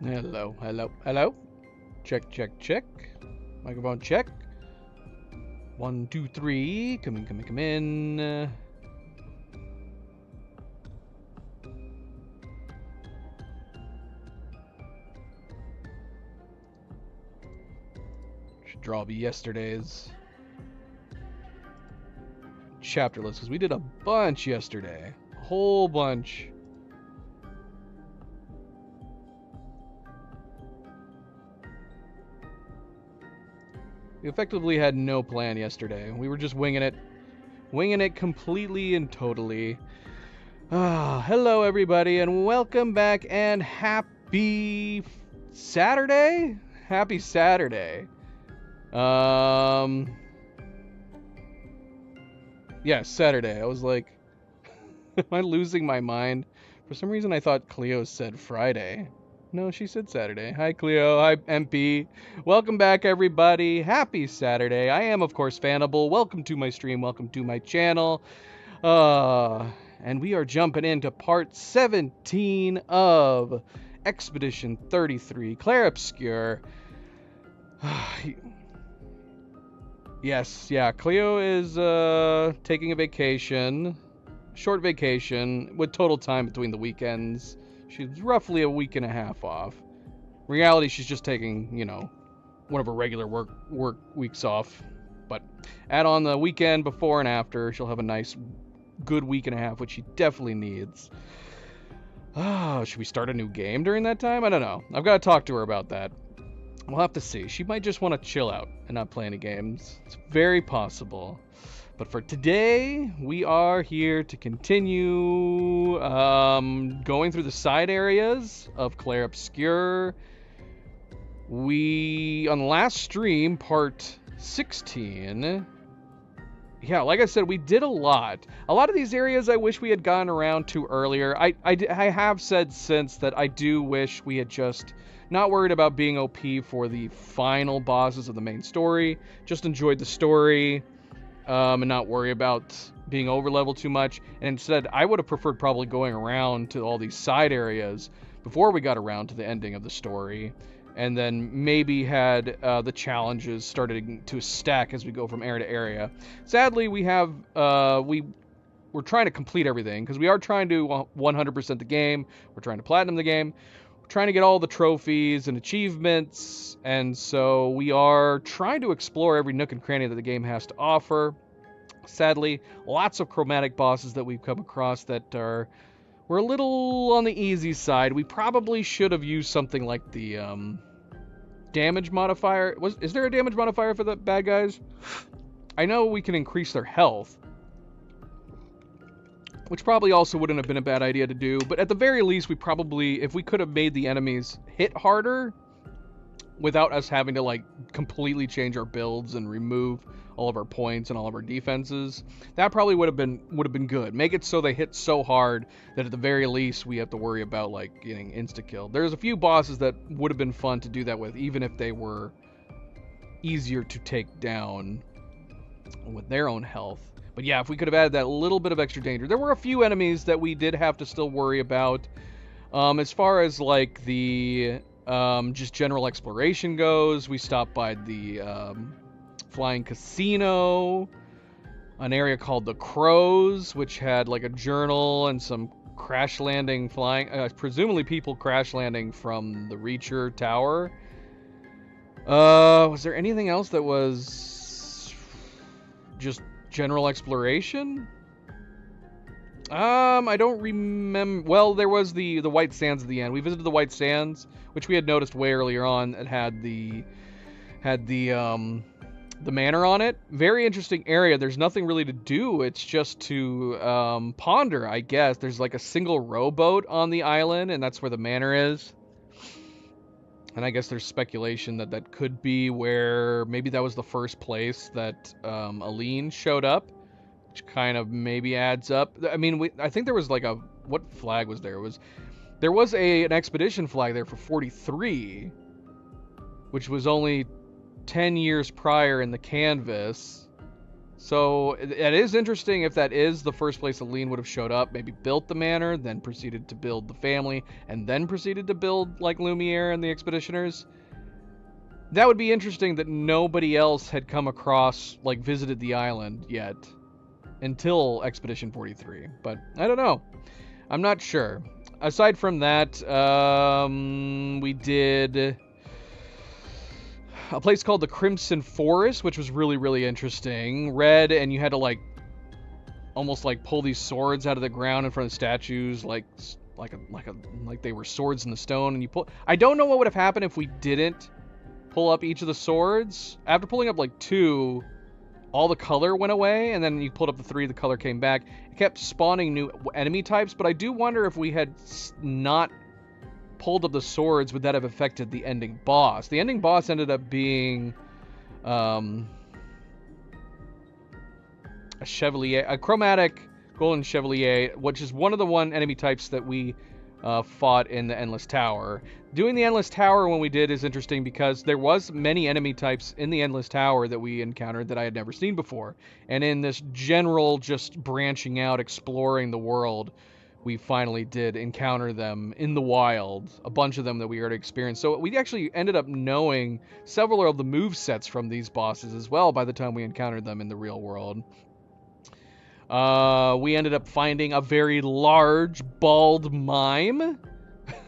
Hello, hello, hello. Check, check, check. Microphone check. 1, 2, 3. Come in, come in, come in. Should draw be yesterday's chapter list because we did a bunch yesterday. A whole bunch. We effectively had no plan yesterday. We were just winging it. Winging it completely and totally. Hello everybody and welcome back and happy Saturday? Happy Saturday. Yeah, Saturday. I was like, am I losing my mind? For some reason I thought Cleo said Friday. No, she said Saturday. Hi, Cleo. Hi, MP. Welcome back, everybody. Happy Saturday. I am, of course, Fanable. Welcome to my stream. Welcome to my channel. And we are jumping into part 17 of Expedition 33, Clair Obscur. Yes, yeah, Cleo is taking a vacation, short vacation, with total time between the weekends. She's roughly a week and a half off. In reality, she's just taking, one of her regular work weeks off. But add on the weekend before and after, she'll have a nice, good week and a half, which she definitely needs. Should we start a new game during that time? I don't know. I've got to talk to her about that. We'll have to see. She might just want to chill out and not play any games. It's very possible. But for today, we are here to continue going through the side areas of Clair Obscur. On the last stream, part 16, yeah, like I said, we did a lot. A lot of these areas I wish we had gotten around to earlier. I have said since that I do wish we had just not worried about being OP for the final bosses of the main story. Just enjoyed the story. And not worry about being overleveled too much. And instead, I would have preferred probably going around to all these side areas before we got around to the ending of the story. And then maybe had the challenges started to stack as we go from area to area. Sadly, we're trying to complete everything because we are trying to 100% the game. We're trying to platinum the game. We're trying to get all the trophies and achievements. And so we are trying to explore every nook and cranny that the game has to offer. Sadly, lots of chromatic bosses that we've come across that were a little on the easy side. We probably should have used something like the damage modifier. Is there a damage modifier for the bad guys? I know we can increase their health, which probably also wouldn't have been a bad idea to do. But at the very least, if we could have made the enemies hit harder without us having to like completely change our builds and remove all of our points and all of our defenses, that probably would have been good. Make it so they hit so hard that at the very least we have to worry about like getting insta-killed. There's a few bosses that would have been fun to do that with, even if they were easier to take down with their own health. But yeah, if we could have added that little bit of extra danger. There were a few enemies that we did have to still worry about. As far as like the just general exploration goes, we stopped by the Flying Casino, an area called the Crows, which had like a journal and some crash landing presumably people crash landing from the Reacher Tower. Was there anything else that was just general exploration? I don't remember. Well, there was the White Sands at the end. We visited the White Sands, which we had noticed way earlier on. It had the manor on it. Very interesting area. There's nothing really to do. It's just to ponder, I guess. There's like a single rowboat on the island, and that's where the manor is. And I guess there's speculation that could be where maybe that was the first place that Aline showed up, which kind of maybe adds up. I mean, I think there was like what flag was there? There was an expedition flag there for 43, which was only 10 years prior in the canvas. So it is interesting if that is the first place Aline would have showed up, maybe built the manor, then proceeded to build the family, and then proceeded to build like Lumiere and the Expeditioners. That would be interesting that nobody else had come across, like visited the island yet until Expedition 43. But I don't know. I'm not sure. Aside from that, we did a place called the Crimson Forest, which was really, really interesting. Red, and you had to like almost like pull these swords out of the ground in front of statues, like they were swords in the stone. And you pull. I don't know what would have happened if we didn't pull up each of the swords. After pulling up like 2, all the color went away, and then you pulled up the 3, the color came back. It kept spawning new enemy types, but I do wonder if we had not pulled up the swords, would that have affected the ending boss? The ending boss ended up being a Chevalier, a chromatic golden Chevalier, which is one of the enemy types that we fought in the Endless Tower. Doing the Endless Tower when we did is interesting because there was many enemy types in the Endless Tower that we encountered that I had never seen before. And in this general just branching out, exploring the world, we finally did encounter them in the wild, a bunch of them that we already experienced. So we actually ended up knowing several of the move sets from these bosses as well by the time we encountered them in the real world. We ended up finding a very large bald mime,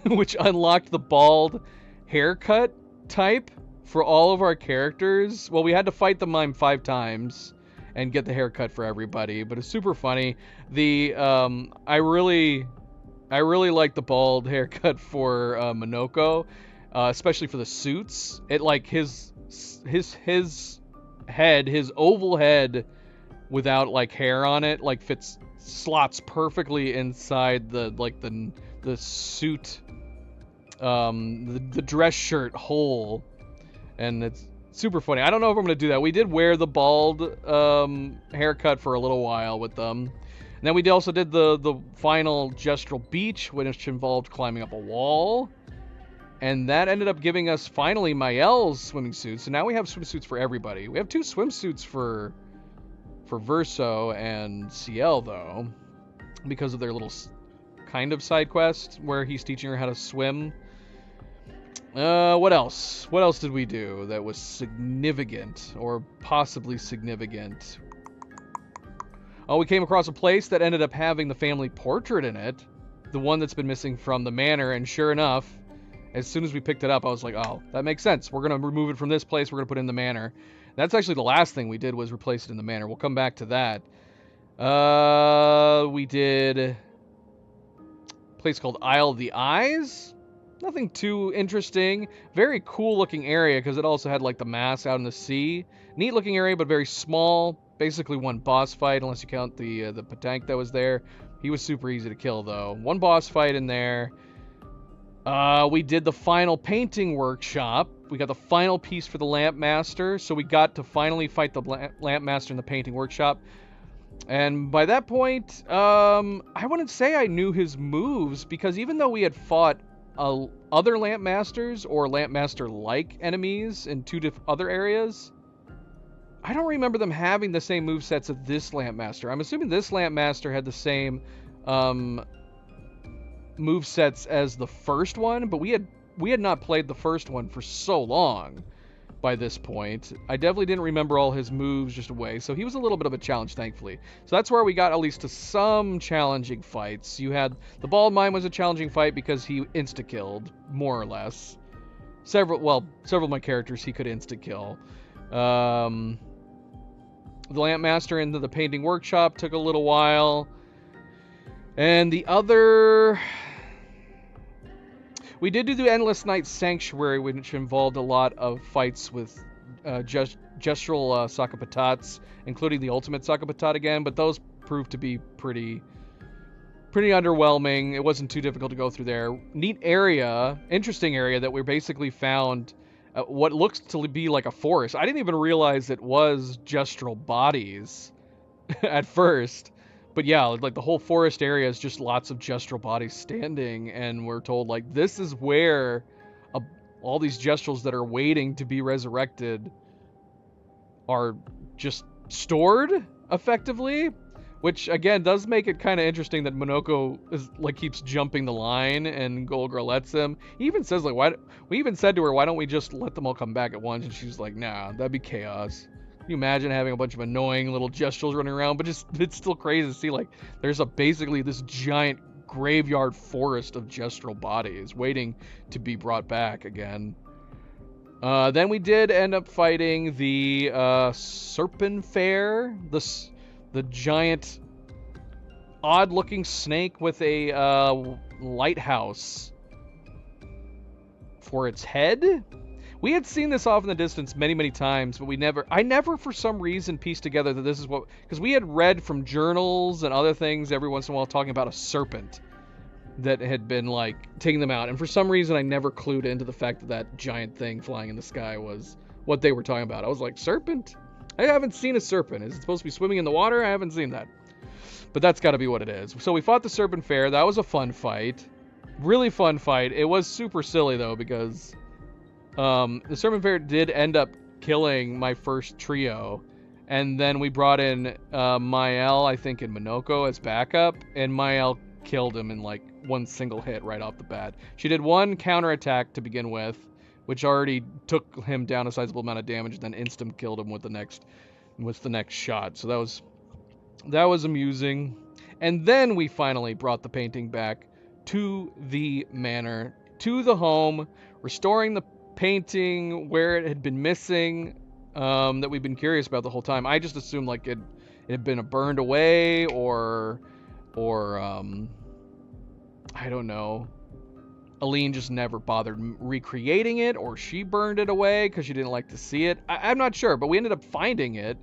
which unlocked the bald haircut type for all of our characters. Well, we had to fight the mime 5 times and get the haircut for everybody, but it's super funny. I really like the bald haircut for Monoko, especially for the suits. It like his head, his oval head without like hair on it, like slots perfectly inside the suit, the dress shirt hole, and it's super funny. I don't know if I'm gonna do that. We did wear the bald haircut for a little while with them. And then we also did the final Gestural Beach, which involved climbing up a wall. And that ended up giving us finally Mael's swimming suits. So now we have swimsuits for everybody. We have 2 swimsuits for Verso and CL though, because of their little kind of side quest where he's teaching her how to swim. What else? What else did we do that was significant or possibly significant? Oh, we came across a place that ended up having the family portrait in it, the one that's been missing from the manor, and sure enough, as soon as we picked it up, I was like, oh, that makes sense. We're going to remove it from this place. We're going to put it in the manor. That's actually the last thing we did was replace it in the manor. We'll come back to that. We did a place called Isle of the Eyes. Nothing too interesting. Very cool looking area because it also had like the mass out in the sea. Neat looking area, but very small. Basically one boss fight, unless you count the Patank that was there. He was super easy to kill though. One boss fight in there. We did the final painting workshop. We got the final piece for the Lamp Master, so we got to finally fight the Lamp Master in the painting workshop. And by that point, I wouldn't say I knew his moves, because even though we had fought other Lamp Masters or Lamp Master-like enemies in 2 other areas, I don't remember them having the same movesets of this Lamp Master. I'm assuming this Lamp Master had the same movesets as the first one, but we had not played the first one for so long by this point. I definitely didn't remember all his moves just away, so he was a little bit of a challenge, thankfully. So that's where we got at least to some challenging fights. You had the Bald Mime was a challenging fight because he insta-killed, more or less. Several of my characters he could insta-kill. The Lamp Master into the painting workshop took a little while. And the other... We did do the Endless Night Sanctuary, which involved a lot of fights with Gestural Sakapatats, including the Ultimate Sakapatat again, but those proved to be pretty underwhelming. It wasn't too difficult to go through there. Neat area, interesting area that we basically found what looks to be like a forest. I didn't even realize it was Gestural bodies at first. But yeah, like the whole forest area is just lots of Gestural bodies standing, and we're told like this is where all these Gestrals that are waiting to be resurrected are just stored effectively, which again does make it kind of interesting that Monoko is like keeps jumping the line and Golgirl lets him. He even says like, we even said to her, why don't we just let them all come back at once? And she's like, nah, that'd be chaos. Can you imagine having a bunch of annoying little Gestrels running around? But just it's still crazy to see like there's basically this giant graveyard forest of Gestral bodies waiting to be brought back again. Then we did end up fighting the Serpent Fair, the giant, odd-looking snake with a lighthouse for its head. We had seen this off in the distance many, many times, but I never for some reason pieced together that this is what, because we had read from journals and other things every once in a while talking about a serpent that had been like taking them out, and for some reason I never clued into the fact that that giant thing flying in the sky was what they were talking about. I was like, serpent? I haven't seen a serpent. Is it supposed to be swimming in the water? I haven't seen that. But that's got to be what it is. So we fought the Serpent Fair. That was a fun fight. Really fun fight. It was super silly though, because the Serpent Fair did end up killing my first trio, and then we brought in Mael, I think, and Monoko as backup, and Mael killed him in like one single hit right off the bat. She did one counterattack to begin with, which already took him down a sizable amount of damage, and then instant killed him with the next shot. So that was amusing. And then we finally brought the painting back to the manor, to the home, restoring the painting where it had been missing, that we've been curious about the whole time. I just assumed like it had been burned away, or I don't know, Aline just never bothered recreating it, or she burned it away because she didn't like to see it. I'm not sure, but we ended up finding it,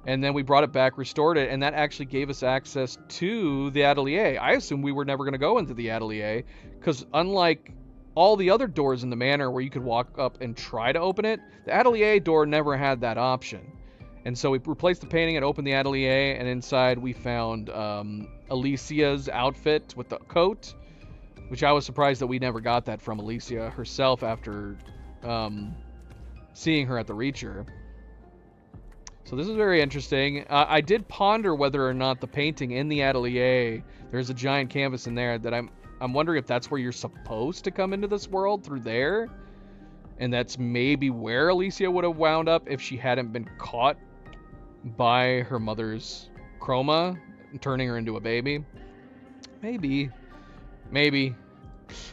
and then we brought it back, restored it, and that actually gave us access to the atelier. I assumed we were never going to go into the atelier, because unlike all the other doors in the manor where you could walk up and try to open it, the atelier door never had that option. And so we replaced the painting and opened the atelier, and inside we found Alicia's outfit with the coat, which I was surprised that we never got that from Alicia herself after seeing her at the Reacher. So this is very interesting. I did ponder whether or not the painting in the atelier, there's a giant canvas in there that I'm wondering if that's where you're supposed to come into this world, through there. And that's maybe where Alicia would have wound up if she hadn't been caught by her mother's chroma, turning her into a baby. Maybe.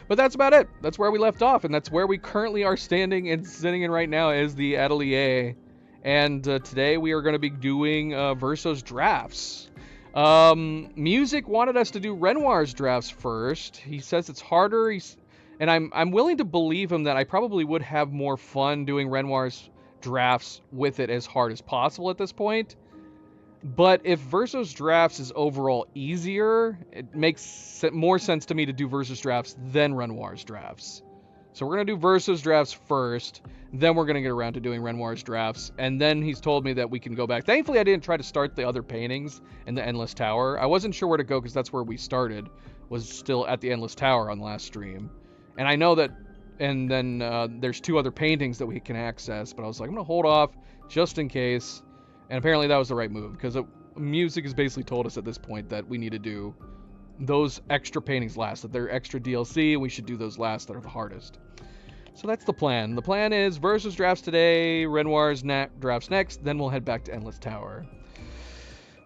But that's about it. That's where we left off, and that's where we currently are standing and sitting in right now, is the atelier. And today we are going to be doing Verso's drafts. Music wanted us to do Renoir's drafts first. He says it's harder. And I'm willing to believe him that I probably would have more fun doing Renoir's drafts with it as hard as possible at this point. But if Verso's drafts is overall easier, it makes more sense to me to do Verso's drafts than Renoir's drafts. So we're going to do Verso's drafts first, then we're going to get around to doing Renoir's drafts, and then he's told me that we can go back. Thankfully, I didn't try to start the other paintings in the Endless Tower. I wasn't sure where to go because that's where we started, was still at the Endless Tower on last stream. And I know that, and then there's two other paintings that we can access, but I was like, I'm going to hold off just in case. And apparently that was the right move, because music has basically told us at this point that we need to do those extra paintings last, that they're extra DLC, and we should do those last that are the hardest. So that's the plan. The plan is Versus drafts today, Renoir's drafts next, then we'll head back to Endless Tower.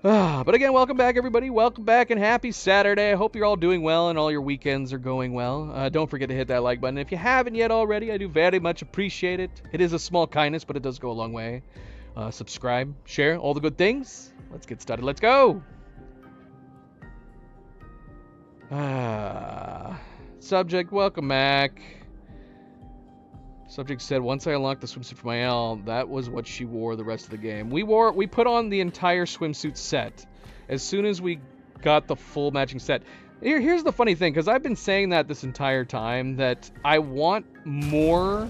But again, welcome back, everybody. Welcome back, and happy Saturday. I hope you're all doing well and all your weekends are going well. Don't forget to hit that like button. If you haven't yet already, I do very much appreciate it. It is a small kindness, but it does go a long way. Subscribe, share, all the good things. Let's get started. Let's go. Subject, welcome back. Subject said, once I unlocked the swimsuit for Mael, that was what she wore the rest of the game. We put on the entire swimsuit set as soon as we got the full matching set. Here's the funny thing, because I've been saying that this entire time, that I want more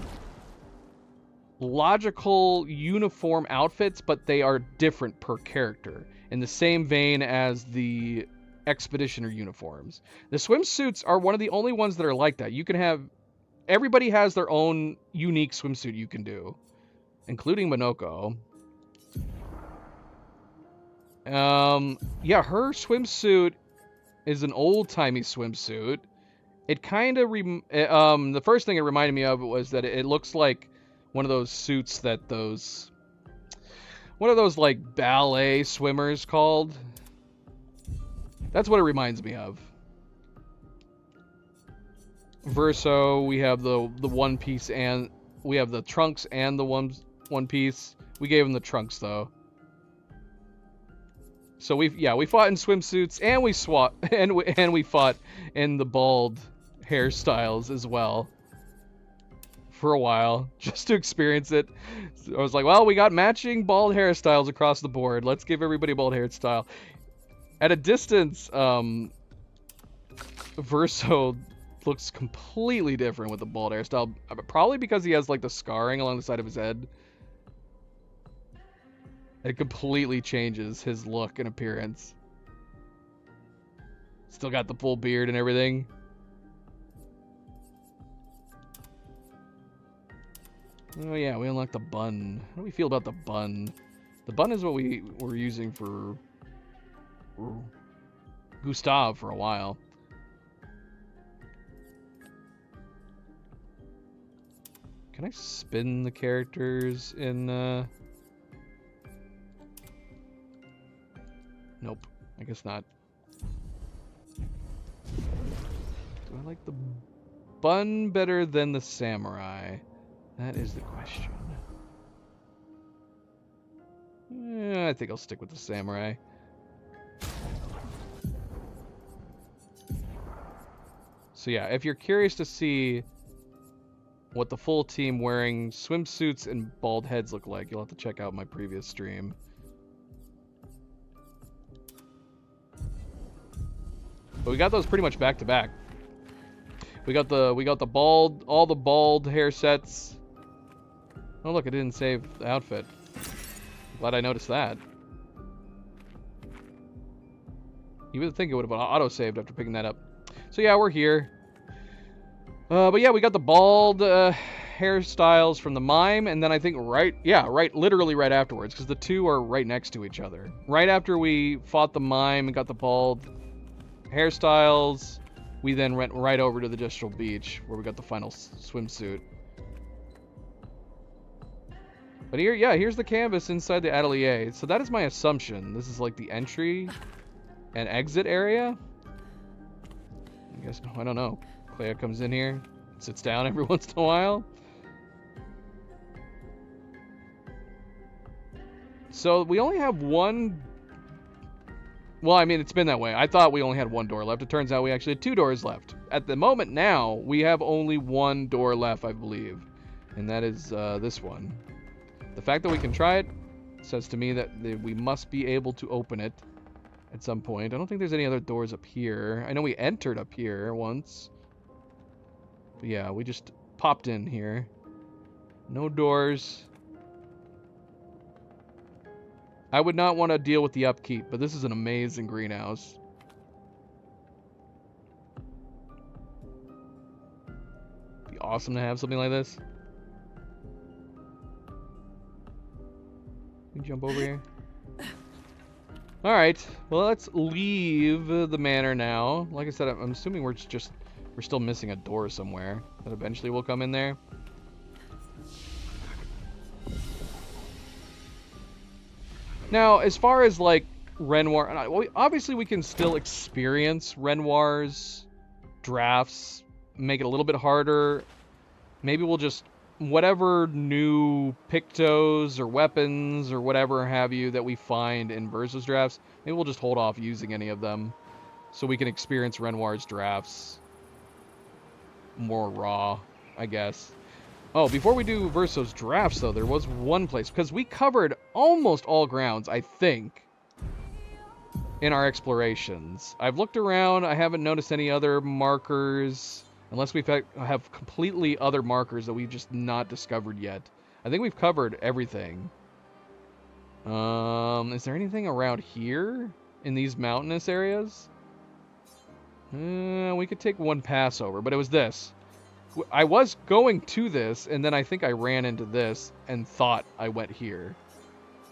logical uniform outfits, but they are different per character, in the same vein as the Expeditioner uniforms. The swimsuits are one of the only ones that are like that. You can have, everybody has their own unique swimsuit you can do, including Monoko. Yeah, her swimsuit is an old-timey swimsuit. It kind of the first thing it reminded me of was that it looks like one of those suits that those what are those like ballet swimmers called? That's what it reminds me of. Verso, we have the one piece and we have the trunks and the one piece. We gave him the trunks though. So we fought in swimsuits and we fought in the bald hairstyles as well for a while just to experience it. So I was like, well, we got matching bald hairstyles across the board. Let's give everybody a bald hairstyle. At a distance, Verso looks completely different with the bald hairstyle. Probably because he has like the scarring along the side of his head. It completely changes his look and appearance. Still got the full beard and everything. Oh yeah, we unlocked the bun. How do we feel about the bun? The bun is what we were using for Gustav for a while. Can I spin the characters in... Nope, I guess not. Do I like the bun better than the samurai? That is the question. I think I'll stick with the samurai. So yeah, if you're curious to see what the full team wearing swimsuits and bald heads look like, you'll have to check out my previous stream. But we got those pretty much back to back. We got the bald, all the bald hair sets. Oh look, it didn't save the outfit. Glad I noticed that. You would think it would have auto-saved after picking that up. So yeah, we're here. But yeah, we got the bald hairstyles from the mime, and then I think literally right afterwards, because the two are right next to each other. Right after we fought the mime and got the bald hairstyles, we then went right over to the Gestral Beach, where we got the final swimsuit. But here, yeah, here's the canvas inside the atelier. So that is my assumption. This is like the entry and exit area. I guess, I don't know. Clea comes in here, sits down every once in a while. So we only have one... Well, I mean, it's been that way. I thought we only had one door left. It turns out we actually had two doors left. At the moment now, we have only one door left, I believe. And that is this one. The fact that we can try it says to me that we must be able to open it at some point. I don't think there's any other doors up here. I know we entered up here once. But yeah, we just popped in here. No doors. I would not want to deal with the upkeep, but this is an amazing greenhouse. Be awesome to have something like this. Can we jump over here? Alright, well let's leave the manor now. Like I said, I'm assuming we're still missing a door somewhere that eventually will come in there. Now, as far as like Renoir, obviously we can still experience Renoir's drafts, make it a little bit harder. Maybe we'll just, whatever new Pictos or weapons or whatever have you that we find in Verso's drafts, maybe we'll just hold off using any of them so we can experience Renoir's drafts more raw, I guess. Oh, before we do Verso's drafts, though, there was one place, because we covered almost all grounds, I think, in our explorations. I've looked around, I haven't noticed any other markers, unless we have completely other markers that we've just not discovered yet. I think we've covered everything. Is there anything around here, in these mountainous areas? We could take one pass over, but it was this. I was going to this, and then I think I ran into this and thought I went here.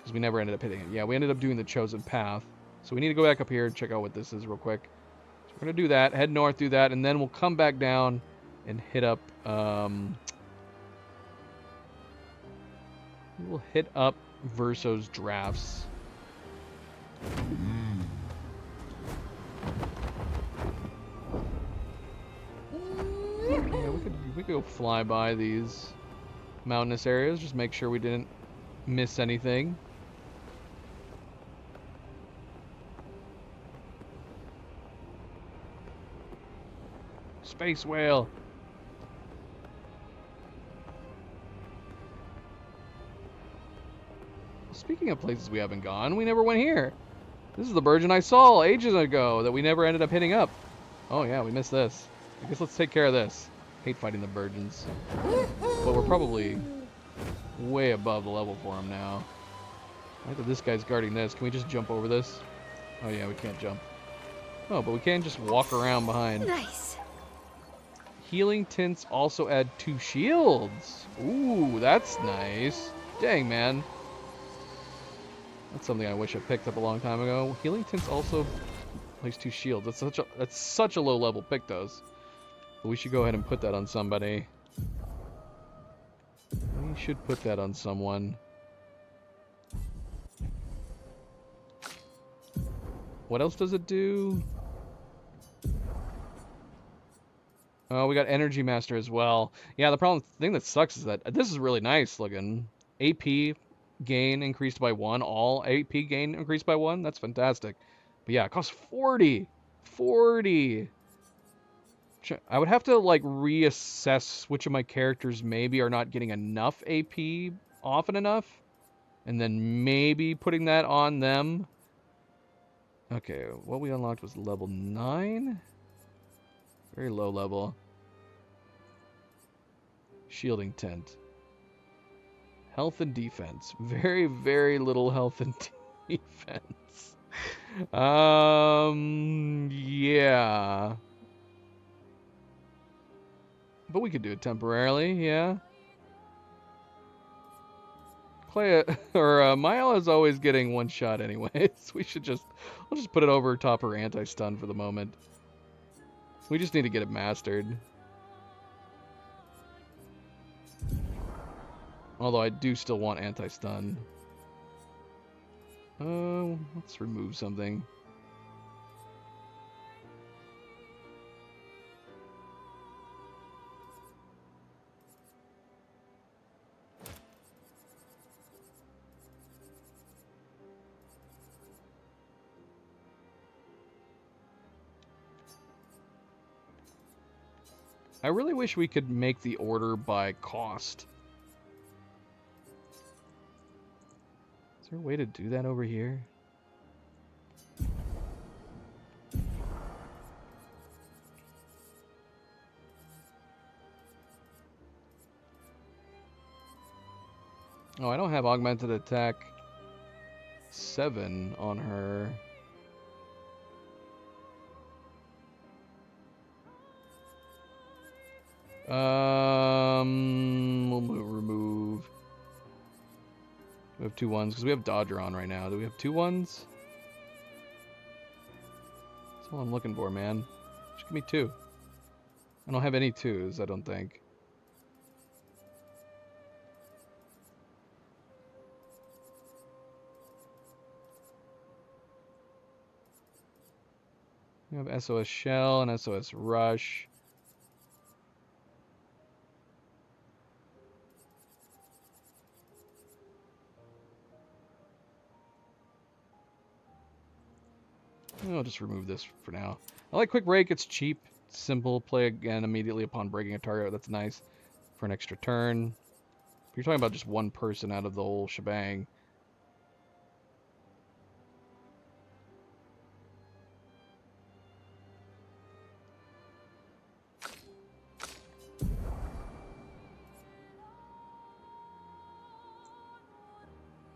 Because we never ended up hitting it. Yeah, we ended up doing the chosen path. So we need to go back up here and check out what this is real quick. So we're going to do that, head north, do that, and then we'll come back down and hit up... we'll hit up Verso's drafts. Yeah, we could go fly by these mountainous areas, just make sure we didn't miss anything. Space whale. Speaking of places we haven't gone, we never went here. This is the Burgeon I saw ages ago that we never ended up hitting up. Oh yeah, we missed this. I guess let's take care of this. Hate fighting the Burgeons. But we're probably way above the level for him now. I think that this guy's guarding this. Can we just jump over this? Oh yeah, we can't jump. Oh, but we can just walk around behind. Nice. Healing tints also add 2 shields. Ooh, that's nice. Dang, man. That's something I wish I picked up a long time ago. Healing tints also place 2 shields. That's such a low level pick those. But we should go ahead and put that on somebody. We should put that on someone. What else does it do? Oh, we got Energy Master as well. Yeah, the thing that sucks is that this is really nice looking. AP gain increased by 1. All AP gain increased by 1. That's fantastic. But yeah, it costs 40. 40. I would have to like reassess which of my characters maybe are not getting enough AP often enough. And then maybe putting that on them. Okay, what we unlocked was level 9. Very low level. Shielding tint. Health and defense. Very, very little health and defense. Yeah. But we could do it temporarily, yeah. Clea, or Mile is always getting 1 shot anyways. We'll just put it over top her anti-stun for the moment. We just need to get it mastered. Although I do still want anti-stun. Let's remove something. I really wish we could make the order by cost. Is there a way to do that over here? Oh, I don't have augmented attack 7 on her. We'll remove. We have 2 1s because we have Dodger on right now. Do we have 2 1s? That's all I'm looking for, man. Just give me 2. I don't have any 2s, I don't think. We have SOS Shell and SOS Rush. I'll just remove this for now. I like Quick Break. It's cheap, simple. Play again immediately upon breaking a target. That's nice for an extra turn. If you're talking about just 1 person out of the whole shebang.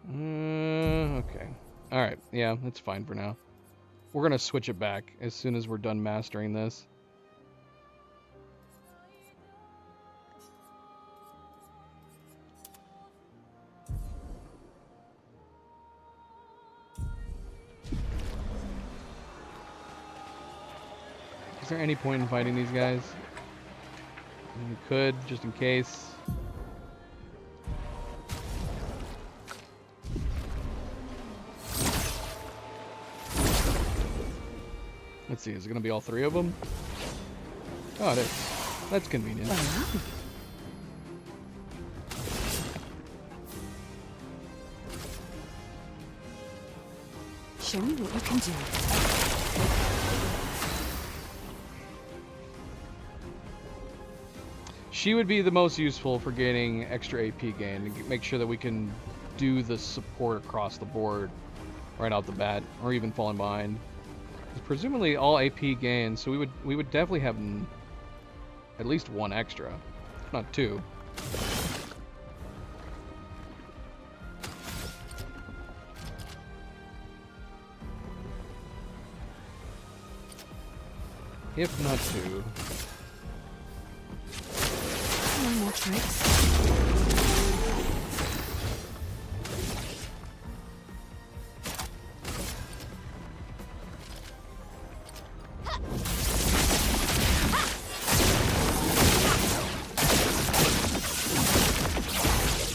Okay. Alright, yeah, it's fine for now. We're going to switch it back as soon as we're done mastering this. Is there any point in fighting these guys? We could, just in case. Let's see, is it going to be all three of them? Oh, it is. That's convenient. Show me what you can do. She would be the most useful for gaining extra AP gain to make sure that we can do the support across the board right out the bat, or even falling behind. It's presumably all AP gains, so we would definitely have at least one extra, if not two. If not two. No more tricks.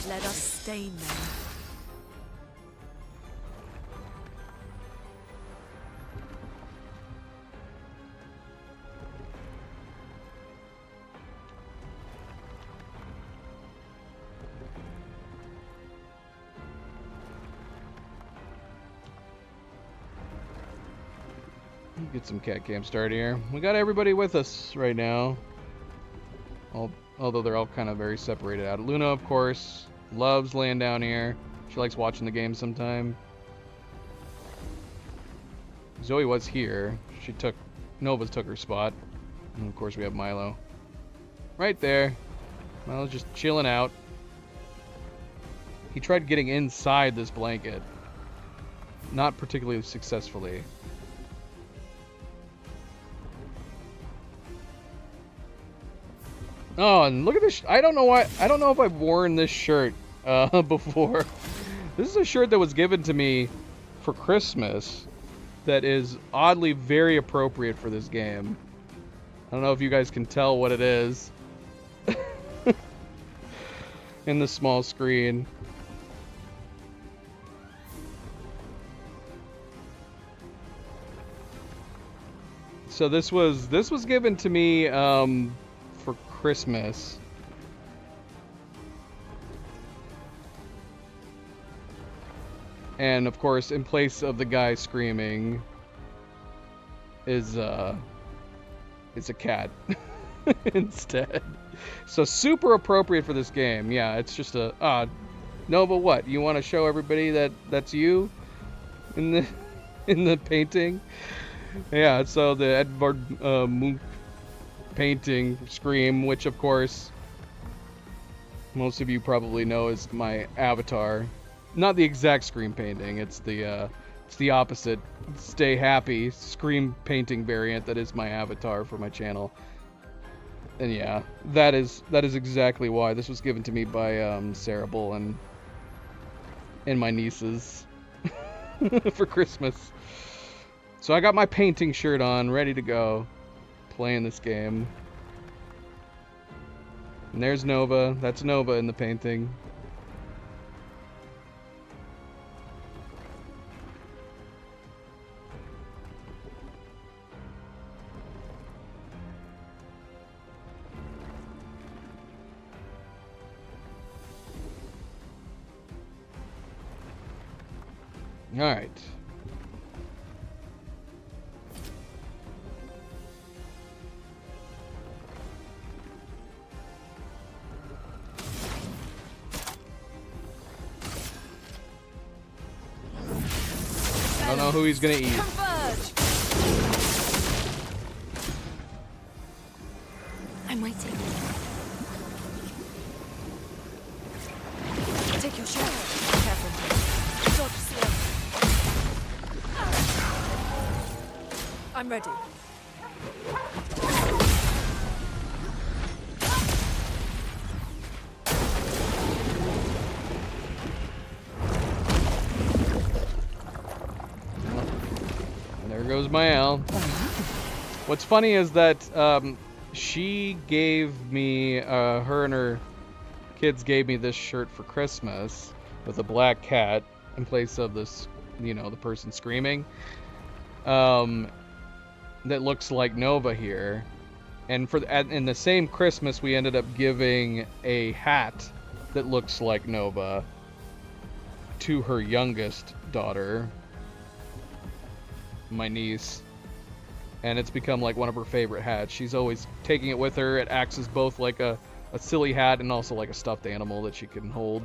Let us stain them. Get some cat camp started here. We got everybody with us right now. Although they're all kind of very separated out. Luna, of course, loves laying down here. She likes watching the game sometime. Zoe was here. Nova's took her spot. And of course we have Milo. Right there. Milo's just chilling out. He tried getting inside this blanket. Not particularly successfully. Oh, and look at this. I don't know why. I don't know if I've worn this shirt before. This is a shirt that was given to me for Christmas that is oddly very appropriate for this game. I don't know if you guys can tell what it is in the small screen. So this was given to me for Christmas. And of course, in place of the guy screaming is it's a cat instead. So super appropriate for this game. Yeah, it's just a Nova, what? You want to show everybody that that's you in the painting? Yeah, so the Edvard Munch painting, Scream, which of course most of you probably know is my avatar. Not the exact Scream painting, it's the opposite Stay Happy Scream painting variant that is my avatar for my channel. And yeah, that is exactly why this was given to me by Sarah Bull and my nieces for Christmas. So I got my painting shirt on, ready to go, playing this game. And there's Nova. That's Nova in the painting. All right. I don't know who he's gonna eat. Converge. I'm waiting. Take your shot. Careful. Dodge slow. I'm ready. There goes my L. What's funny is that she gave me, her and her kids gave me this shirt for Christmas with a black cat in place of this, you know, the person screaming. That looks like Nova here. And in the same Christmas, we ended up giving a hat that looks like Nova to her youngest daughter, my niece. And it's become like one of her favorite hats. She's always taking it with her. It acts as both like a silly hat and also like a stuffed animal that she can hold.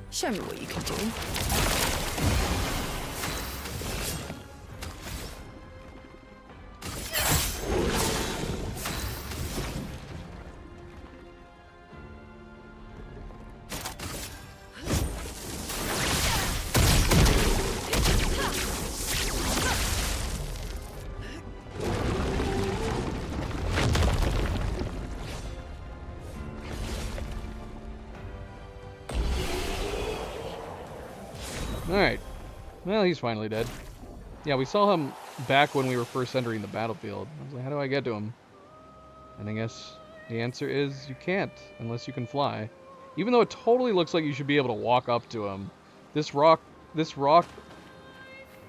Show me what you can do. Alright. Well, he's finally dead. Yeah, we saw him back when we were first entering the battlefield. I was like, how do I get to him? And I guess the answer is you can't, unless you can fly. Even though it totally looks like you should be able to walk up to him. This rock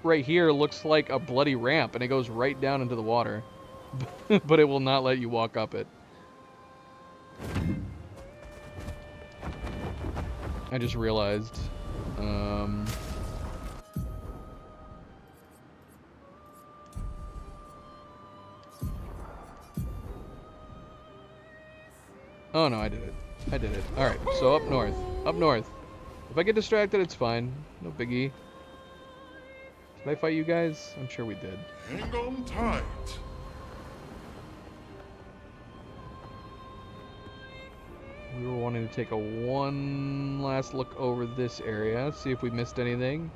right here looks like a bloody ramp, and it goes right down into the water. But it will not let you walk up it. I just realized. Oh no, I did it. I did it. Alright, so up north. Up north. If I get distracted, it's fine. No biggie. Did I fight you guys? I'm sure we did. Hang on tight. We were wanting to take one last look over this area, see if we missed anything.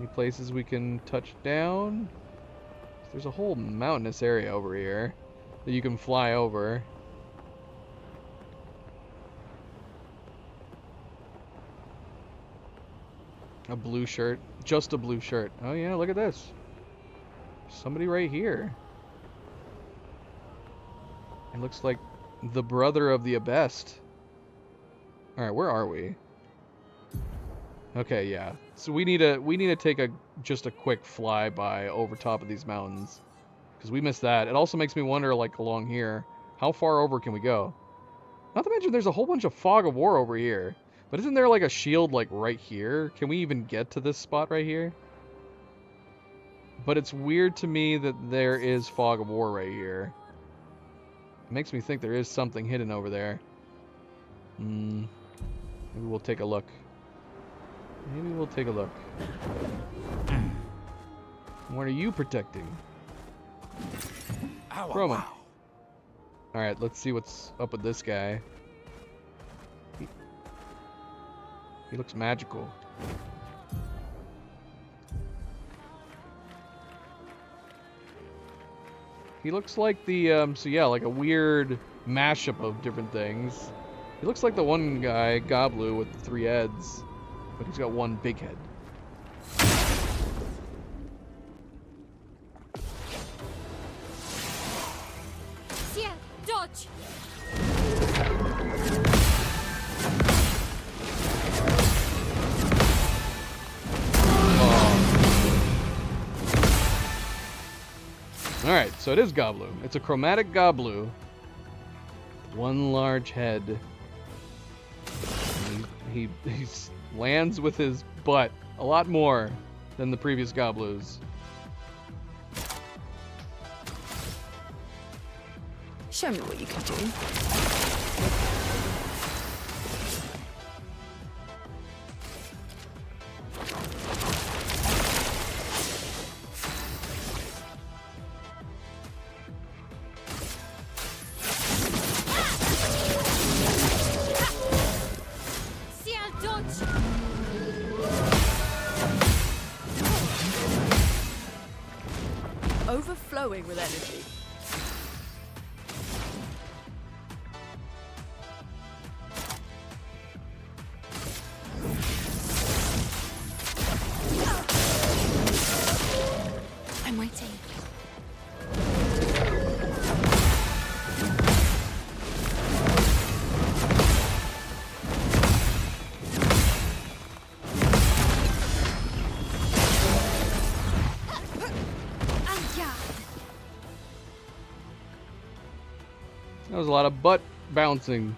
Any places we can touch down? There's a whole mountainous area over here that you can fly over. A blue shirt. Just a blue shirt. Oh yeah, look at this. Somebody right here. It looks like the brother of the Abest. Alright, where are we? Okay, yeah. So we need to take just a quick flyby over top of these mountains. Because we missed that. It also makes me wonder, like, along here, how far over can we go? Not to mention there's a whole bunch of fog of war over here. But isn't there like a shield like right here? Can we even get to this spot right here? But it's weird to me that there is fog of war right here. It makes me think there is something hidden over there. Maybe we'll take a look. Maybe we'll take a look. What are you protecting? Ow, Roman. ow. Alright, let's see what's up with this guy. He looks magical. He looks like the, so yeah, like a weird mashup of different things. He looks like the one guy, Goblu, with the 3 heads, but he's got one big head. Sia, dodge! Alright, so it is Goblu. It's a chromatic Goblu. One large head. He lands with his butt a lot more than the previous Goblus. Show me what you can do. Sia, dodge! Overflowing with energy. That was a lot of butt bouncing.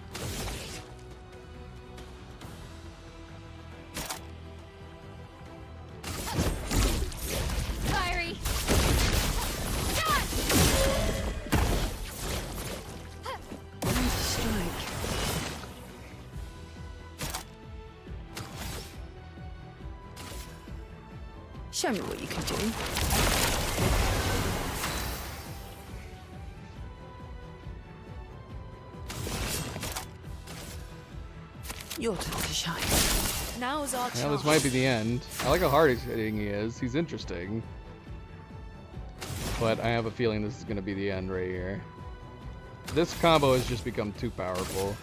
Fiery. Strike. Show me what you can do. Your turn to shine. Now's our chance. Now this might be the end. I like how hard he's hitting he is. He's interesting. But I have a feeling this is going to be the end right here. This combo has just become too powerful.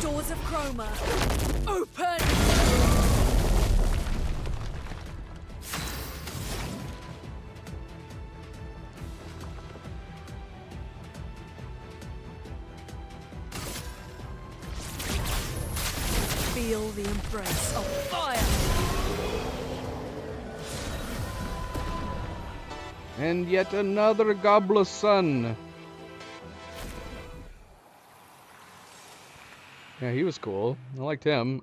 Doors of Chroma. Open! Feel the embrace of fire! And yet another Gobbler Sun. Yeah, he was cool. I liked him.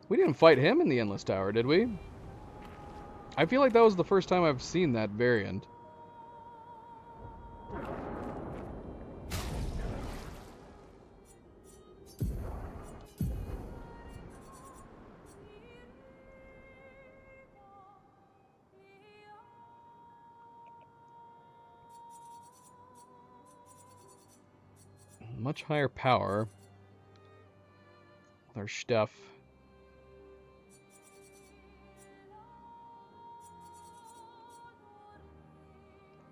We didn't fight him in the Endless Tower, did we? I feel like that was the first time I've seen that variant. Much higher power with our stuff.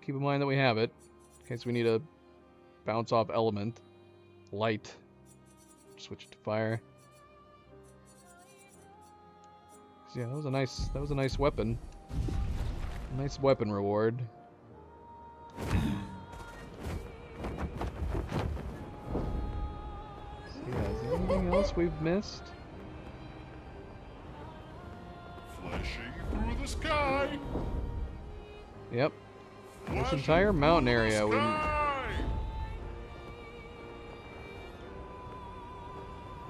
Keep in mind that we have it in case we need a bounce off element. Light. Switch it to fire. So yeah, that was a nice weapon. Nice weapon reward. Anything else we've missed? Flashing through the sky. Yep. This entire mountain area.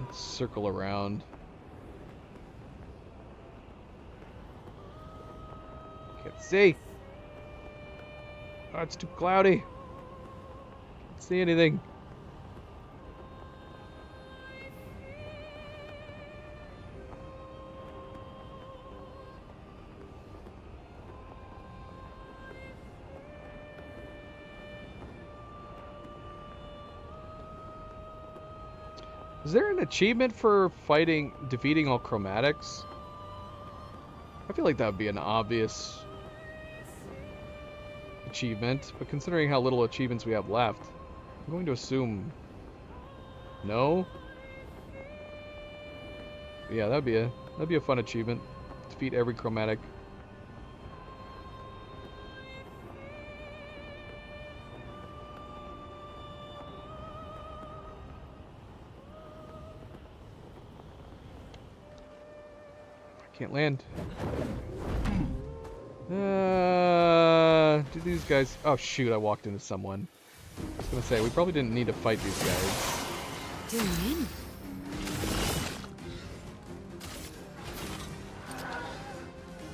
Let's circle around. Can't see. Oh, it's too cloudy. Can't see anything. Is there an achievement for defeating all chromatics? I feel like that would be an obvious achievement, but considering how little achievements we have left, I'm going to assume no. Yeah, that'd be a fun achievement. Defeat every chromatic. Can't land. Do these guys... Oh, shoot, I walked into someone. I was gonna say, we probably didn't need to fight these guys. Doing in.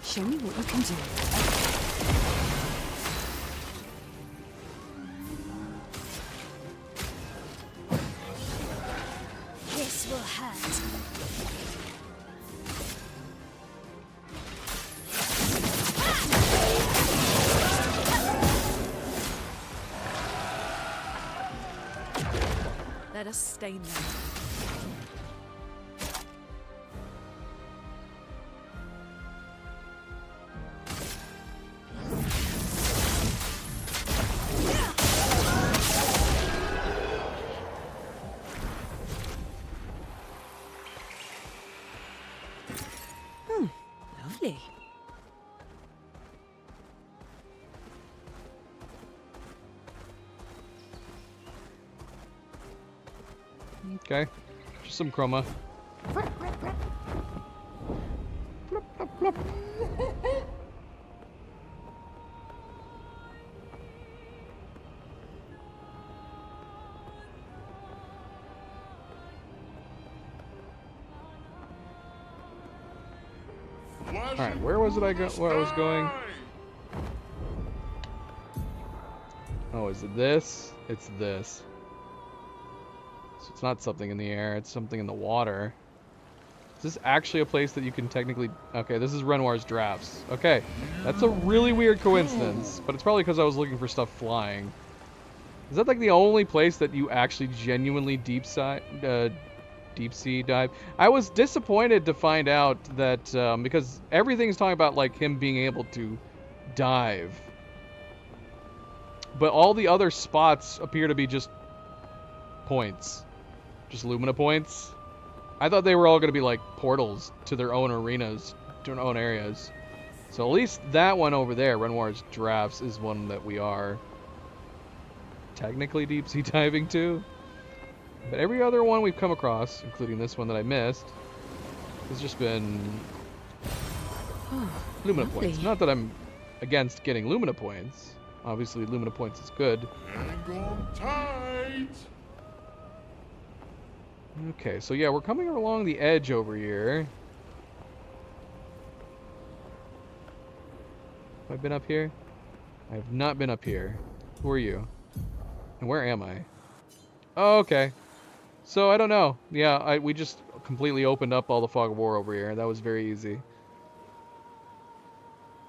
Show me what you can do. This will hurt. Let us stain them. Lovely. Okay. Just some chroma. Plop, plop, plop. Flashing All right, where was it? Where I was going? sky. Oh, is it this? It's this. So it's not something in the air. It's something in the water. Is this actually a place that you can technically... Okay, this is Renoir's drafts. Okay, that's a really weird coincidence, but it's probably because I was looking for stuff flying. Is that like the only place that you actually genuinely deep sea dive? I was disappointed to find out that because everything's talking about like him being able to dive, but all the other spots appear to be just points, just Lumina points. I thought they were all going to be like portals to their own arenas, to their own areas. So at least that one over there, Renoir's drafts, is one that we are technically deep sea diving to. But every other one we've come across, including this one that I missed, has just been Lumina points. Not that I'm against getting Lumina points. Obviously, Lumina points is good. Hang on tight. Okay, so yeah, we're coming along the edge over here. Have I been up here? I have not been up here. Who are you? And where am I? Oh, okay. So, I don't know. Yeah, we just completely opened up all the Fog of War over here. That was very easy.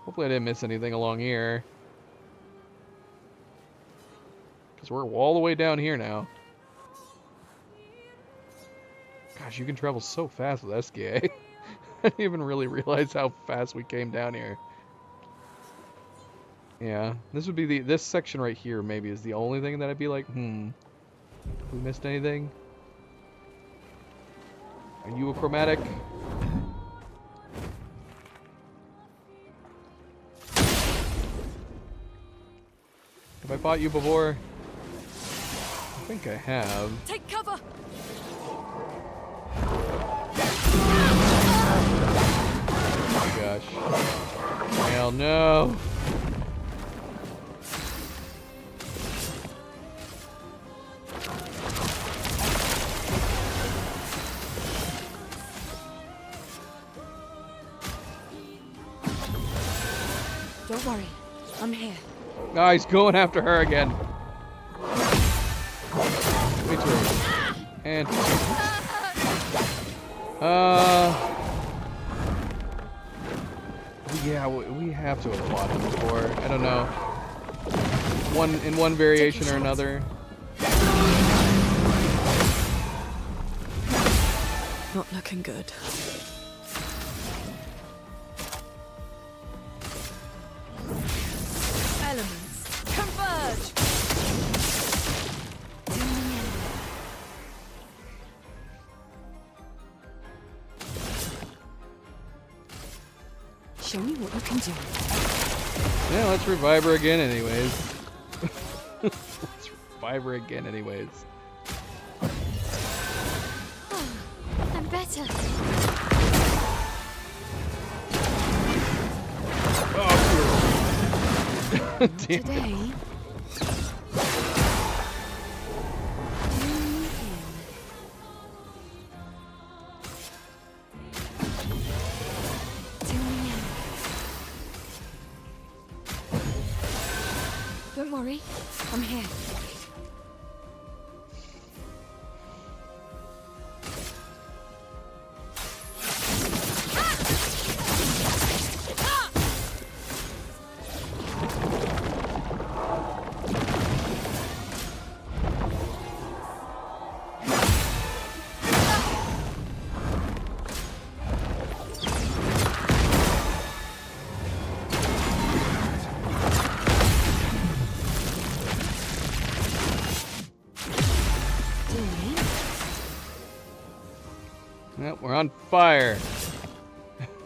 Hopefully I didn't miss anything along here. Because we're all the way down here now. Gosh, you can travel so fast with SKA. I didn't even really realize how fast we came down here. Yeah, this would be this section right here maybe is the only thing that I'd be like, we missed anything? Are you a chromatic? Have I fought you before? I think I have. Take cover! Oh my gosh. Hell no. Don't worry, I'm here. Oh, he's going after her again. Me too. And yeah, we have to have fought him before. I don't know. In one variation or another. Not looking good. Elements, converge! Show me what you can do. Yeah, let's revive her again anyways. Let's revive her again anyways. I'm better. Oh, damn. Today, Don't worry, I'm here. Yep, we're on fire.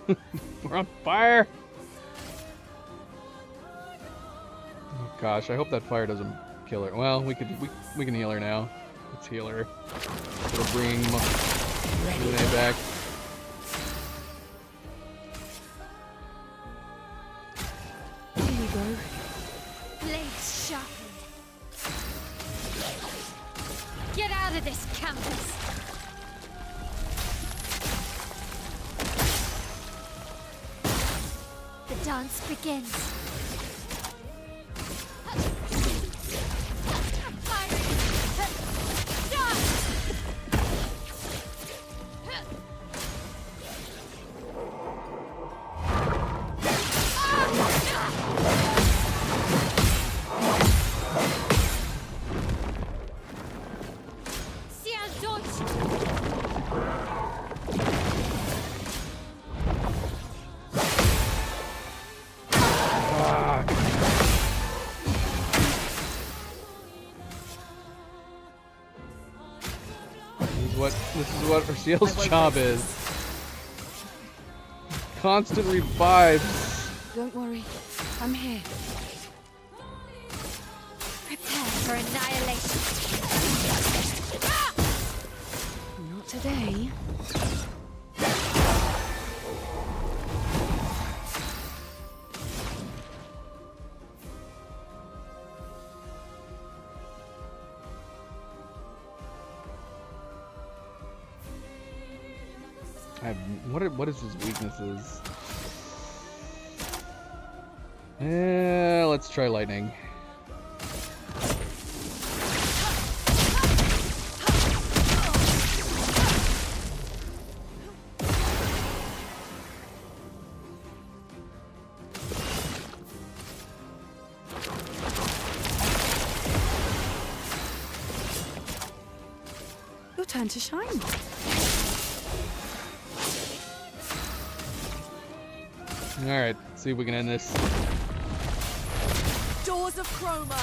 We're on fire. Oh gosh, I hope that fire doesn't kill her. Well, we can heal her now. Let's heal her. It'll bring Renee back. here you go. Blades sharpened. Get out of this campus! dance begins. This is what Ursiel's job is. Constant revives. Don't worry. I'm here. Prepare for annihilation. Not today. What is his weaknesses? Let's try lightning. Your turn to shine. Alright, see if we can end this. Doors of Chroma,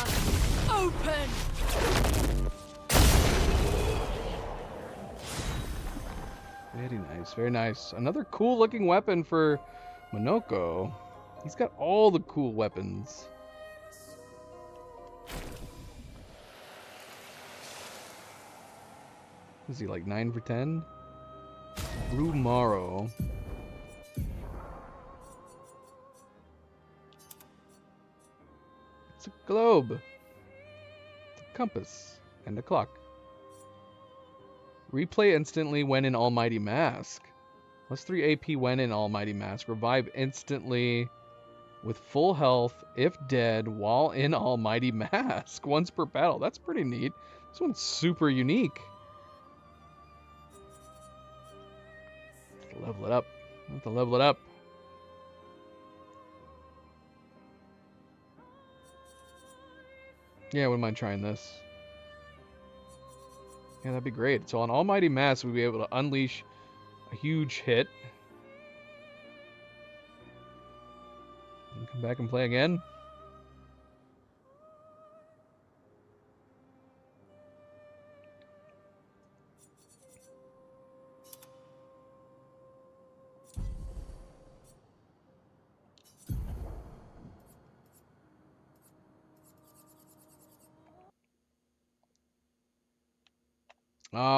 open! Very nice, very nice. Another cool looking weapon for Monoko. He's got all the cool weapons. Is he like 9 for 10? Blue Morrow. It's a globe, a compass, and a clock. Replay instantly when in Almighty Mask. Plus 3 AP when in Almighty Mask. Revive instantly with full health if dead while in Almighty Mask. Once per battle. That's pretty neat. This one's super unique. Let's level it up. I have to level it up. Yeah, I wouldn't mind trying this. Yeah, that'd be great. So on Almighty Mask, we'd be able to unleash a huge hit. And come back and play again.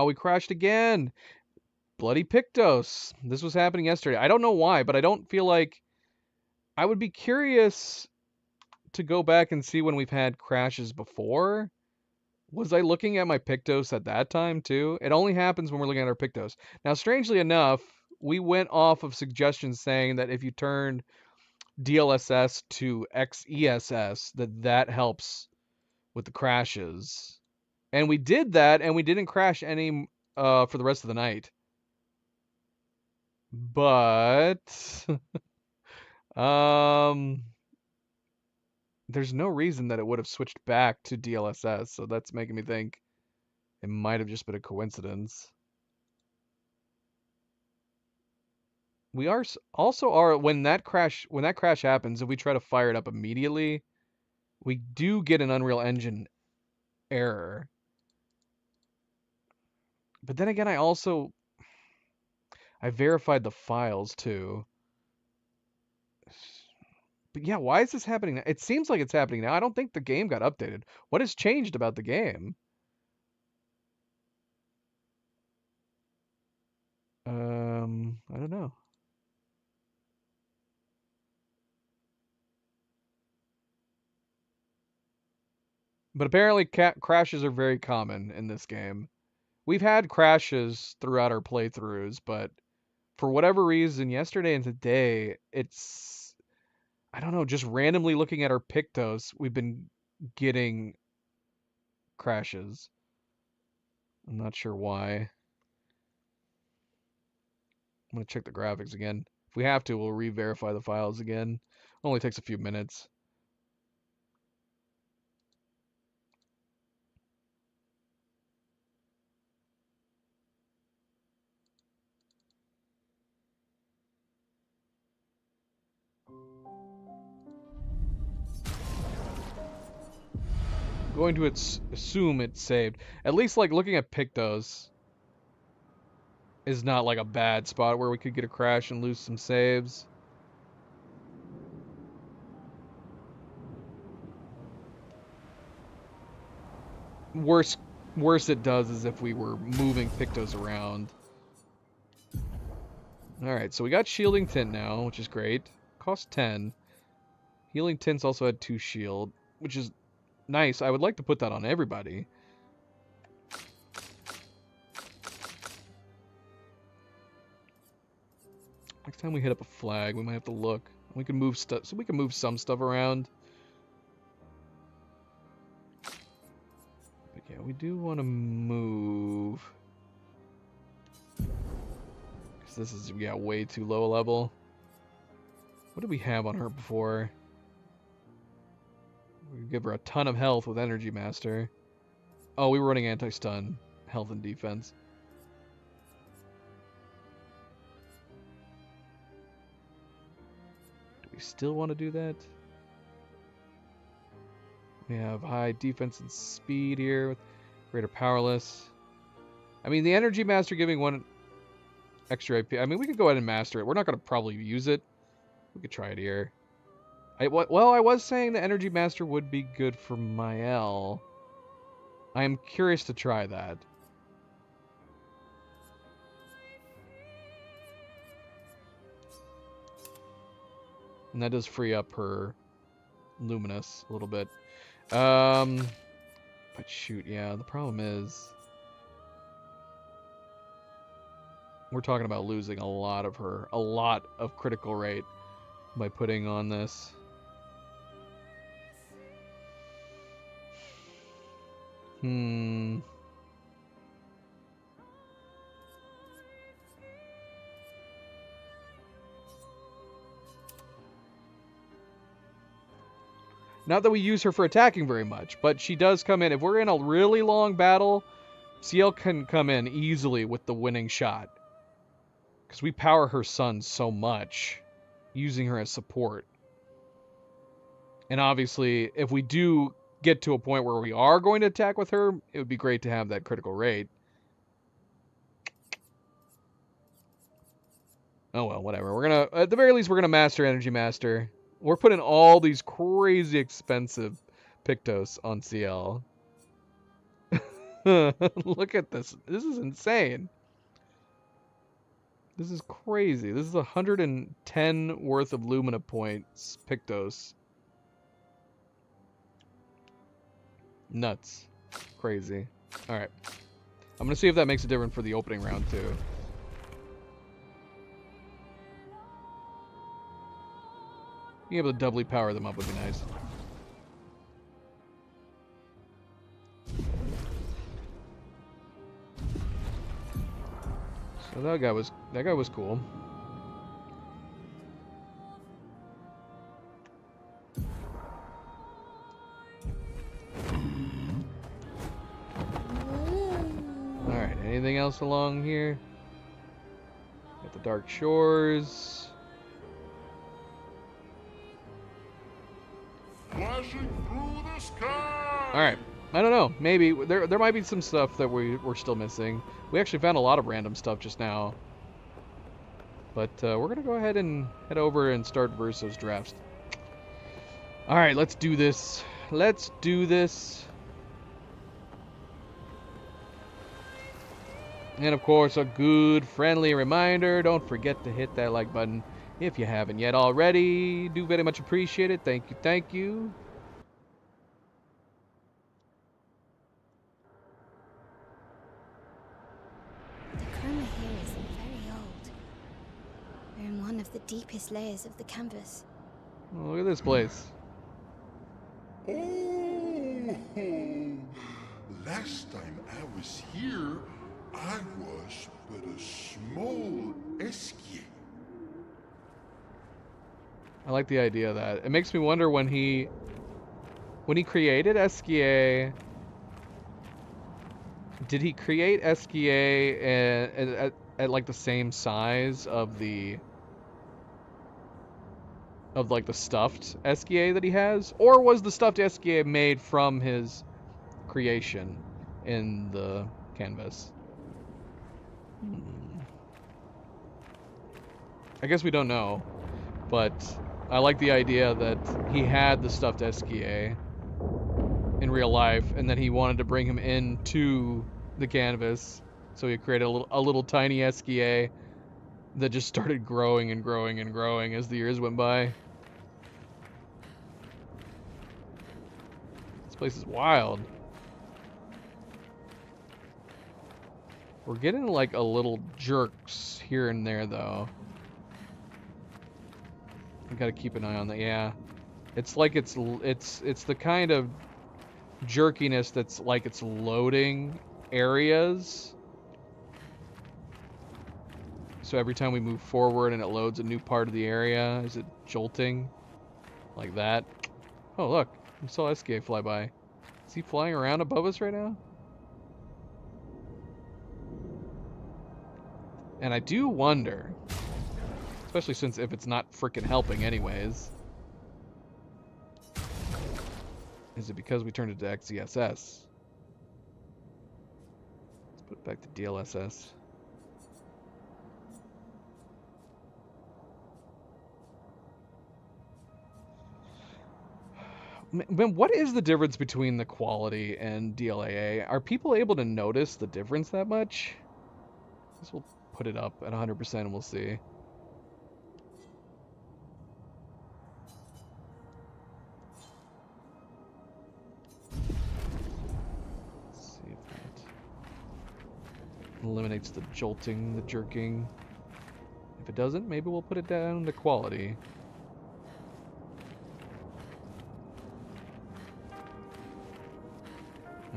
We crashed again. Bloody Pictos. This was happening yesterday. I don't know why, but I don't feel like... I would be curious to go back and see when we've had crashes before. Was I looking at my Pictos at that time too? It only happens when we're looking at our Pictos. Now, strangely enough, we went off of suggestions saying that if you turned DLSS to XESS, that helps with the crashes. And we did that, and we didn't crash any for the rest of the night. But there's no reason that it would have switched back to DLSS, so that's making me think it might have just been a coincidence. We are also when that crash happens, if we try to fire it up immediately, we do get an Unreal Engine error. But then again, I verified the files too. But yeah, why is this happening now? It seems like it's happening now. I don't think the game got updated. What has changed about the game? I don't know. But apparently crashes are very common in this game. We've had crashes throughout our playthroughs, but for whatever reason, yesterday and today, I don't know, just randomly looking at our Pictos, we've been getting crashes. I'm not sure why. I'm gonna check the graphics again. If we have to, we'll re-verify the files again. Only takes a few minutes. Going to assume it's saved. At least like looking at Pictos is not like a bad spot where we could get a crash and lose some saves. Worst it does is if we were moving Pictos around. Alright, so we got Shielding Tint now, which is great. Cost 10. Healing Tints also had 2 shield, which is nice. I would like to put that on everybody. Next time we hit up a flag, we might have to look. We can move stuff, so we can move some stuff around. But yeah, we do want to move. Because this is, yeah, way too low a level. What did we have on her before? We give her a ton of health with Energy Master. Oh, we were running anti-stun, health and defense. Do we still want to do that? We have high defense and speed here with greater powerless. I mean, the Energy Master giving 1 extra AP. I mean, we could go ahead and master it. We're not going to probably use it. We could try it here. Well, I was saying the Energy Master would be good for Mael. I am curious to try that. And that does free up her Luminous a little bit. But shoot, yeah, the problem is we're talking about losing a lot of critical rate by putting on this. Not that we use her for attacking very much, but she does come in. If we're in a really long battle, CL can come in easily with the winning shot. Because we power her sun so much, using her as support. And obviously, if we do get to a point where we are going to attack with her, it would be great to have that critical rate. Oh well, whatever. We're gonna, at the very least, we're gonna master Energy Master. We're putting all these crazy expensive Pictos on CL. Look at this. This is insane. This is crazy. This is 110 worth of Lumina points Pictos. Nuts. Crazy. Alright. I'm gonna see if that makes a difference for the opening round too. Being able to doubly power them up would be nice. So that guy was cool. Alright, anything else along here? Got the Dark Shores. Flashing through the sky. Alright, I don't know. Maybe. There might be some stuff that we're still missing. We actually found a lot of random stuff just now. But we're going to go ahead and head over and start Verso's drafts. Alright, let's do this. Let's do this. And of course, a good friendly reminder, don't forget to hit that like button if you haven't yet already. Do very much appreciate it. Thank you, thank you. The chroma here isn't very old. We're in one of the deepest layers of the canvas. Oh, look at this place. Oh, last time I was here, I was but a small esquier. I like the idea of that. It makes me wonder when he created Esquier, did he create Esquier at like the same size of like the stuffed Esquier that he has, or was the stuffed Esquier made from his creation in the canvas? I guess we don't know, but I like the idea that he had the stuffed Esquier in real life, and then he wanted to bring him into the canvas, so he created a little tiny Esquier that just started growing and growing and growing as the years went by. This place is wild. We're getting like a little jerks here and there, though. I gotta keep an eye on that. Yeah, it's like it's the kind of jerkiness that's like it's loading areas. So every time we move forward and it loads a new part of the area, is it jolting like that? Oh look, I saw Escape fly by. Is he flying around above us right now? And I do wonder, especially since if it's not freaking helping anyways, is it because we turned it to XESS? Let's put it back to DLSS. Man, what is the difference between the quality and DLAA? Are people able to notice the difference that much? I guess we'll put it up at 100% and we'll see. Let's see if that eliminates the jolting, the jerking. If it doesn't, maybe we'll put it down to quality.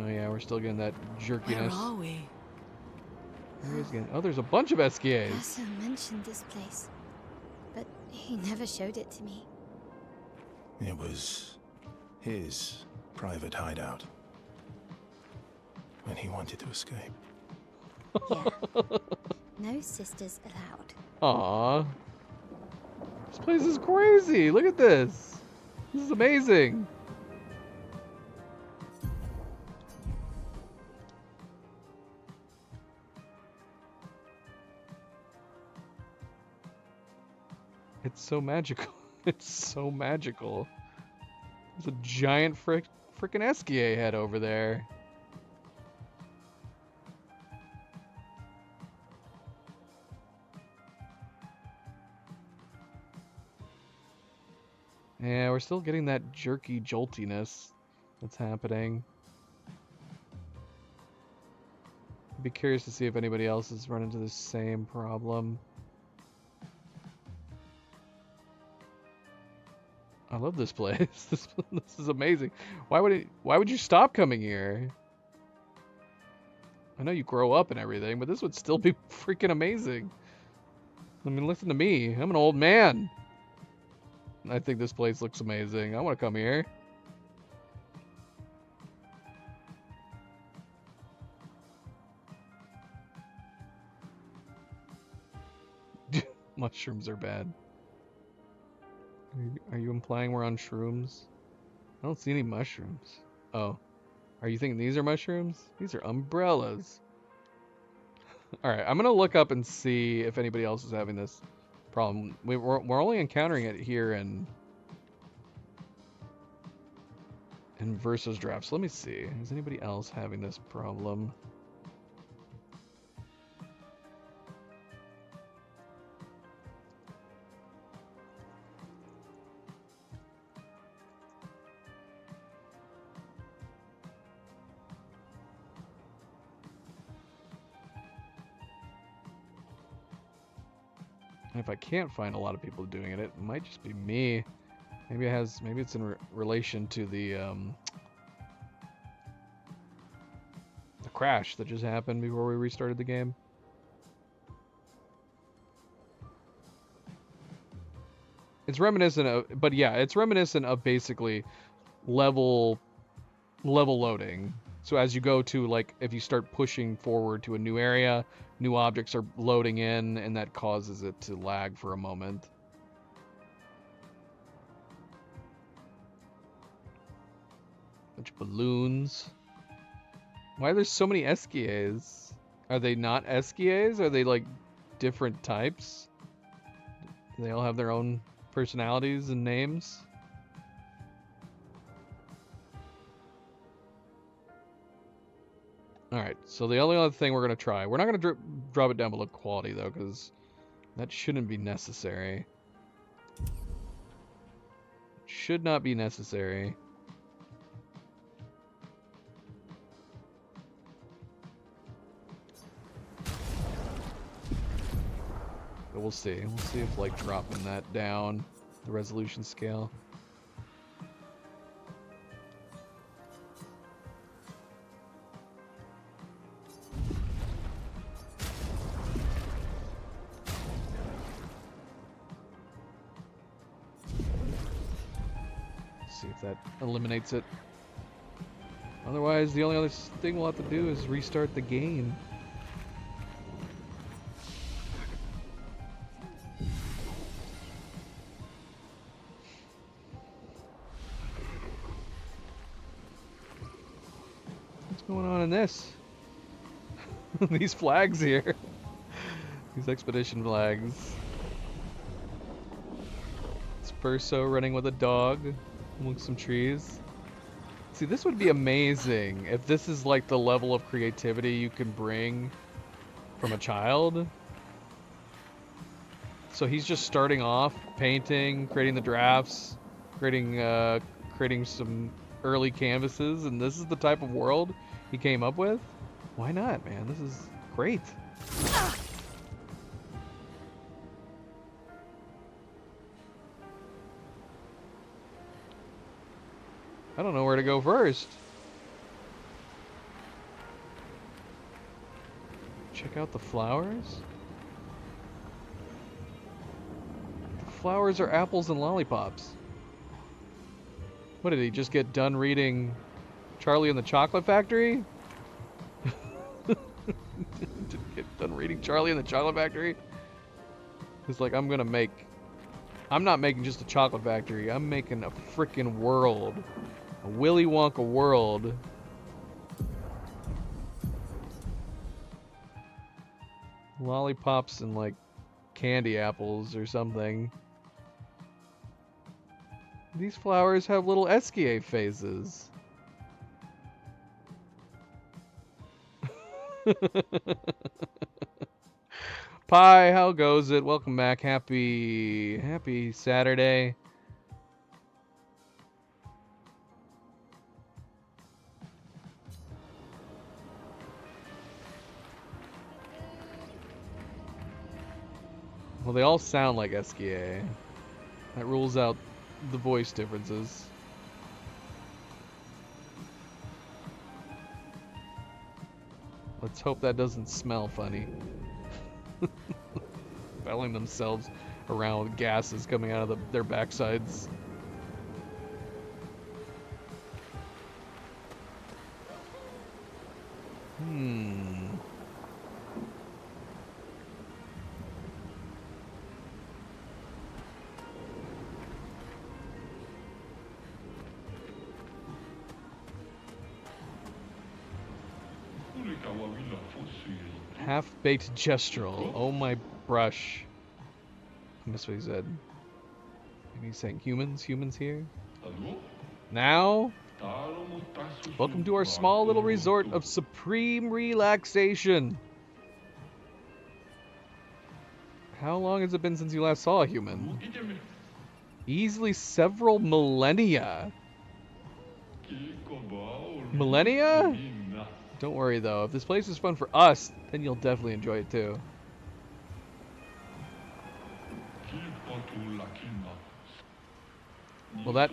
Oh yeah, we're still getting that jerkiness. Where are we? Oh, there's a bunch of SKAs. Lasso mentioned this place, but he never showed it to me. It was his private hideout when he wanted to escape. Yeah. No sisters allowed. Aww. This place is crazy. Look at this. This is amazing. It's so magical. It's so magical. There's a giant frickin' SKA head over there. Yeah, we're still getting that jerky joltiness that's happening. I'd be curious to see if anybody else has run into the same problem. I love this place. This is amazing. Why would you stop coming here? I know you grow up and everything, but this would still be freaking amazing. I mean, listen to me. I'm an old man. I think this place looks amazing. I want to come here. Mushrooms are bad. Are you implying we're on shrooms? I don't see any mushrooms. Oh. Are you thinking these are mushrooms? These are umbrellas. Alright, I'm going to look up and see if anybody else is having this problem. We're only encountering it here in Versus Drafts. Let me see. Is anybody else having this problem? And if I can't find a lot of people doing it, it might just be me. Maybe it has. Maybe it's in relation to the crash that just happened before we restarted the game. It's reminiscent of, but yeah, it's reminiscent of basically level loading. So as you go to, like, if you start pushing forward to a new area, new objects are loading in, and that causes it to lag for a moment. Bunch of balloons. Why are there so many Esquias? Are they not Esquias? Are they like different types? Do they all have their own personalities and names? Alright, so the only other thing we're going to try. We're not going to drop it down below quality, though, because that shouldn't be necessary. Should not be necessary. But we'll see. We'll see if, like, dropping that down, the resolution scale. See if that eliminates it. Otherwise, the only other thing we'll have to do is restart the game. What's going on in this? These flags here. These expedition flags. Spurso running with a dog amongst some trees. See, this would be amazing if this is like the level of creativity you can bring from a child. So he's just starting off painting, creating the drafts, creating some early canvases, and this is the type of world he came up with. Why not, man? This is great. I don't know where to go first. Check out the flowers. The flowers are apples and lollipops. What, did he just get done reading Charlie and the Chocolate Factory? Didn't get done reading Charlie and the Chocolate Factory? It's like, I'm not making just a chocolate factory, I'm making a freaking world. A Willy Wonka world. Lollipops and like candy apples or something. These flowers have little Esquier phases. Pie, how goes it? Welcome back. Happy Saturday. Well, they all sound like Esquier. That rules out the voice differences. Let's hope that doesn't smell funny. Belling themselves around with gases coming out of their backsides. Half-baked gestural. Oh my brush. I missed what he said. Maybe he's saying humans here? Now? Welcome to our small little resort of supreme relaxation. How long has it been since you last saw a human? Easily several millennia. Millennia? Don't worry though, if this place is fun for us, then you'll definitely enjoy it too. Well, that,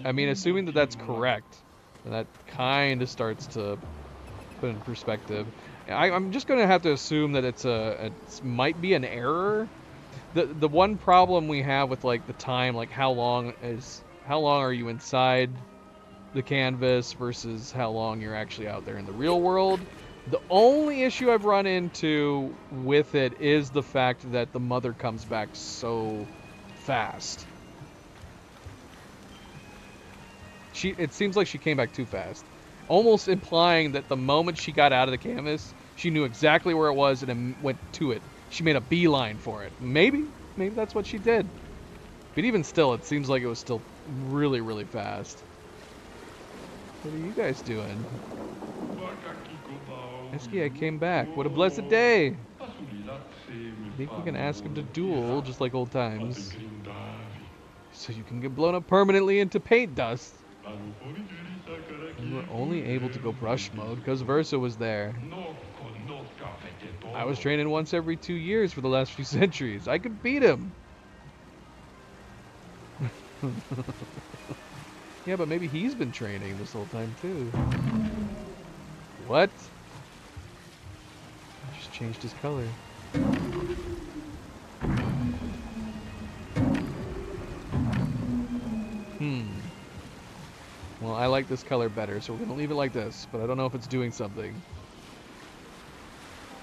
I mean, assuming that that's correct, then that kind of starts to put in perspective. I'm just going to have to assume that it might be an error. The one problem we have with like the time, like how long are you inside the canvas versus how long you're actually out there in the real world. The only issue I've run into with it is the fact that the mother comes back so fast. It seems like she came back too fast, almost implying that the moment she got out of the canvas, she knew exactly where it was and then went to it. She made a beeline for it. Maybe that's what she did. But even still, it seems like it was still really, really fast. What are you guys doing? Esky, I came back. What a blessed day! I think we can ask him to duel, just like old times. So you can get blown up permanently into paint dust. You were only able to go brush mode because Verso was there. I was training once every 2 years for the last few centuries. I could beat him! Yeah, but maybe he's been training this whole time too. What? Just changed his color. Well, I like this color better, so we're gonna leave it like this, but I don't know if it's doing something.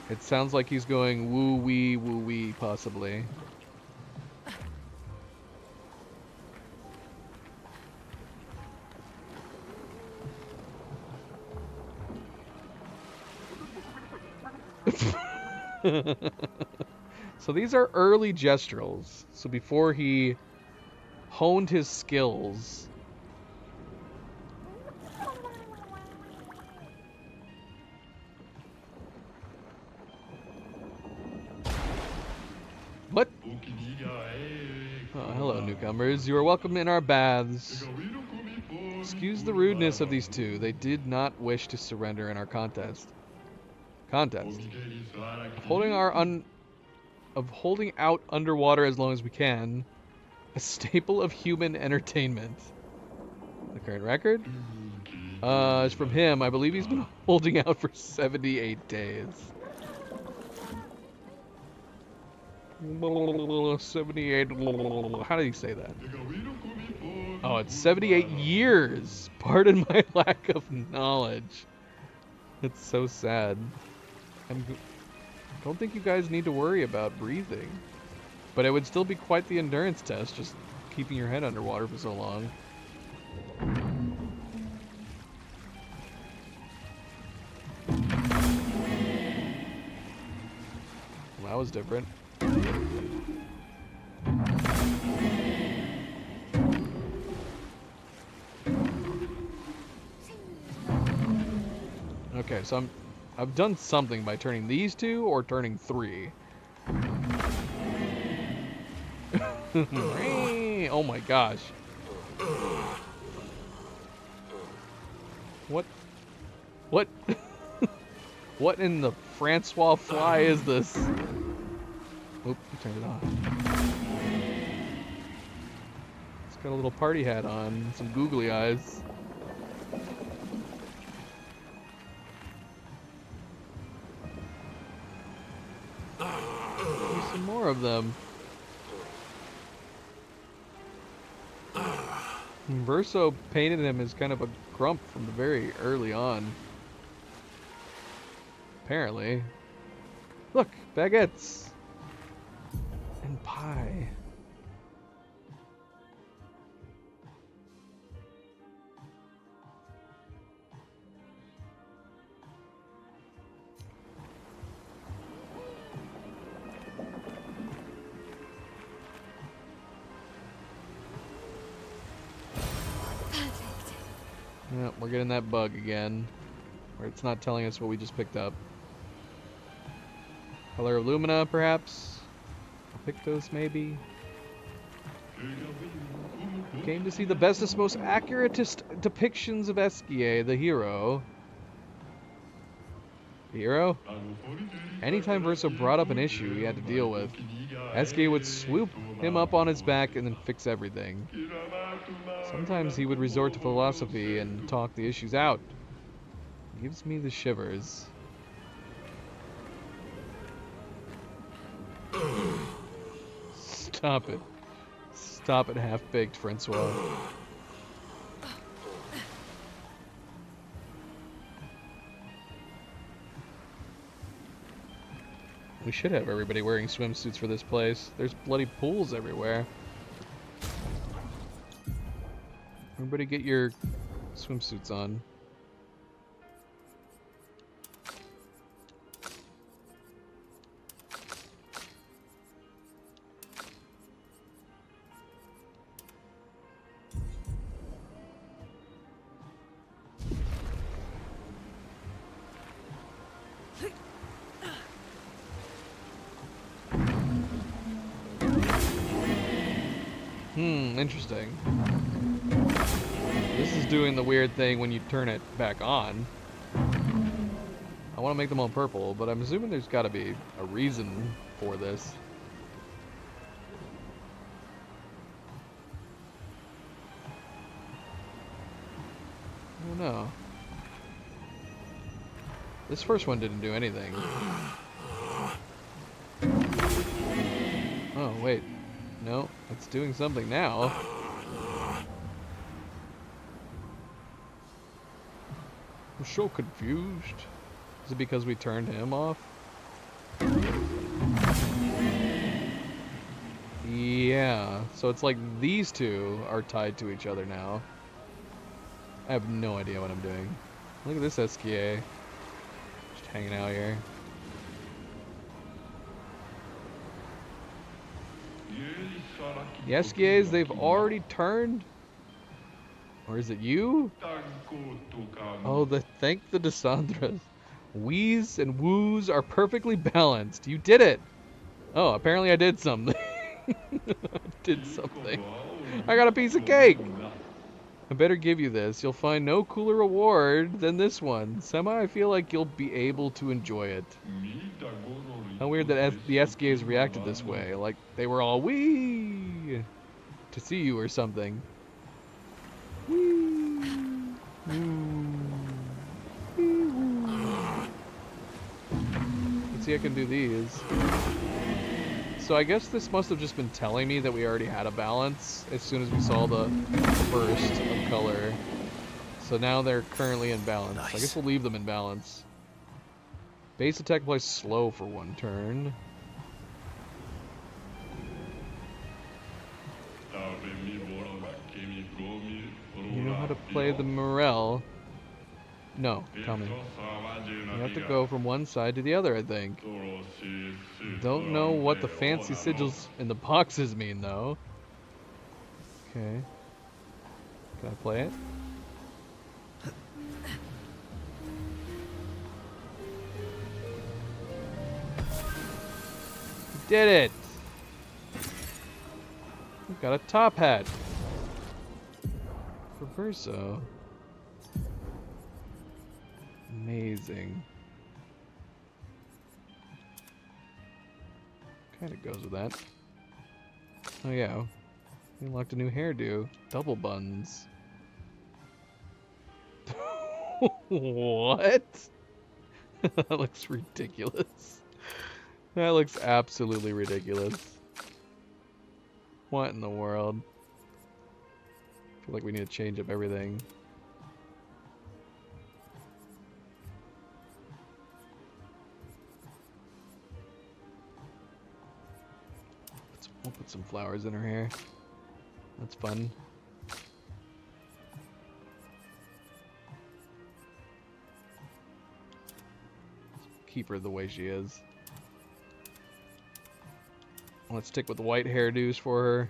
It sounds like he's going woo-wee, possibly. So these are early gestrals. So before he honed his skills. What? Oh, hello, newcomers. You are welcome in our baths. Excuse the rudeness of these two. They did not wish to surrender in our contest. Of holding out underwater as long as we can. A staple of human entertainment. The current record? It's from him. I believe he's been holding out for 78 days. 78. How did he say that? Oh, it's 78 years. Pardon my lack of knowledge. It's so sad. I don't think you guys need to worry about breathing. But it would still be quite the endurance test, just keeping your head underwater for so long. Well, that was different. Okay, so I've done something by turning these two or turning 3. Oh my gosh. What? What in the Francois fly is this? Oop, he turned it off. It's got a little party hat on, some googly eyes. There's some more of them. Verso painted him as kind of a grump from the very early on. Apparently. Look, baguettes. And pie. Yeah, we're getting that bug again, where it's not telling us what we just picked up. Color of Lumina, perhaps? Pictos, maybe? We came to see the bestest, most accuratest depictions of Eskie, the hero. The hero? Anytime Verso brought up an issue he had to deal with, Esuke would swoop him up on his back and then fix everything. Sometimes he would resort to philosophy and talk the issues out. It gives me the shivers. Stop it. Stop it, half-baked, Francois. We should have everybody wearing swimsuits for this place. There's bloody pools everywhere. Everybody get your swimsuits on. Interesting. This is doing the weird thing when you turn it back on. I want to make them all purple, but I'm assuming there's got to be a reason for this. I don't know. This first one didn't do anything. Oh, wait. No, it's doing something now. I'm so confused. Is it because we turned him off? Yeah, so it's like these two are tied to each other now. I have no idea what I'm doing. Look at this SKA. Just hanging out here. The SKAs, they've already turned? Or is it you? Oh, thank the Desandras. Wees and woos are perfectly balanced. You did it! Oh, apparently I did something. Did something. I got a piece of cake! I better give you this. You'll find no cooler reward than this one. Somehow I feel like you'll be able to enjoy it. How weird that the SKAs reacted this way. Like they were all wee to see you or something. Let's see, I can do these. So I guess this must have just been telling me that we already had a balance as soon as we saw the burst of color. So now they're currently in balance. Nice. I guess we'll leave them in balance. Base attack applies slow for 1 turn. You know how to play the Morel? No, tell me. You have to go from one side to the other, I think. Don't know what the fancy sigils in the boxes mean, though. Okay. Can I play it? Did it! We've got a top hat. For Verso. Amazing. Kind of goes with that. Oh yeah, we unlocked a new hairdo. Double buns. What? That looks ridiculous. That looks absolutely ridiculous. What in the world? I feel like we need to change up everything. We'll put some flowers in her hair. That's fun. Keep her the way she is. Let's stick with the white hairdos for her.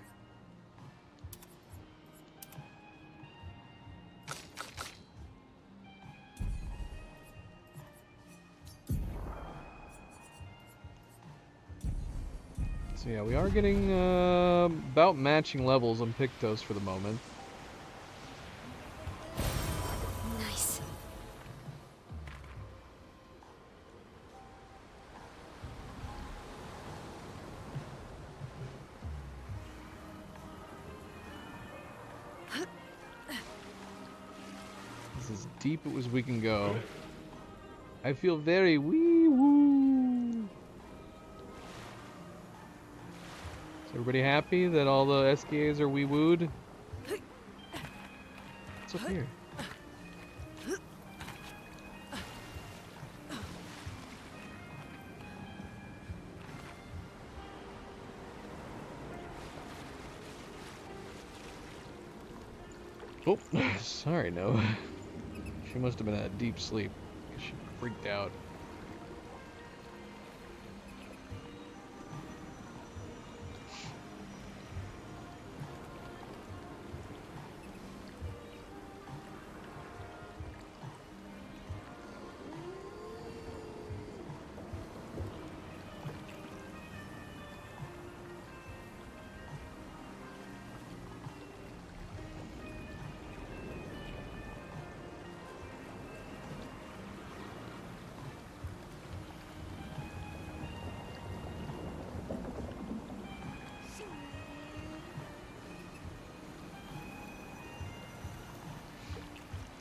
So yeah, we are getting about matching levels on Pictos for the moment. Nice. This is as deep as we can go. I feel very wee-woo. Is everybody happy that all the SKAs are wee-wooed? What's up here? Oh, sorry, no. She must have been in a deep sleep. She freaked out.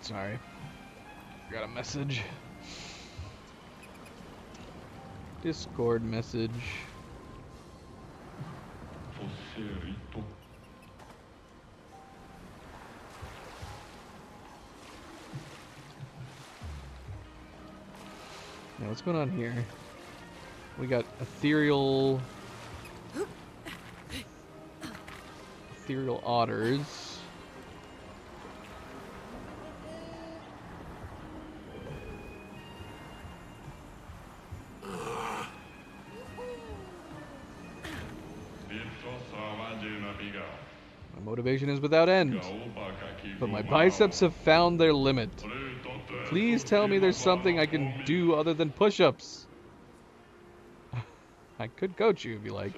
Sorry. Got a message. Discord message. Now what's going on here? We got ethereal otters. My motivation is without end, but my biceps have found their limit. Please tell me there's something I can do other than push-ups. I could coach you if you like.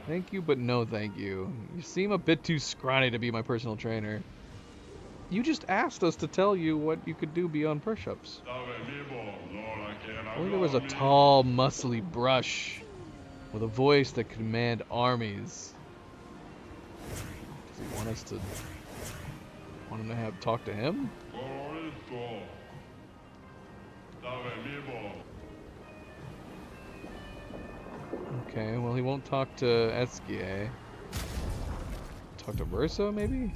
Thank you, but no thank you. You seem a bit too scrawny to be my personal trainer. You just asked us to tell you what you could do beyond push-ups. Only there was a tall, muscly brush with a voice that could command armies. Does he want us to... want him to have talk to him? Okay, well he won't talk to SKA. Talk to Versa, maybe?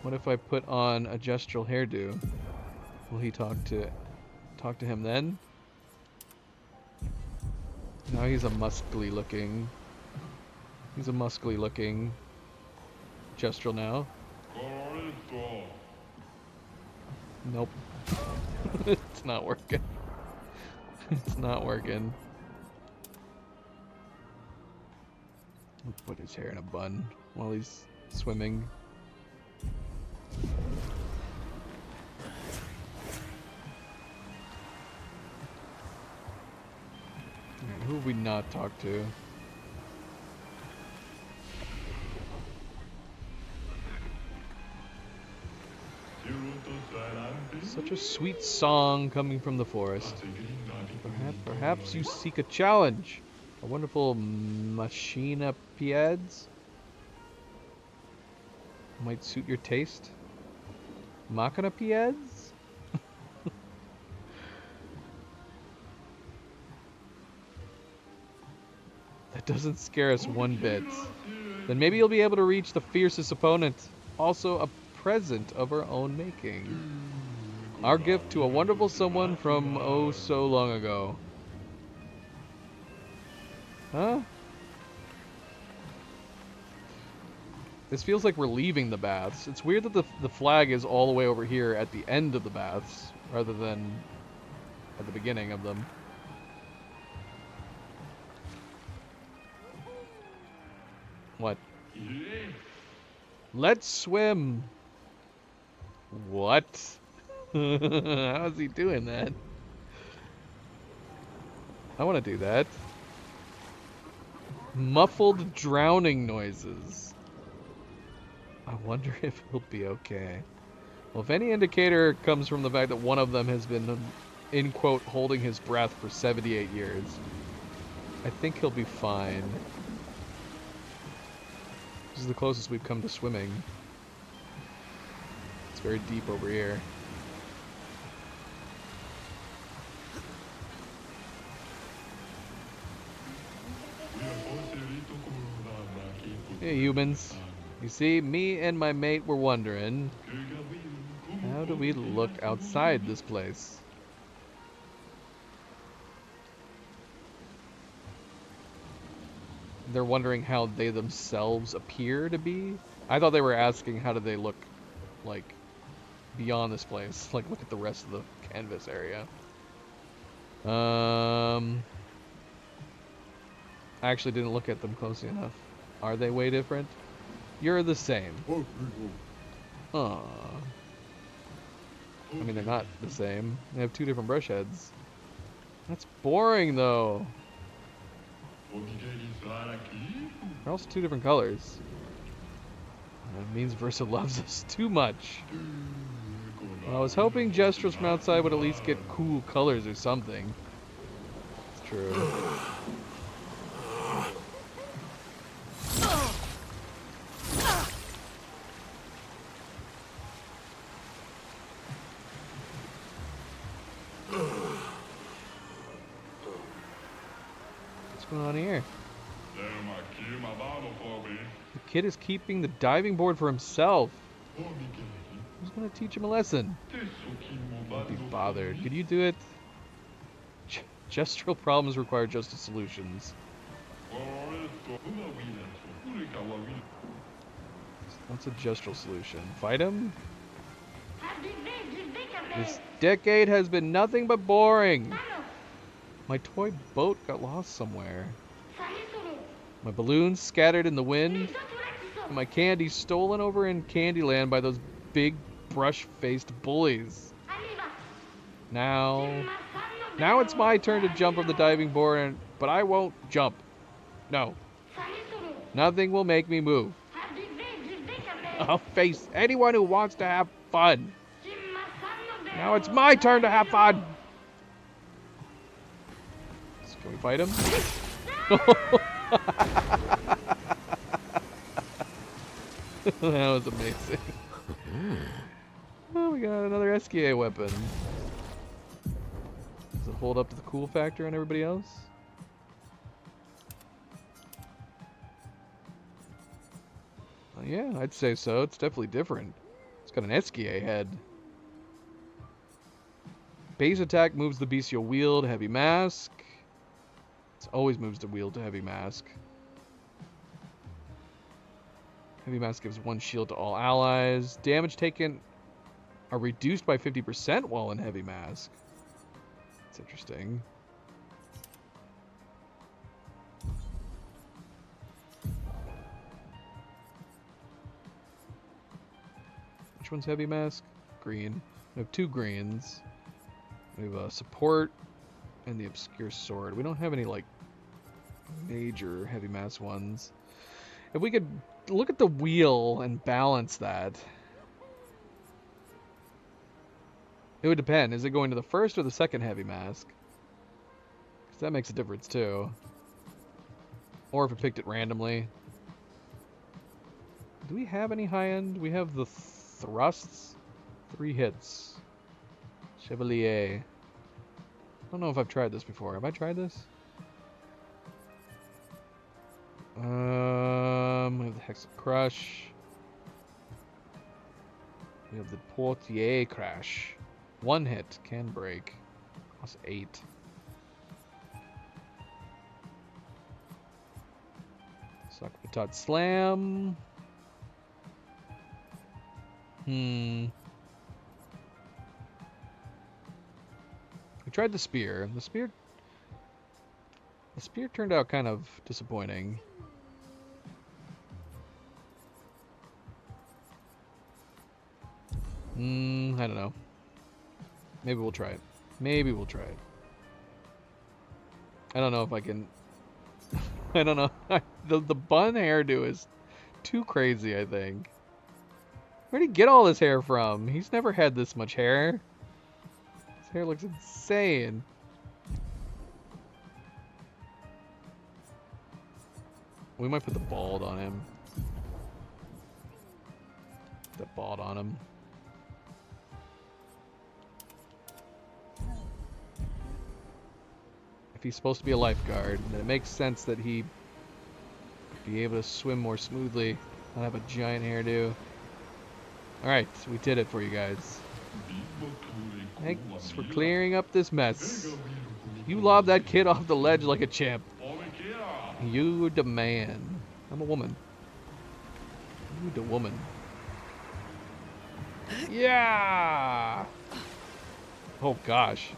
What if I put on a gestural hairdo? Will he talk to him then? No, he's a muscly looking gestural now. Nope. It's not working. It's not working. He'll put his hair in a bun while he's swimming. Alright, who have we not talked to? Such a sweet song coming from the forest. Perhaps you seek a challenge. A wonderful machina pieds might suit your taste. Machina pieds? That doesn't scare us one bit. Then maybe you'll be able to reach the fiercest opponent. Also a present of our own making. Our gift to a wonderful someone from oh so long ago. Huh? This feels like we're leaving the baths. It's weird that the flag is all the way over here at the end of the baths rather than at the beginning of them. What? Let's swim. What? How is he doing that? I want to do that. Muffled drowning noises. I wonder if he'll be okay. Well, if any indicator comes from the fact that one of them has been, in quote, holding his breath for 78 years. I think he'll be fine. This is the closest we've come to swimming. It's very deep over here. Hey humans. You see, me and my mate were wondering, how do we look outside this place? They're wondering how they themselves appear to be? I thought they were asking how do they look, like, beyond this place. Like, look at the rest of the canvas area. I actually didn't look at them closely enough. Are they way different? You're the same. Aww. I mean, they're not the same. They have two different brush heads. That's boring, though. They're also two different colors. That means Versa loves us too much. Well, I was hoping gestures from outside would at least get cool colors or something. It's true. What's going on here? The kid is keeping the diving board for himself. Who's gonna teach him a lesson? Don't be bothered. Could you do it? Gestural problems require justice solutions. What's a gestural solution? Fight him? This decade has been nothing but boring. My toy boat got lost somewhere. My balloons scattered in the wind. And my candy stolen over in Candyland by those big brush-faced bullies. Now it's my turn to jump from the diving board, but I won't jump. No. Nothing will make me move. I'll face anyone who wants to have fun. Now it's my turn to have fun. So can we fight him? That was amazing. Oh, we got another SKA weapon. Does it hold up to the cool factor on everybody else? Yeah, I'd say so. It's definitely different. It's got an SKA head. Base attack moves the bestial wield, heavy mask. It always moves the wield to heavy mask. Heavy mask gives 1 shield to all allies. Damage taken are reduced by 50% while in heavy mask. That's interesting. Which one's heavy mask? Green. We have 2 greens. We have a support and the obscure sword. We don't have any like major heavy mask ones. If we could look at the wheel and balance that, it would depend. Is it going to the first or the second heavy mask? Because that makes a difference too. Or if it picked it randomly. Do we have any high end? We have the thrusts. 3 hits. Chevalier. I don't know if I've tried this before. Have I tried this? We have the Hex Crush. We have the Portier Crash. 1 hit can break. Plus 8. Suck Patat Slam. We tried the spear. The spear turned out kind of disappointing. I don't know. Maybe we'll try it. Maybe we'll try it. I don't know if I can. I don't know. The bun hairdo is too crazy, I think. Where'd he get all this hair from? He's never had this much hair. His hair looks insane. We might put the bald on him. The bald on him. If he's supposed to be a lifeguard, then it makes sense that he be able to swim more smoothly, not have a giant hairdo. Alright, we did it for you guys. Thanks for clearing up this mess. You lobbed that kid off the ledge like a champ. You the man. I'm a woman. You the woman. Yeah! Oh gosh.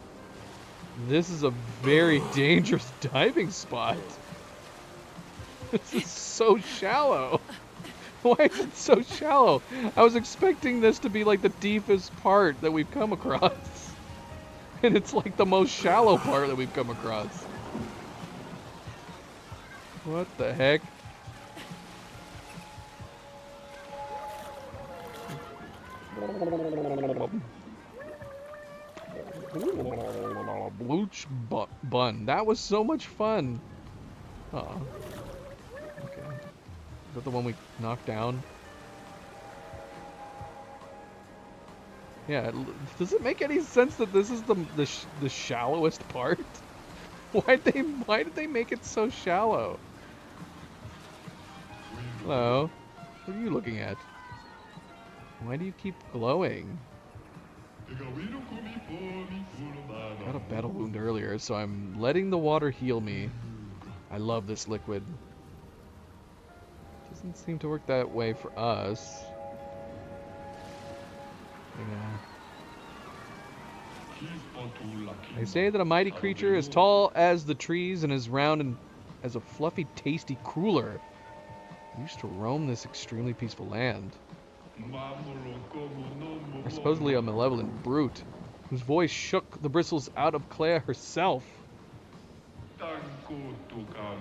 This is a very dangerous diving spot. This is so shallow. Why is it so shallow? I was expecting this to be like the deepest part that we've come across. And it's like the most shallow part that we've come across. What the heck? Blooch bun. That was so much fun. Oh. Okay. Is that the one we knocked down? Yeah. Does it make any sense that this is the shallowest part? Why did they make it so shallow? Hello. What are you looking at? Why do you keep glowing? Got a battle wound earlier, so I'm letting the water heal me. I love this liquid. Doesn't seem to work that way for us. Yeah. They say that a mighty creature as tall as the trees and as round and as a fluffy, tasty cruller used to roam this extremely peaceful land. Or supposedly a malevolent brute, whose voice shook the bristles out of Clea herself.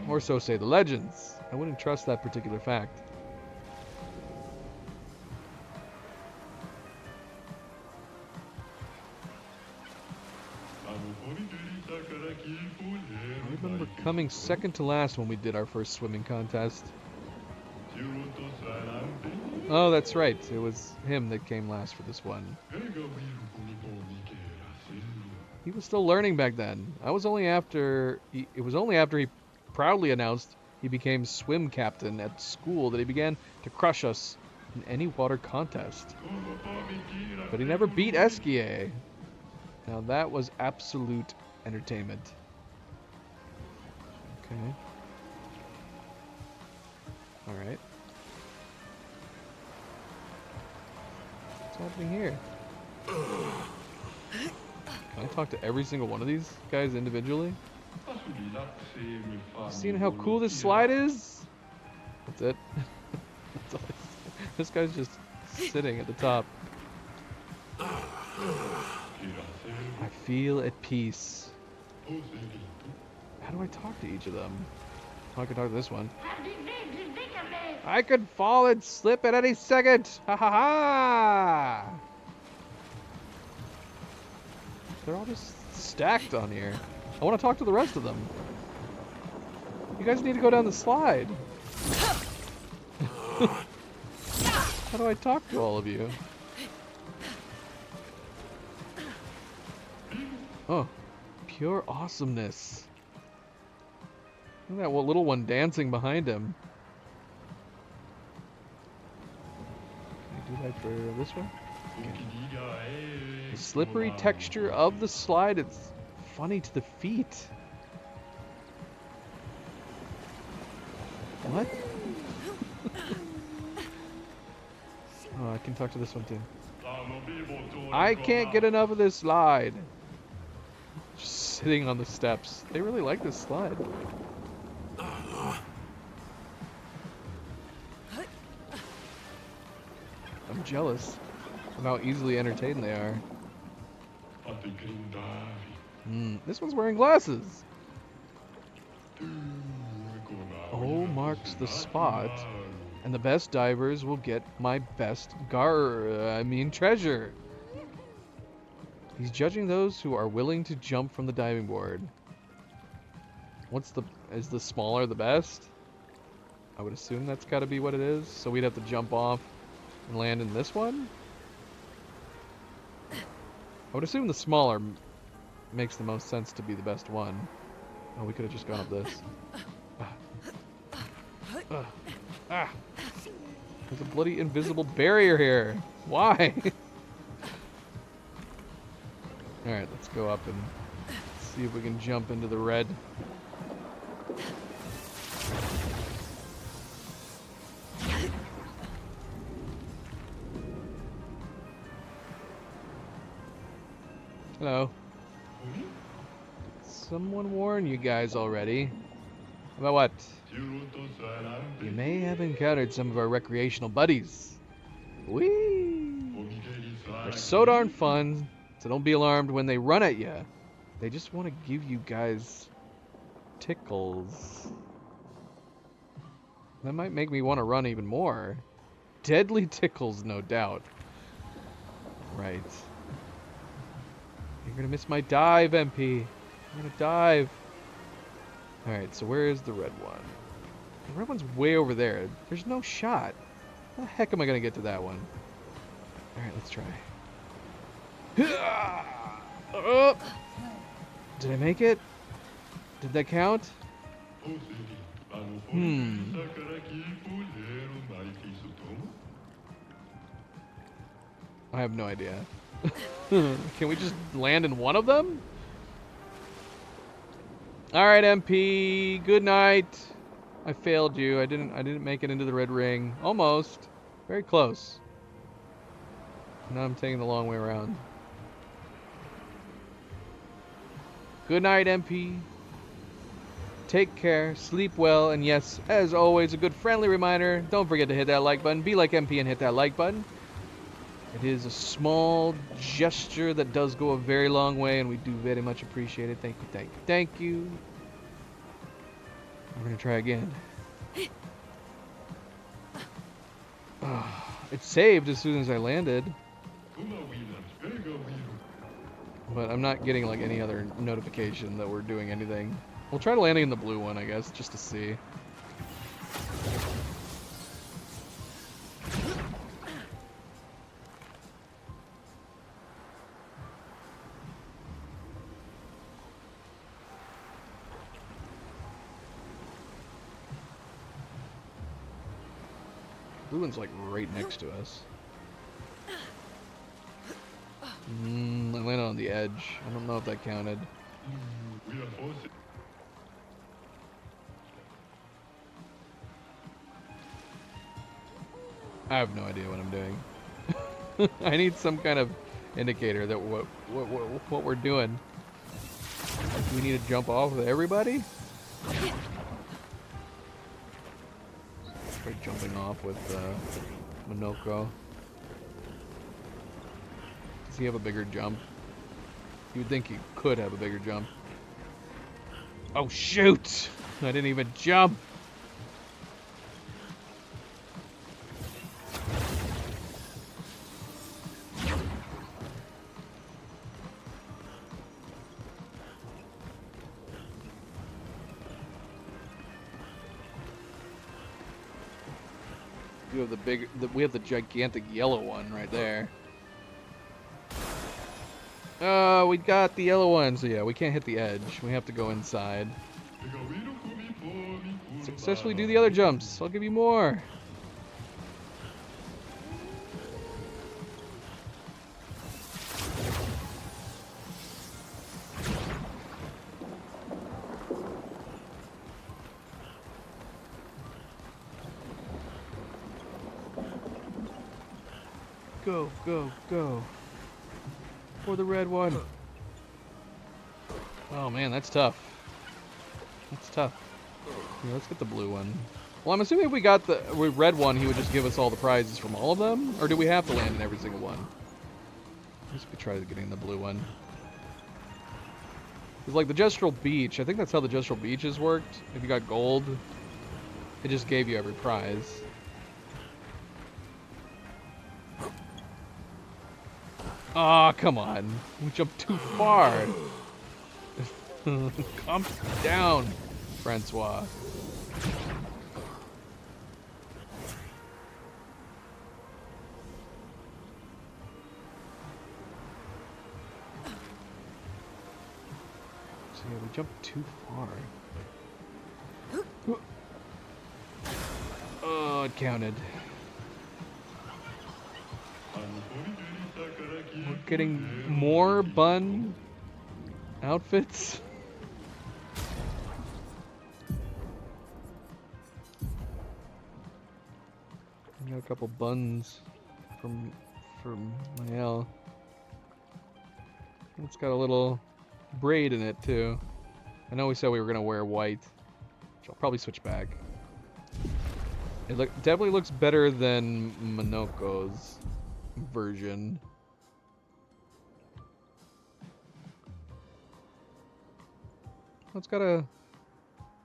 Or so say the legends. I wouldn't trust that particular fact. I remember coming second to last when we did our first swimming contest. Oh, that's right. It was him that came last for this one. He was still learning back then. It was only after he proudly announced he became swim captain at school that he began to crush us in any water contest. But he never beat Esquier. Now that was absolute entertainment. Okay. Alright. What's happening here? Can I talk to every single one of these guys individually? Seeing how cool this slide is? That's it. That's all this guy's just sitting at the top. I feel at peace. How do I talk to each of them? Oh, I can talk to this one. I could fall and slip at any second! Ha ha ha! They're all just stacked on here. I want to talk to the rest of them. You guys need to go down the slide. How do I talk to all of you? Oh, pure awesomeness. Look at that little one dancing behind him. Can I do that for this one? Okay. The slippery texture of the slide, it's funny to the feet. What? Oh, I can talk to this one too. I can't get enough of this slide. Just sitting on the steps. They really like this slide. I'm jealous of how easily entertained they are. This one's wearing glasses. O marks the spot, and the best divers will get my best treasure. He's judging those who are willing to jump from the diving board. Is the smaller the best? I would assume that's got to be what it is. So we'd have to jump off and land in this one. I would assume the smaller makes the most sense to be the best one. Oh, we could have just gone up this. Ah. There's a bloody invisible barrier here. Why? Alright, let's go up and see if we can jump into the red. Hello. Did someone warn you guys already? About what? You may have encountered some of our recreational buddies. Whee! They're so darn fun, so don't be alarmed when they run at you. They just want to give you guys tickles. That might make me want to run even more. Deadly tickles, no doubt. Right. You're gonna miss my dive, MP. I'm gonna dive. Alright, so where is the red one? The red one's way over there. There's no shot. How the heck am I gonna get to that one? Alright, let's try. Did I make it? Did that count? I have no idea. Can we just land in one of them? Alright, MP. Good night. I failed you. I didn't make it into the red ring. Almost. Very close. Now I'm taking the long way around. Good night, MP. Take care, sleep well, and yes, as always, a good friendly reminder, don't forget to hit that like button. Be like MP and hit that like button. It is a small gesture that does go a very long way, and we do very much appreciate it. Thank you, thank you, thank you. We're gonna try again. It saved as soon as I landed. But I'm not getting like any other notification that we're doing anything. We'll try landing in the blue one, I guess, just to see. Blue one's like right next to us. I landed on the edge. I don't know if that counted. I have no idea what I'm doing. I need some kind of indicator that what we're doing. Do we need to jump off with everybody? Try jumping off with Monoko. Does he have a bigger jump? You would think he could have a bigger jump. Oh shoot! I didn't even jump! We have we have the gigantic yellow one right there. We got the yellow one, so yeah, we can't hit the edge. We have to go inside. Successfully do the other jumps. I'll give you more. Go, go, go. For the red one. Oh man, that's tough. That's tough. Yeah, let's get the blue one. Well, I'm assuming if we got the red one, he would just give us all the prizes from all of them? Or do we have to land in every single one? Let's try getting the blue one. It's like the Gestural Beach. I think that's how the Gestural Beaches worked. If you got gold, it just gave you every prize. Aw, oh, come on. We jumped too far. Calm down, Francois. jumped too far. Oh, it counted. We're getting more bun outfits. I got a couple buns from Mael. It's got a little braid in it too. I know we said we were gonna wear white, which I'll probably switch back. It definitely looks better than Minoko's version. Oh, it's got a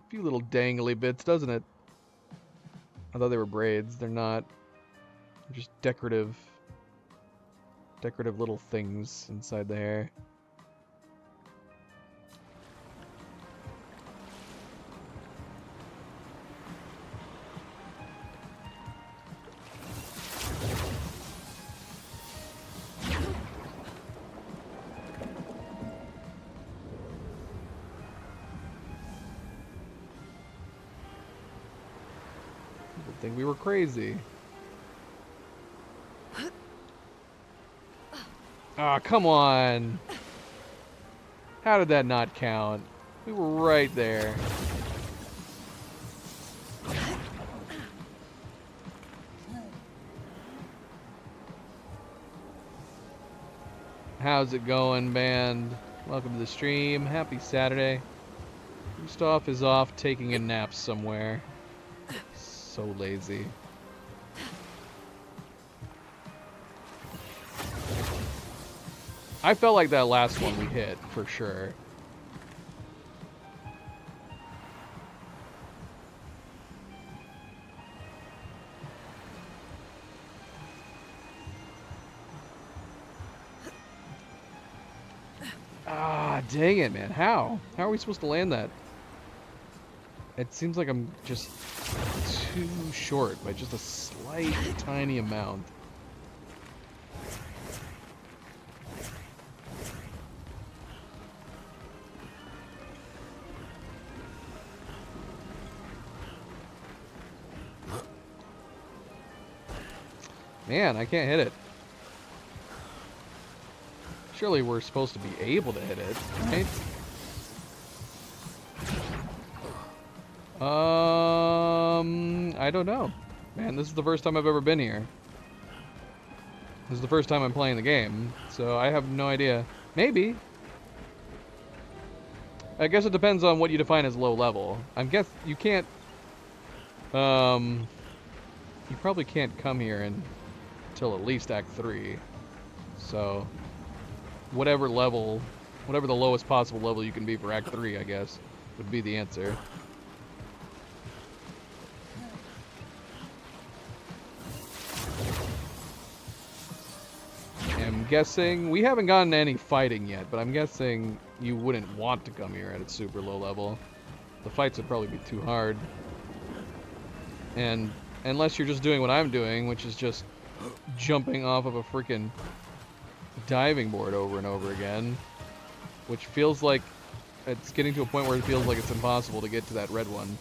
few little dangly bits, doesn't it? I thought they were braids. They're not. They're just decorative little things inside the hair. People think we were crazy. Ah, come on. How did that not count? We were right there. How's it going, band? Welcome to the stream. Happy Saturday. Gustav is off taking a nap somewhere. So lazy. I felt like that last one we hit, for sure. Ah, dang it, man. How? How are we supposed to land that? It seems like I'm just too short by just a slight, tiny amount. Man, I can't hit it. Surely we're supposed to be able to hit it, right? I don't know. Man, this is the first time I've ever been here. This is the first time I'm playing the game, so I have no idea. Maybe. I guess it depends on what you define as low level. I guess you can't, you probably can't come here until at least Act 3. So, whatever level, whatever the lowest possible level you can be for Act 3, I guess, would be the answer. I'm guessing, we haven't gotten any fighting yet, but I'm guessing you wouldn't want to come here at a super low level. The fights would probably be too hard. And unless you're just doing what I'm doing, which is just jumping off of a freaking diving board over and over again, which feels like it's getting to a point where it feels like it's impossible to get to that red one.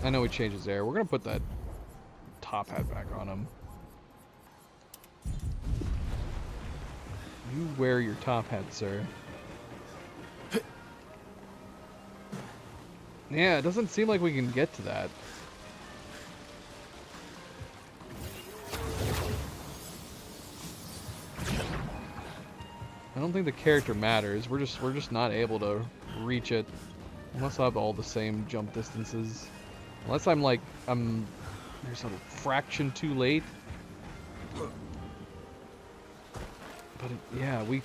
I know he changes there. We're gonna put that top hat back on him. You wear your top hat, sir. Yeah, it doesn't seem like we can get to that. I don't think the character matters. We're just not able to reach it unless I have all the same jump distances. Unless I'm like there's a fraction too late. But yeah, we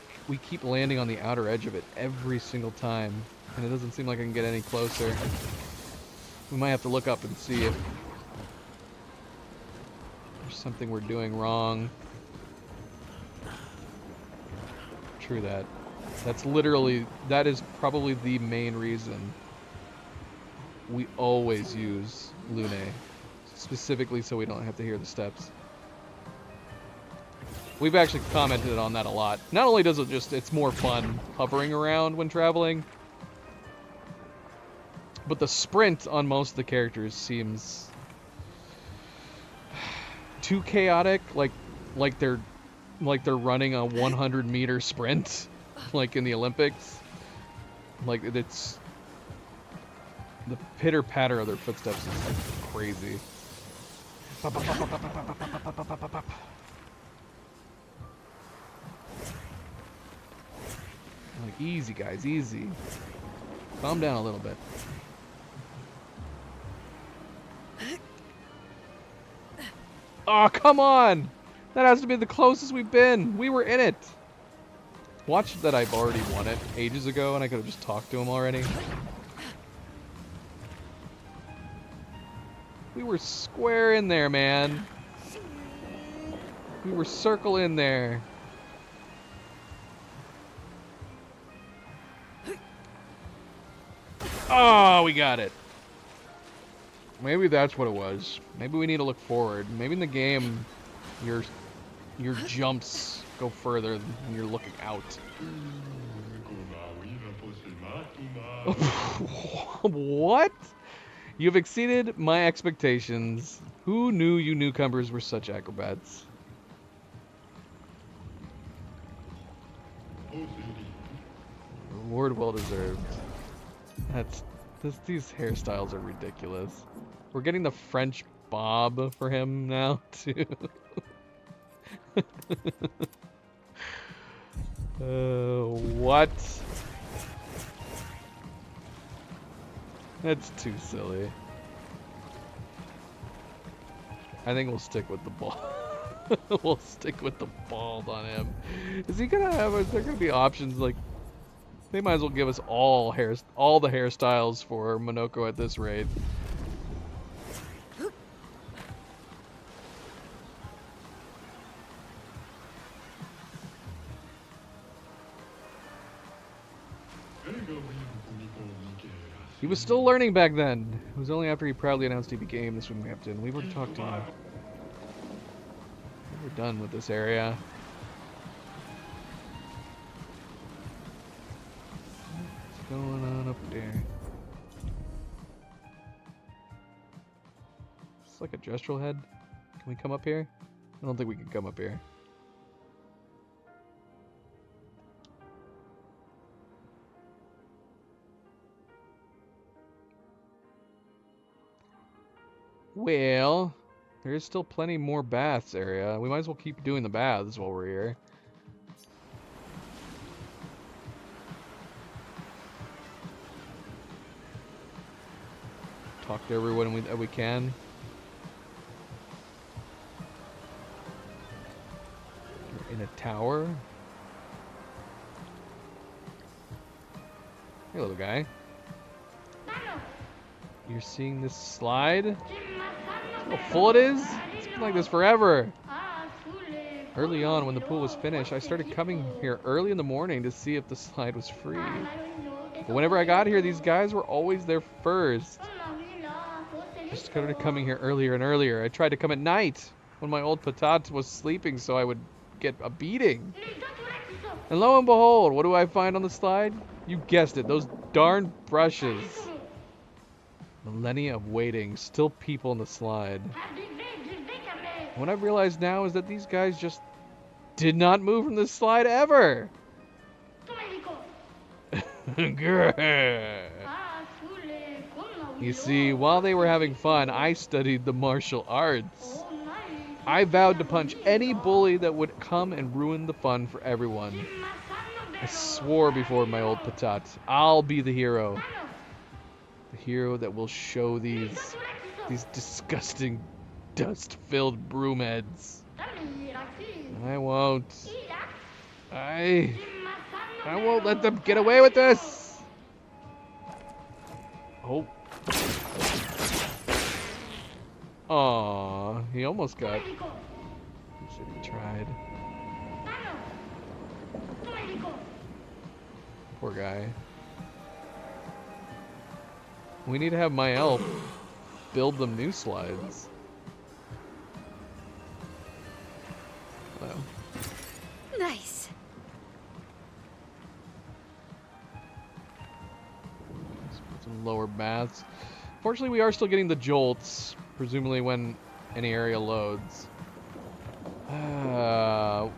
keep landing on the outer edge of it every single time, and it doesn't seem like I can get any closer. We might have to look up and see if there's something we're doing wrong. True that. That is probably the main reason we always use Lune. specifically so we don't have to hear the steps. We've actually commented on that a lot. Not only does it just, it's more fun hovering around when traveling, but the sprint on most of the characters seems too chaotic, like they're running a 100-meter sprint, like in the Olympics. Like it's the pitter patter of their footsteps is like crazy. Like easy, guys, easy. Calm down a little bit. Oh, come on! That has to be the closest we've been. We were in it. Watch that I've already won it ages ago and I could have just talked to him already. We were square in there, man. We were circle in there. Oh, we got it. Maybe that's what it was. Maybe we need to look forward. Maybe in the game, your jumps go further when you're looking out. What? You've exceeded my expectations. Who knew you newcomers were such acrobats? Reward well deserved. These hairstyles are ridiculous. We're getting the French bob for him now too. What? That's too silly. I think we'll stick with the ball. We'll stick with the bald on him. Is he gonna have? Is there gonna be options like? They might as well give us all the hairstyles for Monoko at this rate. He was still learning back then. It was only after he proudly announced he became the swim captain. We've already talked to him. We're done with this area. What's going on up there? It's like a gestural head. Can we come up here? I don't think we can come up here. Well, there is still plenty more baths area. We might as well keep doing the baths while we're here. Talk to everyone we can. We're in a tower. Hey, little guy. You're seeing this slide? How full it is? It's been like this forever. Early on, when the pool was finished, I started coming here early in the morning to see if the slide was free. But whenever I got here, these guys were always there first. I started coming here earlier and earlier. I tried to come at night when my old patat was sleeping so I would get a beating. And lo and behold, what do I find on the slide? You guessed it, those darn brushes. Millennia of waiting, still people in the slide. What I've realized now is that these guys just did not move from this slide ever. You see, while they were having fun, I studied the martial arts. I vowed to punch any bully that would come and ruin the fun for everyone. I swore before my old patat, I'll be the hero. The hero that will show these disgusting dust-filled broomheads. I won't. I won't let them get away with this. Oh. Aw, he almost got. He said he tried. Poor guy. We need to have my elf build them new slides. Nice. Let's put some lower baths. Fortunately, we are still getting the jolts, presumably when any area loads.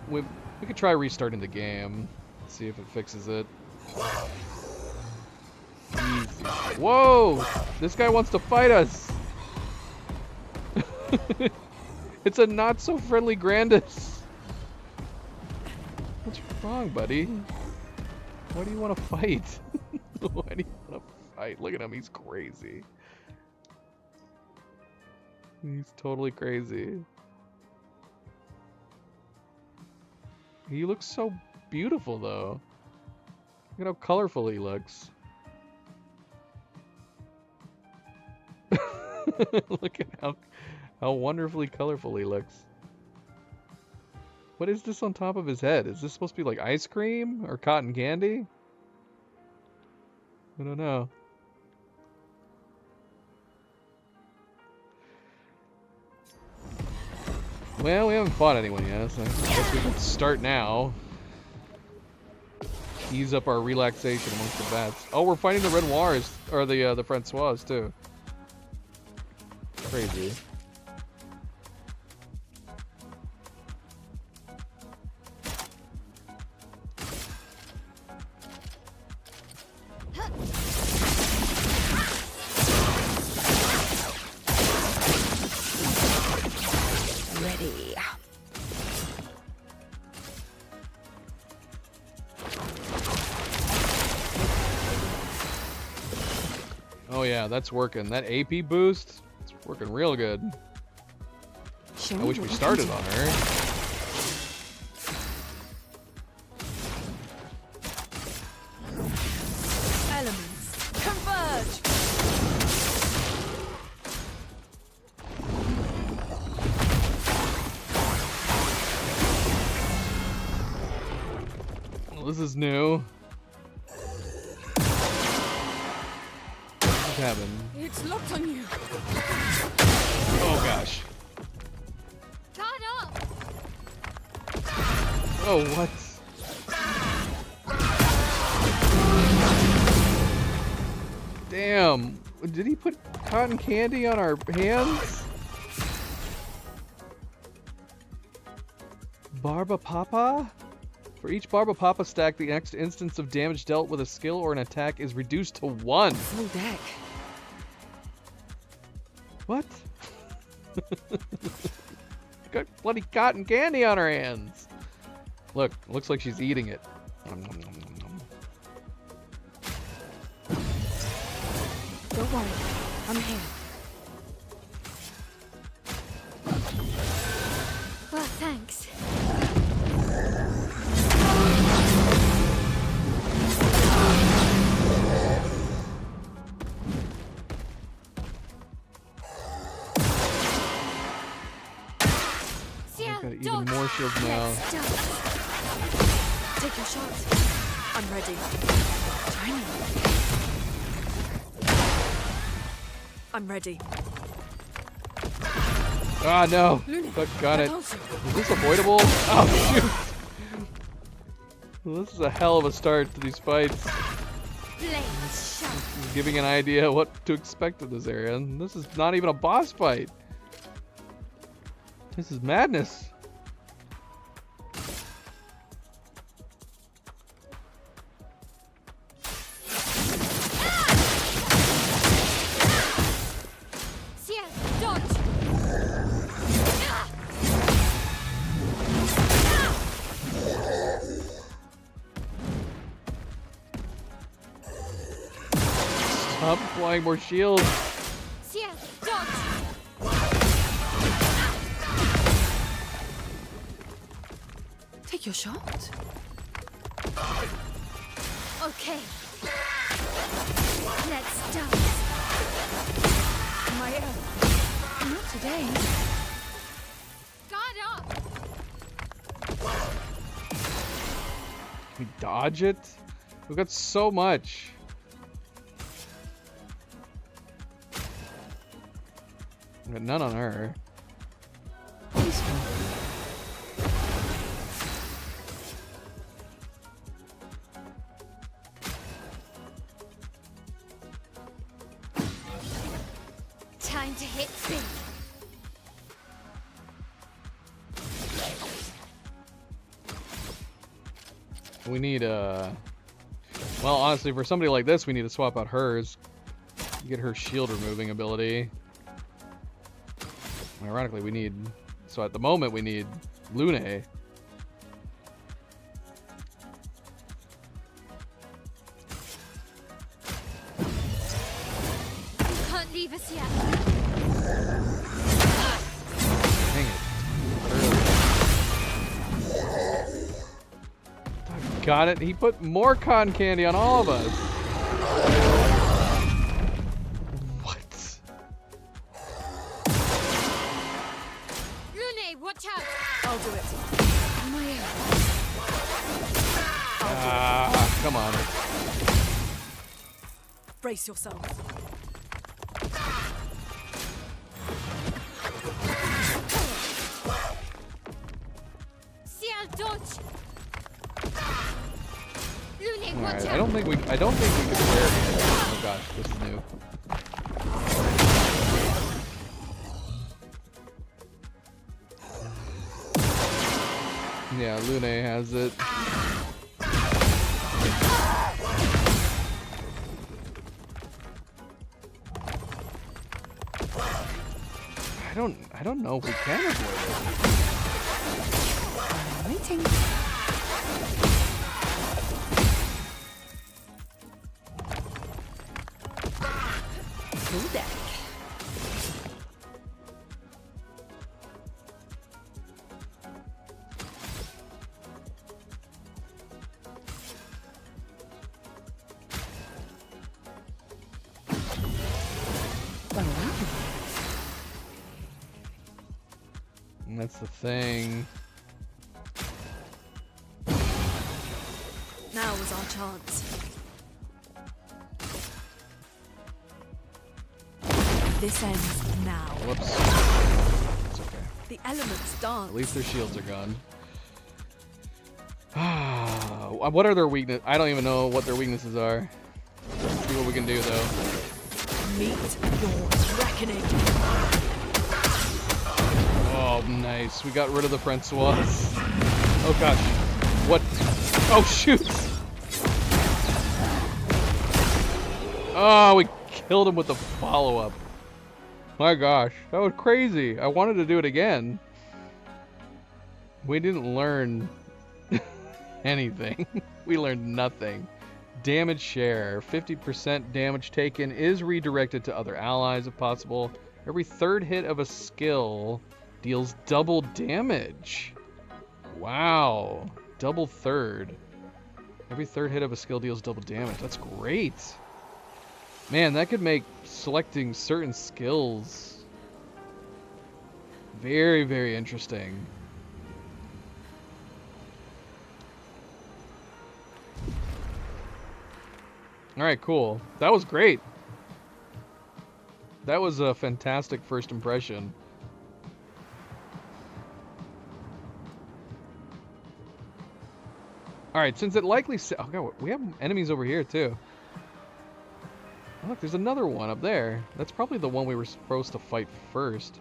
We could try restarting the game. See if it fixes it. Easy. Whoa! This guy wants to fight us! It's a not-so-friendly Grandis. What's wrong, buddy? Why do you want to fight? Why do you want to fight? Look at him, he's crazy. He's totally crazy. He looks so beautiful, though. Look at how colorful he looks. Look at how wonderfully colorful he looks. What is this on top of his head? Is this supposed to be like ice cream or cotton candy? I don't know. Well, we haven't fought anyone yet, so I guess we can start now. Ease up our relaxation amongst the bats. Oh, we're fighting the Renoirs, or the Francois too. Crazy. Ready. Oh yeah, that's working. That AP boost, it's working real good. Show I me wish we what you started can on do. her. Elements converge. Well, this is new. What's happened? It's locked on you. Oh gosh. Got up! Oh, what? Damn. Did he put cotton candy on our hands? Barba Papa? For each Barba Papa stack, the next instance of damage dealt with a skill or an attack is reduced to 1. Full deck. What? Got bloody cotton candy on her hands. Look, looks like she's eating it. Nom, nom, nom, nom, nom. Don't worry. I'm here. Well, thanks. Got even more shields now. Take your shot. I'm ready. Timing. I'm ready. Ah, no. Luna, Got it. also. Is this avoidable? Oh, shoot. Well, this is a hell of a start to these fights. Blades sharp. This is giving an idea what to expect in this area. And this is not even a boss fight. This is madness. Sia, dodge! Stop applying more shields. Sia, dodge! Take your shot. Okay. Let's dance. My not today. Guard up! Can we dodge it? We've got so much. We've got none on her. Time to hit big. We need well, honestly, for somebody like this, we need to swap out hers. Get her shield removing ability. And ironically, we need. So at the moment, we need Lune. Can't leave us yet. Dang it. Got it. He put more cotton candy on all of us. What? Lune, watch out! I'll do it. My own. Ah, come on. Brace yourself. Ciel, dodge! Lune, All watch right. out! I don't think we can wear it. Oh gosh, this is new. Yeah, Lune has it. I don't know if we can avoid it. Waiting. Full deck. And that's the thing. Now is our chance. This ends now. Whoops. It's okay. The elements dance. At least their shields are gone. What are their weaknesses? I don't even know what their weaknesses are. Let's see what we can do though. Meet your reckoning. Oh, nice. We got rid of the Francois. Oh gosh. What? Oh shoot! Oh, we killed him with the follow-up. My gosh, that was crazy. I wanted to do it again. We didn't learn anything. We learned nothing. Damage share. 50% damage taken is redirected to other allies if possible. Every third hit of a skill deals double damage. Wow. Double third. Every third hit of a skill deals double damage. That's great. Man, that could make selecting certain skills very, very interesting. Alright, cool. That was great. That was a fantastic first impression. Alright, since it likely... Oh, God, we have enemies over here, too. Oh, look, there's another one up there. That's probably the one we were supposed to fight first.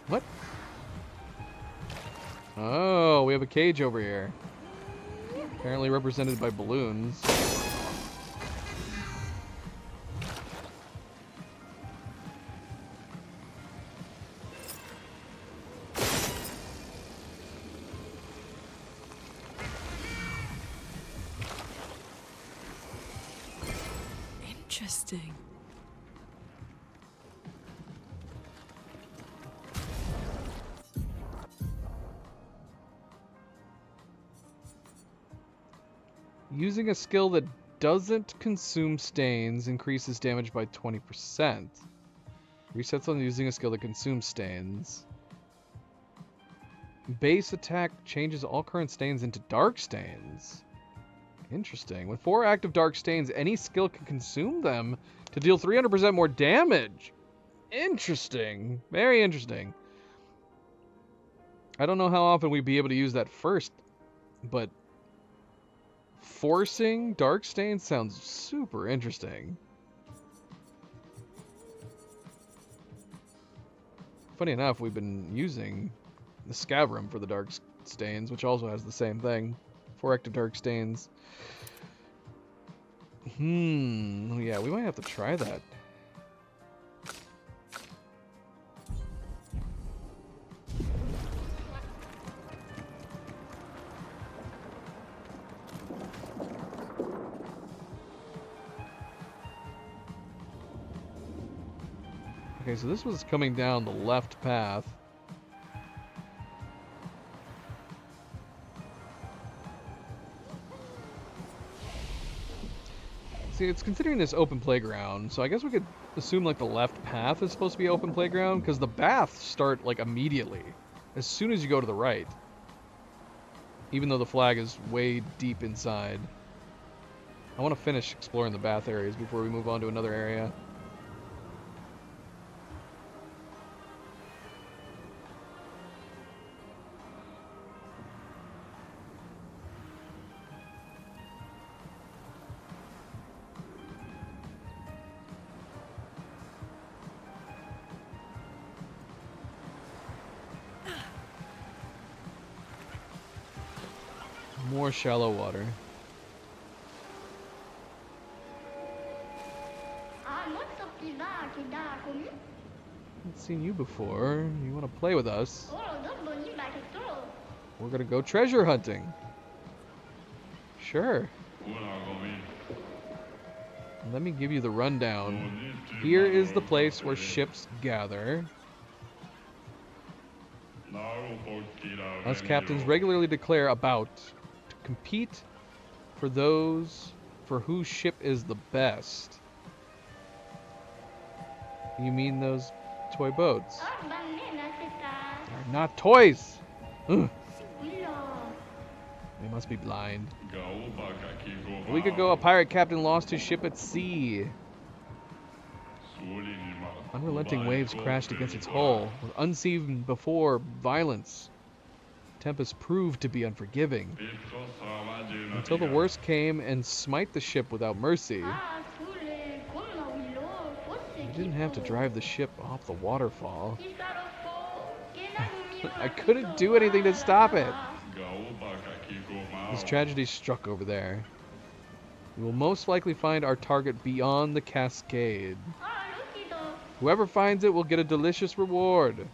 What? Oh, we have a cage over here. Apparently represented by balloons. Interesting. Using a skill that doesn't consume stains increases damage by 20%. Resets on using a skill that consumes stains. Base attack changes all current stains into dark stains. Interesting. With 4 active dark stains, any skill can consume them to deal 300% more damage. Interesting. Very interesting. I don't know how often we'd be able to use that first, but Forcing dark stains sounds super interesting. Funny enough, we've been using the Scavrum for the dark stains, which also has the same thing. 4 active dark stains. Yeah, we might have to try that. Okay, so this was coming down the left path. See, it's considering this open playground, so I guess we could assume like the left path is supposed to be open playground, because the baths start like immediately, as soon as you go to the right. Even though the flag is way deep inside. I want to finish exploring the bath areas before we move on to another area. More shallow water. Haven't seen you before. You want to play with us? We're gonna go treasure hunting. Sure. Let me give you the rundown. Here is the place where ships gather. Us captains regularly declare about to compete for those for whose ship is the best. You mean those toy boats? They're not toys! Ugh. They must be blind. A week ago, a pirate captain lost his ship at sea. Unrelenting waves crashed against its hull with unseen before violence. Tempest proved to be unforgiving until the worst came and smite the ship without mercy. You didn't have to drive the ship off the waterfall. I couldn't do anything to stop it. This tragedy struck over there. We will most likely find our target beyond the cascade. Whoever finds it will get a delicious reward.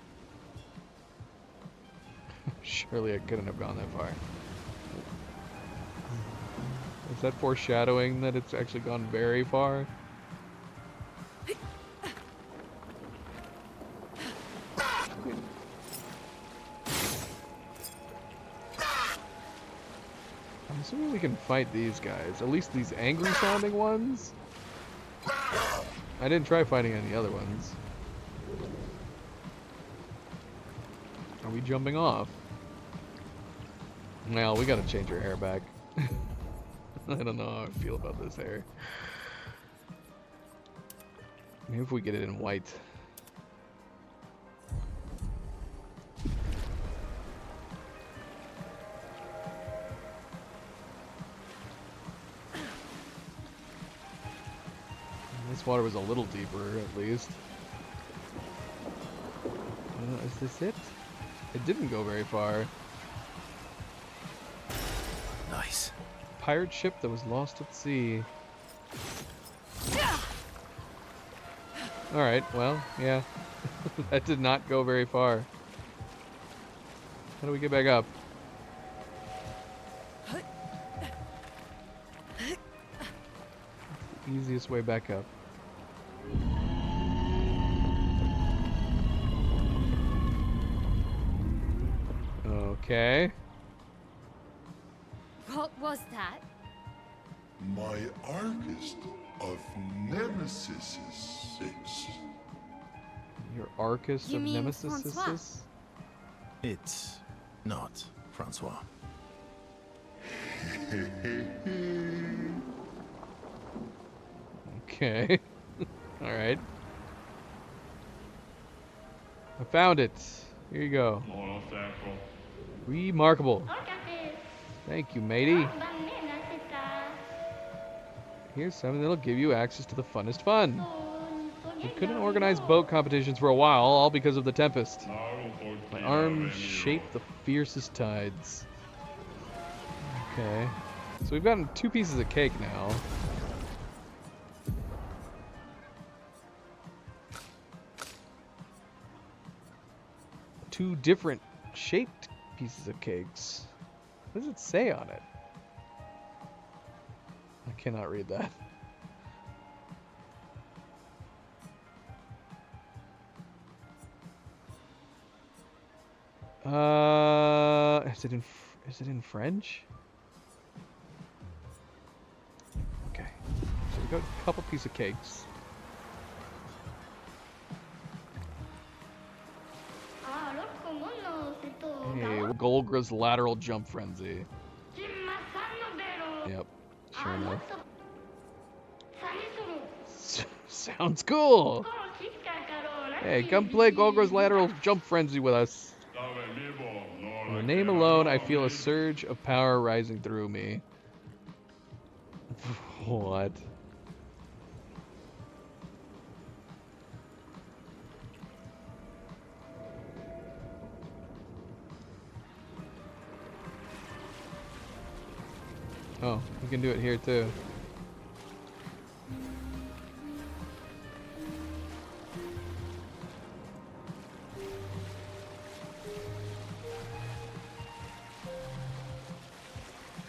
Surely I couldn't have gone that far. Is that foreshadowing that it's actually gone very far? I'm assuming we can fight these guys. At least these angry sounding ones. I didn't try fighting any other ones. Are we jumping off? Well, we gotta change our hair back. I don't know how I feel about this hair. Maybe if we get it in white. This water was a little deeper, at least. Is this it? It didn't go very far. Nice. Pirate ship that was lost at sea. Alright, well, yeah. That did not go very far. How do we get back up? The easiest way back up. Okay. What was that? My Archist of Nemesis. Your Archist You of mean Nemesis? Francois? It's not Francois. Okay. Alright. I found it. Here you go. Remarkable. Thank you, matey. Here's something that'll give you access to the funnest fun. We couldn't organize boat competitions for a while, all because of the Tempest. My arms shape the fiercest tides. Okay. So we've gotten 2 pieces of cake now. Two different shaped pieces of cakes. What does it say on it? I cannot read that. Is it in French? Okay. So we got a couple pieces of cakes. Hey, Golgra's lateral jump frenzy. Yep, sure enough. Sounds cool! Hey, come play Golgra's lateral jump frenzy with us. From the name alone, I feel a surge of power rising through me. What? Oh, we can do it here too.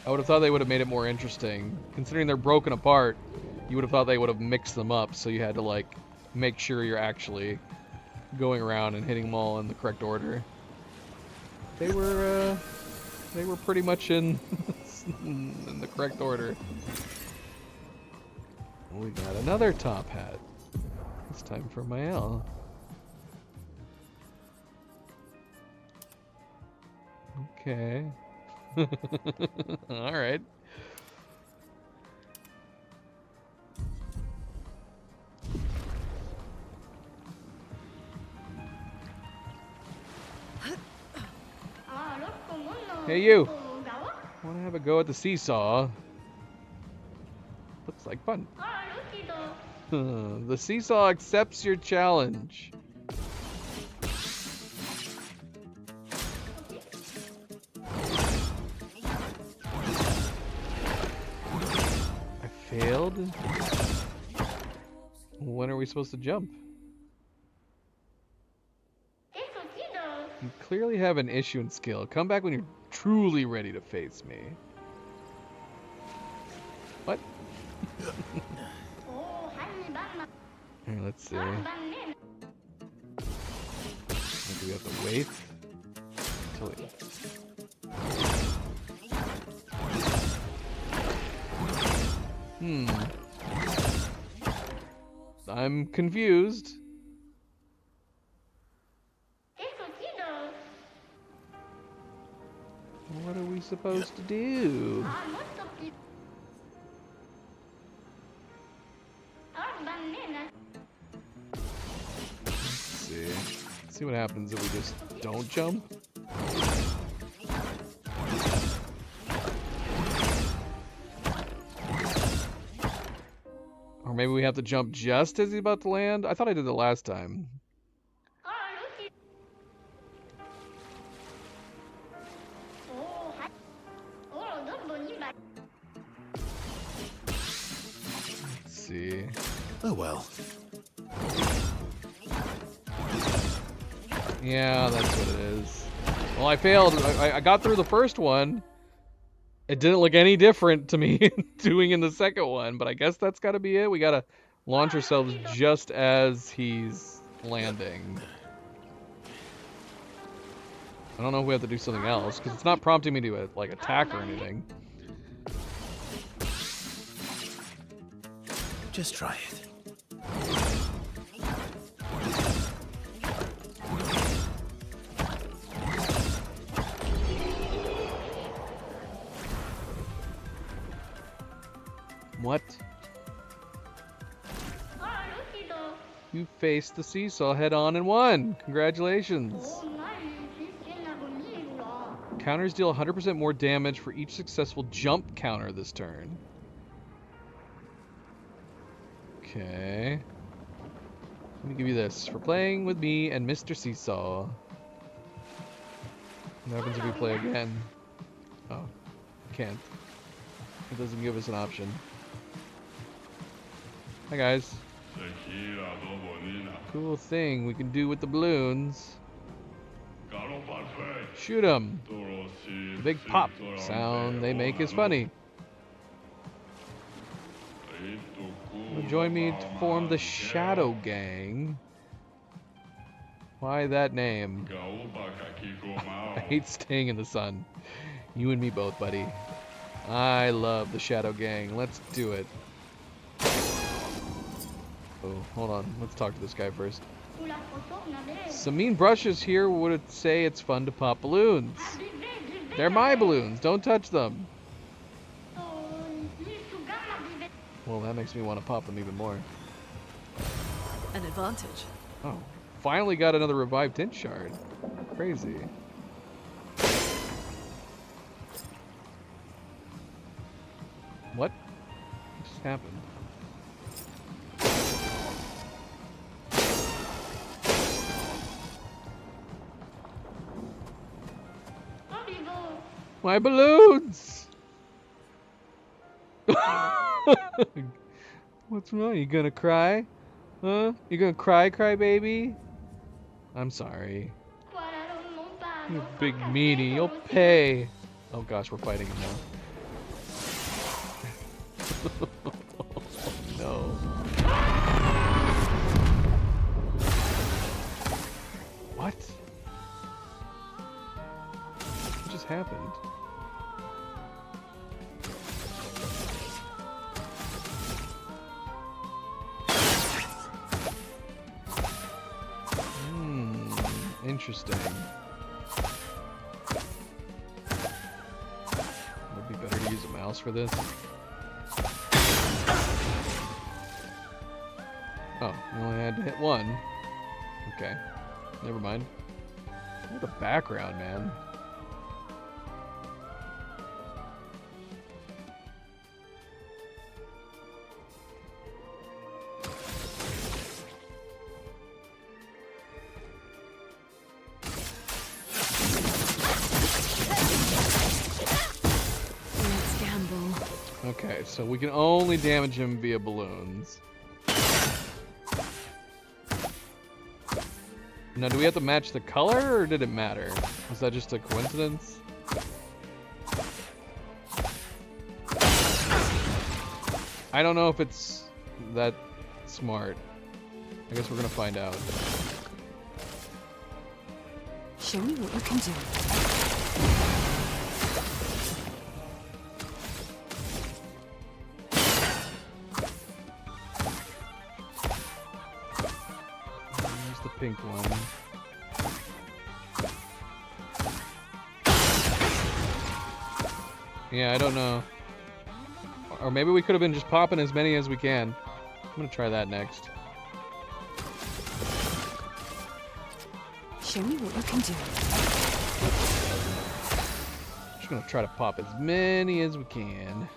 I would have thought they would have made it more interesting. Considering they're broken apart, you would have thought they would have mixed them up, so you had to like make sure you're actually going around and hitting them all in the correct order. They were pretty much in in the correct order. We got another top hat. It's time for Mael. Okay. All right. Hey you! Wanna have a go at the seesaw? Looks like fun. The seesaw accepts your challenge. I failed? When are we supposed to jump? You clearly have an issue in skill. Come back when you're truly ready to face me. What? Here, let's see. Do we have to wait until we... I'm confused. What are we supposed to do? Let's see what happens if we just don't jump. Or maybe we have to jump just as he's about to land? I thought I did it last time. Let's see. Oh well. Yeah, that's what it is. Well, I failed. I got through the first one. It didn't look any different to me doing in the second one, but I guess that's got to be it. We got to launch ourselves just as he's landing. I don't know if we have to do something else, because it's not prompting me to like attack or anything. Just try it. What? You faced the seesaw head on and won. Congratulations. Counters deal 100% more damage for each successful jump counter this turn. Okay. Let me give you this for playing with me and Mr. Seesaw. What happens if we play again? Oh, can't. It doesn't give us an option. Hi guys. Cool thing we can do with the balloons. Shoot them. The big pop sound they make is funny. Join me to form the Shadow Gang. Why that name? I hate staying in the sun. You and me both, buddy. I love the Shadow Gang. Let's do it. Oh, hold on. Let's talk to this guy first. Some mean brushes here would say it's fun to pop balloons. They're my balloons. Don't touch them. Well, that makes me want to pop them even more. An advantage. Oh, finally got another revived tint shard. Crazy. What just happened? My balloons! What's wrong? You gonna cry? Huh? You gonna cry, baby? I'm sorry. You big meanie, you'll pay. Oh gosh, we're fighting him now. No. What? What just happened? Interesting. Would be better to use a mouse for this. Oh, we only had to hit one. Okay, never mind. What a background, man. Okay, so we can only damage him via balloons. Now, do we have to match the color, or did it matter? Was that just a coincidence? I don't know if it's that smart. I guess we're gonna find out. Show me what you can do. Pink one. Yeah, I don't know. Or maybe we could have been just popping as many as we can. I'm gonna try that next. Show me what you can do. Just gonna try to pop as many as we can.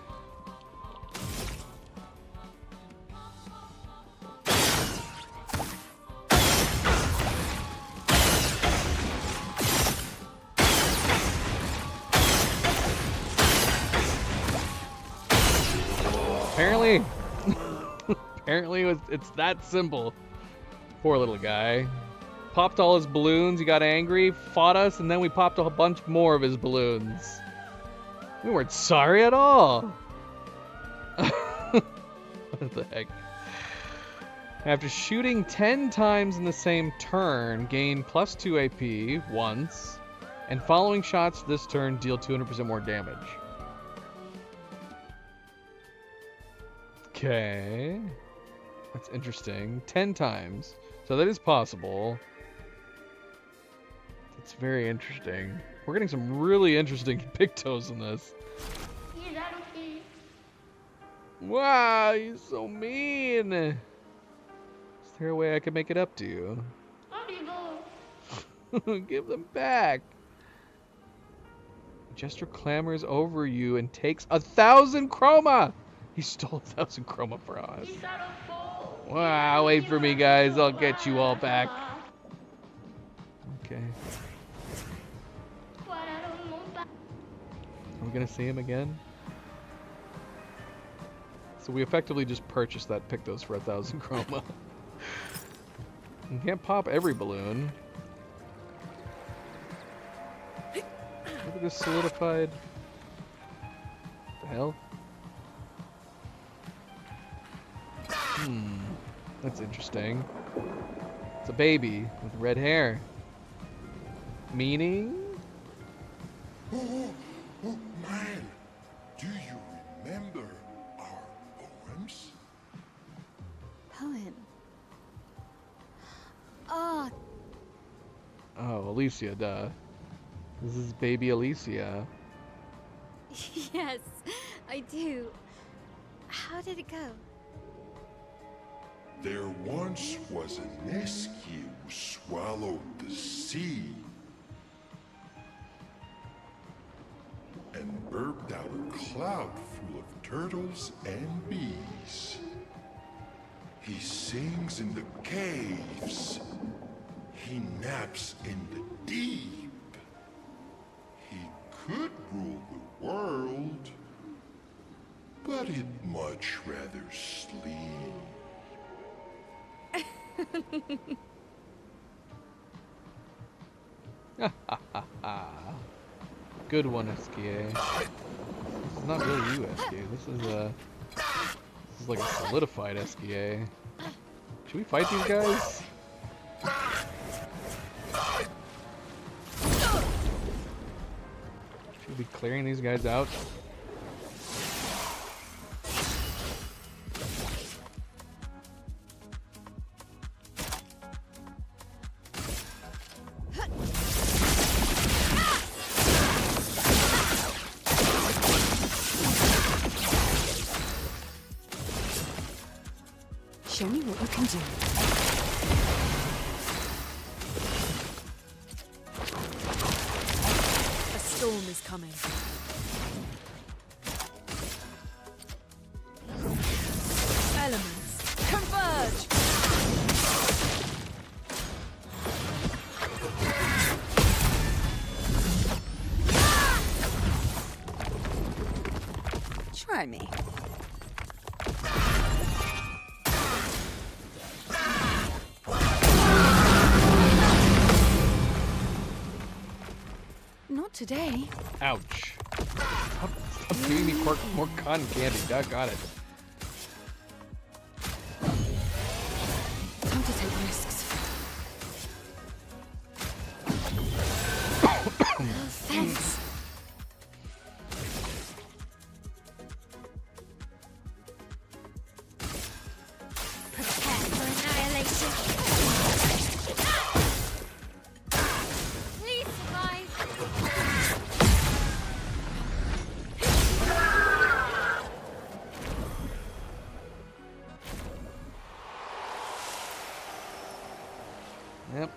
Apparently it's that simple. Poor little guy. Popped all his balloons, he got angry, fought us, and then we popped a bunch more of his balloons. We weren't sorry at all. What the heck? After shooting 10 times in the same turn, gain +2 AP once, and following shots this turn deal 200% more damage. Okay. That's interesting. 10 times. So that is possible. That's very interesting. We're getting some really interesting pictos in this. Wow, you're so mean. Is there a way I can make it up to you? Give them back. Jester clamors over you and takes 1,000 chroma. He stole 1,000 chroma for us. Wow, wait for me, guys. I'll get you all back. Okay. Are we gonna see him again? So we effectively just purchased that Pictos for 1,000 chroma. You can't pop every balloon. Look at this solidified. What the hell? That's interesting. It's a baby with red hair. Meaning? Oh, man. Do you remember our poems? Poem. Oh, Oh, Alicia, duh. This is baby Alicia. yes, I do. How did it go? There once was an Esky who swallowed the sea and burped out a cloud full of turtles and bees. He sings in the caves. He naps in the deep. He could rule the world, but he'd much rather sleep. Good one, SKA. This is not really you, SKA. This is like a solidified SKA. Should we fight these guys? Should we be clearing these guys out? Show me what you can do. A storm is coming. Elements, converge! Try me. Not today. Ouch. Stop giving me more cotton candy. Doggone it. Time to take risks. Oh, thanks. Prepare for annihilation. Please survive. Yep.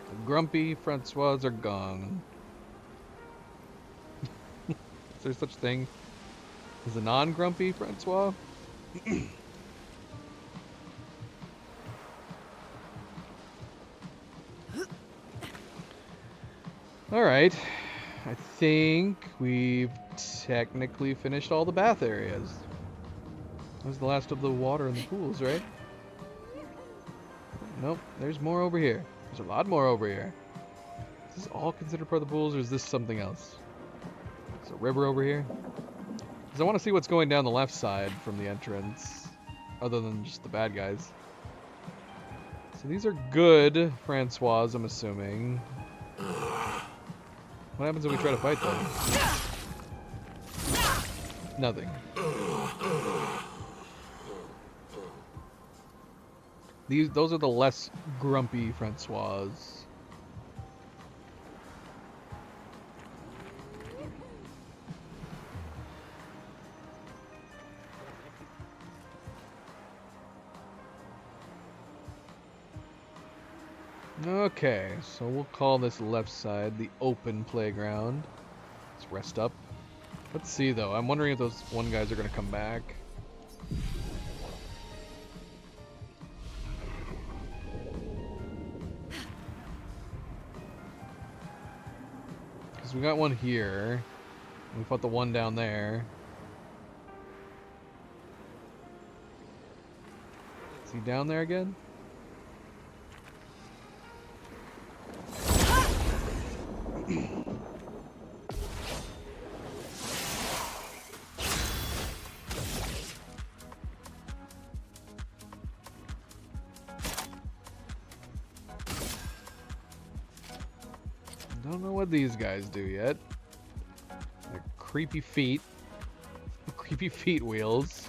The grumpy Francois are gone. Is there such thing as a non-grumpy Francois? Alright. I think we've technically finished all the bath areas. That was the last of the water in the pools, right? Nope, there's more over here. There's a lot more over here. Is this all considered part of the pools, or is this something else? There's a river over here. Because I want to see what's going down the left side from the entrance, other than just the bad guys. So these are good Francois, I'm assuming. What happens if we try to fight them? Nothing. Those are the less grumpy Francois. Okay, so we'll call this left side the open playground. Let's rest up. Let's see though, I'm wondering if those one guys are gonna come back. we got one here. We fought the one down there. Is he down there again? Don't know what these guys do yet. They're creepy feet. Creepy feet wheels.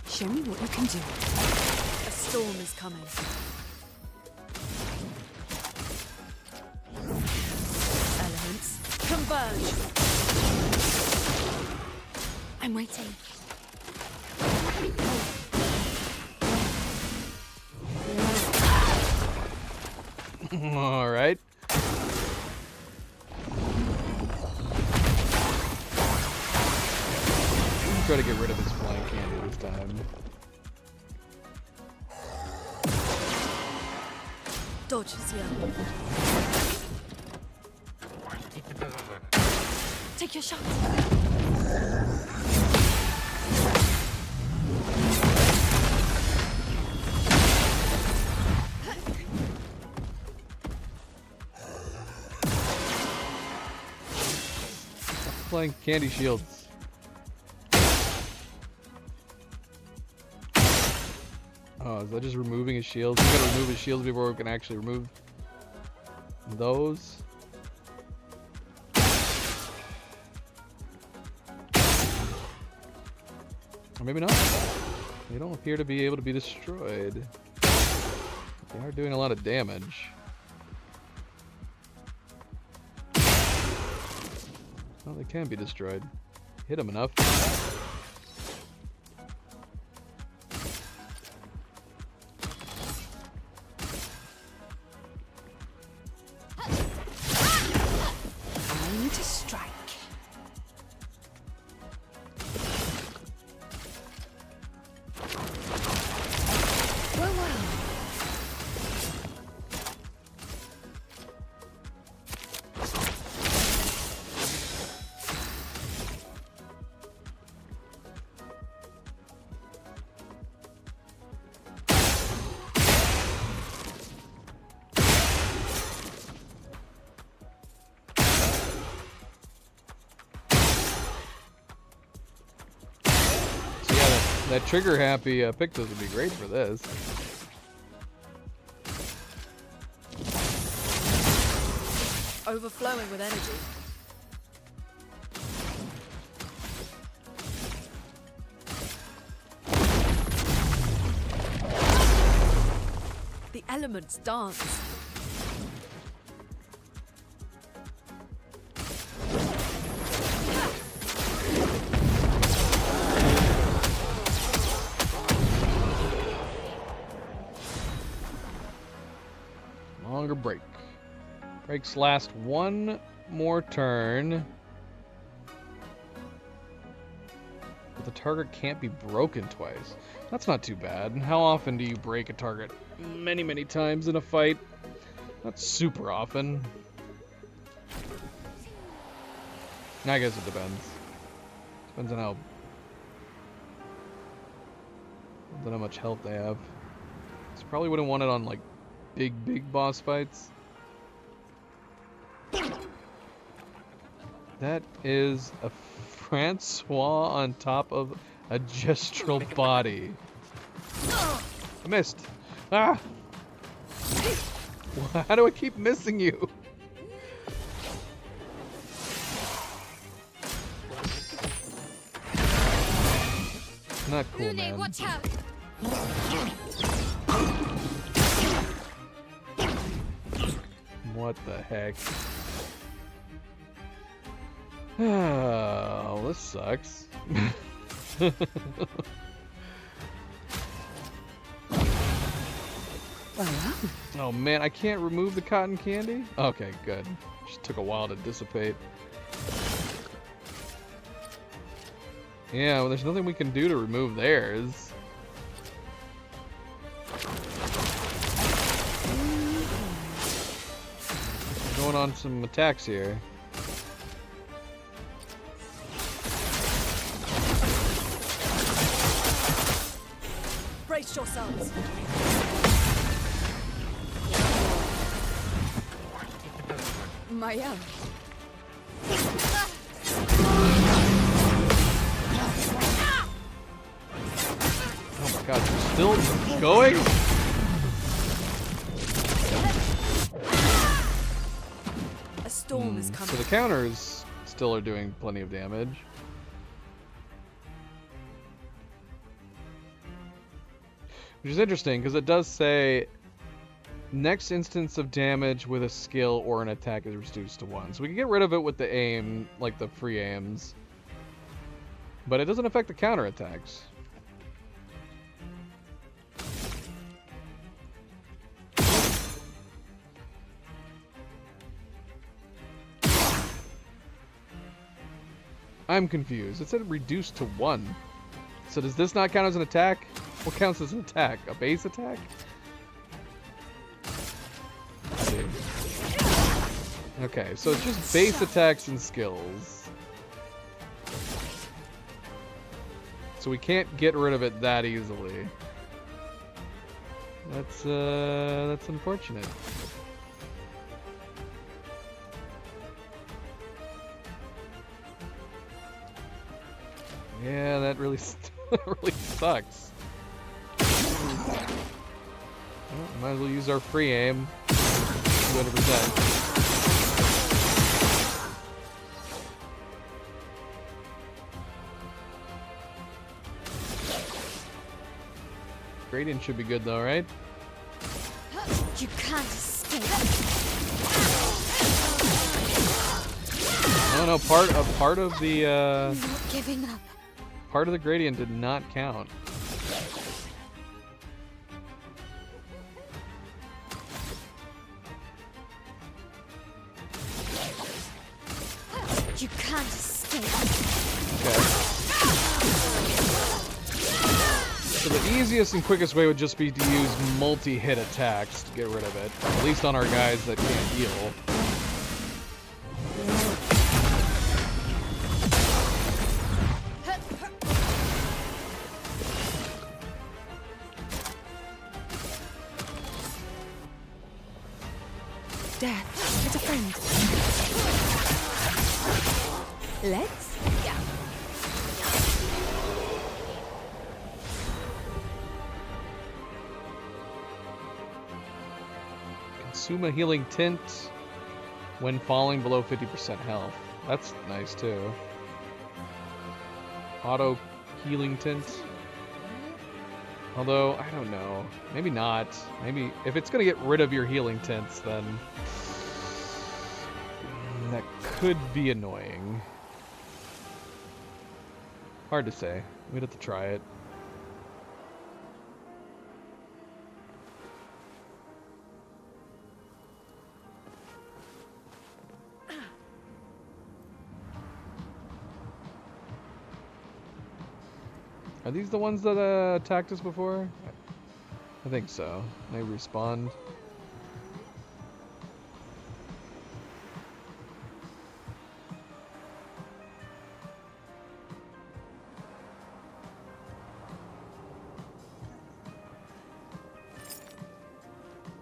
Show me what you can do. A storm is coming. Elements converge. I'm waiting. All right. Try to get rid of his flying candy this time. Dodge is here. Take your shot. Flying candy shields. Oh, is that just removing his shields? We gotta remove his shields before we can actually remove those. Or maybe not. They don't appear to be able to be destroyed. They are doing a lot of damage. Well, they can be destroyed. Hit them enough. Time to strike. Well, well. So yeah, that trigger happy Pictos would be great for this. Overflowing with energy. The elements dance. Longer break. Breaks last one more turn. But the target can't be broken twice. That's not too bad. How often do you break a target? Many, many times in a fight. Not super often. I guess it depends. Depends on how much health they have. So probably wouldn't want it on like big boss fights. That is a Francois on top of a gestural body. I missed. Ah! How do I keep missing you? Not cool, man. Watch out! What the heck? Oh, this sucks. Oh man, I can't remove the cotton candy? Okay, good. Just took a while to dissipate. Yeah, well, there's nothing we can do to remove theirs. Going on some attacks here. Brace yourselves. Maya. Oh my god, you're still going? A storm is coming. So the counters still are doing plenty of damage. Which is interesting, because it does say next instance of damage with a skill or an attack is reduced to 1. So we can get rid of it with the aim, like the free aims. But it doesn't affect the counter attacks. I'm confused. It said reduced to 1. So does this not count as an attack? What counts as an attack? A base attack? Let's see. Okay, so it's just base attacks and skills. So we can't get rid of it that easily. That's unfortunate. Yeah, that really really sucks. Well, might as well use our free aim. 200%. Gradient should be good though, right? You can't escape. Oh no, part of the I'm not giving up. part of the gradient did not count. You can't escape. Okay. So the easiest and quickest way would just be to use multi-hit attacks to get rid of it. At least on our guys that can't heal. Death, it's a friend. Let's. Consume a healing tint when falling below 50% health. That's nice too. Auto healing tint. Although, I don't know. Maybe not. Maybe if it's going to get rid of your healing tints, then that could be annoying. Hard to say. We'd have to try it. Are these the ones that attacked us before? I think so. They respawned.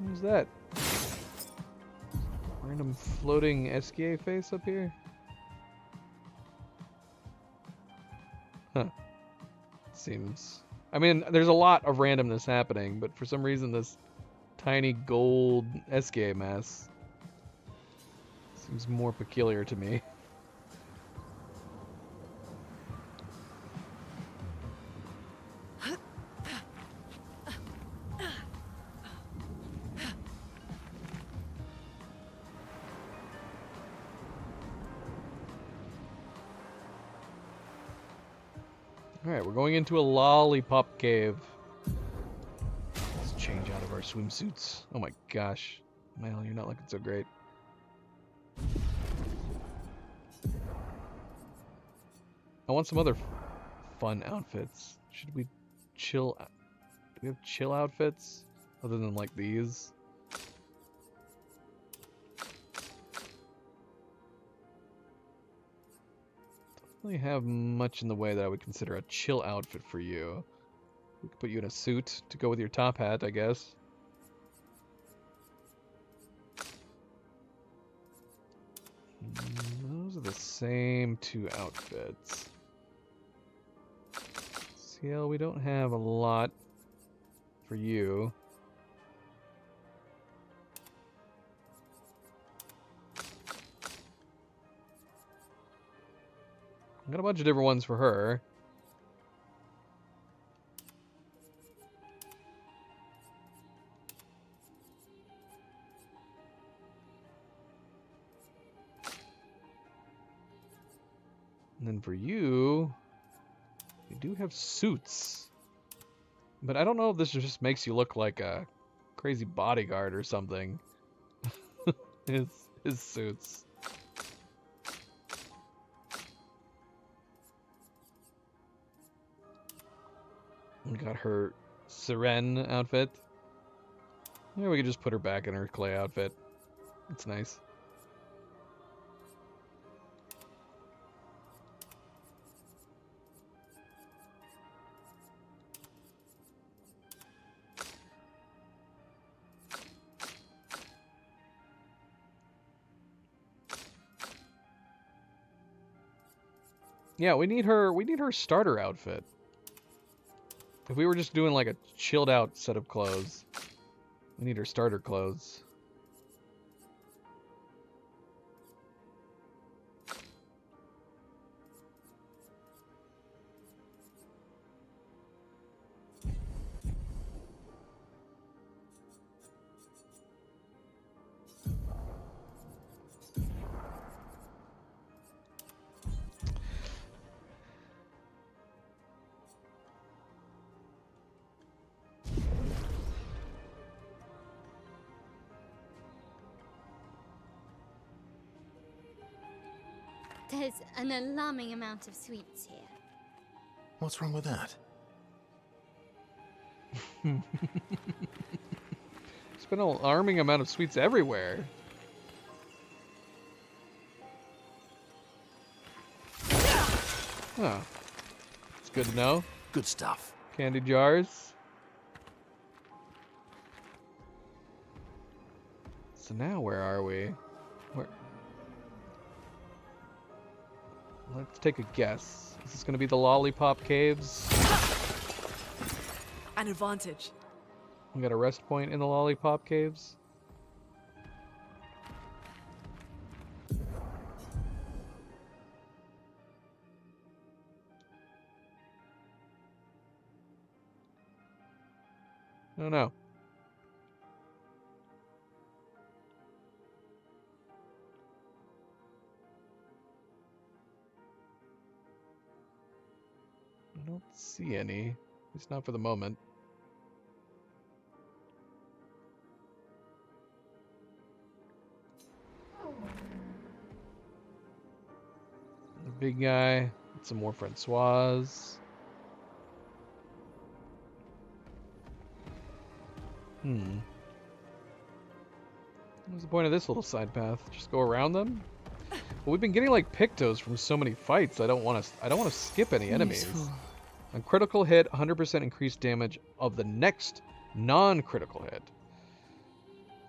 Who's that? Random floating SKA face up here? Huh. Seems... I mean, there's a lot of randomness happening, but for some reason this tiny gold SKA mass seems more peculiar to me. Alright, we're going into a lollipop cave. Let's change out of our swimsuits. Oh my gosh. Mal, you're not looking so great. I want some other fun outfits. Should we chill? Do we have chill outfits other than like these? Don't really have much in the way that I would consider a chill outfit for you. We could put you in a suit to go with your top hat, I guess. Those are the same two outfits. CL, we don't have a lot for you. I got a bunch of different ones for her. And then for you, we do have suits. But I don't know if this just makes you look like a crazy bodyguard or something. his suits. We got her Siren outfit. Yeah, we could just put her back in her clay outfit. It's nice. Yeah, we need her starter outfit. If we were just doing like a chilled out set of clothes, we need her starter clothes. There's an alarming amount of sweets here. What's wrong with that? There's been an alarming amount of sweets everywhere. Huh. It's good to know. Good stuff. Candy jars. So now where are we? Where? Let's take a guess. Is this going to be the Lollipop Caves? An advantage. We got a rest point in the Lollipop Caves. I don't know. I don't see any. At least not for the moment. The big guy. Some more Francois. What's the point of this little side path? Just go around them? Well, we've been getting like Pictos from so many fights. I don't want to skip any enemies. Useful. On critical hit, 100% increased damage of the next non-critical hit.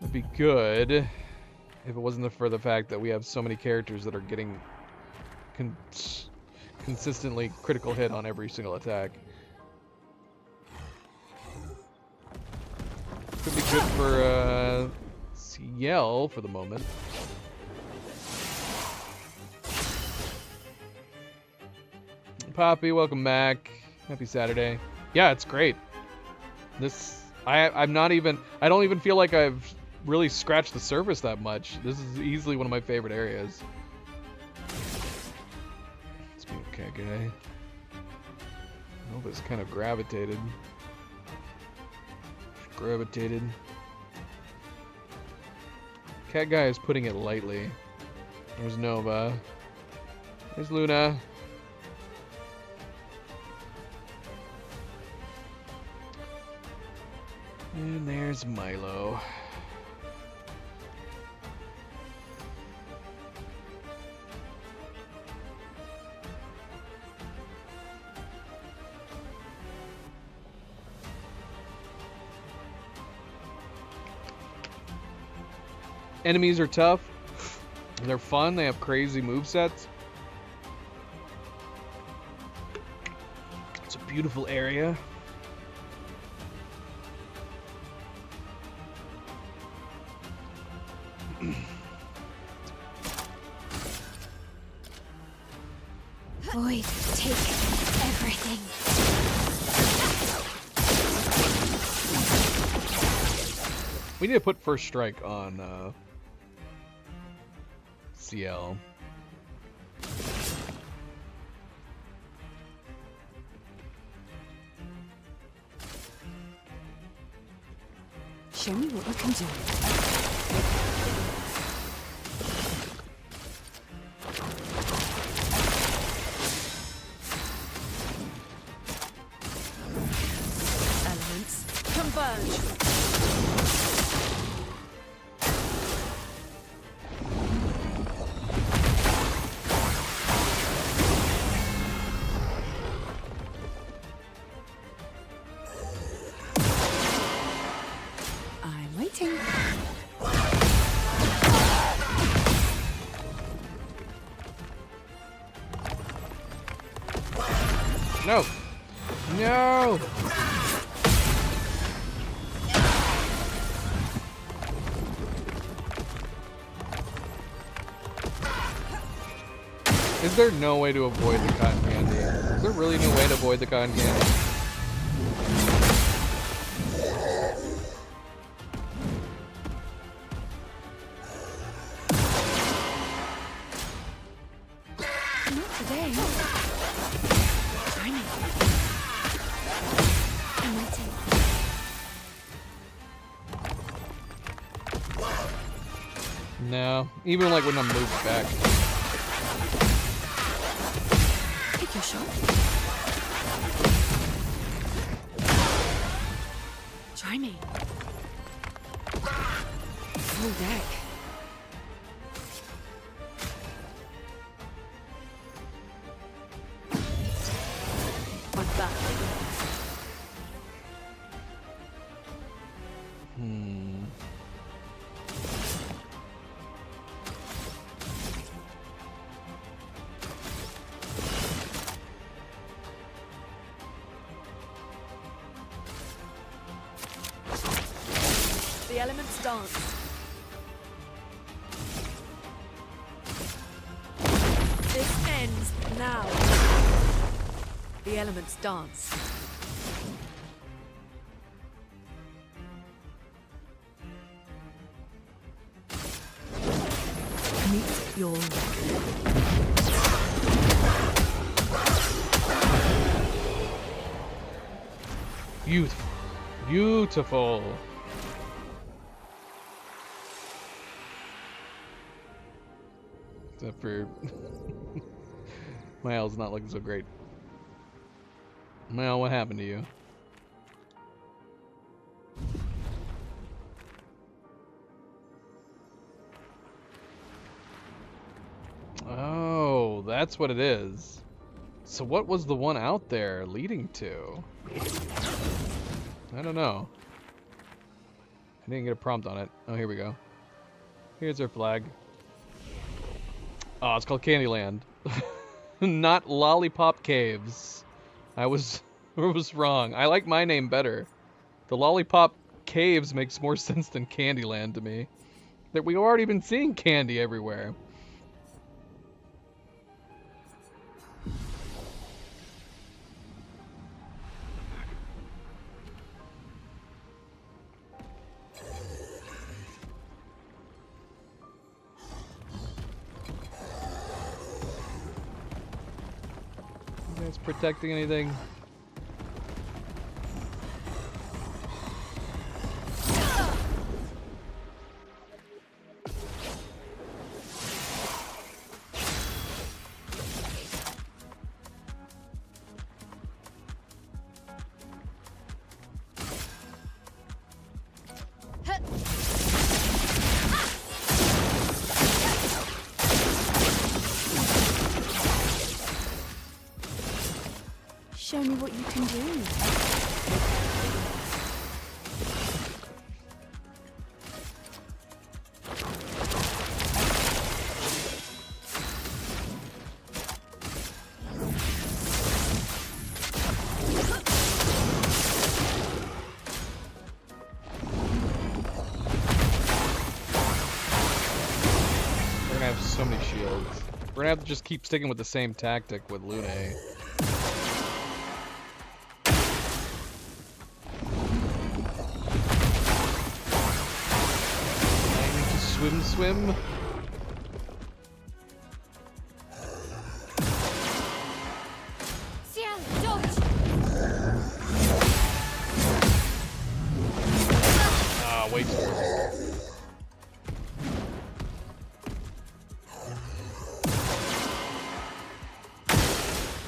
That'd be good if it wasn't for the fact that we have so many characters that are getting consistently critical hit on every single attack. Could be good for CL for the moment. Poppy, welcome back. Happy Saturday. Yeah, it's great. I don't even feel like I've really scratched the surface that much. This is easily one of my favorite areas. Let's be okay, guy. Nova's kind of gravitated. Gravitated. Cat guy is putting it lightly. There's Nova. There's Luna. And there's Milo. Enemies are tough. They're fun. They have crazy movesets. It's a beautiful area. Void, take everything. We need to put first strike on CL. Show me what you can do. Elements converge. I'm waiting. No! No! Is there no way to avoid the cotton candy? Is there really no way to avoid the cotton candy? Not today. Try me. I'm waiting. No. Even like when I'm moved back. Take your shot. Try me. Full deck. One back. The elements dance. This ends now. The elements dance. Meet your Beautiful. Beautiful. Except for my L's not looking so great. Mal, what happened to you? Oh, that's what it is. So what was the one out there leading to? I don't know. I didn't get a prompt on it. Oh, here we go. Here's our flag. Oh, it's called Candyland. Not Lollipop Caves. I was wrong. I like my name better. The Lollipop Caves makes more sense than Candyland to me. That we've already been seeing candy everywhere. You guys protecting anything? so many shields. We're gonna have to just keep sticking with the same tactic with Lune. I need to swim. Ciel, dodge! Ah, way too early.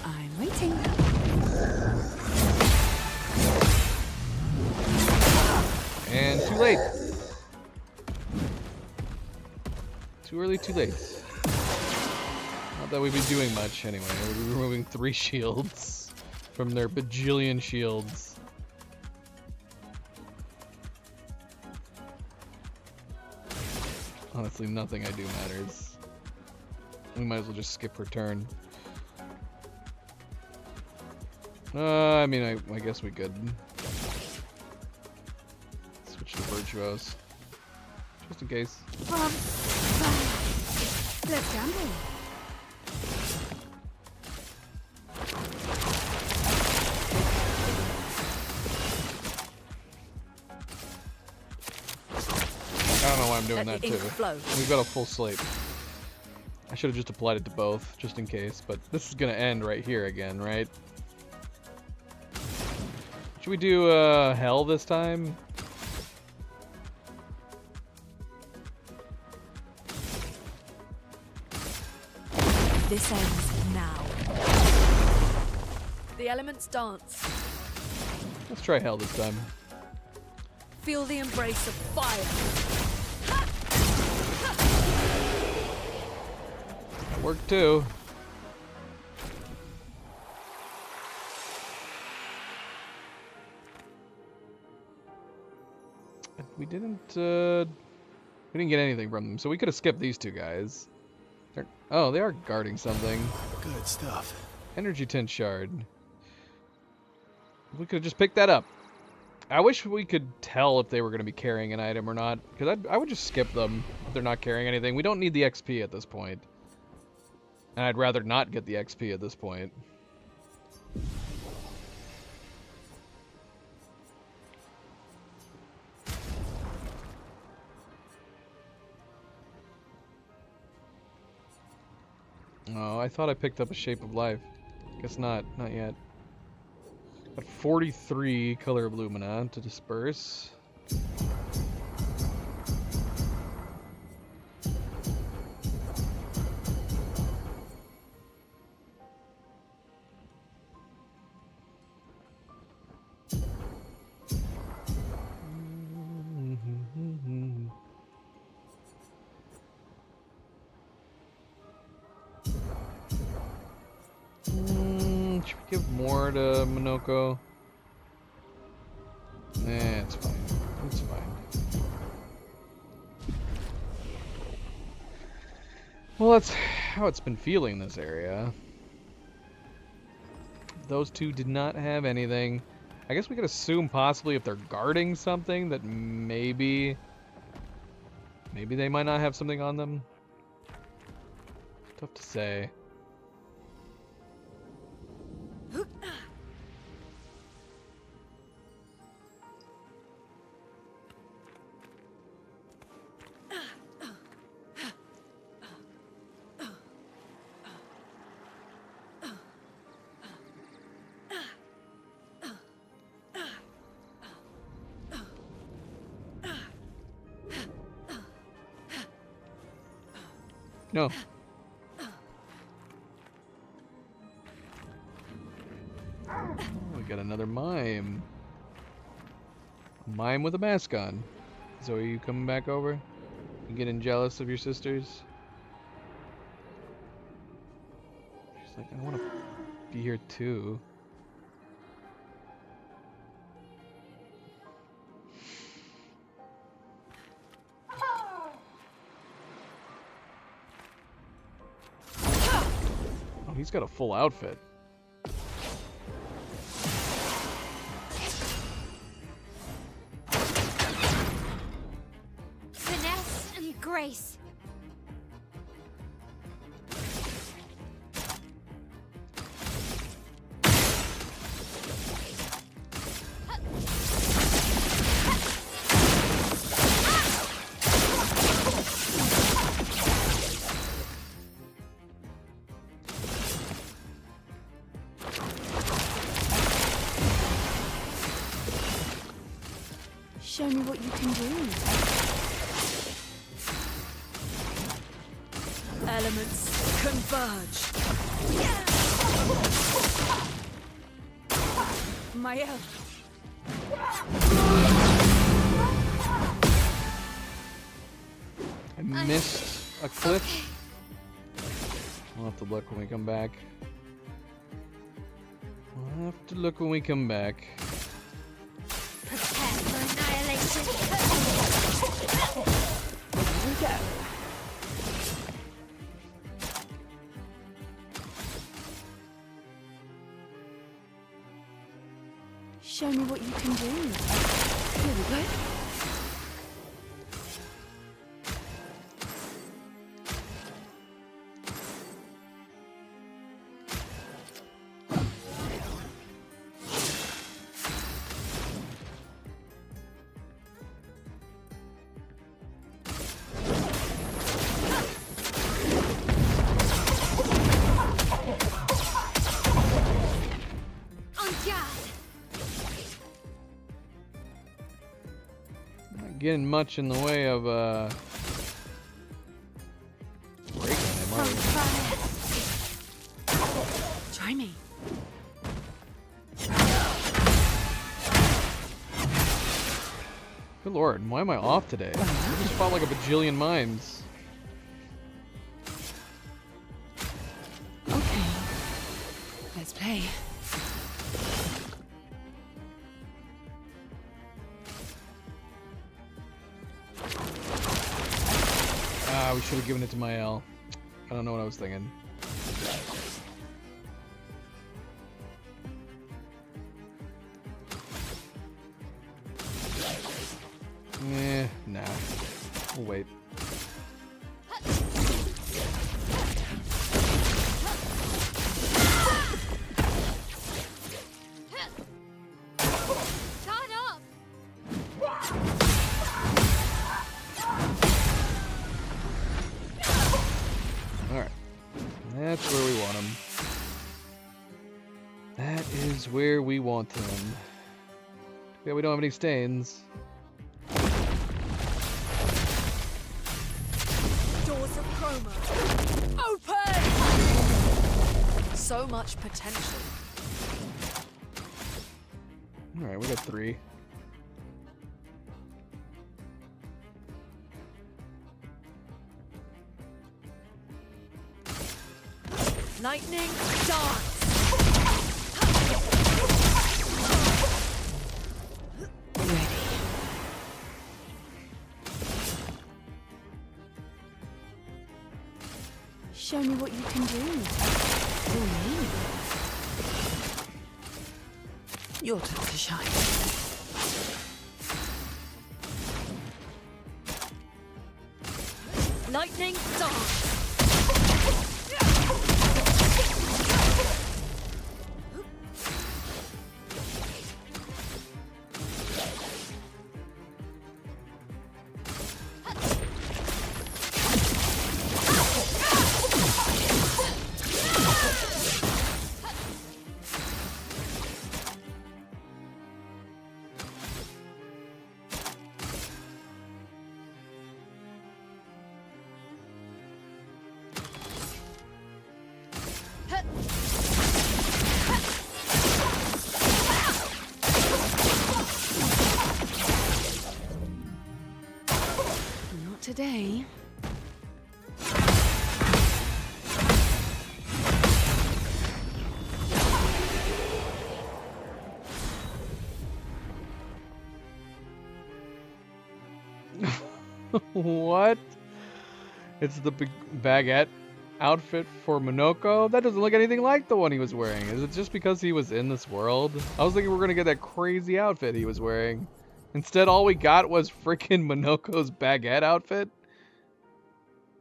I'm waiting. And too late. Too early, too late. Not that we'd be doing much anyway. We'd be removing 3 shields from their bajillion shields. Honestly, nothing I do matters. We might as well just skip her turn. I mean, I guess we could. Switch to Virtuos. Just in case. Let's gamble. I don't know why I'm doing Let that the ink too. flow. We've got a full slate. I should have just applied it to both, just in case, but this is gonna end right here again, right? Should we do Hell this time? This ends now. The elements dance. Let's try Hell this time. Feel the embrace of fire. That worked too. We didn't get anything from them, so we could have skipped these two guys. Oh, they are guarding something. Good stuff. Energy tint shard. We could have just picked that up. I wish we could tell if they were going to be carrying an item or not, because I would just skip them if they're not carrying anything. We don't need the XP at this point. And I'd rather not get the XP at this point. Oh, I thought I picked up a Shape of Life. Guess not. Not yet. Got 43 Color of Lumina to disperse. Should we give more to Monoko? Nah, it's fine. It's fine. Well, that's how it's been feeling this area. Those two did not have anything. I guess we could assume possibly if they're guarding something that maybe they might not have something on them. Tough to say. No. Oh, we got another mime. A mime with a mask on. Zoe, you coming back over? You getting jealous of your sisters? She's like, I want to be here too. He's got a full outfit. Finesse and grace. Show me what you can do. Elements converge. Mael. I missed a cliff. We'll have to look when we come back. We'll have to look when we come back. Prepare for annihilation. Here we go. Show me what you can do. Here we go. Not getting much in the way of breaking him, are we? Try me. Good lord, why am I off today? I just fought like a bajillion mimes. Okay. Let's play. Ah, we should have given it to Mael. I don't know what I was thinking. Nah. We'll wait. Shut up! Alright. That's where we want him. That is where we want him. Yeah, we don't have any stains. Doors of Chroma. Open! So much potential. Alright, we got 3. Lightning dance. Ready. Show me what you can do. Your turn to shine. Lightning dance. Not today. What? It's the baguette outfit for Minoko? That doesn't look anything like the one he was wearing. Is it just because he was in this world? I was thinking we were gonna get that crazy outfit he was wearing. Instead, all we got was freaking Minoko's baguette outfit.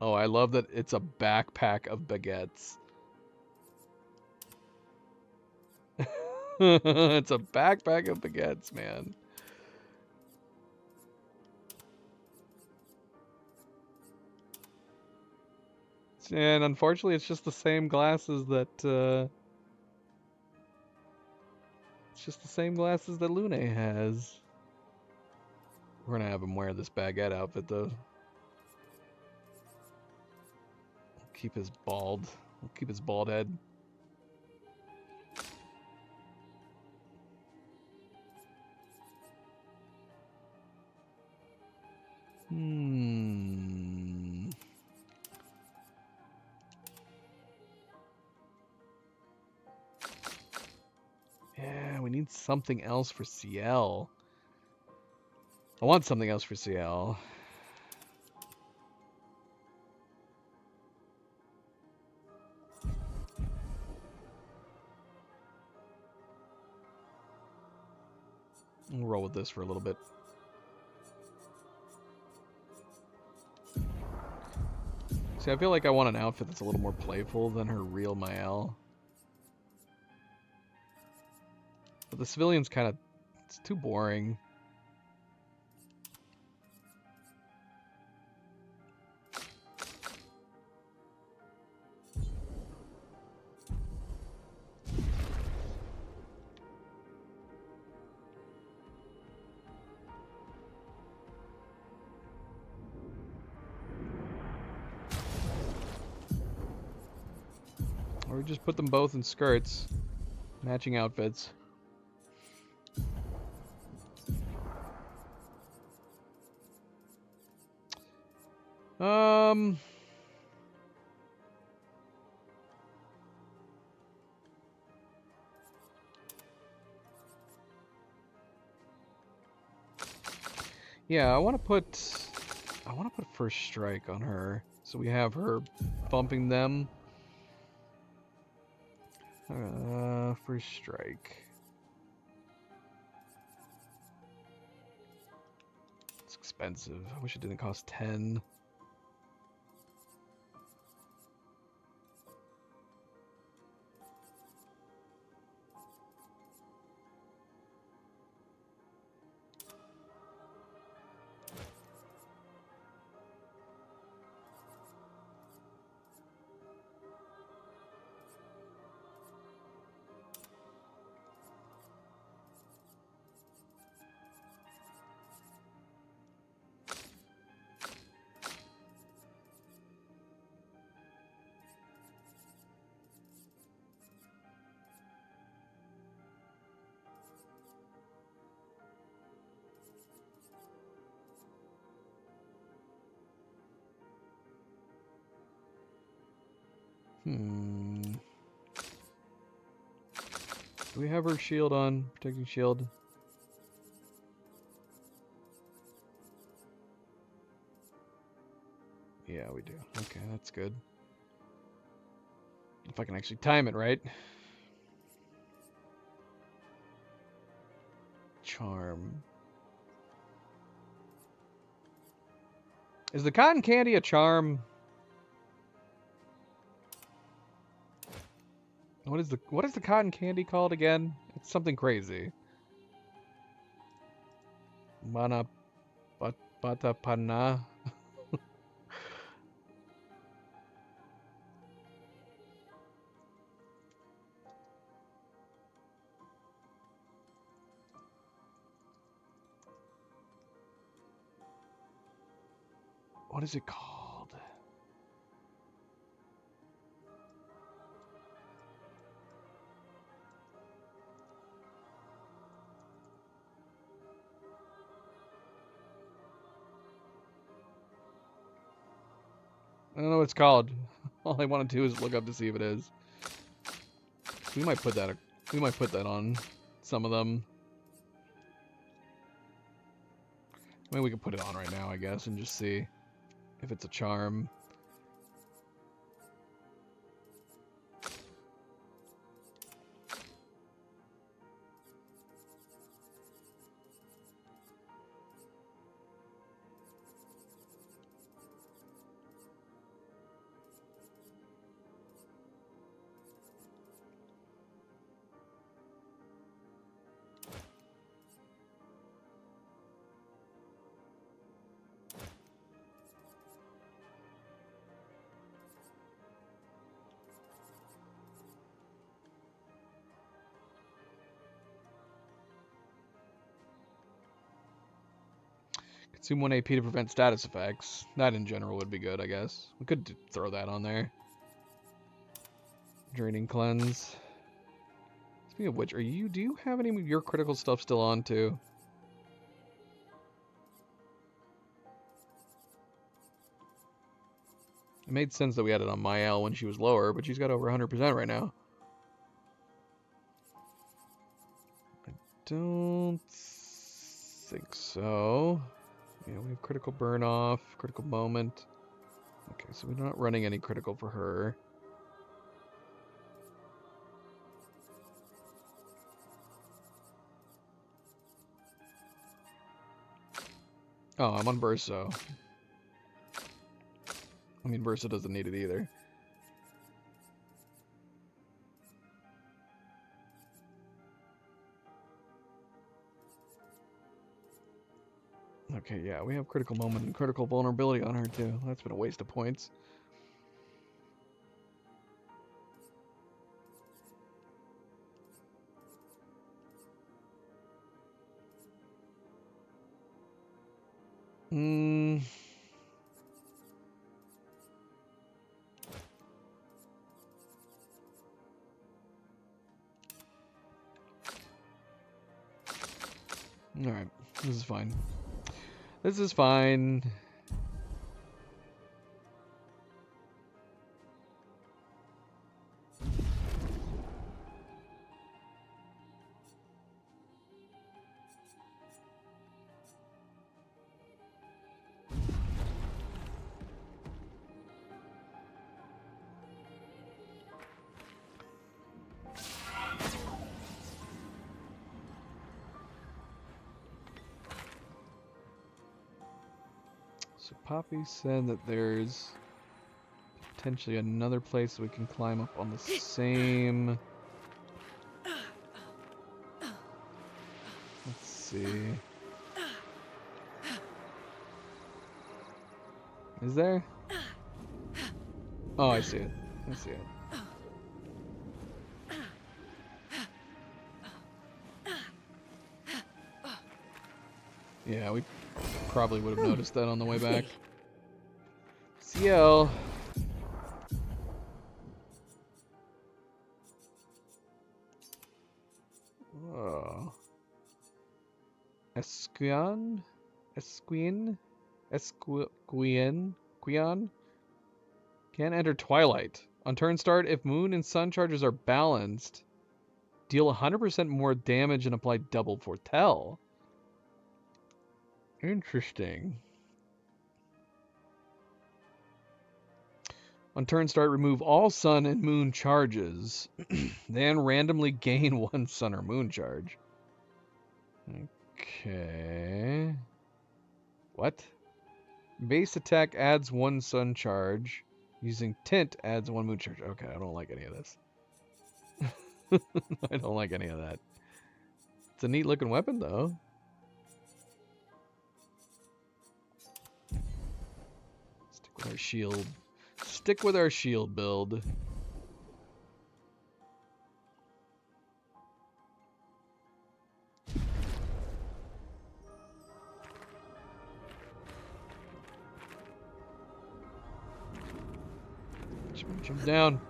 Oh, I love that it's a backpack of baguettes. It's a backpack of baguettes, man. And unfortunately, it's just the same glasses that, it's just the same glasses that Lune has. We're gonna have him wear this baguette outfit though. Keep his bald. We'll keep his bald head. Yeah, we need something else for CL. I want something else for CL. We'll roll with this for a little bit. See, I feel like I want an outfit that's a little more playful than her real Mael. But the civilian's kind of... it's too boring. Or just put them both in skirts. Matching outfits. Yeah, I want to put first strike on her, so we have her bumping them. First strike. It's expensive. I wish it didn't cost 10. Do we have her shield on? Protecting shield? Yeah, we do. Okay, that's good. If I can actually time it right. Charm. Is the cotton candy a charm? What is the cotton candy called again? It's something crazy. Mana bata pana. What is it called? I don't know what it's called. All I want to do is look up to see if it is. We might put that on some of them. I mean, we could put it on right now, I guess, and just see if it's a charm. Consume 1 AP to prevent status effects. That in general would be good, I guess. We could throw that on there. Draining Cleanse. Speaking of which, do you have any of your critical stuff still on too? It made sense that we had it on Mael when she was lower, but she's got over 100% right now. I don't think so. Yeah, we have critical burn off, critical moment. Okay, so we're not running any critical for her. Oh, I'm on Verso. I mean, Versa doesn't need it either. Okay, yeah, we have critical moment and critical vulnerability on her too. That's been a waste of points. Alright, this is fine. This is fine. So Poppy said that there's potentially another place we can climb up on the same... Let's see. Is there? Oh, I see it. I see it. Yeah, we probably would have noticed that on the way back. CL. Oh. Esquian? Esquien? Esquien? Quion? Can't enter Twilight. On turn start, if moon and sun charges are balanced, deal 100% more damage and apply double foretell. Interesting. On turn start, remove all sun and moon charges. Then randomly gain 1 sun or moon charge. Okay. What? Base attack adds 1 sun charge. Using tint adds 1 moon charge. Okay, I don't like any of this. I don't like any of that. It's a neat looking weapon though. Stick with our shield. Stick with our shield build. Jump down.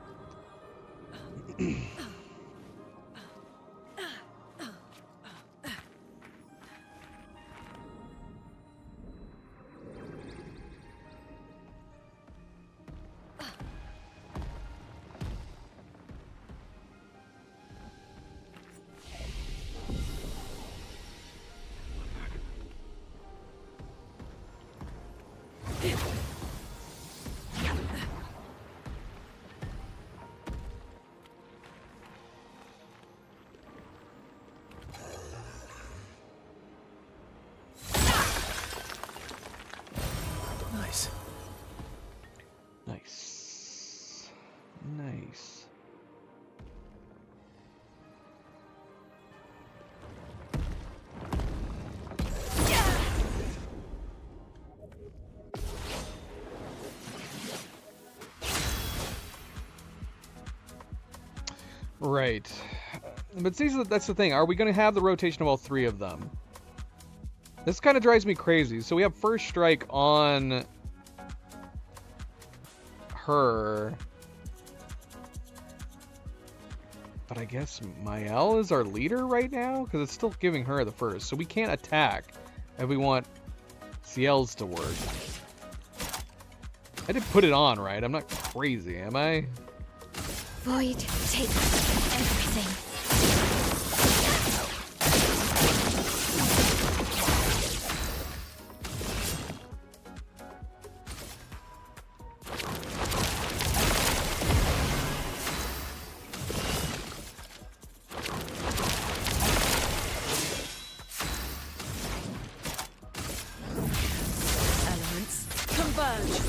Nice. Nice. Nice. Right. But see, that's the thing. Are we going to have the rotation of all 3 of them? This kind of drives me crazy. So we have first strike on her. But I guess Mael is our leader right now? Because it's still giving her the first. So we can't attack if we want Ciel's to work. I did put it on, right? I'm not crazy, am I? Void takes everything. Elements converge.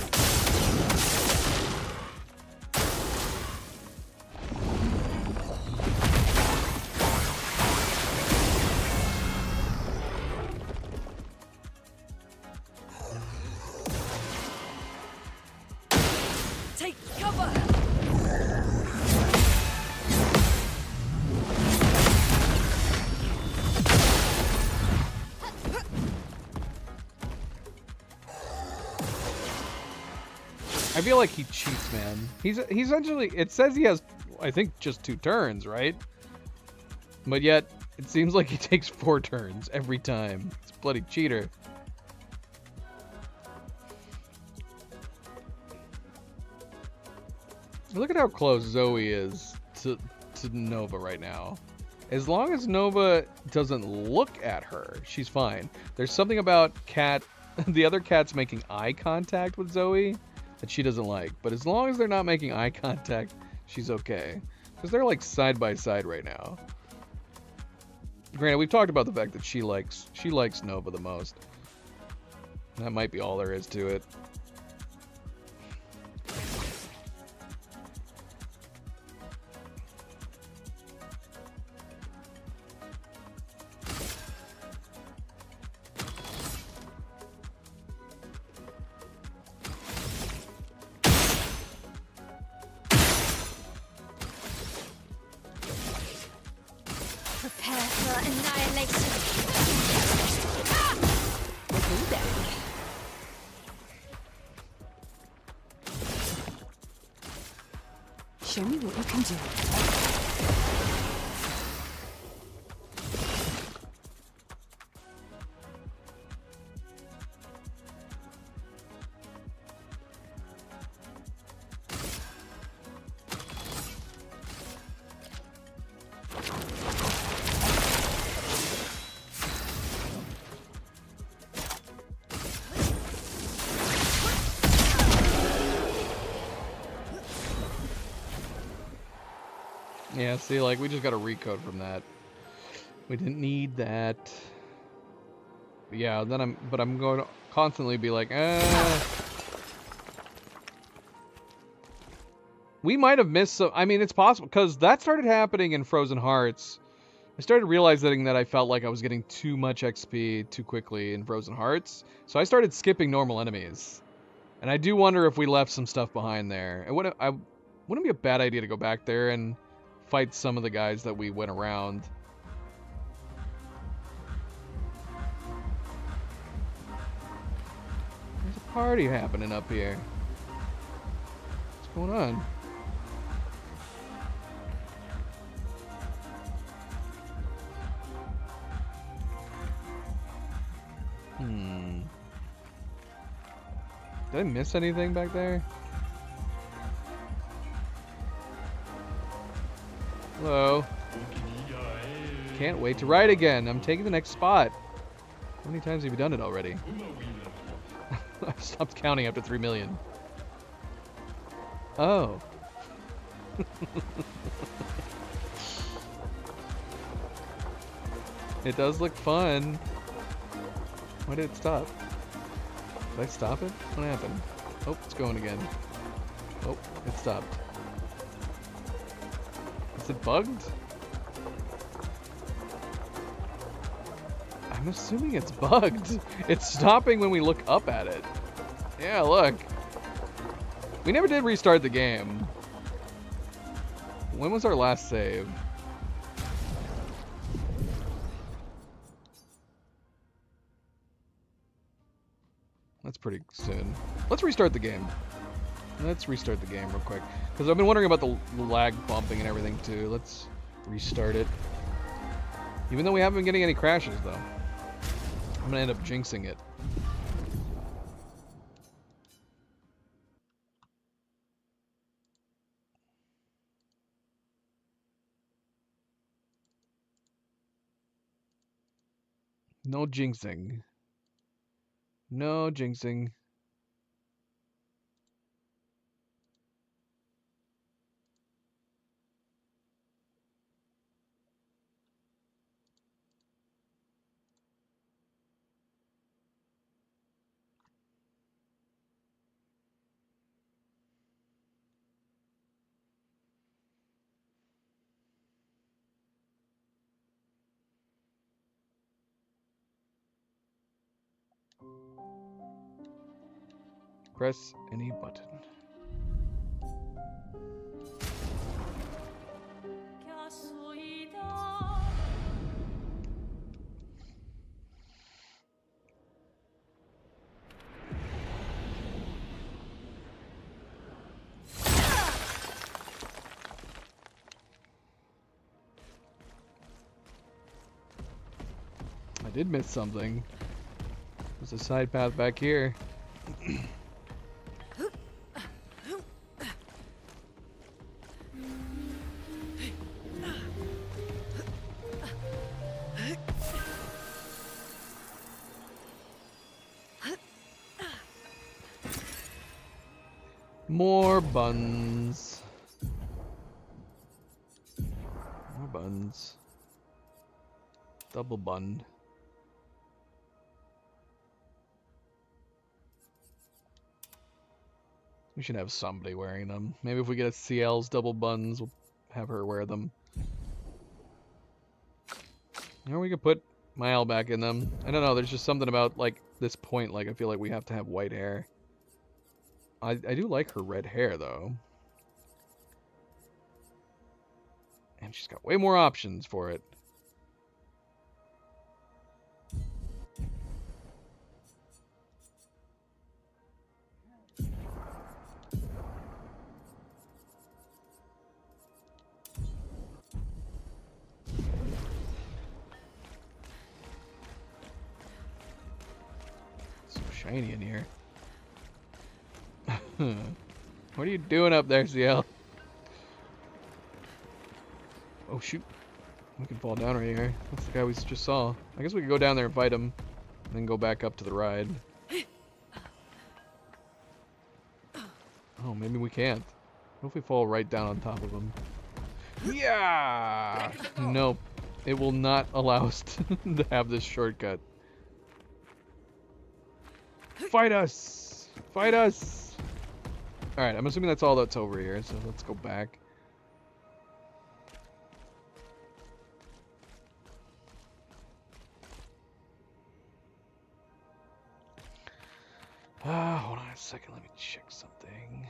Take cover. I feel like he cheats, man. He's essentially, it says he has, I think, just 2 turns, right? But yet, it seems like he takes 4 turns every time. He's a bloody cheater. Look at how close Zoe is to Nova right now. As long as Nova doesn't look at her, she's fine. There's something about the other cats making eye contact with Zoe that she doesn't like. But as long as they're not making eye contact, she's okay. Because they're like side by side right now. Granted, we've talked about the fact that she likes Nova the most. That might be all there is to it. Prepare for annihilation. Show me what you can do. Yeah, see, like, we just got a recode from that. We didn't need that. But yeah, then I'm going to constantly be like, we might have missed some, I mean, it's possible, because that started happening in Frozen Hearts. I started realizing that I felt like I was getting too much XP too quickly in Frozen Hearts, so I started skipping normal enemies. And I do wonder if we left some stuff behind there. It wouldn't be a bad idea to go back there and fight some of the guys that we went around. There's a party happening up here. What's going on? Did I miss anything back there? Hello. Can't wait to ride again. I'm taking the next spot. How many times have you done it already? I've stopped counting after 3 million. Oh. It does look fun. Why did it stop? Did I stop it? What happened? Oh, it's going again. Oh, it stopped. Is it bugged? I'm assuming it's bugged. It's stopping when we look up at it. Yeah, look. We never did restart the game. When was our last save? That's pretty soon. Let's restart the game. Let's restart the game real quick. Because I've been wondering about the lag bumping and everything too. Let's restart it. Even though we haven't been getting any crashes though. I'm gonna end up jinxing it. No jinxing. No jinxing. Press any button. I did miss something. There's a side path back here. More buns. More buns. Double bun. We should have somebody wearing them. Maybe if we get a CL's double buns, we'll have her wear them. Or we could put Mael back in them. I don't know, there's just something about, like, this point, like, I feel like we have to have white hair. I do like her red hair, though. And she's got way more options for it. So shiny in here. What are you doing up there, CL? Oh shoot. We can fall down right here. That's the guy we just saw. I guess we could go down there and fight him. And then go back up to the ride. Oh, maybe we can't. What if we fall right down on top of him? Yeah! Nope. It will not allow us to have this shortcut. Fight us! Fight us! Alright, I'm assuming that's all that's over here, so let's go back. Hold on a second, let me check something.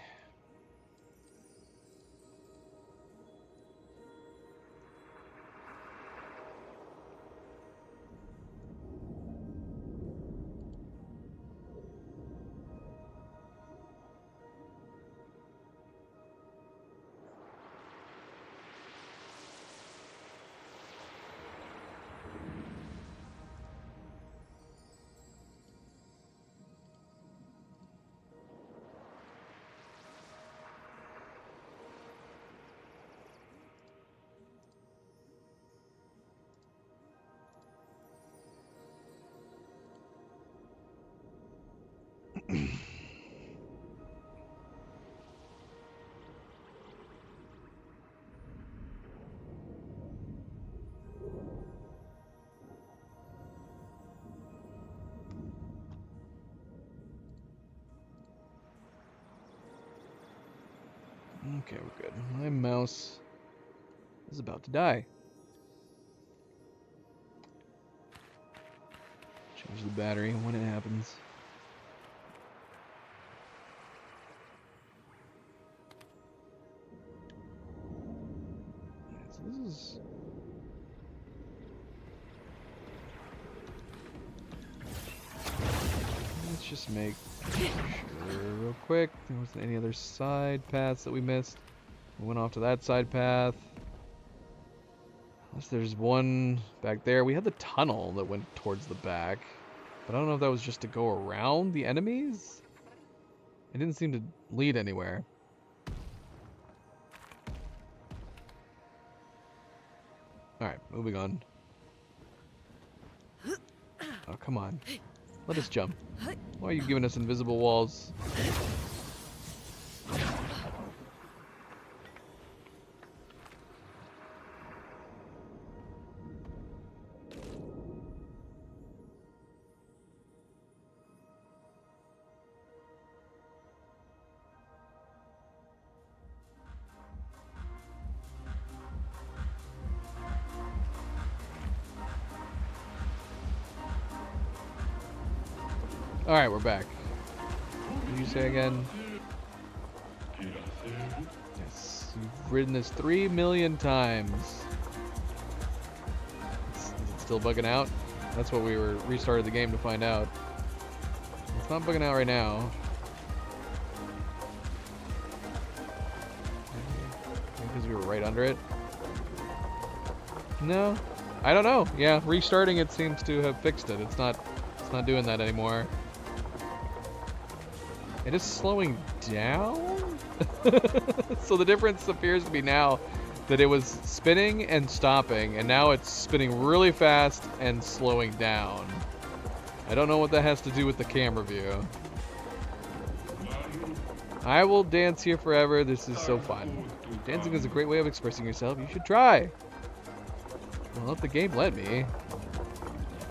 Okay, we're good. My mouse is about to die. Change the battery when it happens. So this is... Let's just make sure real quick there wasn't any other side paths that we missed. We went off to that side path. Unless there's one back there. We had the tunnel that went towards the back. But I don't know if that was just to go around the enemies. It didn't seem to lead anywhere. Alright, moving on. Oh, come on. Let us jump. Why are you giving us invisible walls? Alright, we're back. What did you say again? Yes, you've ridden this 3 million times. Is it still bugging out? That's what we restarted the game to find out. It's not bugging out right now. Maybe because we were right under it? No? I don't know. Yeah, restarting it seems to have fixed it. It's not doing that anymore. It is slowing down? So the difference appears to be now that it was spinning and stopping, and now it's spinning really fast and slowing down. I don't know what that has to do with the camera view. I will dance here forever. This is so fun. Dancing is a great way of expressing yourself. You should try. Well, if the game let me.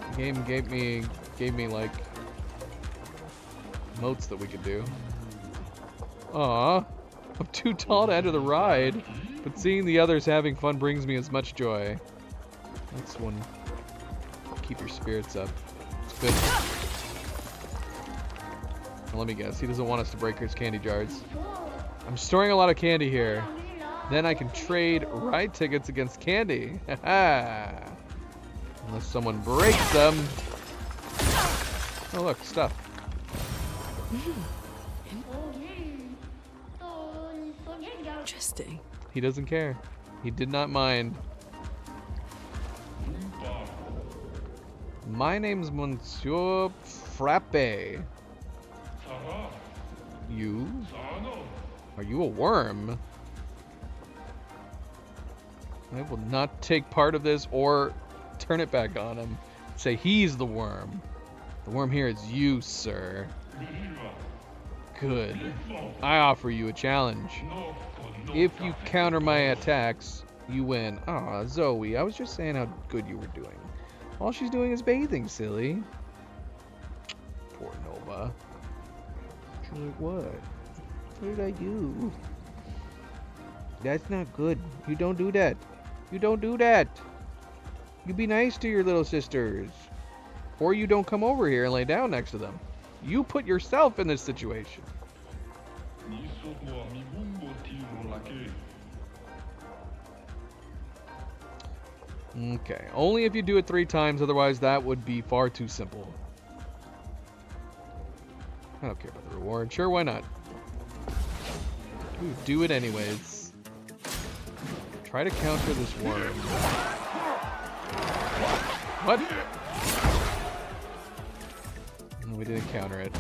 The game gave me like motes that we could do. Aw, I'm too tall to enter the ride, but seeing the others having fun brings me as much joy. That's one. Keep your spirits up. It's good. Now, let me guess, he doesn't want us to break his candy jars. I'm storing a lot of candy here. Then I can trade ride tickets against candy. Haha. Unless someone breaks them. Oh look, stuff. Interesting. He doesn't care. He did not mind. My name's Monsieur Frappe. You? Are you a worm? I will not take part of this or turn it back on him. Say he's the worm. The worm here is you, sir. Good. I offer you a challenge. If you counter my attacks, you win. Aw, Zoe, I was just saying how good you were doing. All she's doing is bathing, silly. Poor Nova. She's like, what? What did I do? That's not good. You don't do that. You don't do that. You be nice to your little sisters. Or you don't come over here and lay down next to them. You put yourself in this situation. Okay, only if you do it 3 times, otherwise that would be far too simple. I don't care about the reward. Sure, why not? Ooh, do it anyways. Try to counter this worm. What? No, we didn't counter it.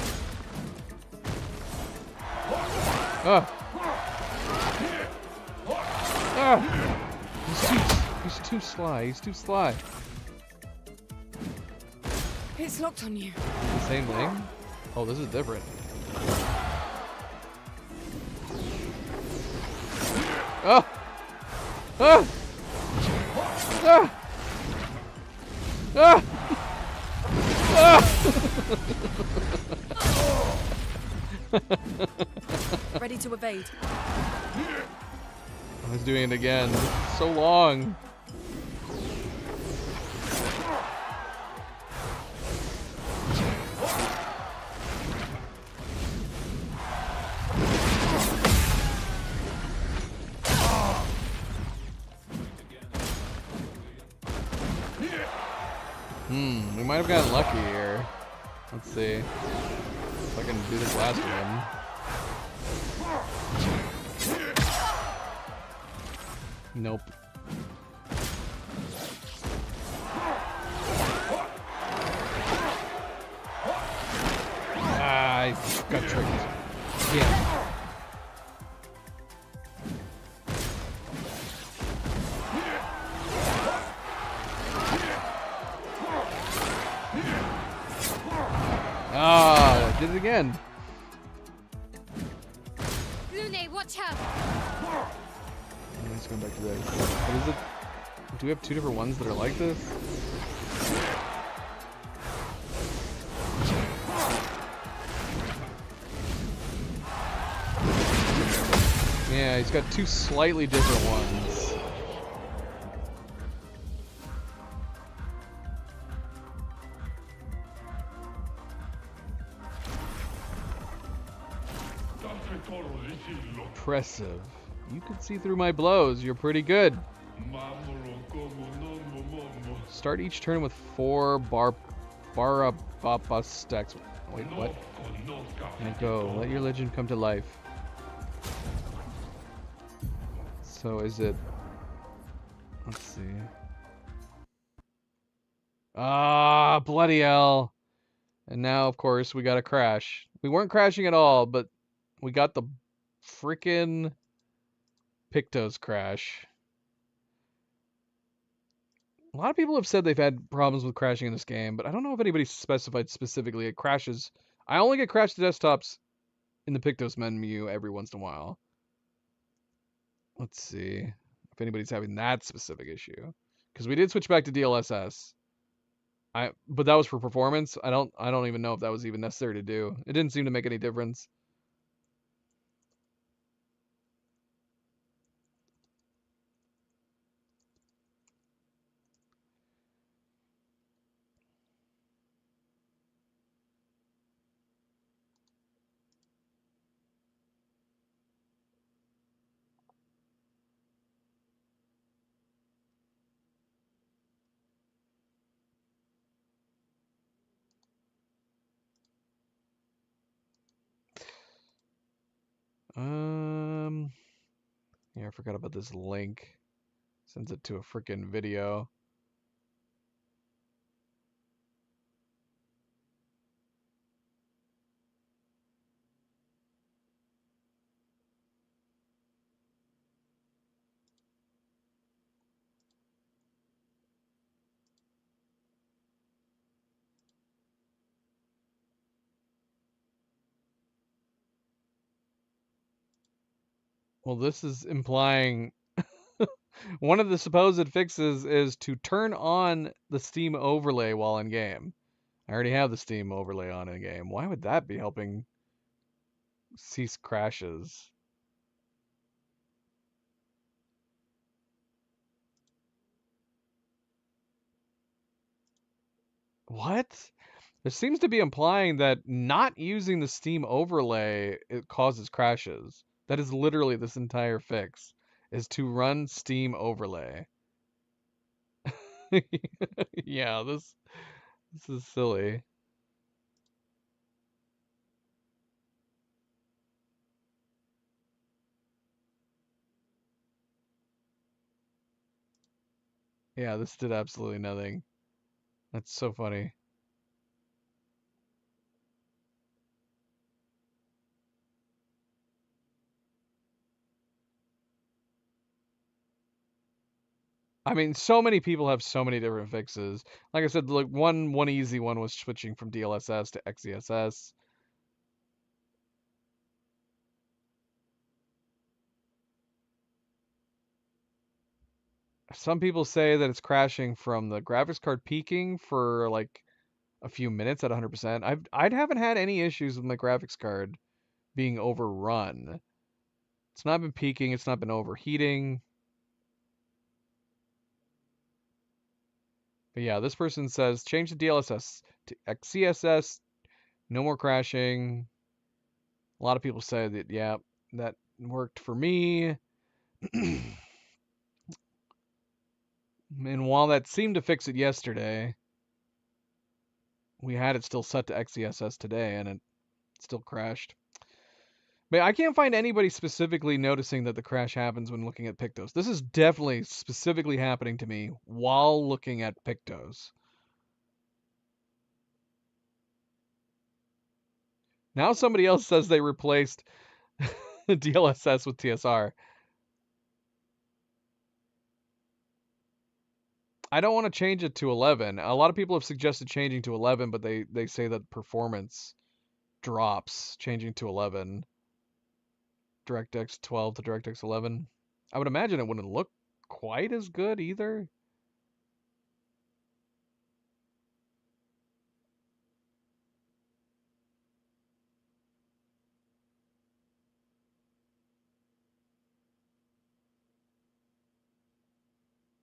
Ah! Ah! He's too sly. He's too sly. It's locked on you. The same thing? Oh, this is different. Oh! Ah! Ah! Ah! Ah! Ready to evade. I was doing it again. So long. We might have gotten lucky here. Let's see. If I can do this last one. Nope. Ah, I got tricked. Yeah. Ah, I did it again. Lune, watch out! Let's go back to this. What is it? Do we have two different ones that are like this? Yeah, he's got two slightly different ones. Impressive. You can see through my blows. You're pretty good. Start each turn with 4 Barabapa stacks. Wait, what? And go. Let your legend come to life. So is it... Let's see. Ah, bloody hell. And now, of course, we got a crash. We weren't crashing at all, but we got the frickin' Pictos crash. A lot of people have said they've had problems with crashing in this game, but I don't know if anybody specified specifically. It crashes. I only get crashed desktops in the Pictos menu every once in a while. Let's see if anybody's having that specific issue, because we did switch back to DLSS. But that was for performance. I don't even know if that was even necessary to do. It didn't seem to make any difference. Yeah, I forgot about this link. Sends it to a freaking video. Well, this is implying one of the supposed fixes is to turn on the Steam overlay while in game. I already have the Steam overlay on in game. Why would that be helping cease crashes? What? There seems to be implying that not using the Steam overlay it causes crashes. That is literally this entire fix, is to run Steam overlay. Yeah, this is silly. Yeah, this did absolutely nothing. That's so funny. I mean, so many people have so many different fixes. Like I said, like one easy one was switching from DLSS to XeSS. Some people say that it's crashing from the graphics card peaking for like a few minutes at 100%. I haven't had any issues with my graphics card being overrun. It's not been peaking, it's not been overheating. But yeah, this person says change the DLSS to XeSS, no more crashing. A lot of people say that, yeah, that worked for me. And while that seemed to fix it yesterday, we had it still set to XeSS today, and Still crashed. But I can't find anybody specifically noticing that the crash happens when looking at Pictos. This is definitely specifically happening to me while looking at Pictos. Now somebody else says they replaced DLSS with TSR. I don't want to change it to 11. A lot of people have suggested changing to 11, but they say that performance drops changing to 11. DirectX 12 to DirectX 11. I would imagine it wouldn't look quite as good either.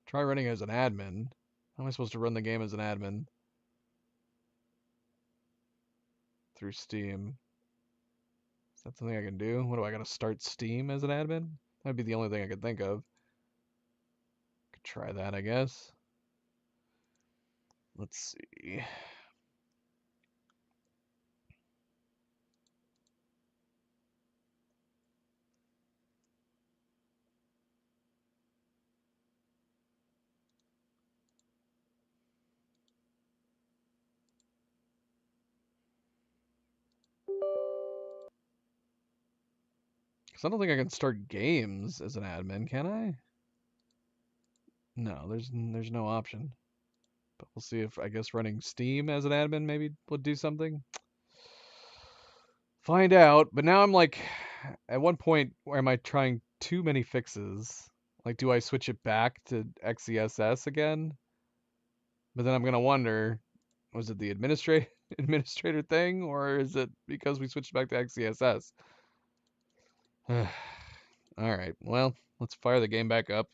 Try running as an admin. How am I supposed to run the game as an admin? Through Steam. Is that something I can do? What do I gotta start Steam as an admin? That'd be the only thing I could think of. Could try that, I guess. Let's see. Because I don't think I can start games as an admin, can I? No, there's no option. But we'll see if, I guess, running Steam as an admin maybe would do something. Find out. But now I'm like, at one point, where am I trying too many fixes? Like, do I switch it back to XeSS again? But then I'm gonna wonder, was it the administrator thing, or is it because we switched back to XeSS? All right, well, let's fire the game back up.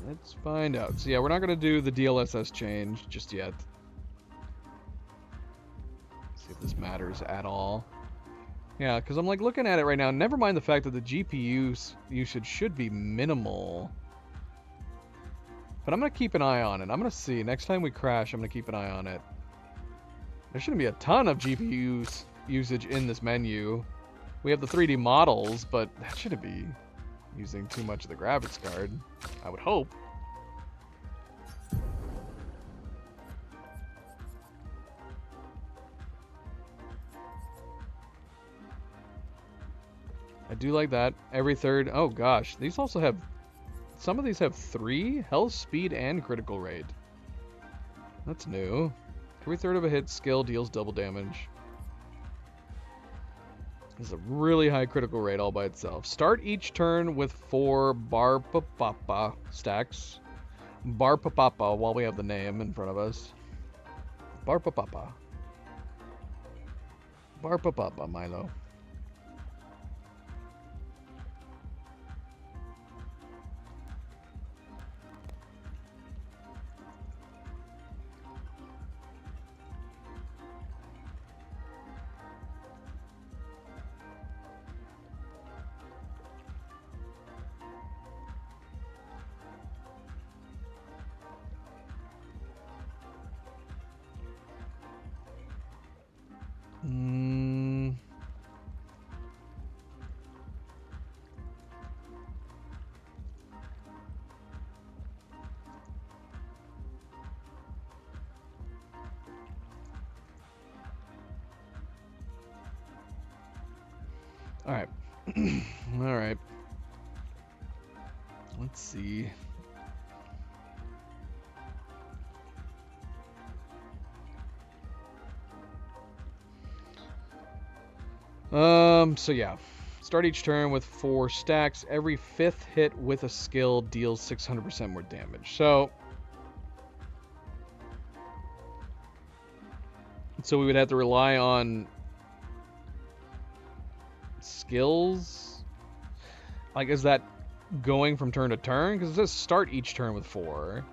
Let's find out. So yeah, we're not going to do the DLSS change just yet. See if this matters at all. Yeah, because I'm like looking at it right now. Never mind the fact that the GPU usage should be minimal. But I'm going to keep an eye on it. I'm going to see. Next time we crash, I'm going to keep an eye on it. There shouldn't be a ton of GPU usage in this menu. We have the 3D models, but that shouldn't be using too much of the graphics card. I would hope. I do like that. Every third. Oh gosh, these also have. Some of these have 3 health, speed, and critical rate. That's new. Every third of a hit skill deals double damage. This is a really high critical rate all by itself. Start each turn with 4 Barpapapa stacks. Barpapapa while we have the name in front of us. Barpapapa. Barpapapa, Milo. All right. All right. Let's see. So yeah. Start each turn with 4 stacks. Every 5th hit with a skill deals 600% more damage. So we would have to rely on skills. Like, is that going from turn to turn? Because it says start each turn with 4.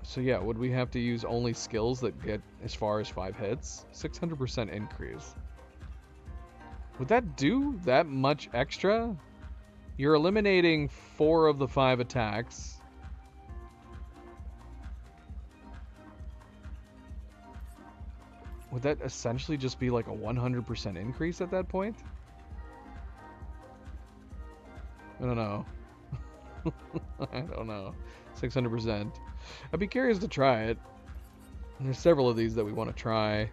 So yeah, would we have to use only skills that get as far as 5 hits? 600% increase. Would that do that much extra? You're eliminating 4 of the 5 attacks. Would that essentially just be like a 100% increase at that point? I don't know. I don't know. 600%. I'd be curious to try it. And there's several of these that we want to try.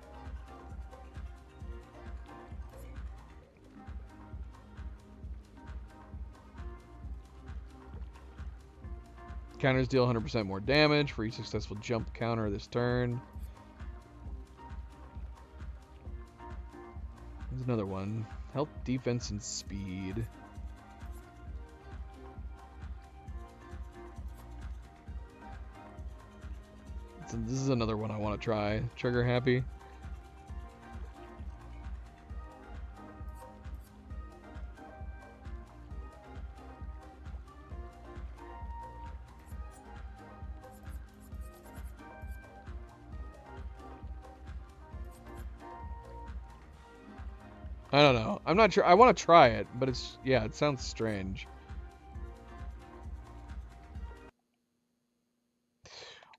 Counters deal 100% more damage for each successful jump counter this turn. There's another one. Health, defense, and speed. So this is another one I want to try. Trigger happy. I don't know. I'm not sure. I want to try it, but it's, yeah, it sounds strange.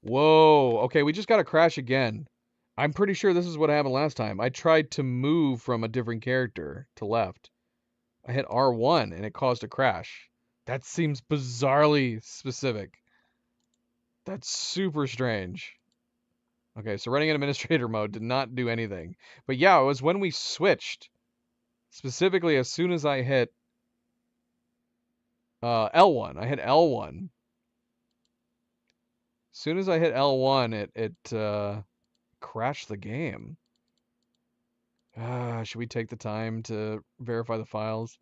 Whoa. Okay, we just got a crash again. I'm pretty sure this is what happened last time. I tried to move from a different character to left. I hit R1 and it caused a crash. That seems bizarrely specific. That's super strange. Okay, so running in administrator mode did not do anything. But yeah, it was when we switched. Specifically, as soon as I hit L1. I hit L1. As soon as I hit L1, it crashed the game. Should we take the time to verify the files?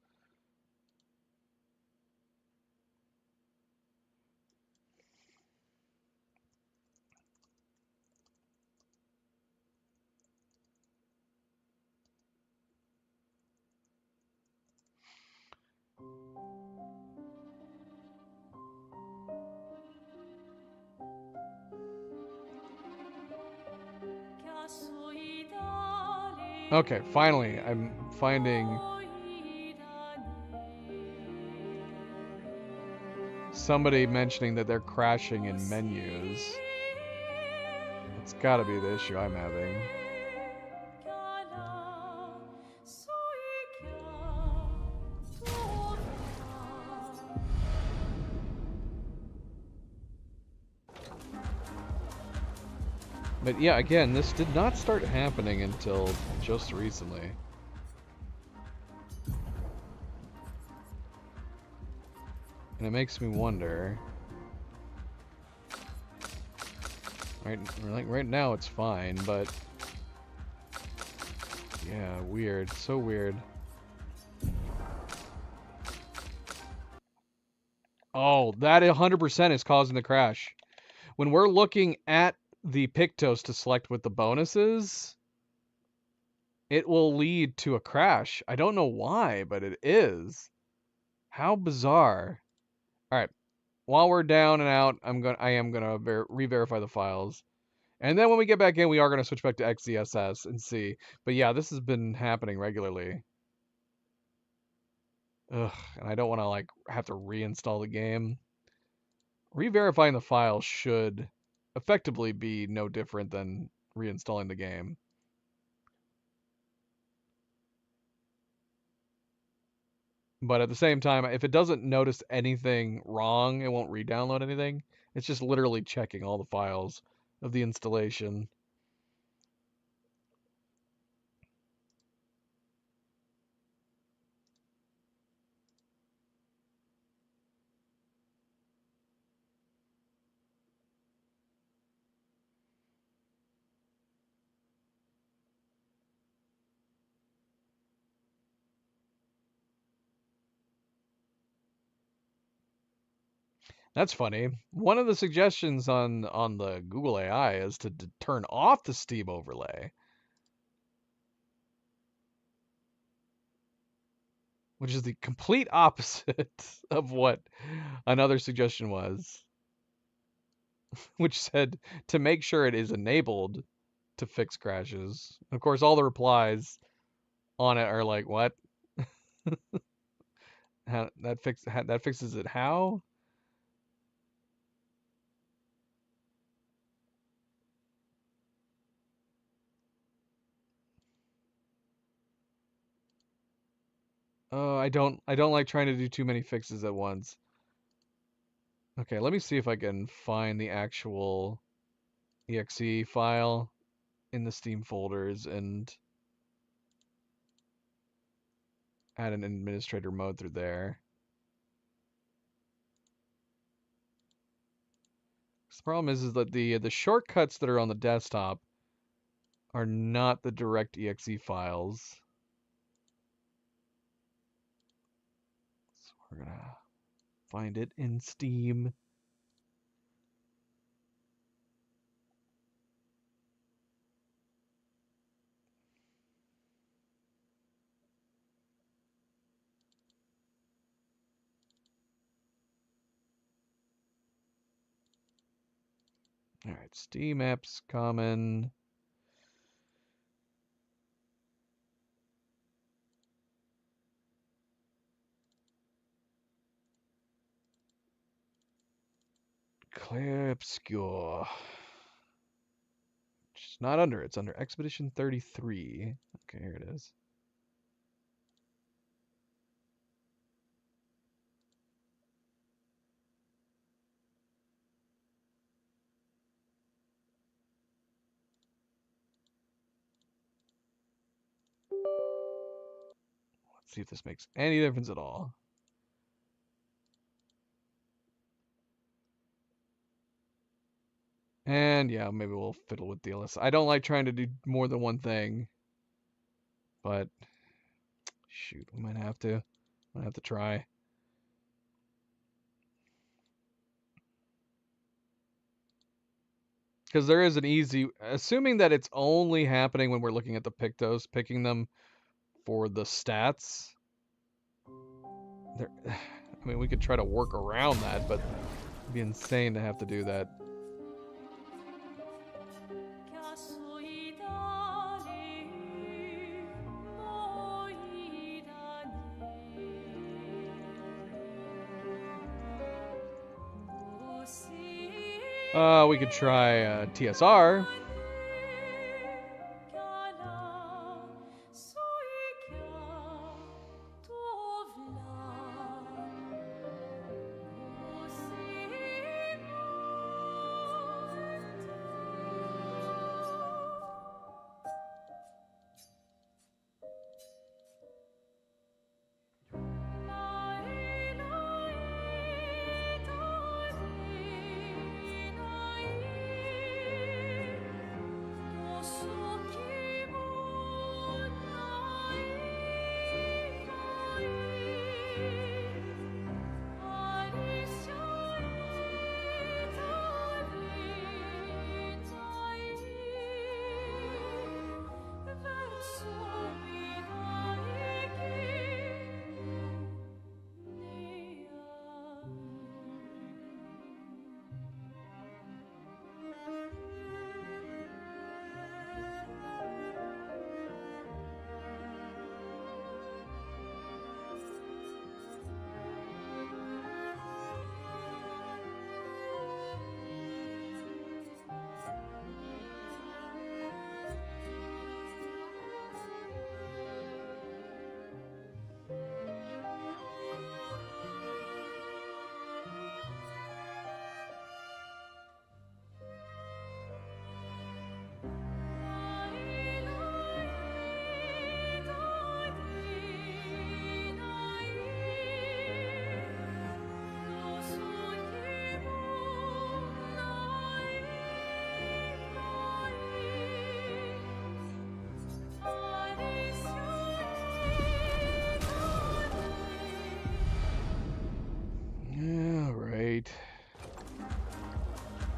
Okay, finally, I'm finding somebody mentioning that they're crashing in menus. It's gotta be the issue I'm having. But yeah, again, this did not start happening until just recently. And it makes me wonder. Right now it's fine, but yeah, weird. So weird. Oh, that 100% is causing the crash. When we're looking at the Pictos to select with the bonuses, it will lead to a crash. I don't know why, but it is. How bizarre. All right. While we're down and out, I am gonna re-verify the files, and then when we get back in, we are gonna switch back to XeSS and see. But yeah, this has been happening regularly. Ugh, and I don't want to like have to reinstall the game. Re-verifying the files should effectively be no different than reinstalling the game. But at the same time, if it doesn't notice anything wrong, it won't re-download anything. It's just literally checking all the files of the installation. That's funny. One of the suggestions on the Google AI is to turn off the Steam overlay, which is the complete opposite of what another suggestion was, which said to make sure it is enabled to fix crashes. Of course, all the replies on it are like, "What? That fixes it? How?" Oh, I don't like trying to do too many fixes at once. Okay, let me see if I can find the actual exe file in the Steam folders and add an administrator mode through there. The problem is that the shortcuts that are on the desktop are not the direct exe files. So we're gonna find it in Steam. All right, Steam apps common. Clear obscure. It's not under. It's under Expedition 33. Okay, here it is. Let's see if this makes any difference at all. And yeah, maybe we'll fiddle with DLS. I don't like trying to do more than one thing, but shoot, we might have to. Might have to try. Because there is an easy, assuming that it's only happening when we're looking at the Pictos, picking them for the stats. There, I mean, we could try to work around that, but it'd be insane to have to do that. We could try TSR.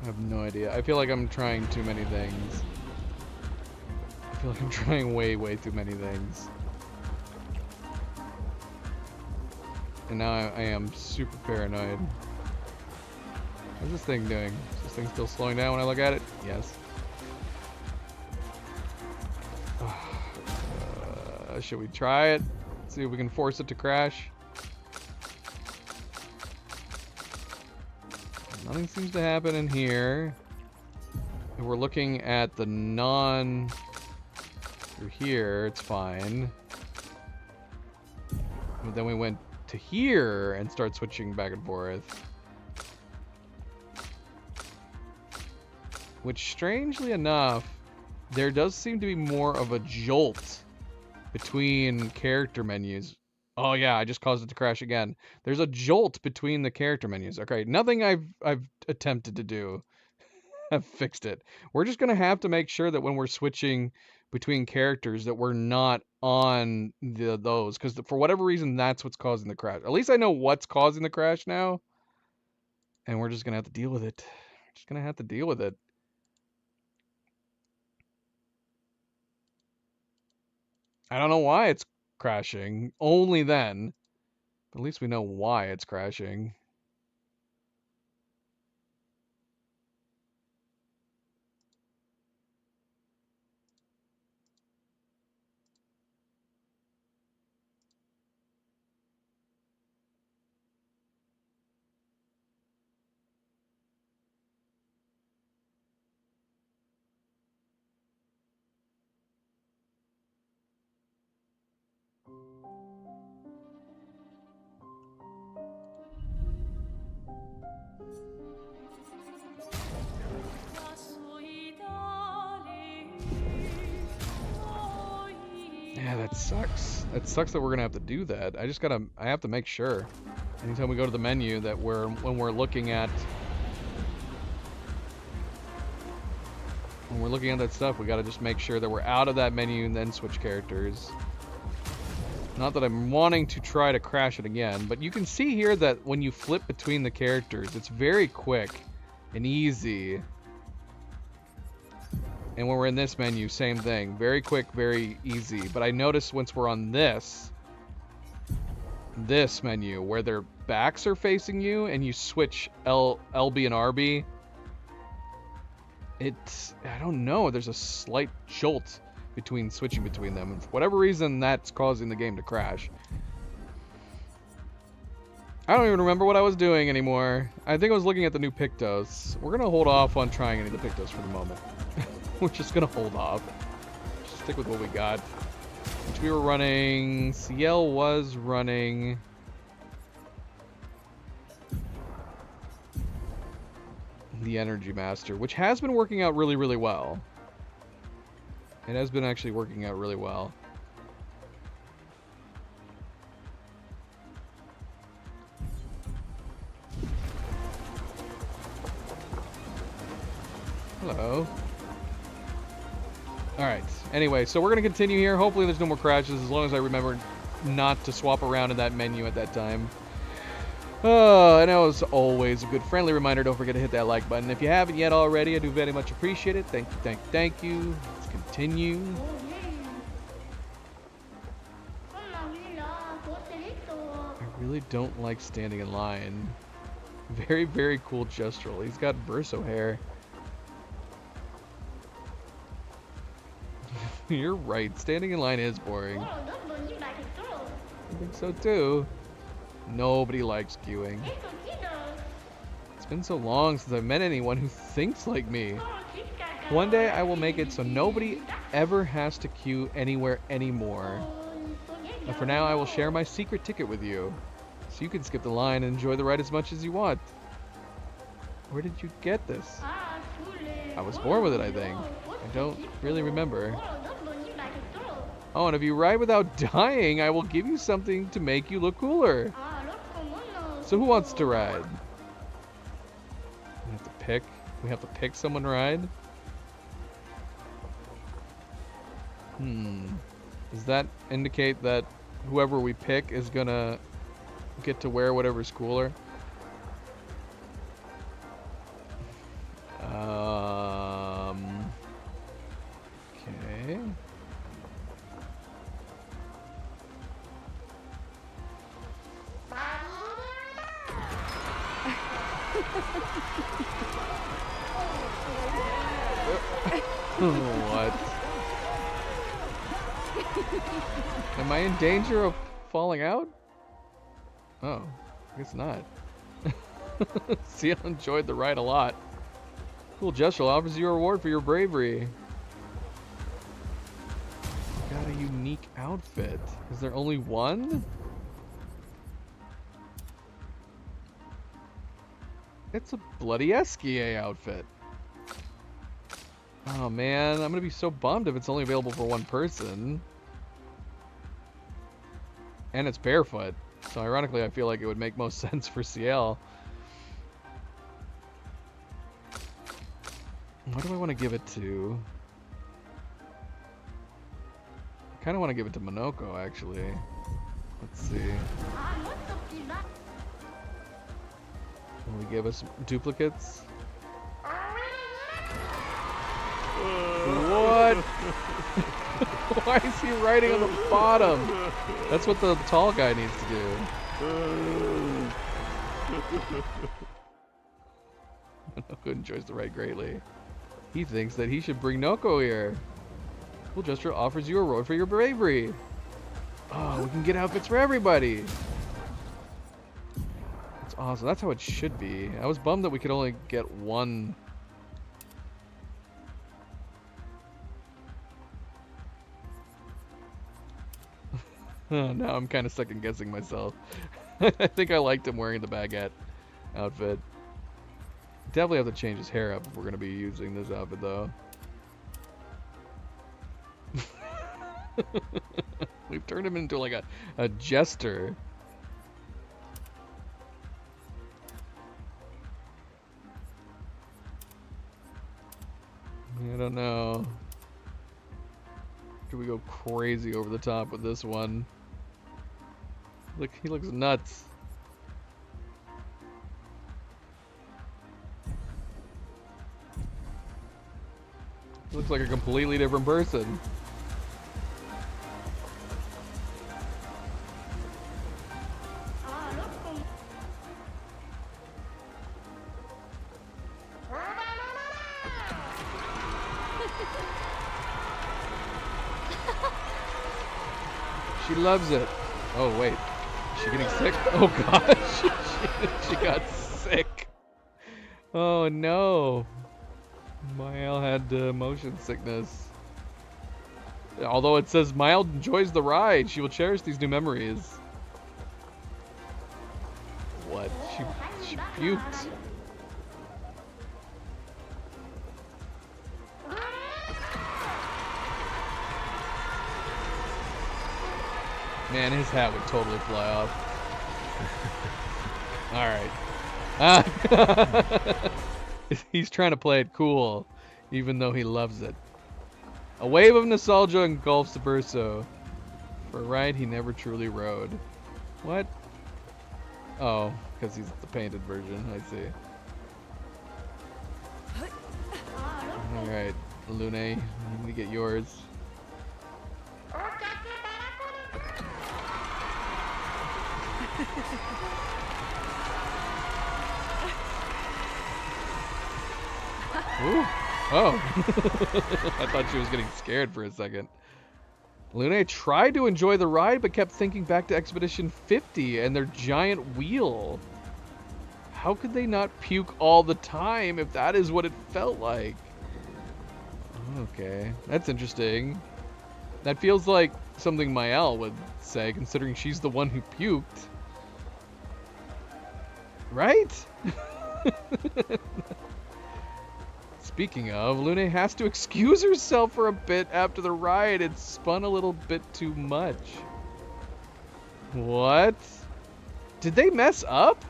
I have no idea. I feel like I'm trying too many things. I feel like I'm trying way, way too many things. And now I am super paranoid. What's this thing doing? Is this thing still slowing down when I look at it? Yes. Should we try it? See if we can force it to crash. Nothing seems to happen in here. If we're looking at the through here, it's fine. But then we went to here and start switching back and forth. Which, strangely enough, there does seem to be more of a jolt between character menus. Oh yeah, I just caused it to crash again. There's a jolt between the character menus. Okay, nothing I've attempted to do have fixed it. We're just gonna have to make sure that when we're switching between characters that we're not on those, because for whatever reason that's what's causing the crash. At least I know what's causing the crash now, and we're just gonna have to deal with it. We're just gonna have to deal with it. I don't know why it's crashing. Only then. But at least we know why it's crashing. Yeah, that sucks. It sucks that we're gonna have to do that. I have to make sure anytime we go to the menu that when we're looking at that stuff, we gotta just make sure that we're out of that menu and then switch characters. Not that I'm wanting to try to crash it again, but you can see here that when you flip between the characters, it's very quick and easy. And when we're in this menu, same thing. Very quick, very easy. But I noticed once we're on this menu, where their backs are facing you, and you switch LB and RB, I don't know, there's a slight jolt switching between them. And for whatever reason, that's causing the game to crash. I don't even remember what I was doing anymore. I think I was looking at the new Pictos. We're going to hold off on trying any of the Pictos for the moment. We're just going to hold off. Just stick with what we got. Which we were running. CL was running. The Energy Master, which has been working out really, really well. It has been actually working out really well. Hello. Alright, anyway, so we're going to continue here. Hopefully there's no more crashes, as long as I remember not to swap around in that menu at that time. And as always, a good friendly reminder, don't forget to hit that like button. If you haven't yet already, I do very much appreciate it. Thank you, thank you. Let's continue. I really don't like standing in line. Very, very cool Jestrel. He's got Verso hair. You're right, standing in line is boring. I think so too. Nobody likes queuing. It's been so long since I've met anyone who thinks like me. One day I will make it so nobody ever has to queue anywhere anymore. But for now I will share my secret ticket with you, so you can skip the line and enjoy the ride as much as you want. Where did you get this? I was born with it, I think. I don't really remember. Oh, and if you ride without dying, I will give you something to make you look cooler. So who wants to ride? We have to pick. We have to pick someone to ride? Does that indicate that whoever we pick is gonna get to wear whatever's cooler? Okay. What? Am I in danger of falling out? Oh, I guess not. Seal enjoyed the ride a lot. Cool gesture offers you a reward for your bravery. Got a unique outfit. Is there only one? It's a bloody Esquier outfit. Oh man, I'm gonna be so bummed if it's only available for one person. And it's barefoot. So ironically, I feel like it would make most sense for CL. What do I want to give it to? I kind of want to give it to Monoko, actually. Let's see. Can we give us duplicates? What? Why is he riding on the bottom? That's what the tall guy needs to do. Monoko enjoys the ride greatly. He thinks that he should bring Noko here. Cool gesture offers you a reward for your bravery. Oh, we can get outfits for everybody. That's awesome. That's how it should be. I was bummed that we could only get one. Now I'm kind of second guessing myself. I think I liked him wearing the baguette outfit. Definitely have to change his hair up if we're going to be using this outfit, though. We've turned him into like a jester. I don't know. Could we go crazy over the top with this one? Look, he looks nuts. He looks like a completely different person. She loves it. Oh wait, is she getting sick? Oh gosh, she got sick. Oh no. Mael had motion sickness. Although it says Mael enjoys the ride, she will cherish these new memories. What? She puked. Man, his hat would totally fly off. Alright. He's trying to play it cool, even though he loves it. A wave of nostalgia engulfs Verso. For a ride he never truly rode. What? Oh, because he's the painted version, I see. Alright, Lune, you need to get yours. Ooh. Oh. I thought she was getting scared for a second. Lune tried to enjoy the ride, but kept thinking back to Expedition 50 and their giant wheel. How could they not puke all the time if that is what it felt like? Okay, that's interesting. That feels like something Mael would say, considering she's the one who puked. Right? Speaking of, Lune has to excuse herself for a bit after the ride. It spun a little bit too much. What? Did they mess up?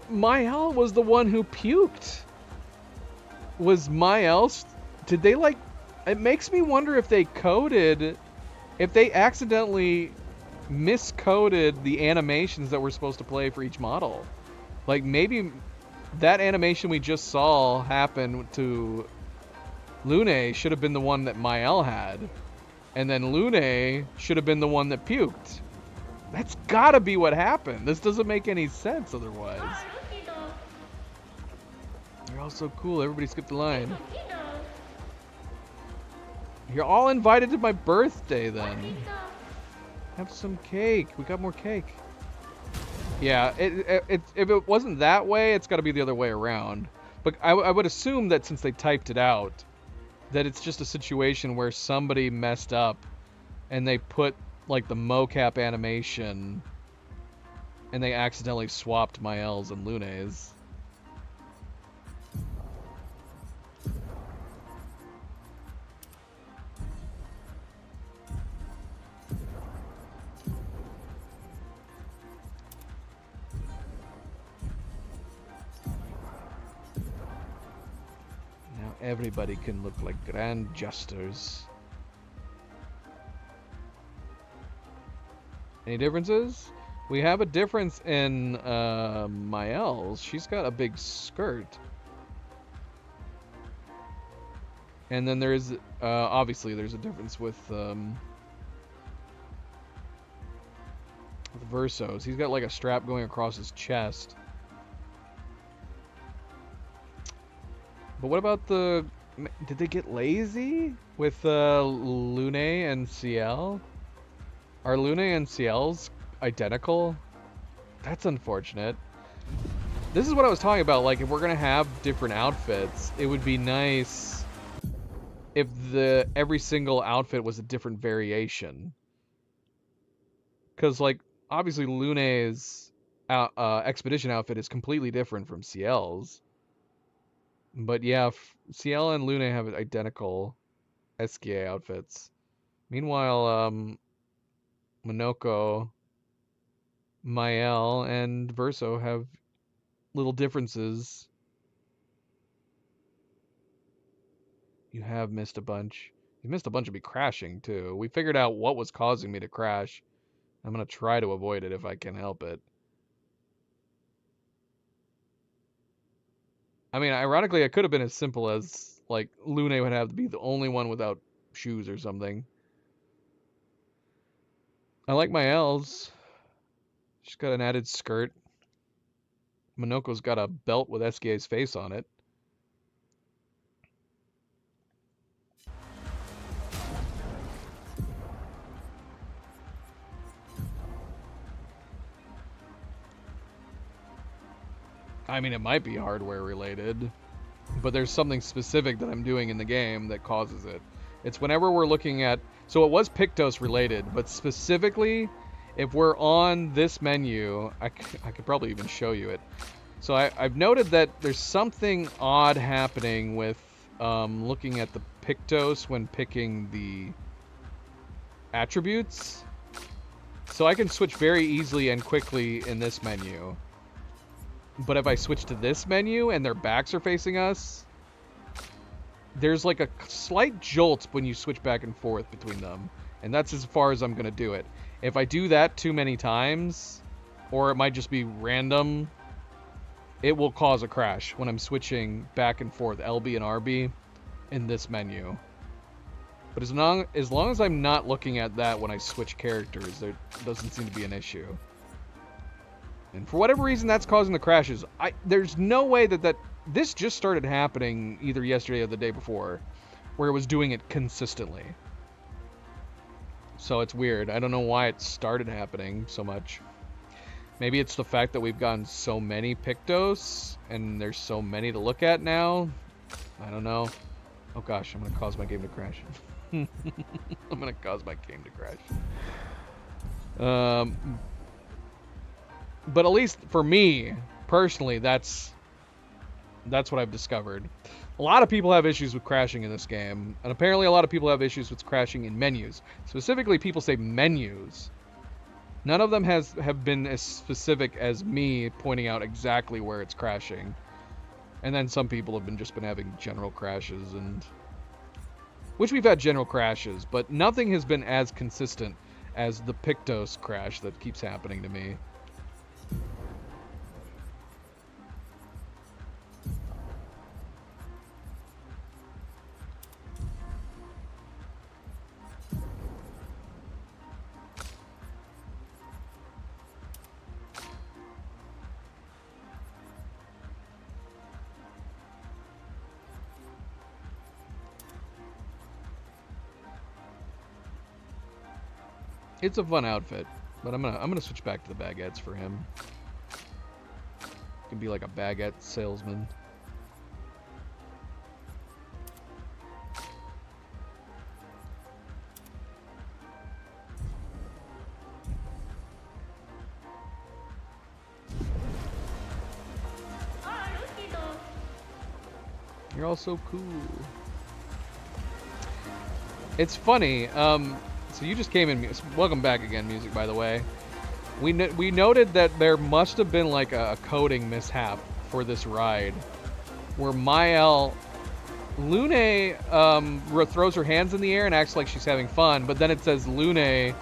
Mael was the one who puked. Was Mael... Did they like... It makes me wonder if they coded... If they accidentally miscoded the animations that were supposed to play for each model. Like maybe... That animation we just saw happen to Lune should have been the one that Mael had. And then Lune should have been the one that puked. That's gotta be what happened. This doesn't make any sense otherwise. They're all so cool. Everybody skipped the line. You're all invited to my birthday then. Have some cake. We got more cake. Yeah, if it wasn't that way, it's got to be the other way around. But I would assume that since they typed it out, that it's just a situation where somebody messed up and they put like the mocap animation and they accidentally swapped Mael's and Lune's. Now everybody can look like grand jesters. Any differences? We have a difference in Mael's. She's got a big skirt. And then there's, obviously there's a difference with Verso's. He's got like a strap going across his chest. But what about the, did they get lazy with Lune and Ciel? Are Lune and Ciel's identical? That's unfortunate. This is what I was talking about. Like, if we're gonna have different outfits, it would be nice if every single outfit was a different variation. Because, like, obviously Lune's expedition outfit is completely different from Ciel's. But yeah, Ciel and Lune have identical SKA outfits. Meanwhile, Monoko, Mael, and Verso have little differences. You have missed a bunch. You missed a bunch of me crashing, too. We figured out what was causing me to crash. I'm going to try to avoid it if I can help it. I mean, ironically, it could have been as simple as, like, Lune would have to be the only one without shoes or something. I like Mael's. She's got an added skirt. Monoko's got a belt with SKA's face on it. I mean, it might be hardware related, but there's something specific that I'm doing in the game that causes it. It's whenever we're looking at, so it was Pictos related, but specifically, if we're on this menu, I could probably even show you it. So I've noted that there's something odd happening with looking at the Pictos when picking the attributes. So I can switch very easily and quickly in this menu. But if I switch to this menu and their backs are facing us, there's like a slight jolt when you switch back and forth between them. And that's as far as I'm going to do it. If I do that too many times, or it might just be random, it will cause a crash when I'm switching back and forth LB and RB in this menu. But as long as I'm not looking at that when I switch characters, there doesn't seem to be an issue. And for whatever reason, that's causing the crashes. There's no way that this just started happening either yesterday or the day before, where it was doing it consistently. So it's weird. I don't know why it started happening so much. Maybe it's the fact that we've gotten so many Pictos, and there's so many to look at now. I don't know. Oh gosh, I'm going to cause my game to crash. I'm going to cause my game to crash. But at least for me, personally, that's what I've discovered. A lot of people have issues with crashing in this game, and apparently a lot of people have issues with crashing in menus. Specifically, people say menus. None of them have been as specific as me pointing out exactly where it's crashing. And then some people have just been having general crashes, and which we've had general crashes, but nothing has been as consistent as the Pictos crash that keeps happening to me. It's a fun outfit, but I'm gonna switch back to the baguettes for him. Can be like a baguette salesman. You're all so cool. It's funny. So you just came in. Welcome back again, music. By the way, we noted that there must have been like a coding mishap for this ride, where Mael Lune throws her hands in the air and acts like she's having fun, but then it says Lune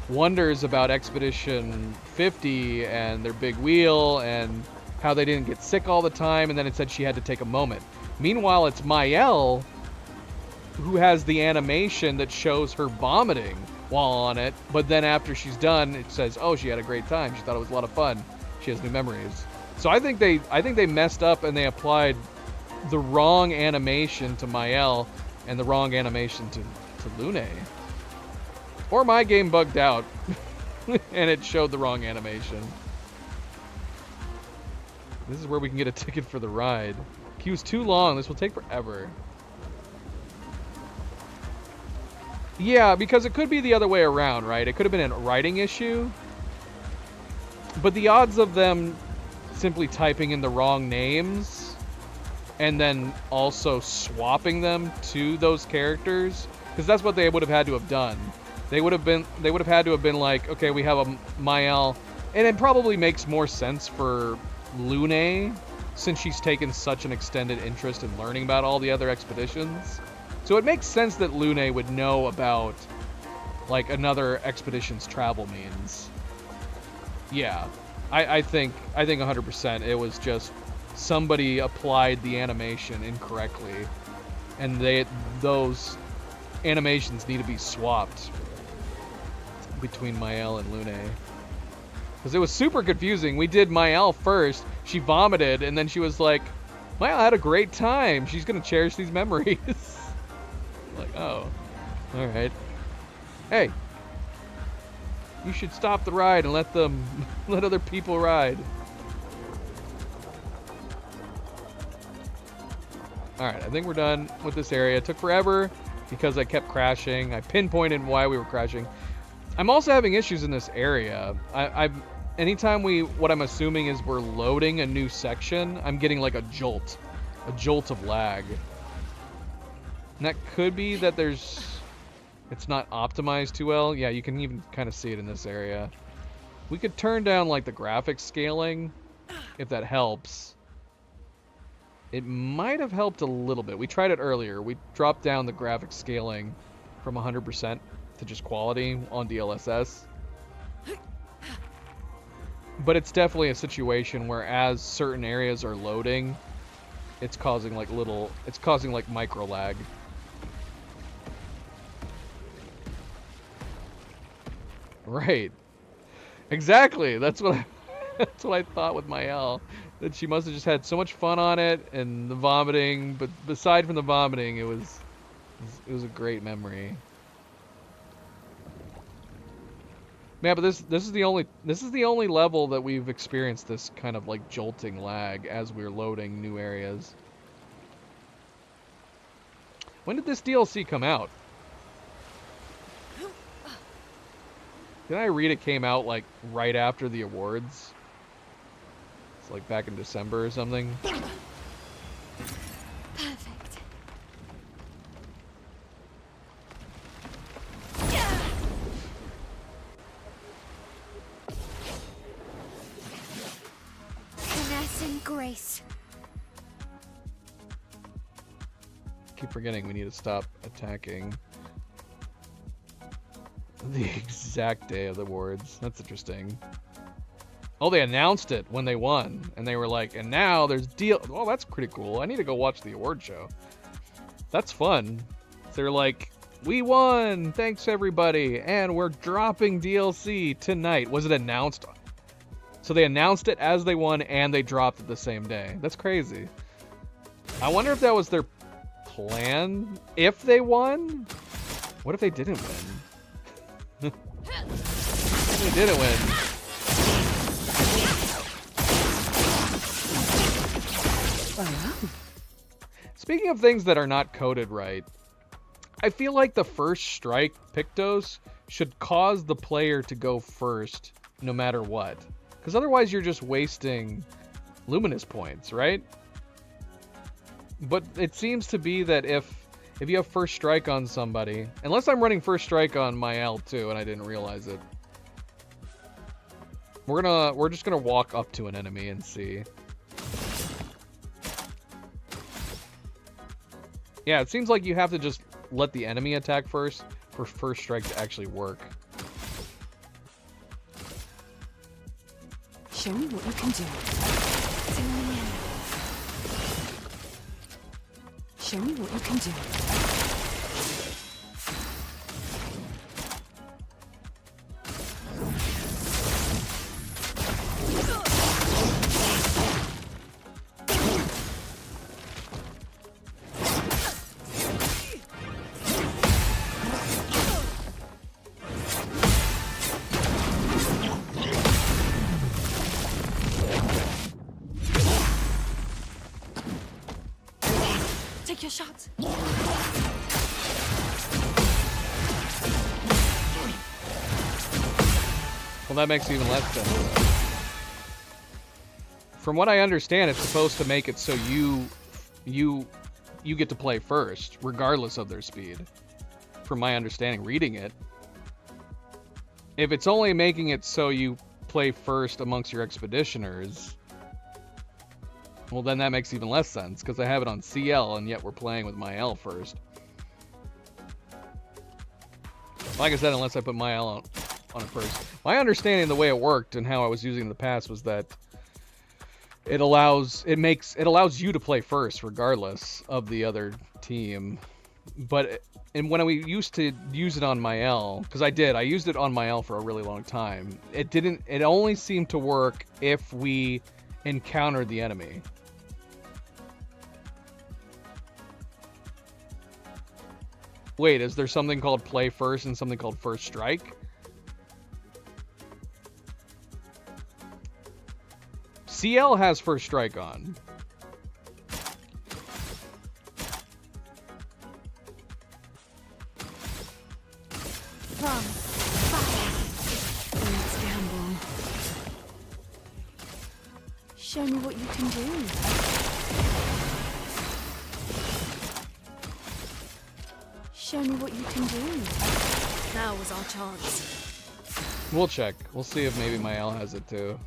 wonders about Expedition 50 and their big wheel and how they didn't get sick all the time, and then it said she had to take a moment. Meanwhile, it's Mael who has the animation that shows her vomiting while on it, but then after she's done, it says, oh, she had a great time. She thought it was a lot of fun. She has new memories. So I think they messed up and they applied the wrong animation to Mael and the wrong animation to Lune. Or my game bugged out and it showed the wrong animation. This is where we can get a ticket for the ride. Queue's too long. This will take forever. Yeah, because it could be the other way around, right? It could have been a writing issue. But the odds of them simply typing in the wrong names and then also swapping them to those characters, because that's what they would have had to have done. They would have had to have been like, okay, we have a Mael, and it probably makes more sense for Lune since she's taken such an extended interest in learning about all the other expeditions. So it makes sense that Lune would know about like another expedition's travel means. Yeah, I think 100% it was just somebody applied the animation incorrectly, and those animations need to be swapped between Mael and Lune. Because it was super confusing. We did Mael first, she vomited, and then she was like, Mael had a great time. She's gonna cherish these memories. Like, oh, all right. Hey, you should stop the ride and let other people ride. All right, I think we're done with this area. It took forever because I kept crashing. I pinpointed why we were crashing. I'm also having issues in this area. Anytime what I'm assuming is we're loading a new section, I'm getting like a jolt of lag. And that could be that it's not optimized too well. Yeah, you can even kind of see it in this area. We could turn down like the graphics scaling if that helps. It might have helped a little bit. We tried it earlier. We dropped down the graphics scaling from 100% to just quality on DLSS. But it's definitely a situation where as certain areas are loading, it's causing like micro lag. Right. Exactly. That's what I thought with Mael. That she must have just had so much fun on it, and the vomiting, but aside from the vomiting, it was a great memory. Yeah, but this is the only level that we've experienced this kind of like jolting lag as we're loading new areas. When did this DLC come out? Did I read it came out like right after the awards? It's like back in December or something. Perfect. Finesse and grace. Keep forgetting we need to stop attacking. The exact day of the awards. That's interesting. Oh, they announced it when they won, and they were like, and now there's deal. Oh, that's pretty cool. I need to go watch the award show. That's fun. They're like, we won. Thanks everybody, and we're dropping DLC tonight. Was it announced? So they announced it as they won, and they dropped it the same day. That's crazy. I wonder if that was their plan. If they won, what if they didn't win? He didn't win. Speaking of things that are not coded right, I feel like the first strike Pictos should cause the player to go first no matter what. Because otherwise you're just wasting luminous points, right? But it seems to be that if you have first strike on somebody, unless I'm running first strike on my L too and I didn't realize it. We're just gonna walk up to an enemy and see. Yeah, it seems like you have to just let the enemy attack first for first strike to actually work. Show me what you can do. Show me what you can do. Take your shot. Well, that makes even less sense. From what I understand, it's supposed to make it so you get to play first, regardless of their speed. From my understanding, reading it. If it's only making it so you play first amongst your expeditioners, well, then that makes even less sense, because I have it on CL, and yet we're playing with my L first. Like I said, unless I put my L on it first. My understanding of the way it worked and how I was using it in the past was that it allows you to play first, regardless of the other team. But when we used to use it on my L, because I used it on my L for a really long time. It only seemed to work if we encountered the enemy. Wait, is there something called play first and something called first strike? CL has first strike on. Run. Let's gamble. Show me what you can do. Show me what you can do. Now was our chance. We'll check. We'll see if maybe my L has it too.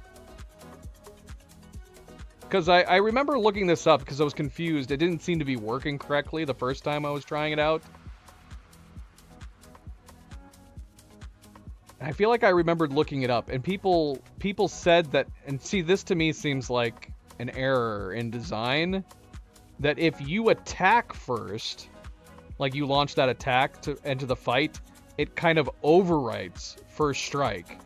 Because I remember looking this up because I was confused. It didn't seem to be working correctly the first time I was trying it out. I feel like I remembered looking it up, and people said that, and see, this to me seems like an error in design, that if you attack first, like you launch that attack to enter the fight, it kind of overwrites first strike.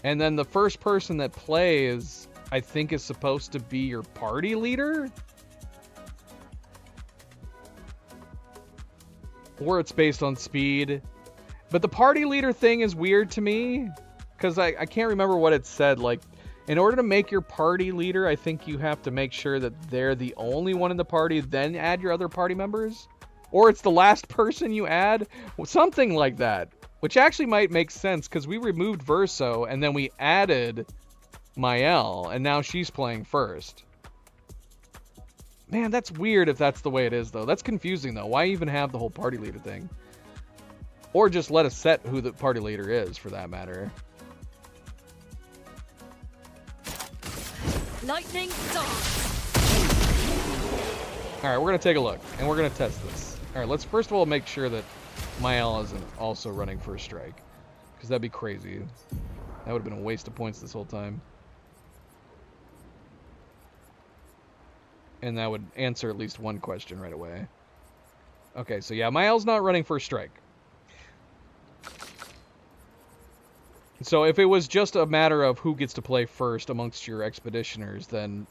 And then the first person that plays, I think, is supposed to be your party leader? Or it's based on speed. But the party leader thing is weird to me, because I can't remember what it said. Like, in order to make your party leader, I think you have to make sure that they're the only one in the party, then add your other party members. Or it's the last person you add, something like that. Which actually might make sense, because we removed Verso, and then we added Mael, and now she's playing first. Man, that's weird if that's the way it is, though. That's confusing, though. Why even have the whole party leader thing? Or just let us set who the party leader is, for that matter. Lightning dance. Alright, we're going to take a look, and we're going to test this. Alright, let's first of all make sure that Mael isn't also running first strike. Because that'd be crazy. That would have been a waste of points this whole time. And that would answer at least one question right away. Okay, so yeah, Mael's not running first strike. So if it was just a matter of who gets to play first amongst your expeditioners, then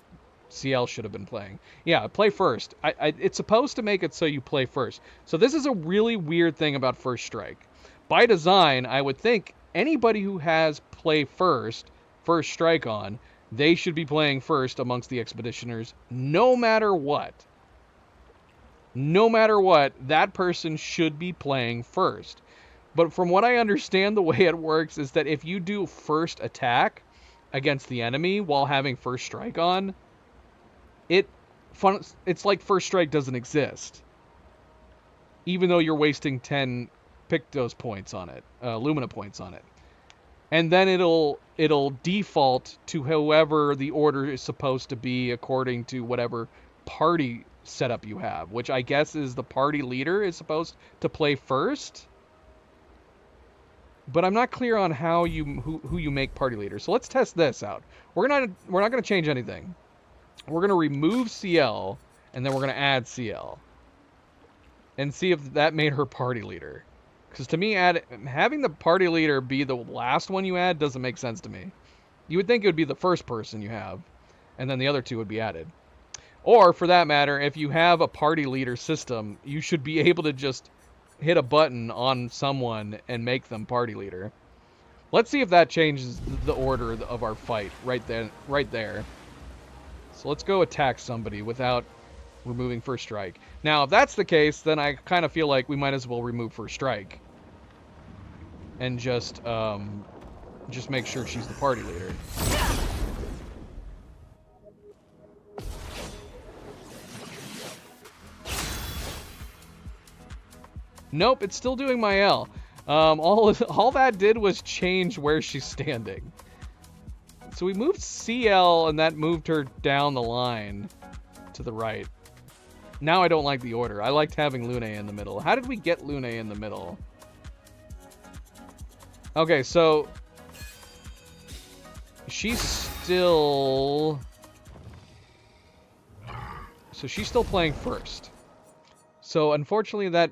CL should have been playing. Yeah, play first. It's supposed to make it so you play first. So this is a really weird thing about first strike. By design, I would think anybody who has play first strike on, they should be playing first amongst the expeditioners, no matter what. No matter what, that person should be playing first. But from what I understand, the way it works is that if you do first attack against the enemy while having first strike on, it's like first strike doesn't exist. Even though you're wasting 10 Pictos points on it, Lumina points on it. And then it'll default to whoever the order is supposed to be according to whatever party setup you have, which I guess is the party leader is supposed to play first. But I'm not clear on how who you make party leader. So let's test this out. We're not going to change anything. We're going to remove CL and then we're going to add CL and see if that made her party leader. Because to me, having the party leader be the last one you add doesn't make sense to me. You would think it would be the first person you have, and then the other two would be added. Or, for that matter, if you have a party leader system, you should be able to just hit a button on someone and make them party leader. Let's see if that changes the order of our fight right there. So let's go attack somebody without removing first strike. Now, if that's the case, then I kind of feel like we might as well remove first strike. And just make sure she's the party leader. Nope, it's still doing my L. All that did was change where she's standing. So we moved CL, and that moved her down the line to the right. Now I don't like the order. I liked having Lune in the middle. How did we get Lune in the middle? Okay, so she's still... So she's still playing first. So unfortunately that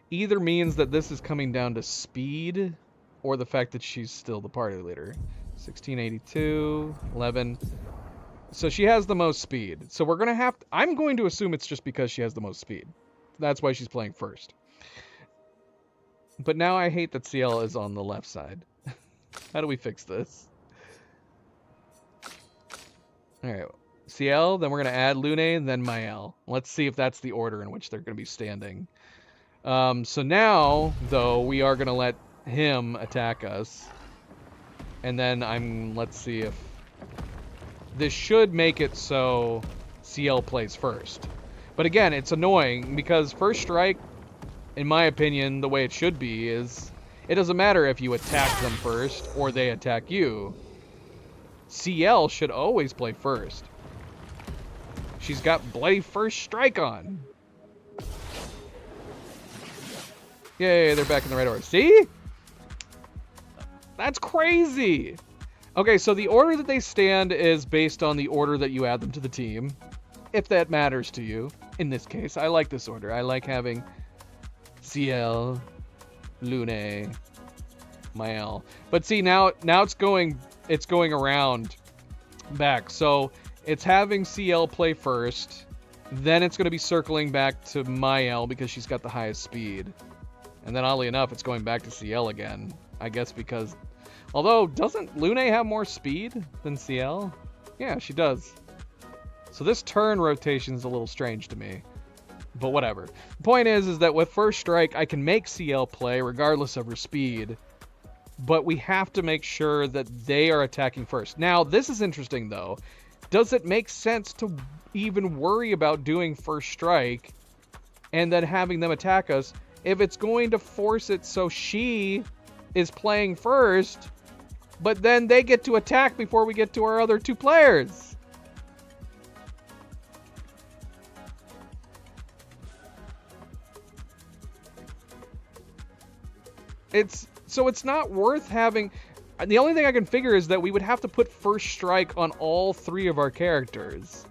either means that this is coming down to speed or the fact that she's still the party leader. 1682, 11. So she has the most speed. So we're going to have to... I'm going to assume it's just because she has the most speed. That's why she's playing first. But now I hate that CL is on the left side. How do we fix this? Alright. CL, then we're going to add Lune, and then Mael. Let's see if that's the order in which they're going to be standing. So now, though, we are going to let him attack us. And then let's see if... This should make it so CL plays first. But again, it's annoying because first strike, in my opinion, the way it should be is it doesn't matter if you attack them first or they attack you. CL should always play first. She's got bloody first strike on. Yay, they're back in the right order. See? That's crazy. Okay, so the order that they stand is based on the order that you add them to the team. If that matters to you. In this case, I like this order. I like having CL, Lune, Mael. But see, now it's going around back. So it's having CL play first. Then it's going to be circling back to Mael because she's got the highest speed. And then oddly enough, it's going back to CL again. I guess because... Although, doesn't Lune have more speed than CL? Yeah, she does. So this turn rotation is a little strange to me. But whatever. The point is that with first strike, I can make CL play regardless of her speed. But we have to make sure that they are attacking first. Now, this is interesting, though. Does it make sense to even worry about doing first strike and then having them attack us if it's going to force it so she is playing first, but then they get to attack before we get to our other two players? It's not worth having... The only thing I can figure is that we would have to put first strike on all three of our characters.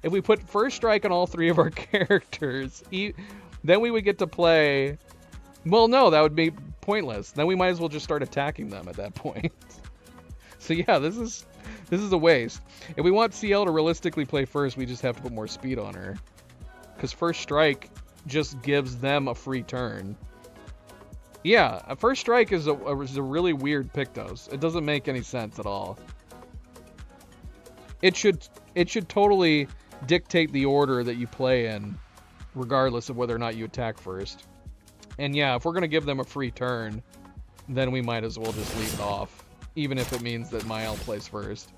If we put first strike on all three of our characters, then we would get to play... Well, no, that would be pointless. Then we might as well just start attacking them at that point. So yeah, this is a waste. If we want CL to realistically play first, we just have to put more speed on her. Because first strike just gives them a free turn. Yeah, a first strike is a really weird Pictos. It doesn't make any sense at all. It should totally dictate the order that you play in, regardless of whether or not you attack first. And yeah, if we're gonna give them a free turn, then we might as well just leave it off, even if it means that Mael plays first.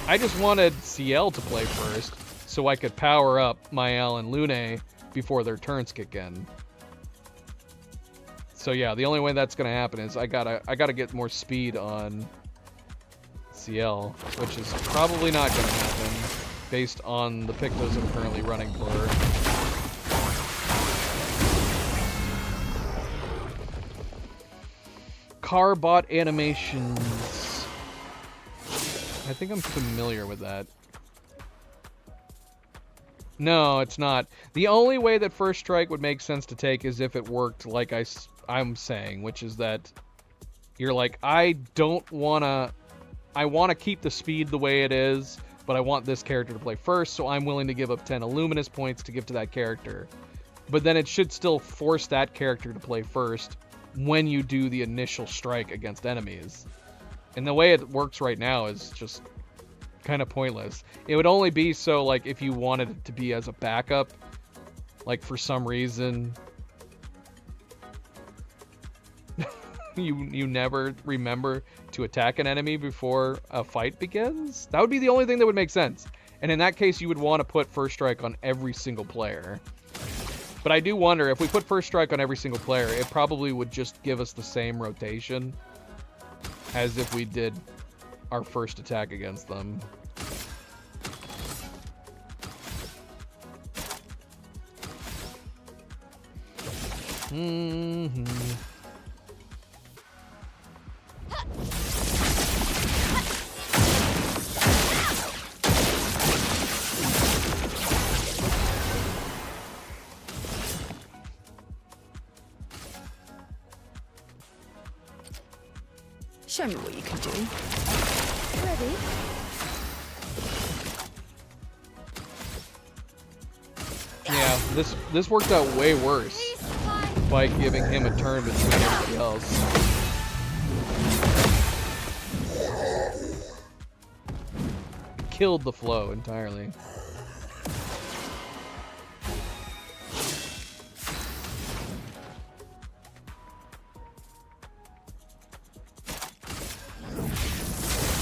I just wanted CL to play first, so I could power up Mael and Lune before their turns kick in. So yeah, the only way that's gonna happen is I gotta get more speed on CL, which is probably not gonna happen based on the Pictos I'm currently running for her. Carbot animations. I think I'm familiar with that. No, it's not. The only way that First Strike would make sense to take is if it worked like I'm saying, which is that you're like, I want to keep the speed the way it is, but I want this character to play first, so I'm willing to give up 10 Illuminous points to give to that character. But then it should still force that character to play first when you do the initial strike against enemies. And the way it works right now is just kind of pointless. It would only be so, like, if you wanted it to be as a backup, like, for some reason you never remember to attack an enemy before a fight begins. That would be the only thing that would make sense. And in that case, you would want to put First Strike on every single player. But I do wonder, if we put First Strike on every single player, it probably would just give us the same rotation as if we did our first attack against them. Show me what you can do. Ready? Yeah, this worked out way worse by giving him a turn between everybody else. Killed the flow entirely.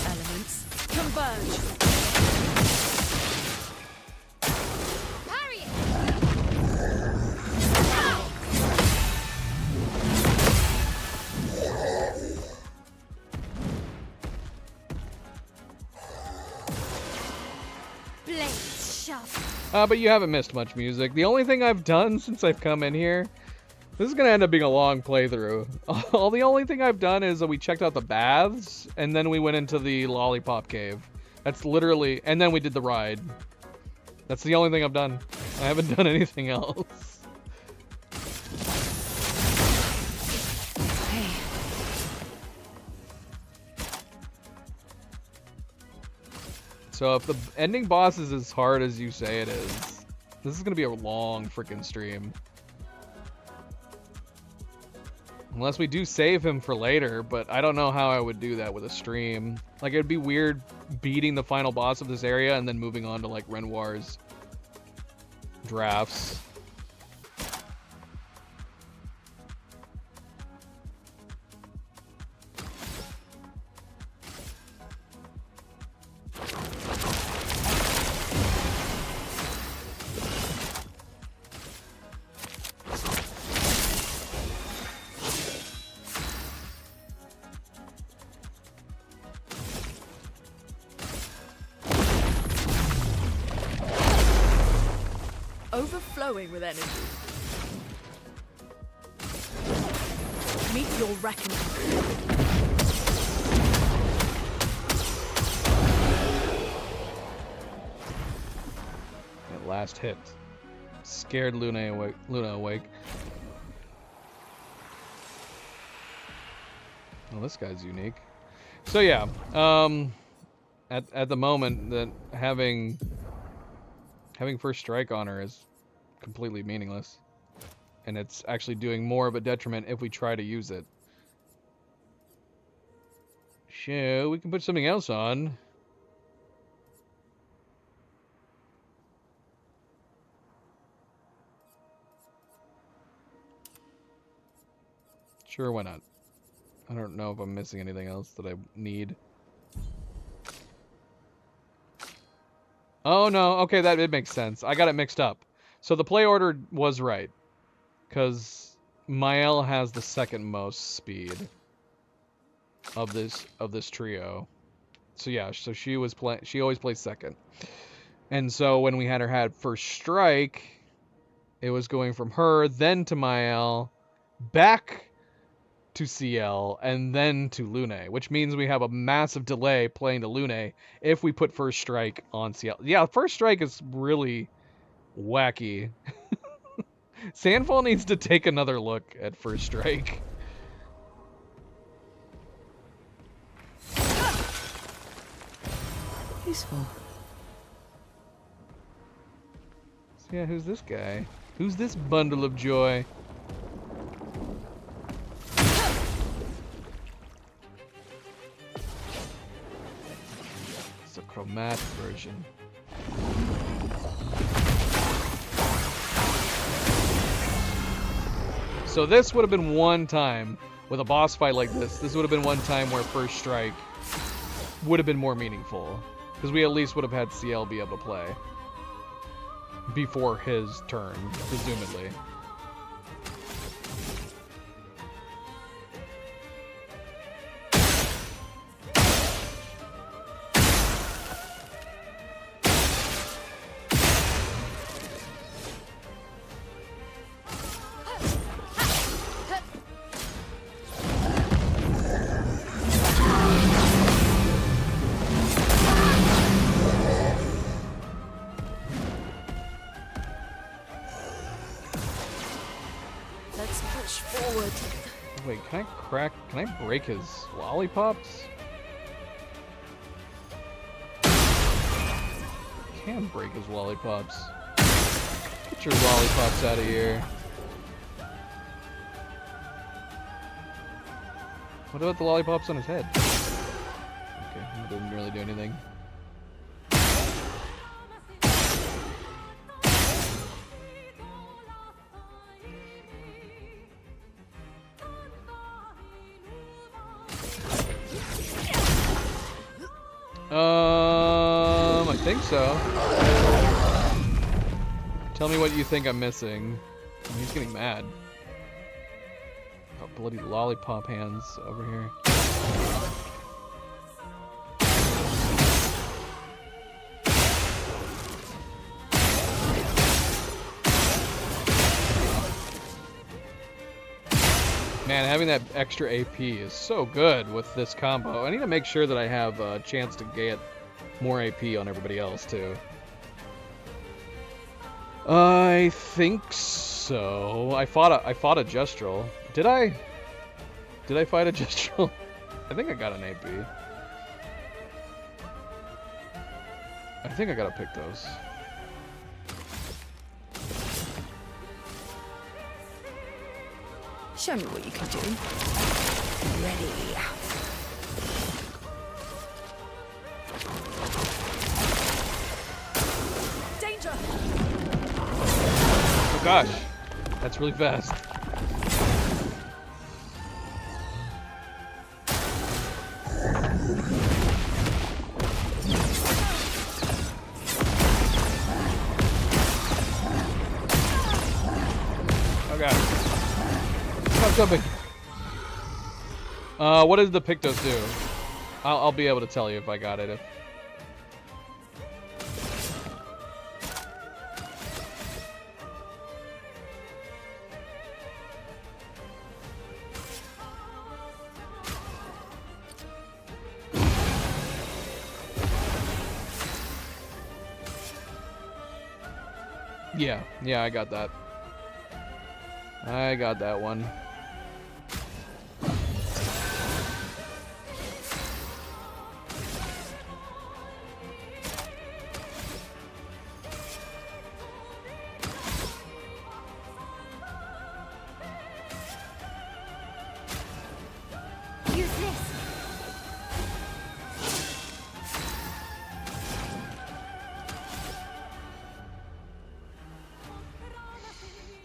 Elements converge. Parry it! Blades sharp. But you haven't missed much music. The only thing I've done since I've come in here, this is gonna end up being a long playthrough. The only thing I've done is that we checked out the baths, and then we went into the Lollipop Cave. That's literally, and then we did the ride. That's the only thing I've done. I haven't done anything else. Hey, So if the ending boss is as hard as you say it is, this is gonna be a long freaking stream. Unless we do save him for later, but I don't know how I would do that with a stream. Like, it'd be weird beating the final boss of this area and then moving on to, like, Renoir's drafts. overflowing with energy. Meet your reckoning. That last hit scared Luna awake. Well, this guy's unique. So yeah, at the moment, that having first strike on her is completely meaningless. And it's actually doing more of a detriment if we try to use it. So, we can put something else on. Sure, why not? I don't know if I'm missing anything else that I need. Oh, no. Okay, that it makes sense. I got it mixed up. So the play order was right. Because Mael has the second most speed of this trio. So yeah, so she always plays second. And so when we had her first strike, it was going from her, then to Mael, back to CL, and then to Lune, which means we have a massive delay playing to Lune if we put first strike on CL. Yeah, first strike is really wacky. Sandfall needs to take another look at first strike. Useful. So yeah, who's this guy? Who's this bundle of joy? It's a chromatic version. So this would have been one time with a boss fight like this. This would have been one time where first strike would have been more meaningful. Because we at least would have had CL be able to play before his turn, presumably. Let's push forward. Wait, can I break his lollipops? Can break his lollipops. Get your lollipops out of here. What about the lollipops on his head? Okay, that didn't really do anything. I think so. Tell me what you think I'm missing. Oh, he's getting mad. Oh, bloody lollipop hands over here. Man, having that extra AP is so good with this combo. I need to make sure that I have a chance to get more AP on everybody else, too. I think so. I fought a Justral. Did I? Did I fight a Justral? I think I got an AP. I think I gotta pick those. Show me what you can do. Ready. Danger! Oh gosh, that's really fast. Oh god. Something. What does the Pictos do? I'll be able to tell you if I got it. Yeah, I got that. I got that one.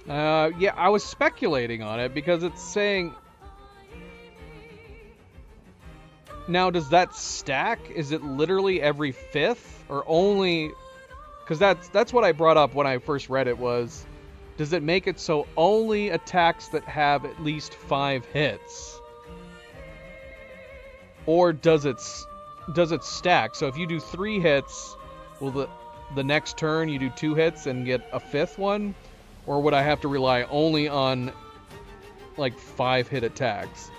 Yeah, I was speculating on it because it's saying... Now, does that stack? Is it literally every 5th? Or only... Because that's what I brought up when I first read it was... Does it make it so only attacks that have at least 5 hits? Or does it stack? So if you do 3 hits, will the next turn you do 2 hits and get a 5th one? Or would I have to rely only on like 5 hit attacks?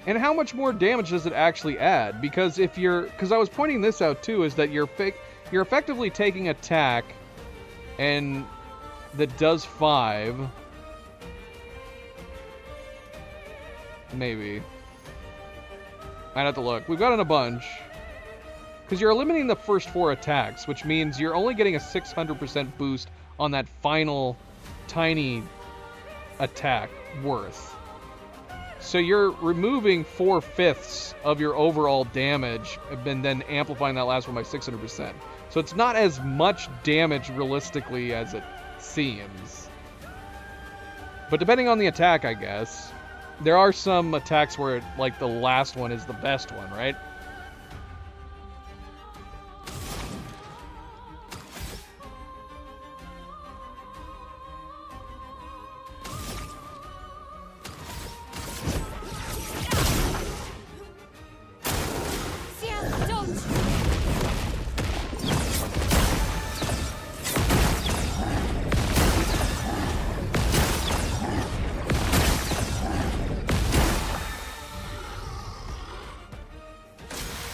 And how much more damage does it actually add? Because I was pointing this out too, is that you're effectively taking an attack and that does 5. Maybe. I'd have to look. We've gotten a bunch. Because you're eliminating the first 4 attacks, which means you're only getting a 600% boost on that final tiny attack worth. So you're removing 4/5 of your overall damage and then amplifying that last one by 600%. So it's not as much damage realistically as it seems. But depending on the attack, I guess. There are some attacks where, like, the last one is the best one, right?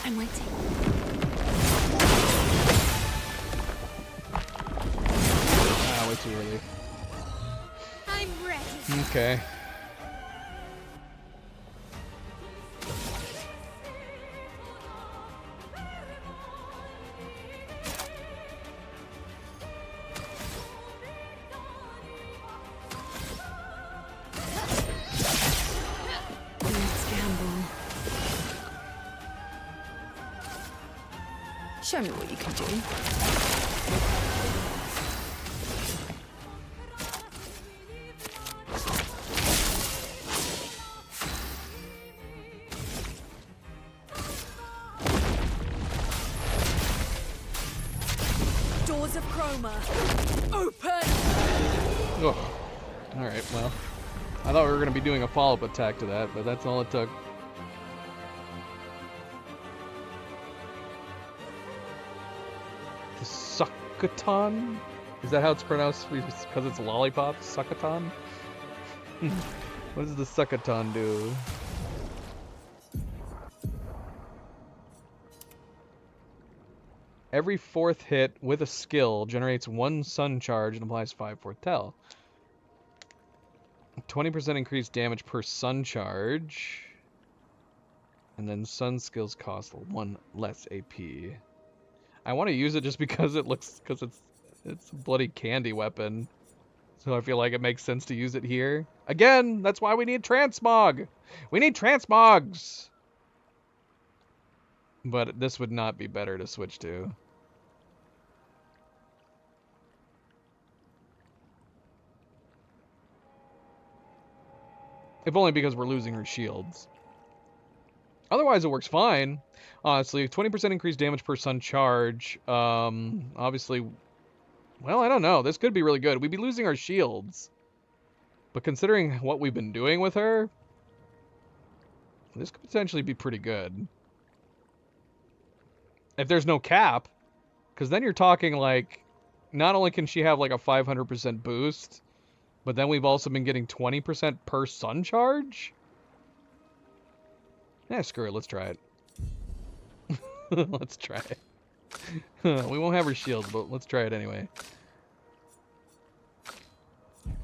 I'm waiting. Ah, way too early. I'm ready. Okay. Let's gamble. Show me what you can do. Doors of Chroma, open! Ugh. Alright, well. I thought we were going to be doing a follow-up attack to that, but that's all it took. The Succaton? Is that how it's pronounced? Because it's lollipop? Succaton? What does the Succaton do? Every 4th hit with a skill generates 1 sun charge and applies 5 foretell. 20% increased damage per sun charge. And then sun skills cost 1 less AP. I want to use it just because it's a bloody candy weapon. So I feel like it makes sense to use it here. Again, that's why we need transmog. We need transmogs. But this would not be better to switch to. If only because we're losing her shields. Otherwise, it works fine. Honestly, 20% increased damage per sun charge. Obviously, well, I don't know. This could be really good. We'd be losing our shields. But considering what we've been doing with her, this could potentially be pretty good. If there's no cap, because then you're talking like, not only can she have like a 500% boost, but then we've also been getting 20% per sun charge? Yeah, screw it. Let's try it. Let's try it. We won't have her shield, but let's try it anyway.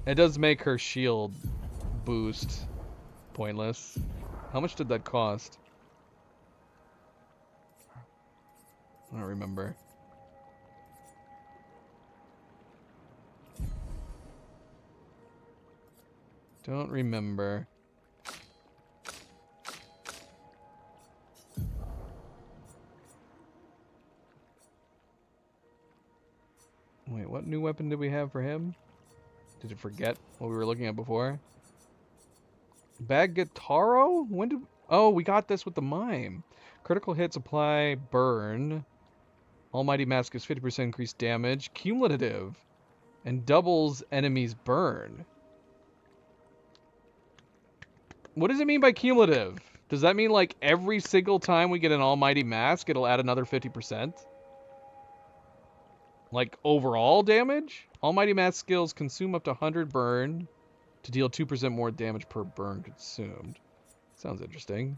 It does make her shield boost pointless. How much did that cost? I don't remember. Don't remember. Wait, what new weapon did we have for him? Did it forget what we were looking at before? Bagataro? When did... Oh, we got this with the mime. Critical hits apply burn. Almighty Mask gives 50% increased damage. Cumulative. And doubles enemies' burn. What does it mean by cumulative? Does that mean like every single time we get an Almighty Mask, it'll add another 50%? Like overall damage? Almighty Mask skills consume up to 100 burn to deal 2% more damage per burn consumed. Sounds interesting.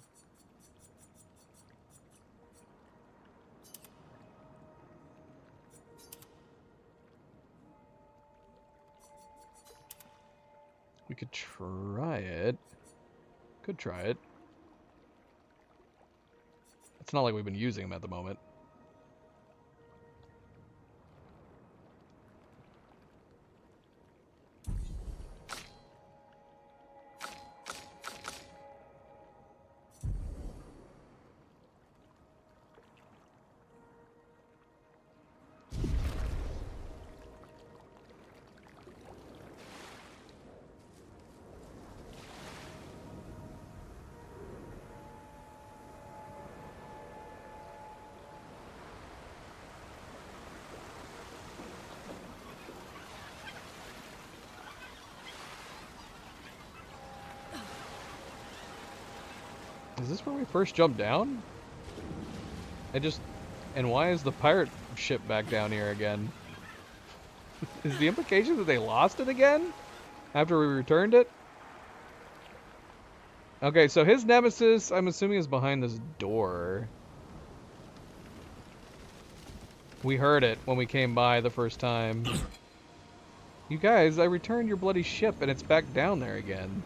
We could try it. Could try it. It's not like we've been using them at the moment. Is this where we first jumped down? And why is the pirate ship back down here again? Is the implication that they lost it again? After we returned it? Okay, so his nemesis, I'm assuming, is behind this door. We heard it when we came by the first time. You guys, I returned your bloody ship and it's back down there again.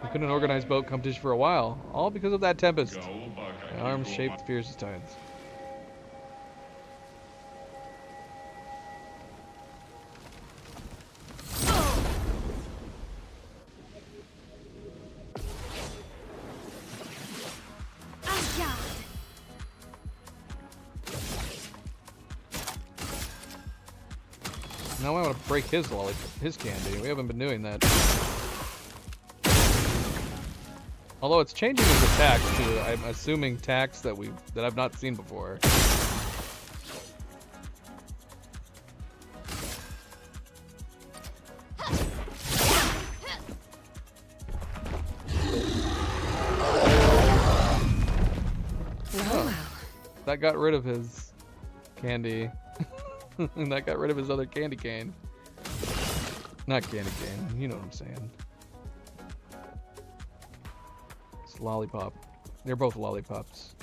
We couldn't organize boat competition for a while, all because of that tempest. My arms shaped the fiercest tides. Now I want to break his candy. We haven't been doing that. Although it's changing his attacks to, I'm assuming, attacks that I've not seen before. Oh, that got rid of his candy. And that got rid of his other candy cane. Not candy cane, you know what I'm saying. Lollipop. They're both lollipops.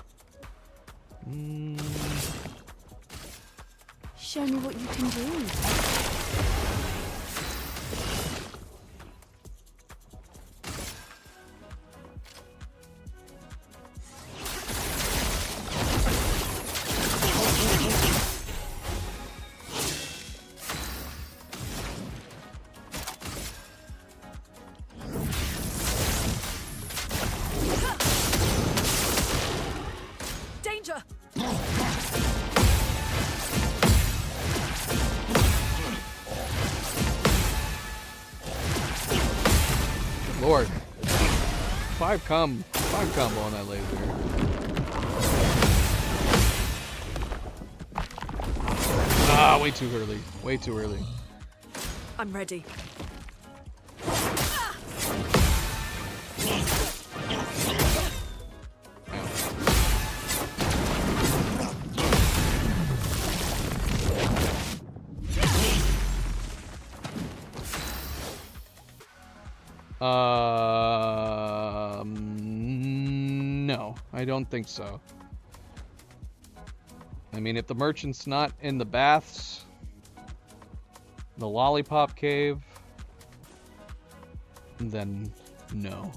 Show me what you can do. Lord. 5 combo on that laser. Ah, way too early. Way too early. I'm ready. No, I don't think so. I mean, if the merchant's not in the baths, the lollipop cave, then no.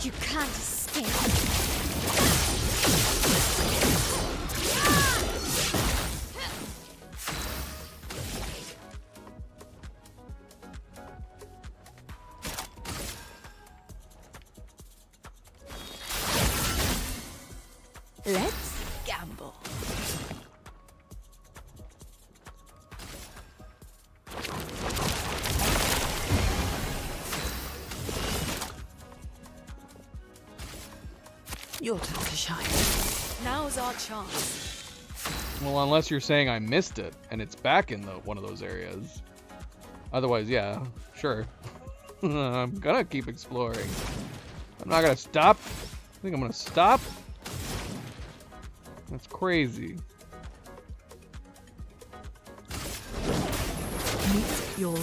You can't escape. Your turn to shine. Now's our chance. Well, unless you're saying I missed it and it's back in one of those areas. Otherwise, yeah, sure. I'm gonna keep exploring. I'm not gonna stop. I think I'm gonna stop. That's crazy. Meet your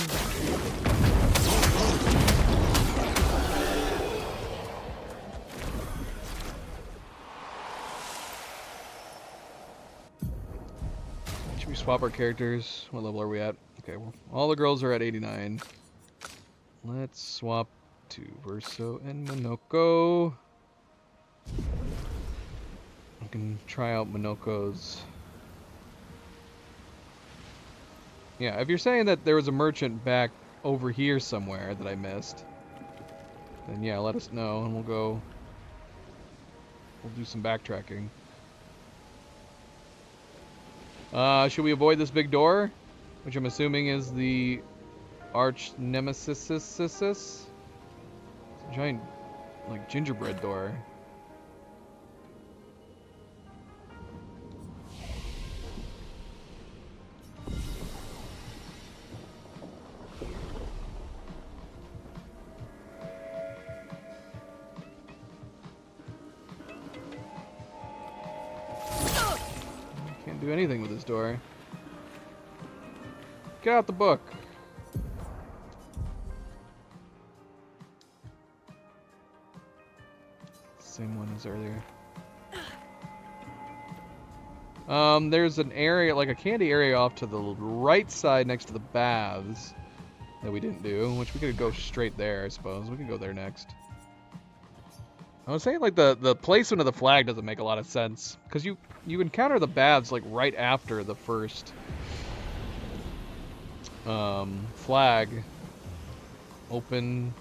Should we swap our characters? What level are we at? Okay, well, all the girls are at 89. Let's swap to Verso and Monoko. I can try out Monoko's. Yeah, if you're saying that there was a merchant back over here somewhere that I missed, then yeah, let us know and we'll do some backtracking. Should we avoid this big door? Which I'm assuming is the arch nemesis. It's a giant, like, gingerbread door. Can't do anything with this door. Get out the book. Same one as earlier. There's an area, like a candy area off to the right side next to the baths that we didn't do, which we could go straight there, I suppose. We could go there next. I was saying, like, the placement of the flag doesn't make a lot of sense, because you encounter the baths, like, right after the first flag. Open,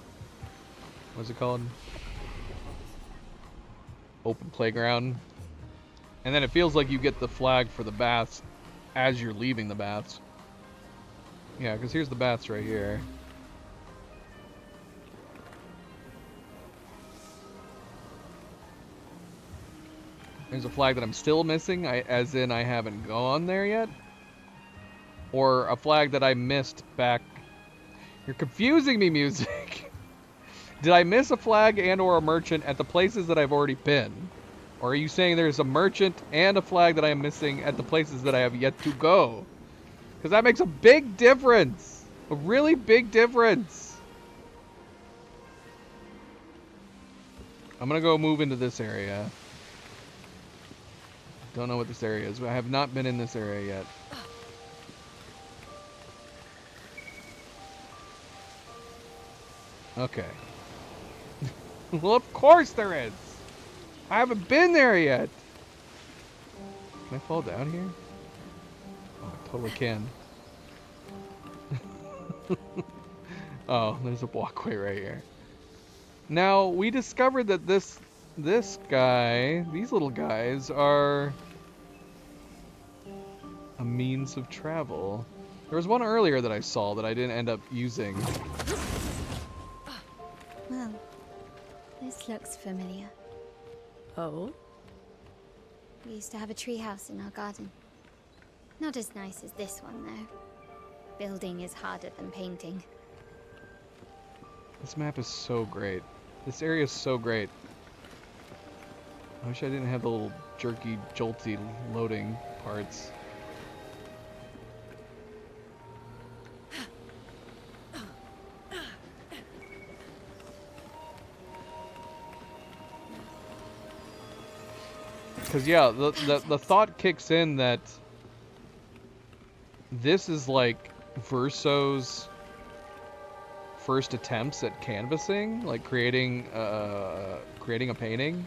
what's it called? Open playground. And then it feels like you get the flag for the baths as you're leaving the baths. Yeah, because here's the baths right here. There's a flag that I'm still missing, as in I haven't gone there yet. Or a flag that I missed back. You're confusing me, music. Did I miss a flag and or a merchant at the places that I've already been? Or are you saying there's a merchant and a flag that I am missing at the places that I have yet to go? Because that makes a big difference. A really big difference. I'm going to go move into this area. Don't know what this area is. I have not been in this area yet. Okay. Well, of course there is. I haven't been there yet. Can I fall down here? Oh, I totally can. Oh, there's a walkway right here. Now, we discovered that this guy, these little guys, are a means of travel. There was one earlier that I saw that I didn't end up using. Well, this looks familiar. Oh? We used to have a treehouse in our garden. Not as nice as this one, though. Building is harder than painting. This map is so great. This area is so great. I wish I didn't have the little jerky, jolty loading parts. Because, yeah, the thought kicks in that this is like Verso's first attempts at canvassing, like creating a painting,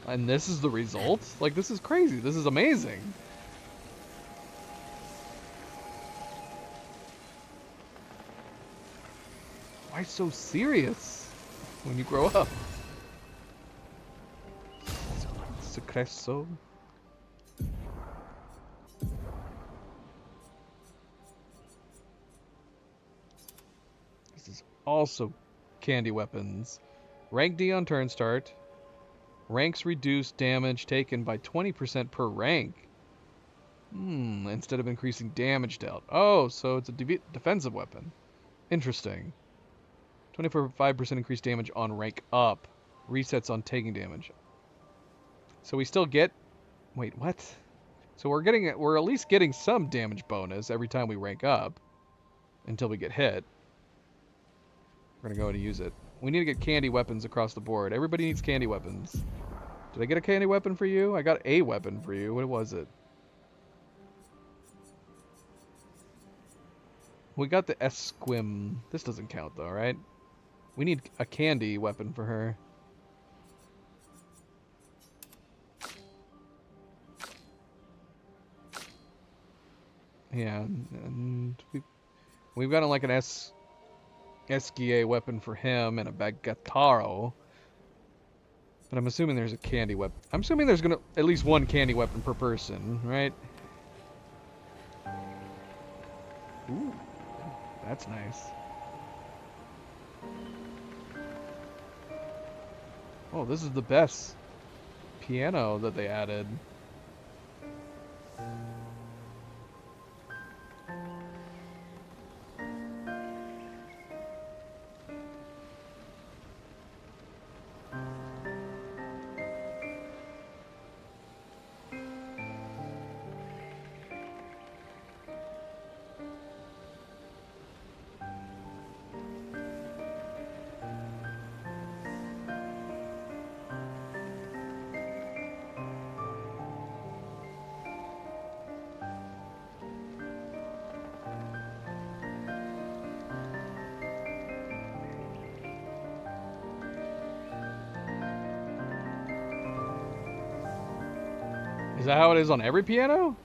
and this is the result. Like, this is crazy. This is amazing. Why so serious when you grow up? Secreso. This is also candy weapons. Rank D on turn start. Ranks reduce damage taken by 20% per rank. Instead of increasing damage dealt. Oh, so it's a defensive weapon. Interesting. 25% increased damage on rank up. Resets on taking damage. So we still get... Wait, what? So we're at least getting some damage bonus every time we rank up. Until we get hit. We're gonna go ahead and use it. We need to get candy weapons across the board. Everybody needs candy weapons. Did I get a candy weapon for you? I got a weapon for you. What was it? We got the Esquim. This doesn't count though, right? We need a candy weapon for her. Yeah, and we've gotten like an Eskia weapon for him and a Bagataro. But I'm assuming there's a candy weapon. I'm assuming there's gonna at least one candy weapon per person, right? Ooh, that's nice. Oh, this is the best piano that they added. Is that how it is on every piano?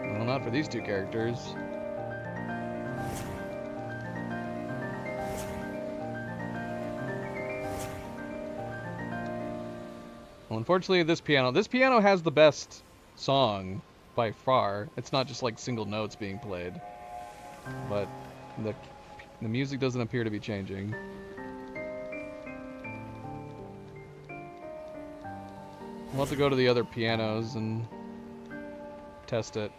Well, not for these two characters. Well, unfortunately, this piano has the best song by far. It's not just like single notes being played, but the music doesn't appear to be changing. We'll have to go to the other pianos and test it.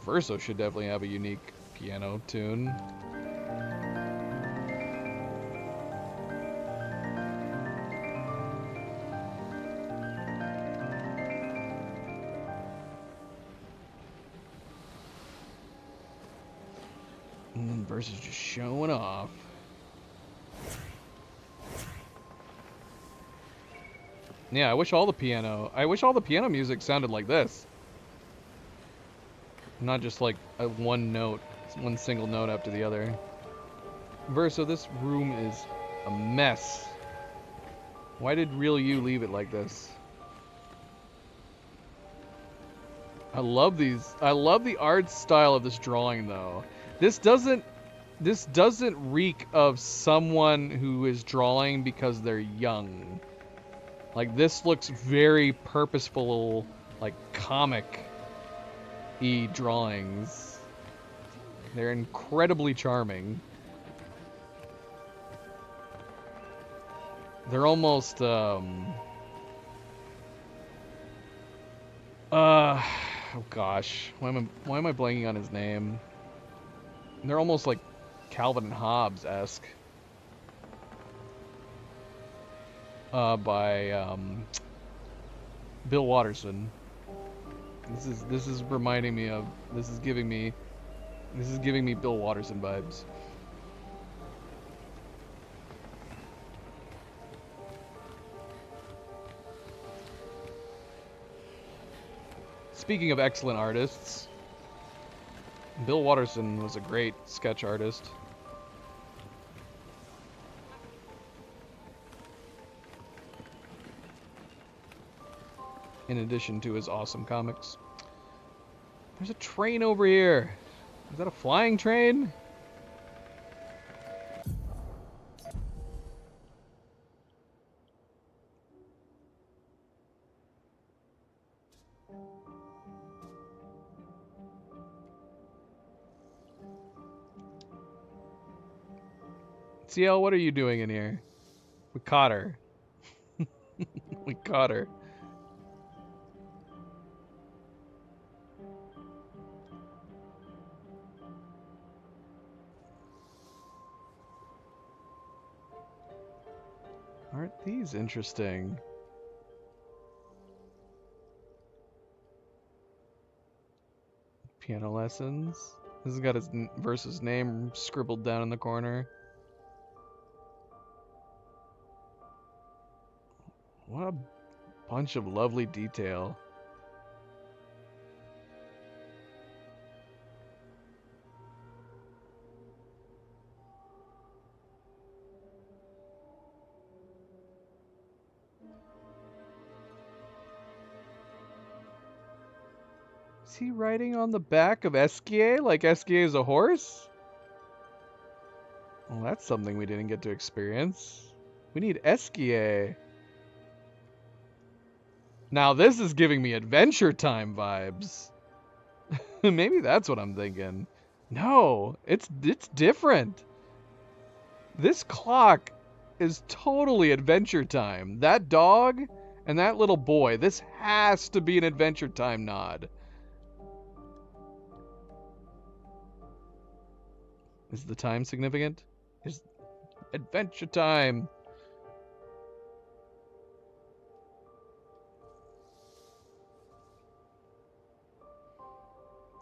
Verso should definitely have a unique piano tune. And then Verso's just showing off. Yeah, I wish all the piano music sounded like this. Not just like a one single note after the other. Verso, this room is a mess. Why did Real You leave it like this? I love the art style of this drawing though. This doesn't reek of someone who is drawing because they're young. Like, this looks very purposeful, like, comic-y drawings. They're incredibly charming. They're almost, oh gosh. Why am I blanking on his name? They're almost like Calvin and Hobbes-esque. By Bill Watterson. This is reminding me of this is giving me Bill Watterson vibes. Speaking of excellent artists, Bill Watterson was a great sketch artist. In addition to his awesome comics. There's a train over here. Is that a flying train? CL, what are you doing in here? We caught her. We caught her. Aren't these interesting? Piano lessons. This has got his versus name scribbled down in the corner. What a bunch of lovely detail. Is he riding on the back of Esquier like Esquier is a horse? Well, that's something we didn't get to experience. We need Esquier. Now this is giving me Adventure Time vibes. Maybe that's what I'm thinking. No, it's different. This clock is totally Adventure Time. That dog and that little boy, this has to be an Adventure Time nod. Is the time significant? Is Adventure Time.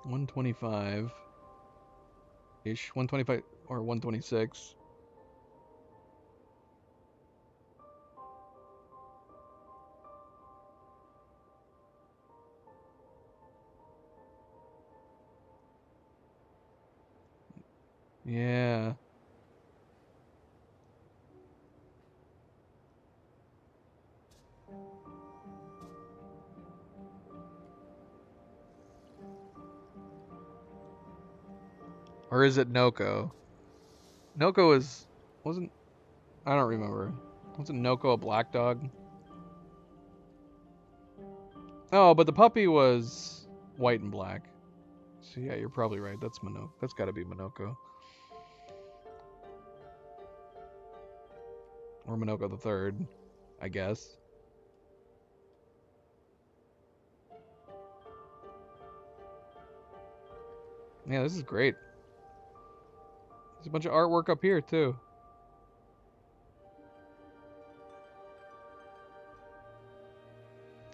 $125 ish, 125 or 126. Yeah. Or is it Noko? Noko wasn't, I don't remember. Wasn't Noko a black dog? Oh, but the puppy was white and black. So yeah, you're probably right. That's Monoko. That's got to be Monoko. Or Monoko the Third, I guess. Yeah, this is great. There's a bunch of artwork up here, too.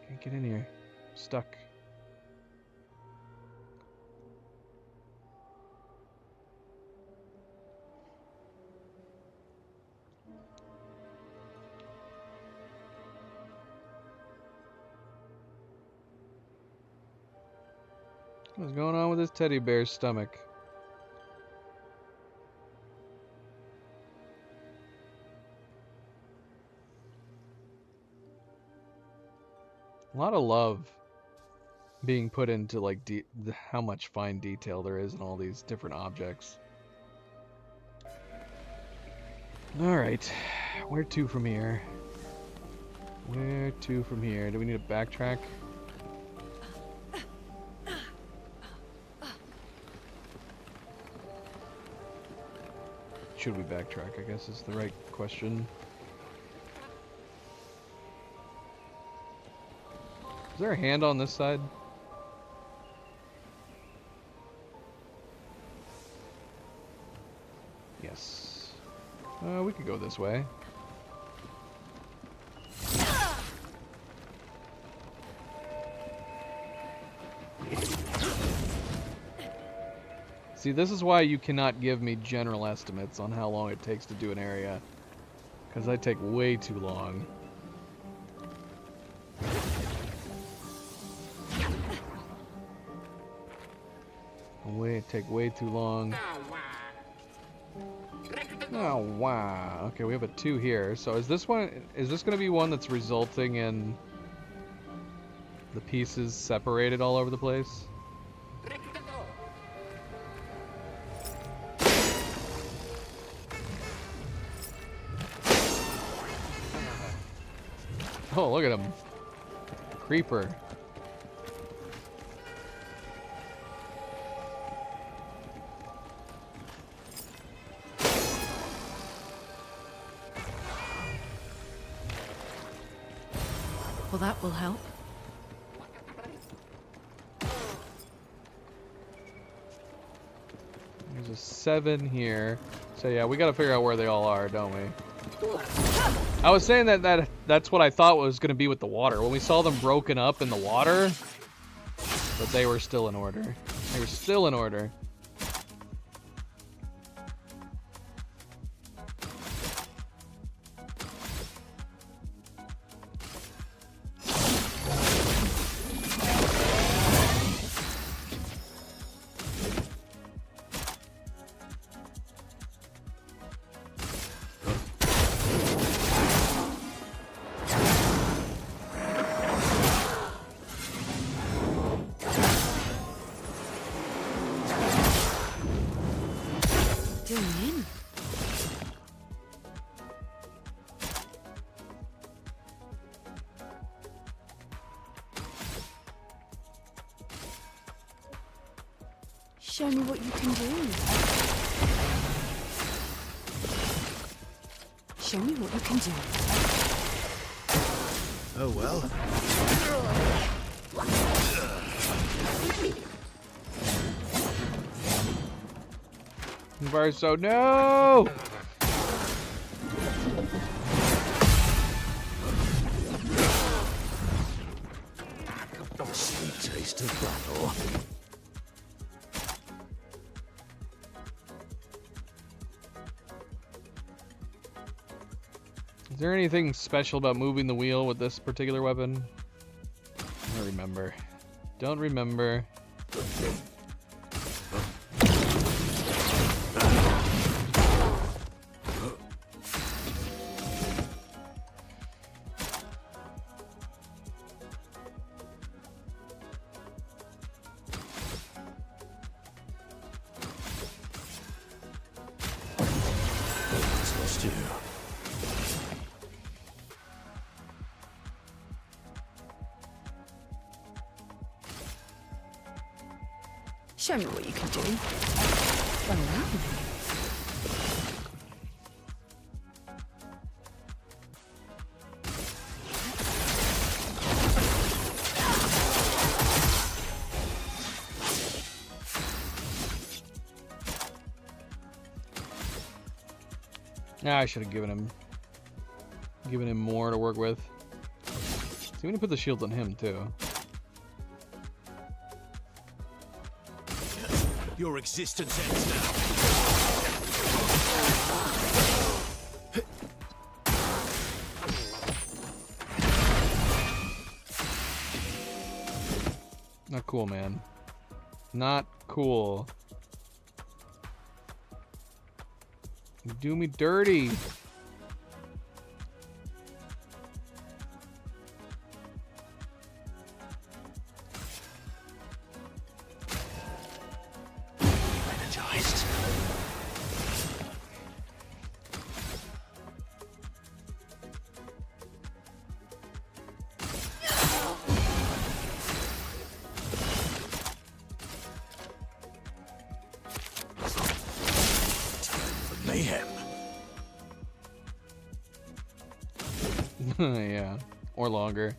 Can't get in here. Stuck. What's going on with this teddy bear's stomach? A lot of love being put into like how much fine detail there is in all these different objects. All right, where to from here? Where to from here? Do we need to backtrack? Should we backtrack, I guess is the right question. Is there a hand on this side? Yes. We could go this way. See, this is why you cannot give me general estimates on how long it takes to do an area. Because I take way too long. Take way too long. Oh, wow. Okay, we have a 2 here. So is this going to be one that's resulting in the pieces separated all over the place? Oh, look at him. Creeper. Well, that will help. There's a 7 here. So yeah, we gotta figure out where they all are, don't we? I was saying that's what I thought was gonna be with the water. When we saw them broken up in the water, but they were still in order. They were still in order. Show me what you can do. Show me what you can do. Oh well. Verso, no! Sweet taste of battle. Is there anything special about moving the wheel with this particular weapon? I don't remember. Don't remember. Show me what you can do. Run around me. I should have given him more to work with. So I'm gonna put the shields on him too. Your existence ends now. Not cool, man. Not cool. You do me dirty. Energized. Mayhem. Yeah, or longer.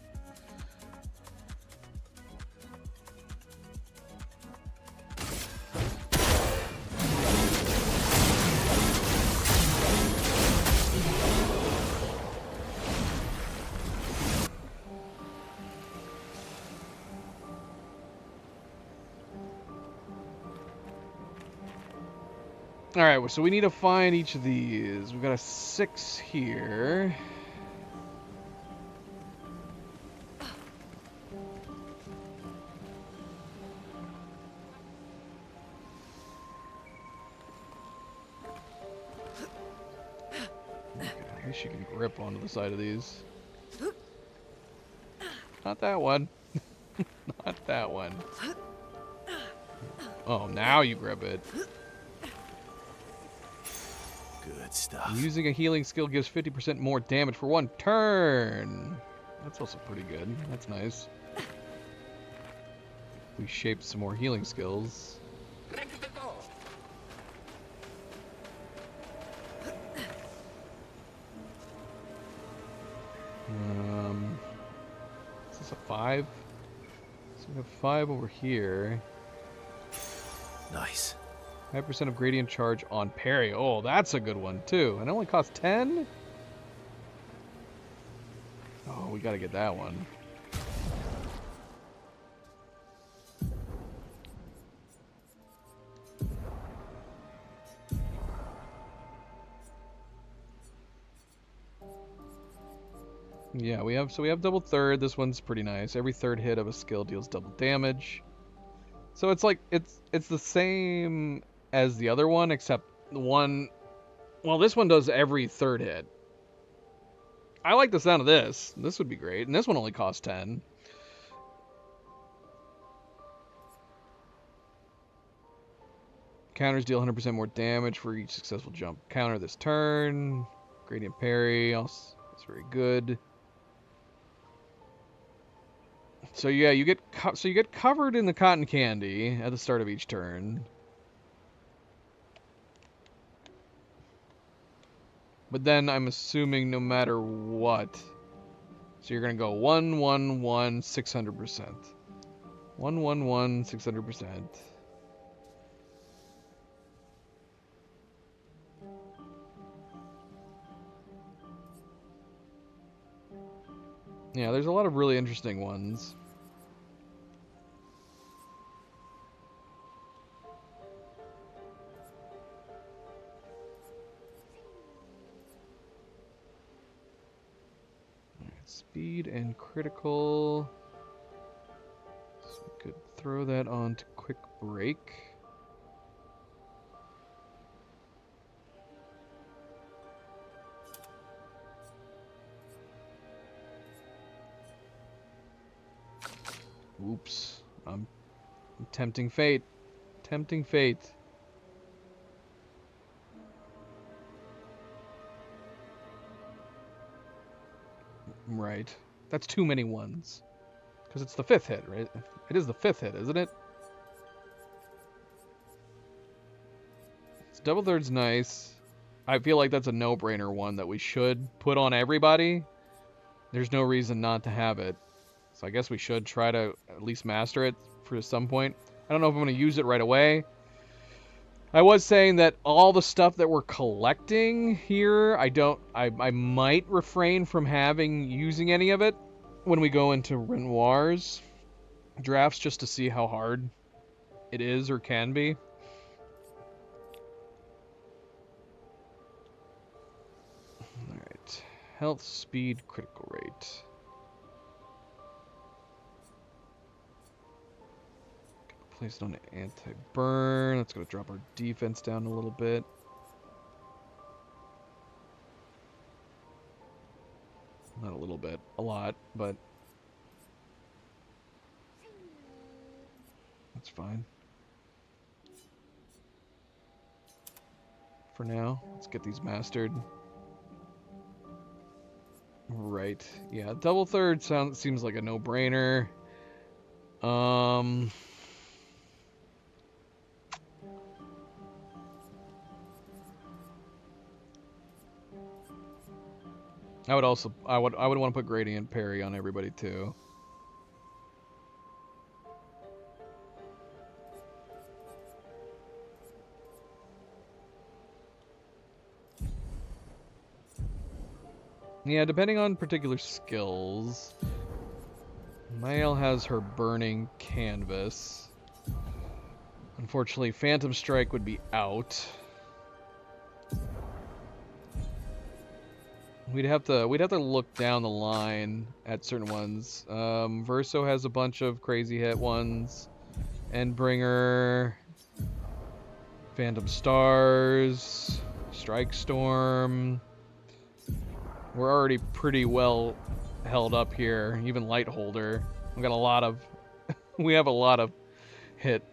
Alright, so we need to find each of these. We've got a 6 here. I guess you can grip onto the side of these. Not that one. Not that one. Oh, now you grip it. Good stuff. Using a healing skill gives 50% more damage for 1 turn. That's also pretty good. That's nice. We shaped some more healing skills. It's a 5. So we have 5 over here. Nice. 5% of gradient charge on parry. Oh, that's a good one too. And it only costs 10? Oh, we gotta get that one. Yeah, we have double third. This one's pretty nice. Every third hit of a skill deals double damage. So it's like it's the same as the other one, except the one, well, this one does every third hit. I like the sound of this. This would be great. And this one only costs 10. Counters deal 100% more damage for each successful jump counter this turn. Gradient parry, also, that's very good. So yeah, you get covered in the cotton candy at the start of each turn. But then I'm assuming no matter what. So you're gonna go 1, 1, 1, 600%. 1, 1, 1, 600%. Yeah, there's a lot of really interesting ones. Speed and critical. So we could throw that on to quick break. Oops. I'm tempting fate. Tempting fate. Right. That's too many ones. Because it's the 5th hit, right? It is the 5th hit, isn't it? It's double third's nice. I feel like that's a no-brainer one that we should put on everybody. There's no reason not to have it. So I guess we should try to at least master it for some point. I don't know if I'm going to use it right away. I was saying that all the stuff that we're collecting here, I might refrain from using any of it when we go into Renoir's drafts, just to see how hard it is or can be. Alright. Health, speed, critical rate. Placed on anti-burn. That's going to drop our defense down a little bit. Not a little bit, a lot, but that's fine. For now, let's get these mastered. Right, yeah, double third seems like a no-brainer. I would want to put gradient parry on everybody too. Yeah, depending on particular skills. Mael has her burning canvas. Unfortunately, Phantom Strike would be out. We'd have to look down the line at certain ones. Verso has a bunch of crazy hit ones. Endbringer, Phantom Stars, Strike Storm. We're already pretty well held up here. Even Lightholder. We got a lot of we have a lot of hit.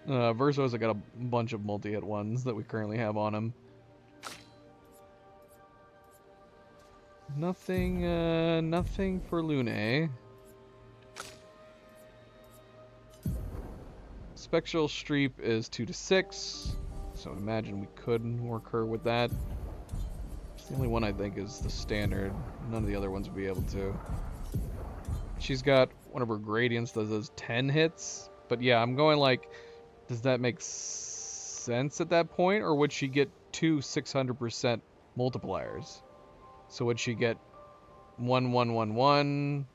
Verso's got a bunch of multi-hit ones that we currently have on him. Nothing for Lune. Spectral Streep is 2 to 6, so I imagine we could work her with that. It's the only one I think is the standard. None of the other ones would be able to. she's got one of her gradients that does 10 hits. But yeah, I'm going like, does that make sense at that point? Or would she get two 600% multipliers? So would she get 1, 1, 1, 1?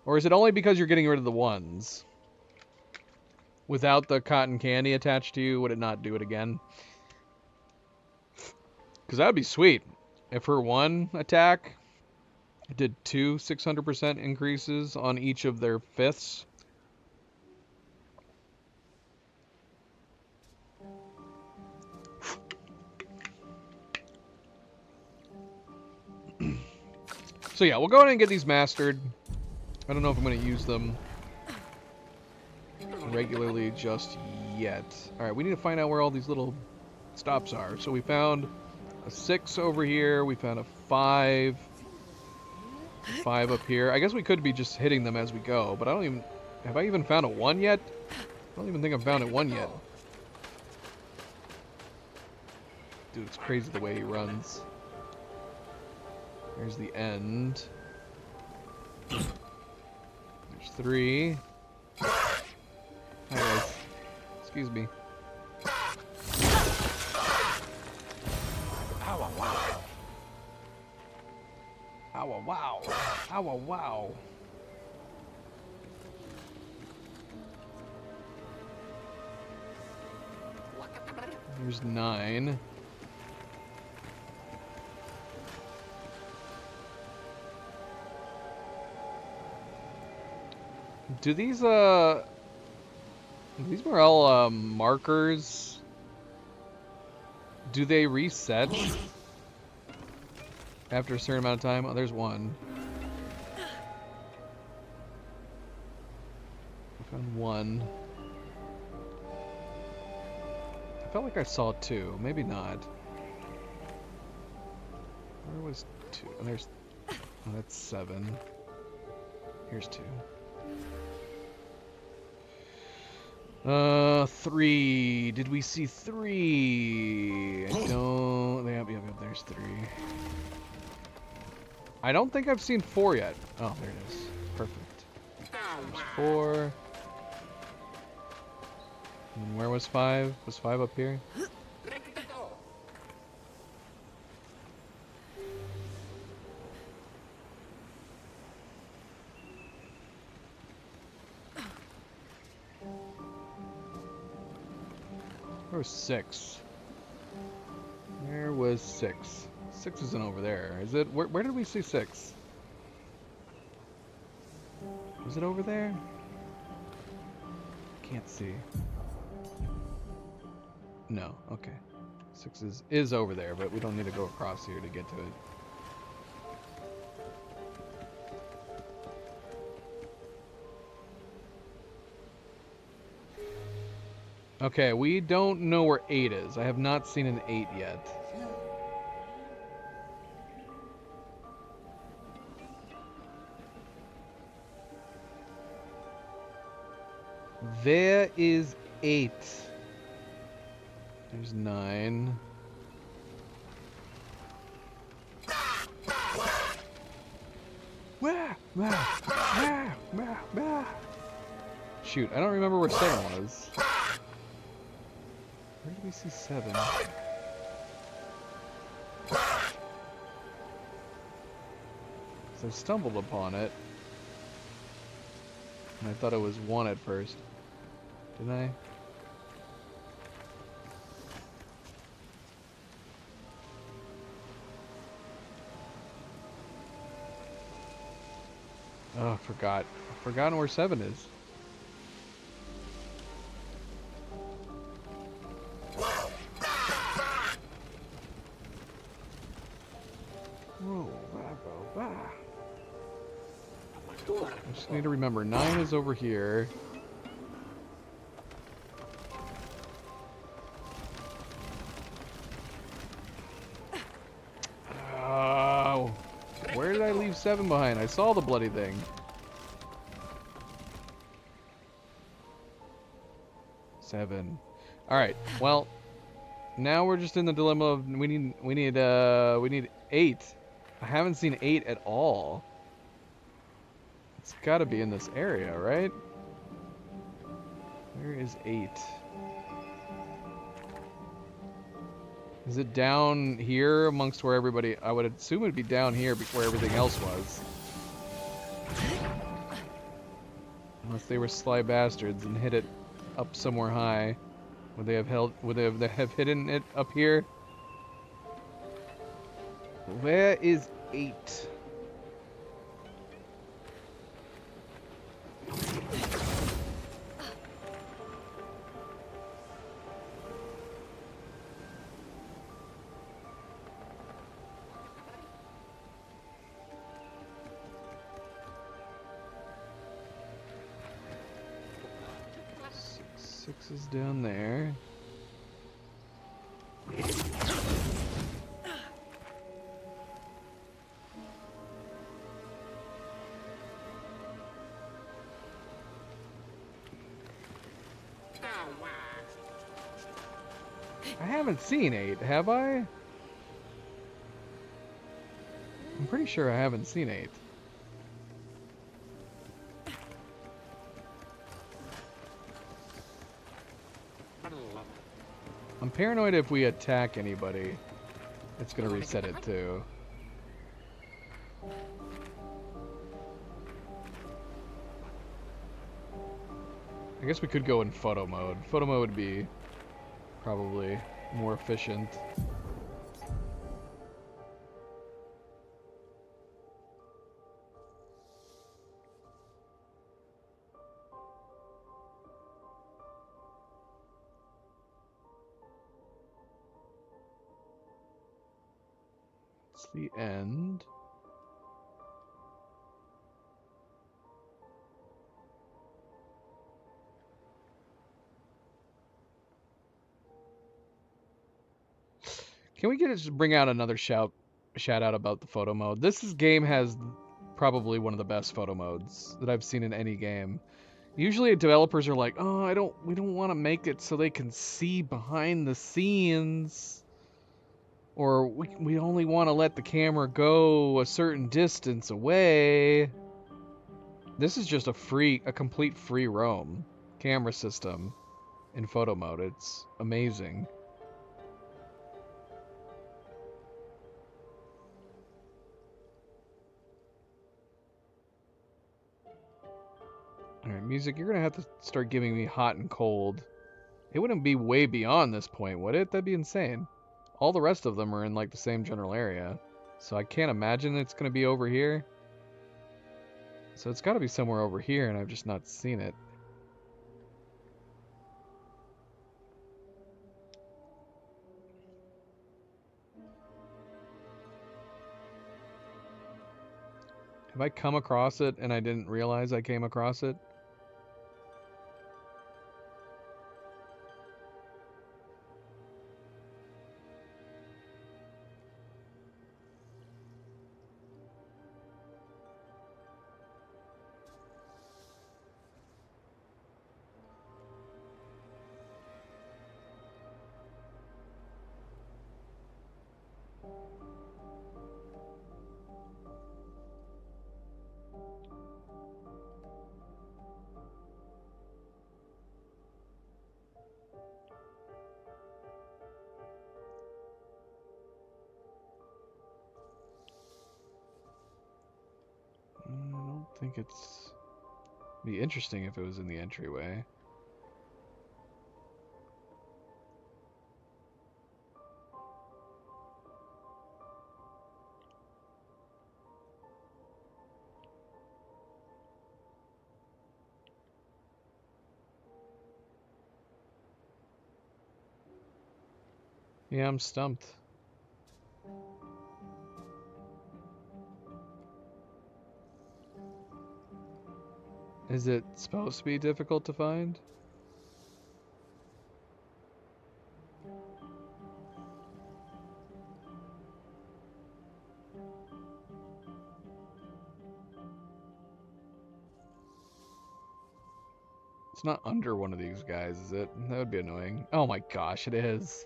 Or is it only because you're getting rid of the ones? Without the cotton candy attached to you, would it not do it again? Because that would be sweet. If her one attack did two 600% increases on each of their fifths. So yeah, we'll go ahead and get these mastered. I don't know if I'm going to use them regularly just yet. Alright, we need to find out where all these little stops are. So we found a 6 over here. We found a 5. 5 up here. I guess we could be just hitting them as we go, but I don't even... Have I even found a 1 yet? I don't even think I've found a 1 yet. Dude, it's crazy the way he runs. There's the end. There's 3. Hi guys. Excuse me. Ow, wow. Ow, wow. Ow, wow. There's 9. Do these were all markers? Do they reset after a certain amount of time? Oh, there's 1. I found 1. I felt like I saw 2. Maybe not. Where was 2? Oh, there's... Oh, that's 7. Here's 2. 3. Did we see 3? I don't... Yep, there's 3. I don't think I've seen 4 yet. Oh, there it is. Perfect. There's 4. And where was 5? Was 5 up here? Where was 6? Where was 6? 6 isn't over there. Is it? Where did we see 6? Was it over there? Can't see. No. Okay. 6 is over there, but we don't need to go across here to get to it. Okay, we don't know where 8 is. I have not seen an 8 yet. There is 8. There's 9. Shoot, I don't remember where 7 was. Where did we see 7? So I stumbled upon it. And I thought it was 1 at first. Didn't I? Oh, I forgot. I've forgotten where 7 is. I just need to remember 9 is over here. Oh, where did I leave 7 behind? I saw the bloody thing. 7. All right. Well, now we're just in the dilemma of we need 8. I haven't seen 8 at all. It's gotta be in this area, right? Where is 8? Is it down here amongst where everybody... I would assume it'd be down here where everything else was. Unless they were sly bastards and hid it up somewhere high. Would they have hidden it up here? Where is 8? Six is down there. I haven't seen 8, have I? I'm pretty sure I haven't seen 8. I'm paranoid if we attack anybody, it's gonna reset it too. I guess we could go in photo mode. Photo mode would be probably more efficient. It's the end. Can we just bring out another shout out about the photo mode? This game has probably one of the best photo modes that I've seen in any game. Usually developers are like, "Oh, we don't want to make it so they can see behind the scenes." Or we only want to let the camera go a certain distance away. This is just a complete free roam camera system in photo mode. It's amazing. Alright, music, you're gonna have to start giving me hot and cold. It wouldn't be way beyond this point, would it? That'd be insane. All the rest of them are in like the same general area. So I can't imagine it's gonna be over here. So it's gotta be somewhere over here and I've just not seen it. Have I come across it and I didn't realize I came across it? I think it's be interesting if it was in the entryway. Yeah, I'm stumped. Is it supposed to be difficult to find? It's not under one of these guys, is it? That would be annoying. Oh my gosh, it is.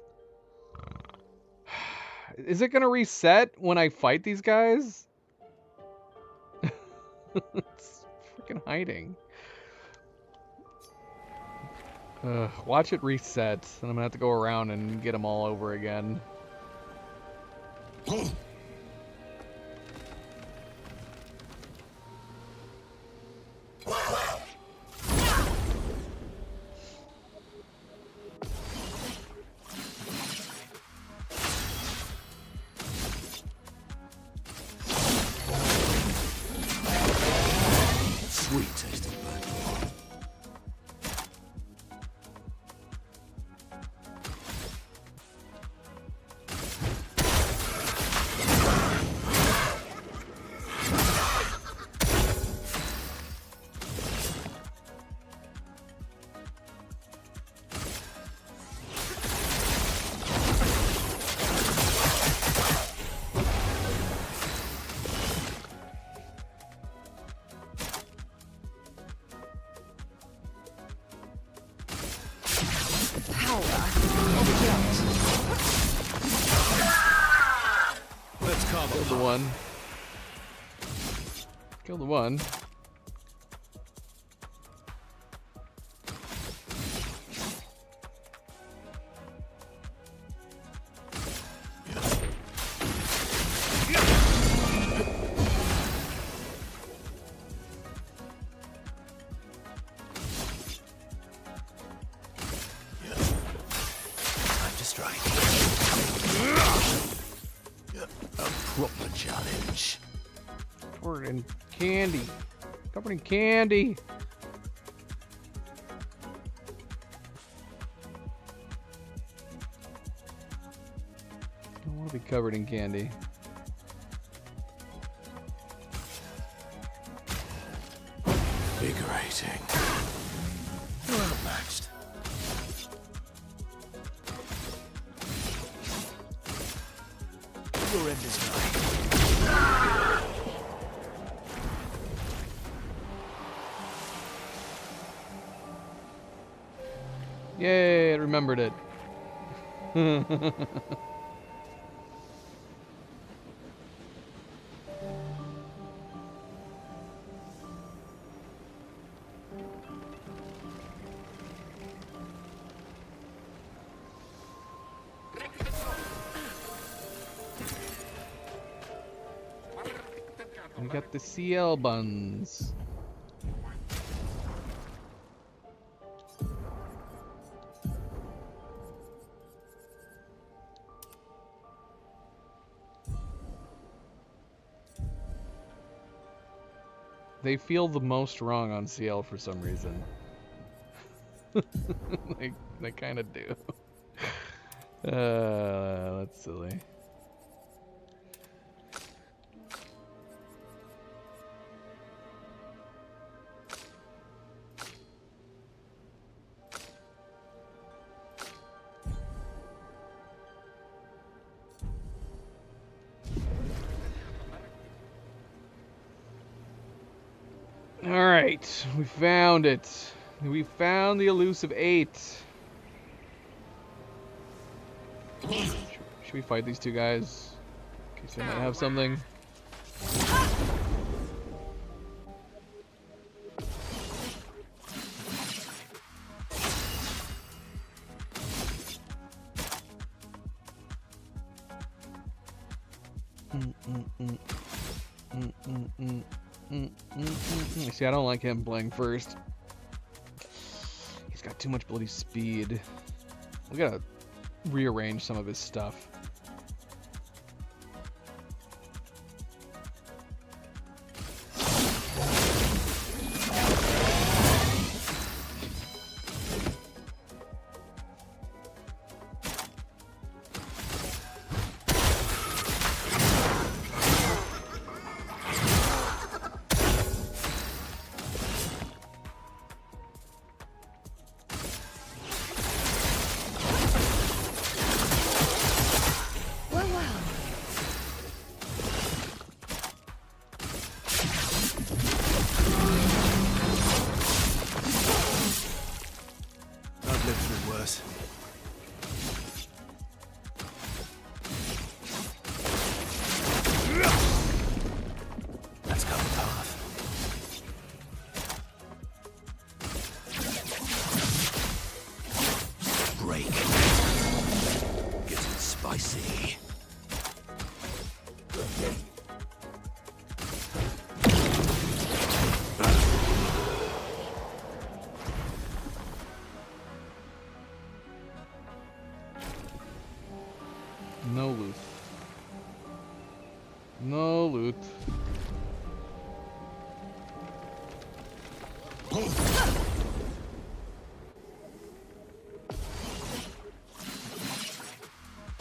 Is it gonna reset when I fight these guys? It's freaking hiding? Watch it reset, and I'm gonna have to go around and get them all over again. Sweet tasting burnt. Let's cover Kill the one. Kill the one. Time to strike. A proper challenge. Covered in candy. Covered in candy. I don't want to be covered in candy. Invigorating. You're outmatched. Your end is nigh. Yay, I remembered it. We got the CL buns. They feel the most wrong on CL for some reason. They kind of do. That's silly. Alright, we found it. We found the elusive 8. Should we fight these two guys? In case they might have something. See, I don't like him playing first. He's got too much bloody speed. We gotta rearrange some of his stuff.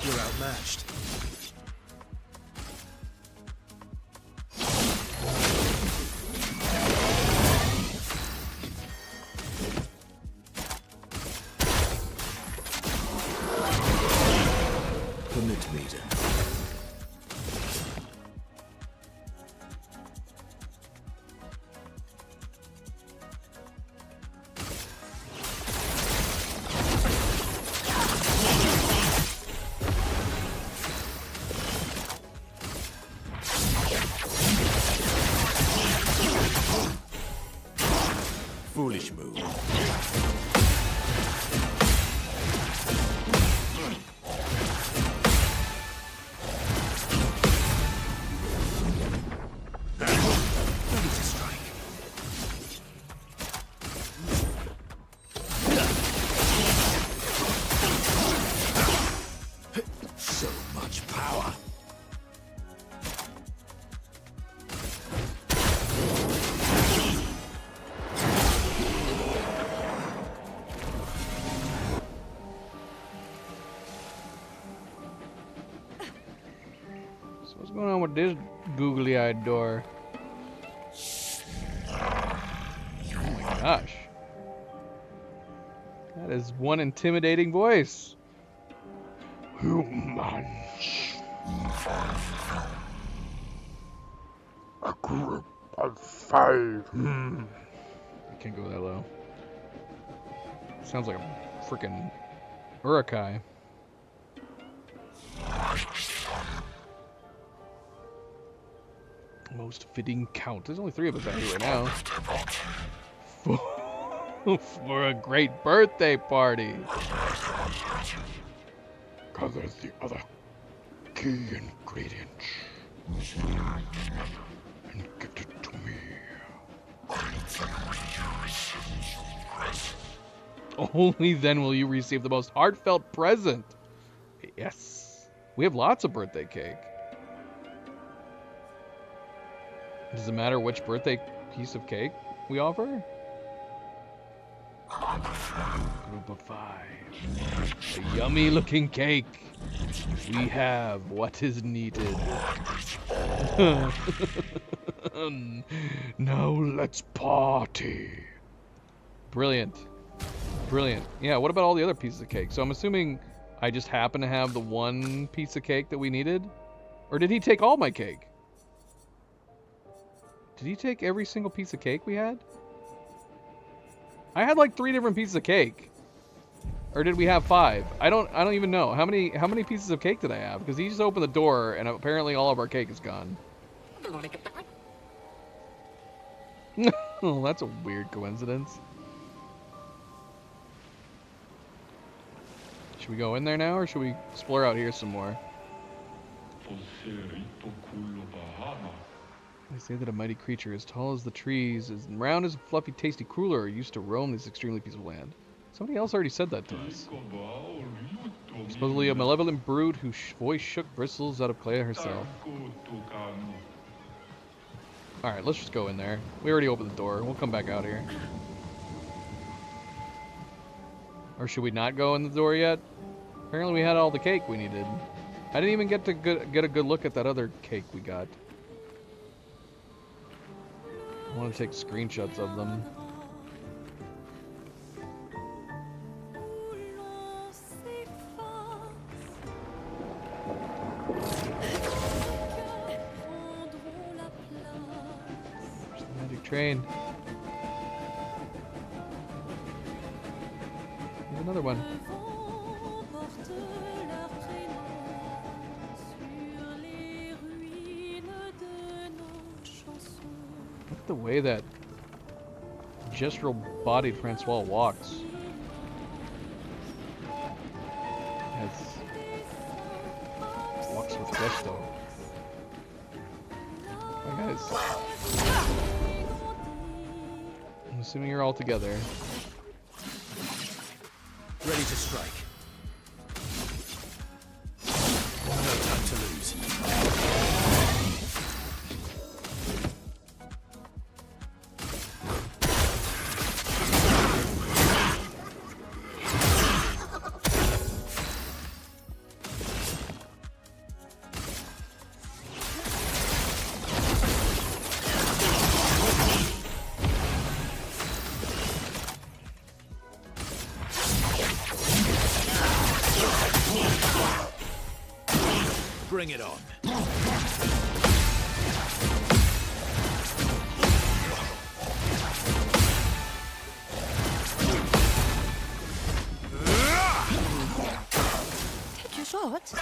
You're outmatched. Permit me to. Foolish move. Ready to strike. So much power. So what's going on with this googly-eyed door? Oh my gosh. That is one intimidating voice. Humans. A group of 5. I can't go that low. Sounds like a freaking Urukai. Most fitting count. There's only 3 of us out here right now. For a great birthday party. Gather the other key ingredients and get it to me. Only then will you receive the most heartfelt present. Yes. We have lots of birthday cake. Does it matter which birthday piece of cake we offer? Group of 5. A yummy looking cake. We have what is needed. Now let's party. Brilliant. Brilliant. Yeah, what about all the other pieces of cake? So I'm assuming I just happen to have the one piece of cake that we needed? Or did he take all my cake? Did he take every single piece of cake we had? I had like 3 different pieces of cake. Or did we have 5? I don't even know. How many pieces of cake did I have? Because he just opened the door and apparently all of our cake is gone. Oh, that's a weird coincidence. Should we go in there now or should we explore out here some more? They say that a mighty creature as tall as the trees, as round as a fluffy, tasty cruller used to roam this extremely peaceful land. Somebody else already said that to us. Supposedly a malevolent brute whose voice shook bristles out of Clea herself. Alright, let's just go in there. We already opened the door. We'll come back out here. Or should we not go in the door yet? Apparently we had all the cake we needed. I didn't even get to get a good look at that other cake we got. I want to take screenshots of them. There's the magic train. There's another one. Look at the way that gestural-bodied Francois walks. Walks with gusto. Hi guys. I'm assuming you're all together. Ready to strike. No time to lose. Bring it on. Take your shot.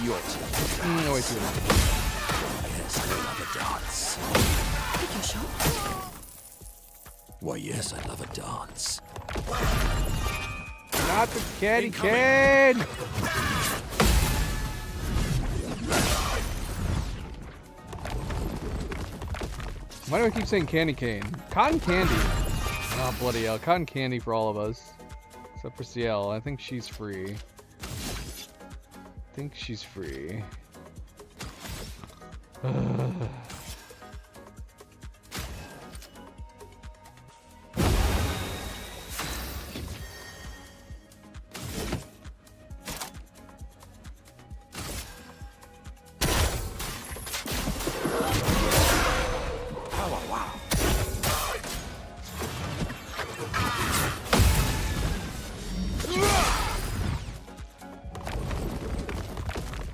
Your turn. No, wait, too much. Yes, I love a dance. Take your shot. Why, yes, I love a dance. Not the candy Incoming. cane! Why do I keep saying candy cane? Cotton candy. Oh, bloody hell. Cotton candy for all of us. Except for Ciel. I think she's free.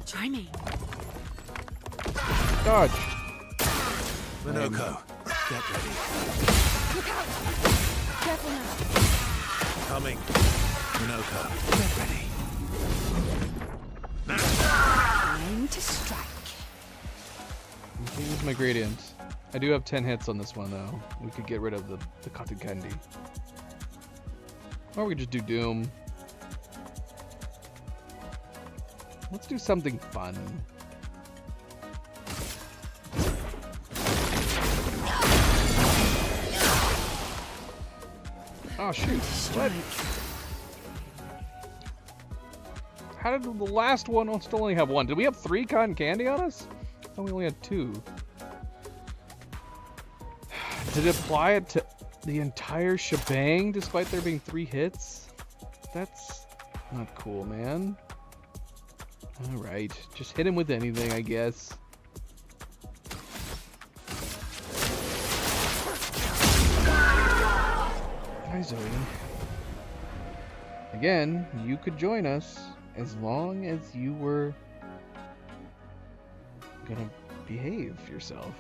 Try me. Dodge. Minoko, get ready. Look out! Careful now. Coming. Minoko, get ready. Time to strike. Okay, use my gradients. I do have 10 hits on this one, though. We could get rid of the cotton candy. Or we could just do Doom. Let's do something fun. Oh shoot! What? How did the last one still only have one? Did we have 3 cotton candy on us? I thought we only had 2. Did it apply it to the entire shebang despite there being 3 hits? That's not cool, man. Alright, just hit him with anything, I guess. Hi, Zoe. Again, you could join us as long as you were gonna behave yourself.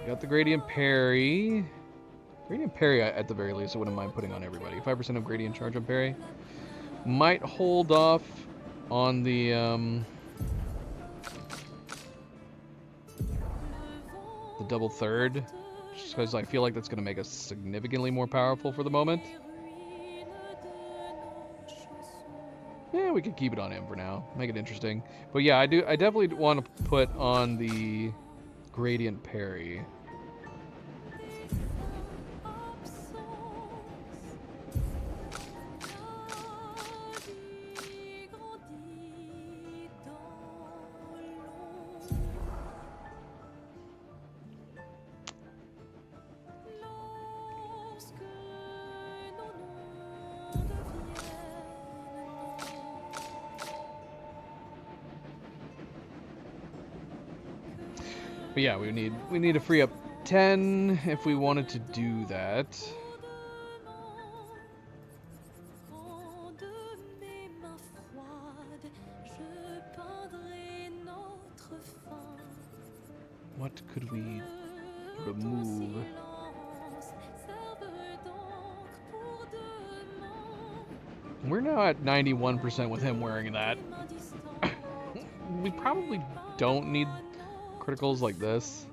Got the Gradient Parry. Gradient Parry, at the very least, I wouldn't mind putting on everybody. 5% of Gradient Charge on Parry. Might hold off on the double third, just because I feel like that's going to make us significantly more powerful for the moment. Yeah, we could keep it on him for now. Make it interesting. But yeah, I definitely want to put on the Gradient Parry. But yeah, we need to free up 10 if we wanted to do that. What could we remove? We're now at 91% with him wearing that. We probably don't need criticals like this.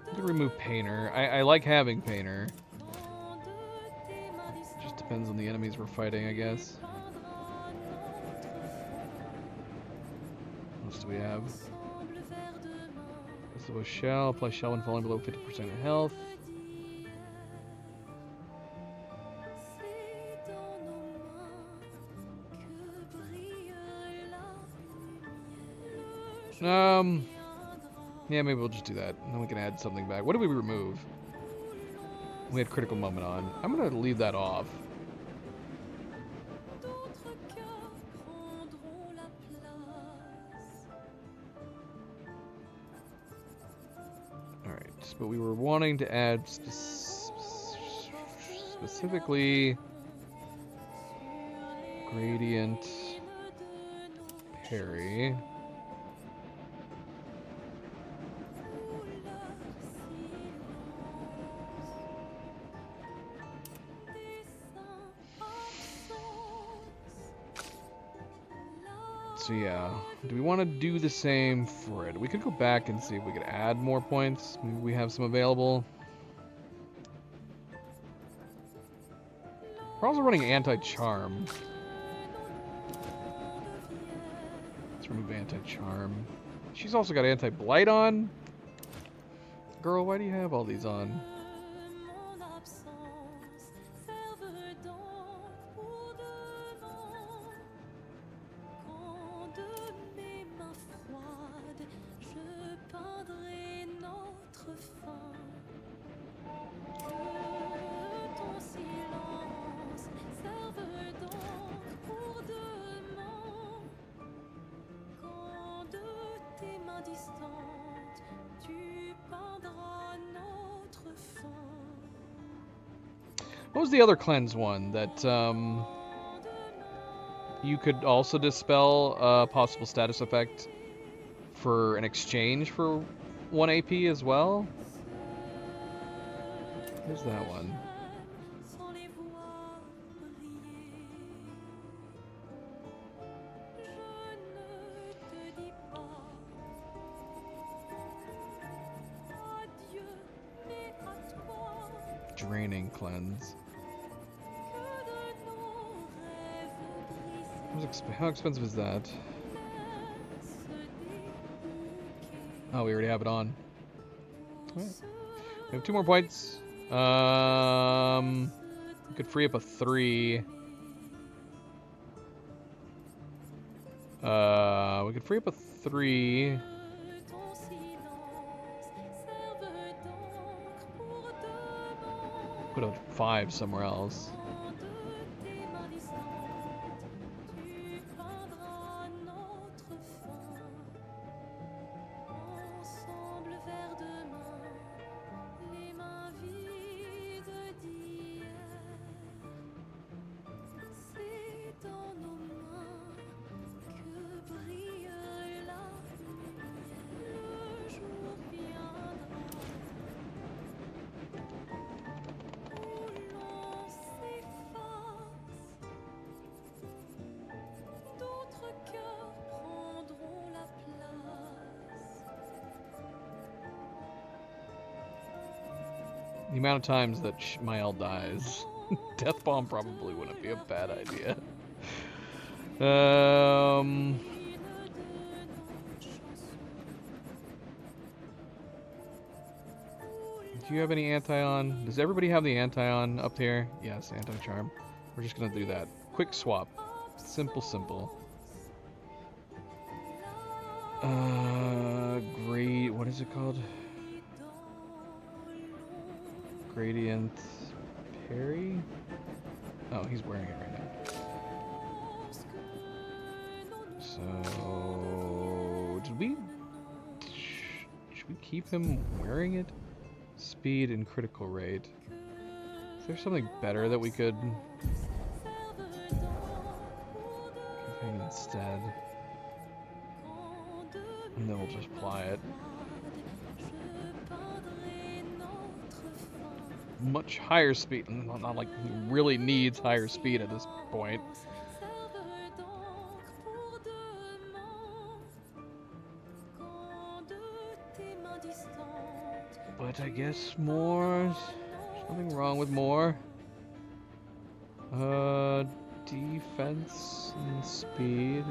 We can remove Painter. I like having Painter. Just depends on the enemies we're fighting, I guess. What else do we have? So a shell, apply shell when falling below 50% of health. Yeah, maybe we'll just do that. And then we can add something back. What did we remove? We had critical moment on. I'm gonna leave that off. Alright, but we were wanting to add specifically gradient parry. So yeah, do we want to do the same for it? We could go back and see if we could add more points. Maybe we have some available. We're also running anti-charm. Let's remove anti-charm. She's also got anti-blight on. Girl, why do you have all these on? What was the other cleanse one that you could also dispel a possible status effect for an exchange for 1 AP as well? Where's that one? Draining cleanse. How expensive is that? Oh, we already have it on. Right. We have 2 more points. We could free up a 3. We could free up a 3. Put a 5 somewhere else. The amount of times that Mael dies, Death Bomb probably wouldn't be a bad idea. Do you have any anti-on? Does everybody have the anti-on up here? Yes, anti-charm. We're just gonna do that. Quick swap. Simple, simple. Great. What is it called? Gradient parry? Oh, he's wearing it right now. So, should we keep him wearing it? Speed and critical rate. Is there something better that we could give him instead? And then we'll just apply it. Much higher speed. Not like he really needs higher speed at this point. But I guess more. There's nothing wrong with more. Defense and speed.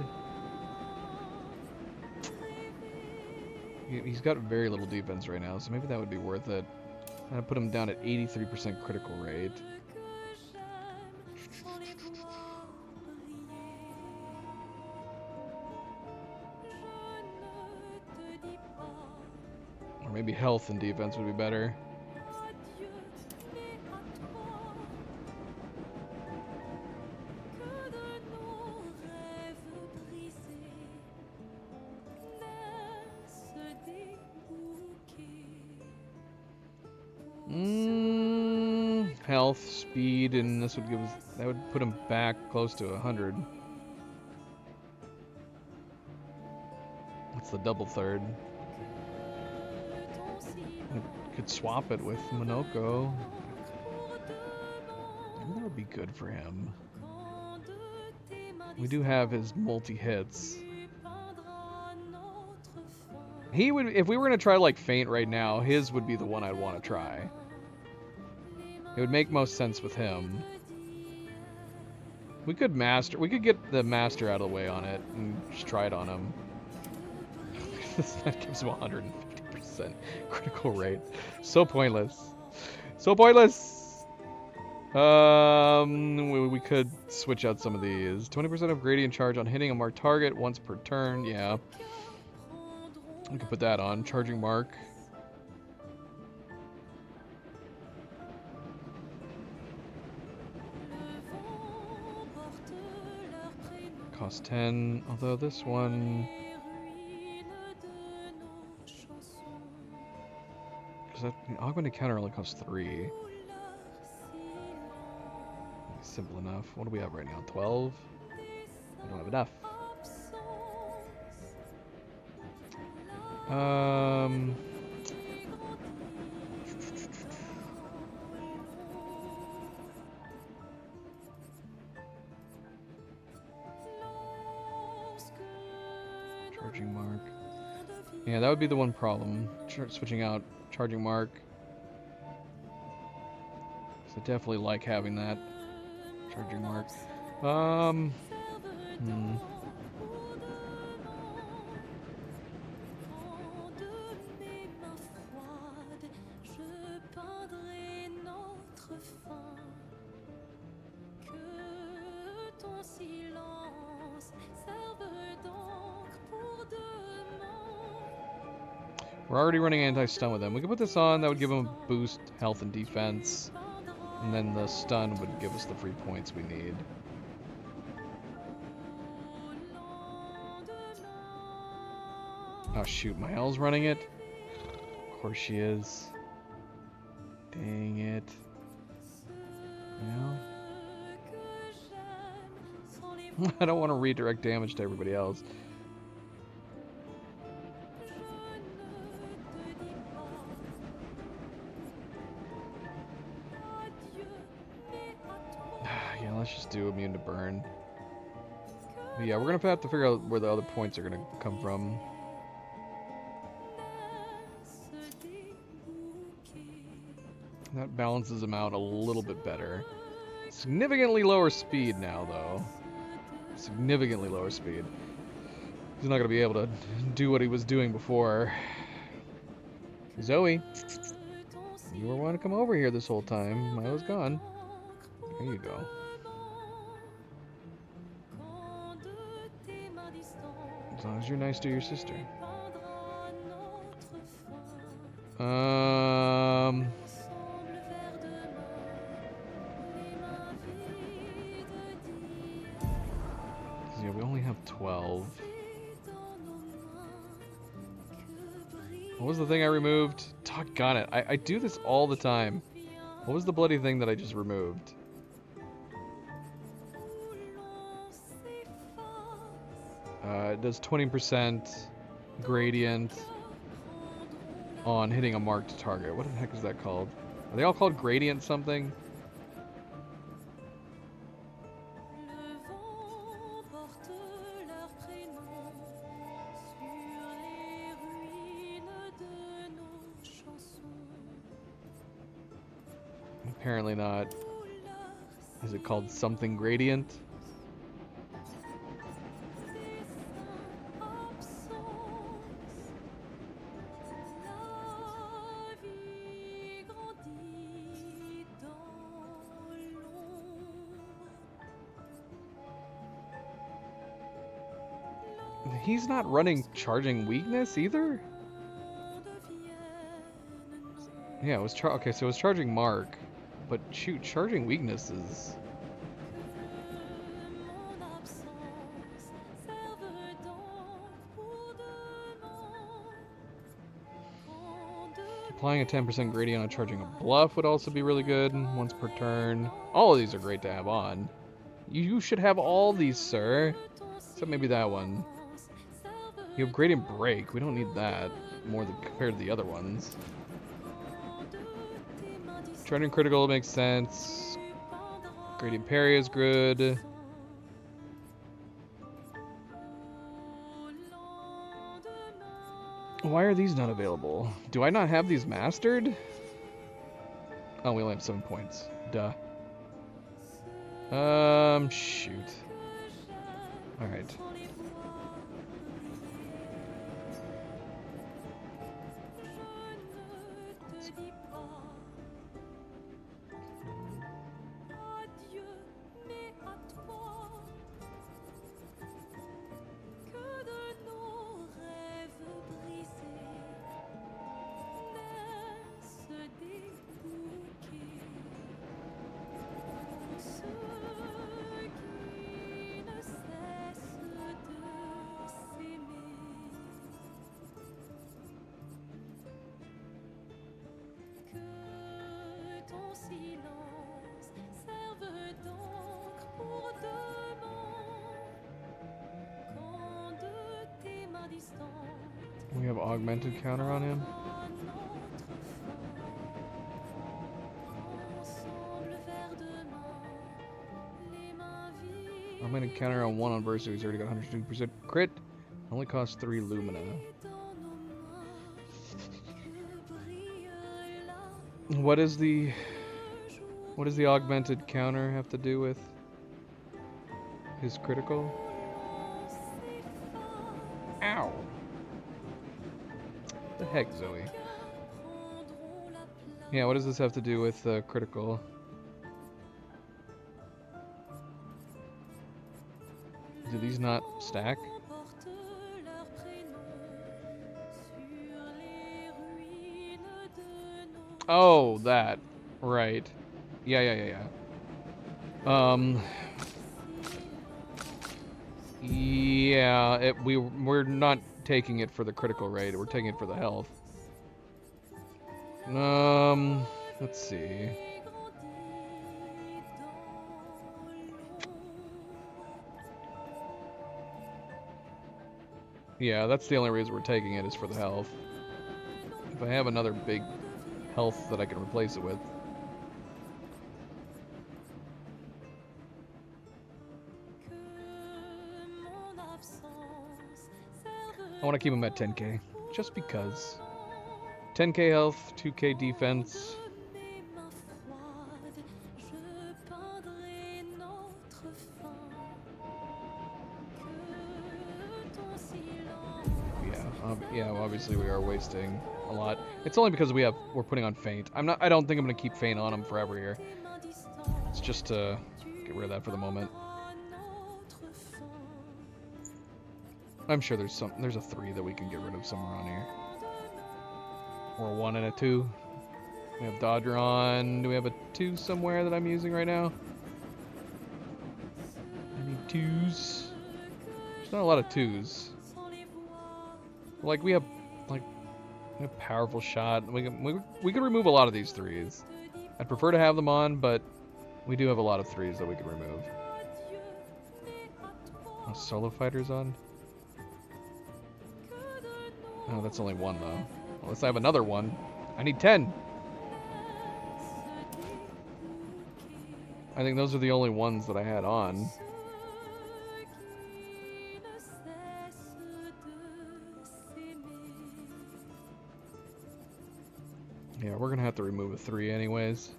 He's got very little defense right now, so maybe that would be worth it. I'm gonna put him down at 83% critical rate. Or maybe health and defense would be better. Health, speed, and this would give us, that would put him back close to 100. That's the double third. I could swap it with Monoko. Maybe that would be good for him. We do have his multi-hits. He would, if we were gonna try like Feint right now, his would be the one I'd want to try. It would make most sense with him. We could get the master out of the way on it and just try it on him. That gives him 150% critical rate. So pointless. So pointless! We could switch out some of these. 20% of gradient charge on hitting a marked target once per turn. Yeah. We could put that on. Charging mark. Cost 10, although this one... Because that augmented counter only costs 3. Simple enough. What do we have right now? 12? I don't have enough. Charging mark. Yeah, that would be the one problem. Switching out charging mark. So I definitely like having that. Charging mark. We're already running anti-stun with him. We could put this on. That would give him a boost, health, and defense. And then the stun would give us the free points we need. Oh shoot, Mael's running it? Of course she is. Dang it. Well... I don't want to redirect damage to everybody else. Yeah, let's just do immune to burn. But yeah, we're gonna have to figure out where the other points are gonna come from. That balances them out a little bit better. Significantly lower speed now, though. Significantly lower speed. He's not gonna be able to do what he was doing before. Zoe, you were wanting to come over here this whole time. I was gone. There you go. As long as you're nice to your sister. Yeah, we only have 12. What was the thing I removed? Doggone it. I do this all the time. What was the bloody thing that I just removed? It does 20% gradient on hitting a marked target. What the heck is that called? Are they all called gradient something? Apparently not. Is it called something gradient? He's not running charging weakness either? Yeah, it was okay, so it was charging Mark. But shoot, charging weakness is... Applying a 10% gradient on charging a bluff would also be really good, once per turn. All of these are great to have on. You should have all these, sir. Except maybe that one. You have gradient break. We don't need that more than compared to the other ones. Charging critical makes sense. Gradient parry is good. Why are these not available? Do I not have these mastered? Oh, we only have 7 points. Duh. Shoot. Alright. We have augmented counter on him. Augmented counter on 1 on Verso. He's already got 102% crit. Only costs 3 Lumina. What does the augmented counter have to do with his critical? Ow. The heck, Zoe? Yeah, what does this have to do with critical? Do these not stack? Oh, that. Right. Yeah. Yeah, we're not taking it for the critical rate. We're taking it for the health. Let's see. Yeah, that's the only reason we're taking it is for the health. If I have another big health that I can replace it with. I want to keep him at 10k, just because. 10k health, 2k defense. Yeah, well, obviously we are wasting a lot. It's only because we're putting on feint. I don't think I'm gonna keep feint on him forever here. It's just to get rid of that for the moment. I'm sure there's a 3 that we can get rid of somewhere on here. Or a 1 and a 2. We have Dodger on. Do we have a 2 somewhere that I'm using right now? Any 2s? There's not a lot of 2s. Like we have powerful shot. We could remove a lot of these 3s. I'd prefer to have them on, but we do have a lot of 3s that we could remove. Oh, solo fighters on? Oh, that's only 1 though. Unless I have another 1. I need 10. I think those are the only ones that I had on. Yeah, we're gonna have to remove a 3 anyways.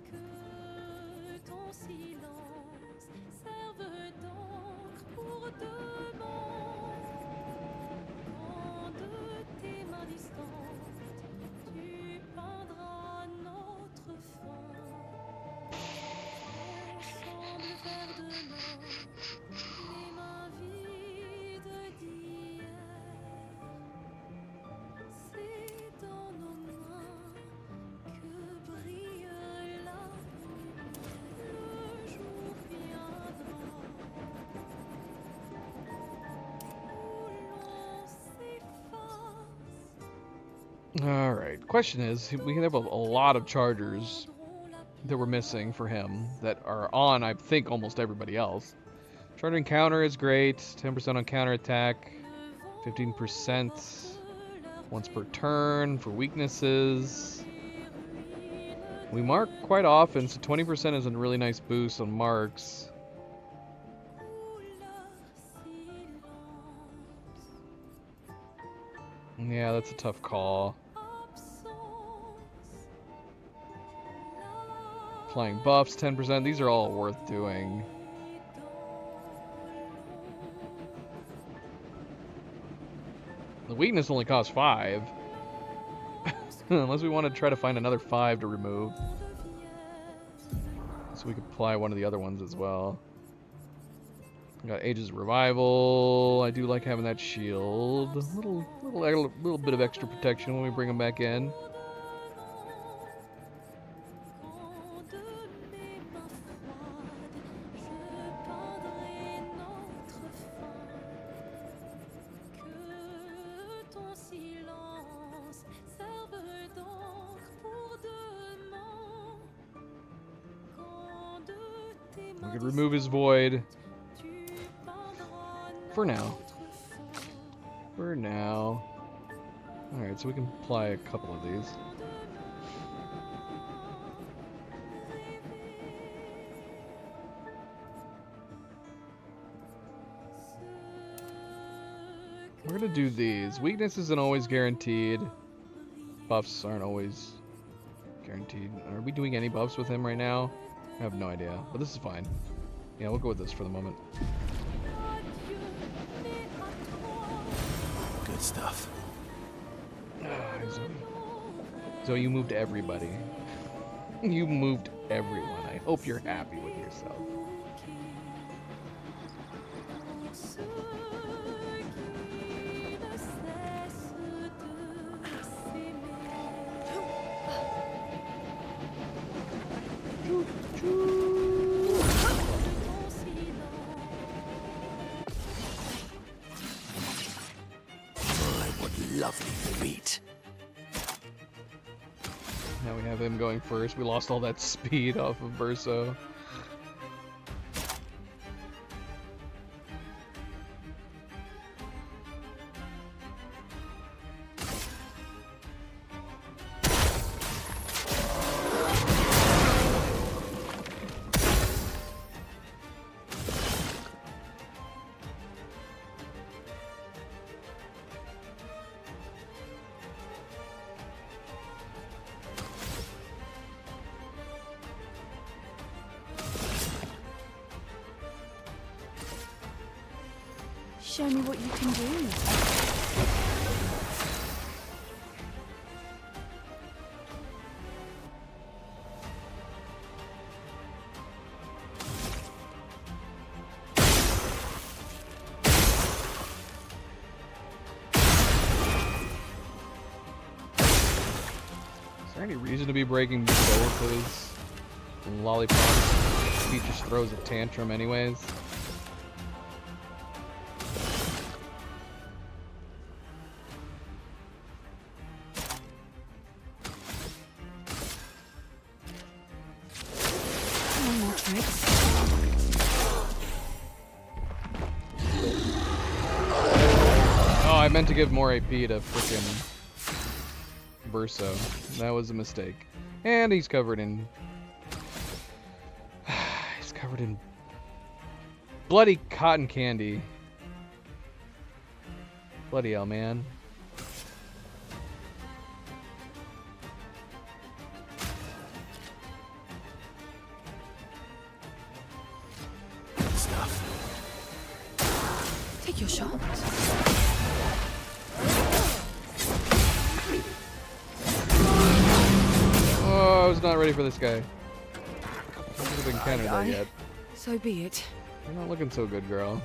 All right. Question is, we have a lot of chargers that we're missing for him that are on, I think, almost everybody else. Charging counter is great. 10% on counter attack. 15% once per turn for weaknesses. We mark quite often, so 20% is a really nice boost on marks. Yeah, that's a tough call. Applying buffs, 10%. These are all worth doing. The weakness only costs 5. Unless we want to try to find another 5 to remove. So we could apply one of the other ones as well. Got Ages of Revival. I do like having that shield. Little bit of extra protection when we bring them back in. We could remove his void. For now. For now. Alright, so we can apply a couple of these. We're gonna do these. Weakness isn't always guaranteed. Buffs aren't always guaranteed. Are we doing any buffs with him right now? I have no idea, but this is fine. Yeah, we'll go with this for the moment. Good stuff. Zoe. Zoe, you moved everybody. You moved everyone. I hope you're happy with yourself. Lovely beat. Now we have him going first. We lost all that speed off of Verso. Show me what you can do. Is there any reason to be breaking both of his lollipops? He just throws a tantrum anyways. Oh, I meant to give more AP to frickin' Verso. That was a mistake. And he's covered in... he's covered in... bloody cotton candy. Bloody hell, man. Take your shot. Oh, I was not ready for this guy. I should have been countered that yet. So be it. You're not looking so good, girl.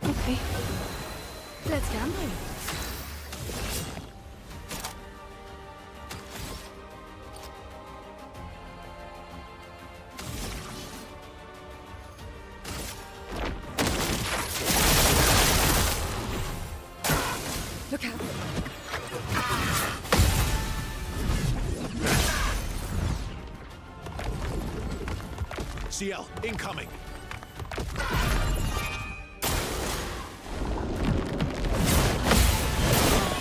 Okay. Let's gamble. Look out. CL, incoming.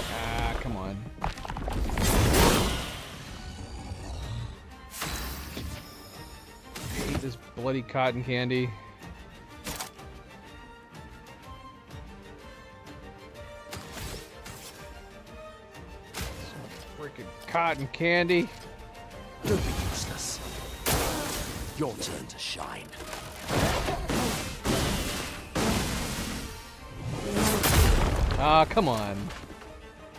Ah, come on. I hate this bloody cotton candy. Freaking cotton candy. You'll be useless. Your turn to shine. Ah, come on.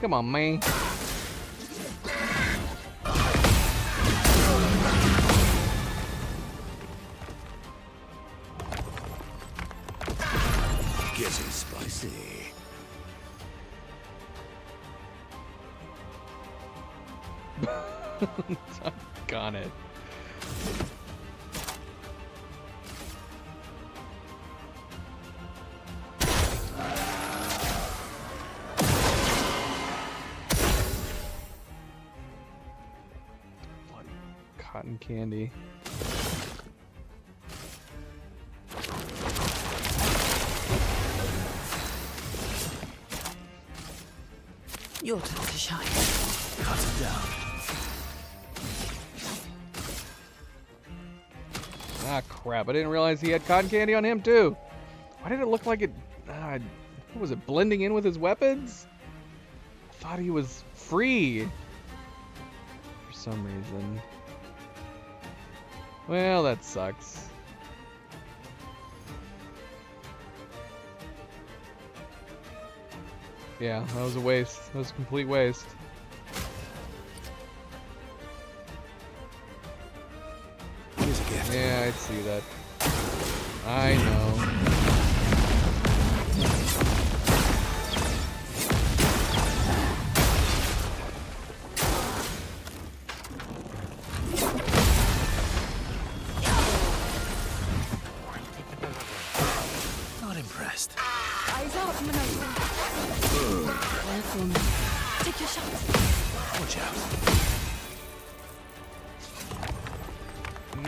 Come on, man. Getting spicy. Got it. Bloody cotton candy. Your turn to shine. Cut it down. Ah, crap. I didn't realize he had cotton candy on him, too. Why did it look like it... what was it, blending in with his weapons? I thought he was free. For some reason. Well, that sucks. Yeah, that was a waste. That was a complete waste. Here's a gift. Yeah, I'd see that. I know. Not impressed. Eyes out, Manolo. Careful now. Take your shot. Watch out.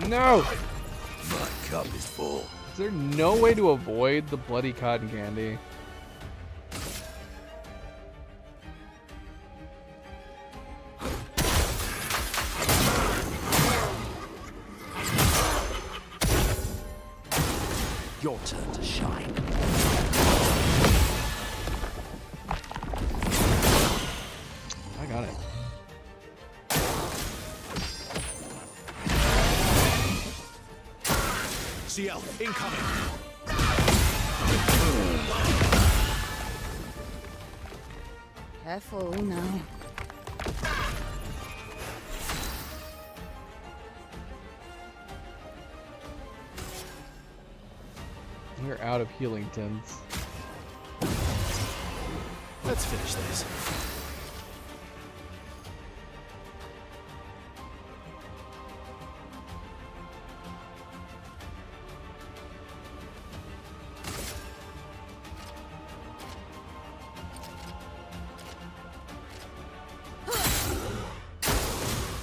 No! My cup is full. Is there no way to avoid the bloody cotton candy? Your turn to shine. I got it. CL, incoming. Careful now. We're out of healing tints. Let's finish this.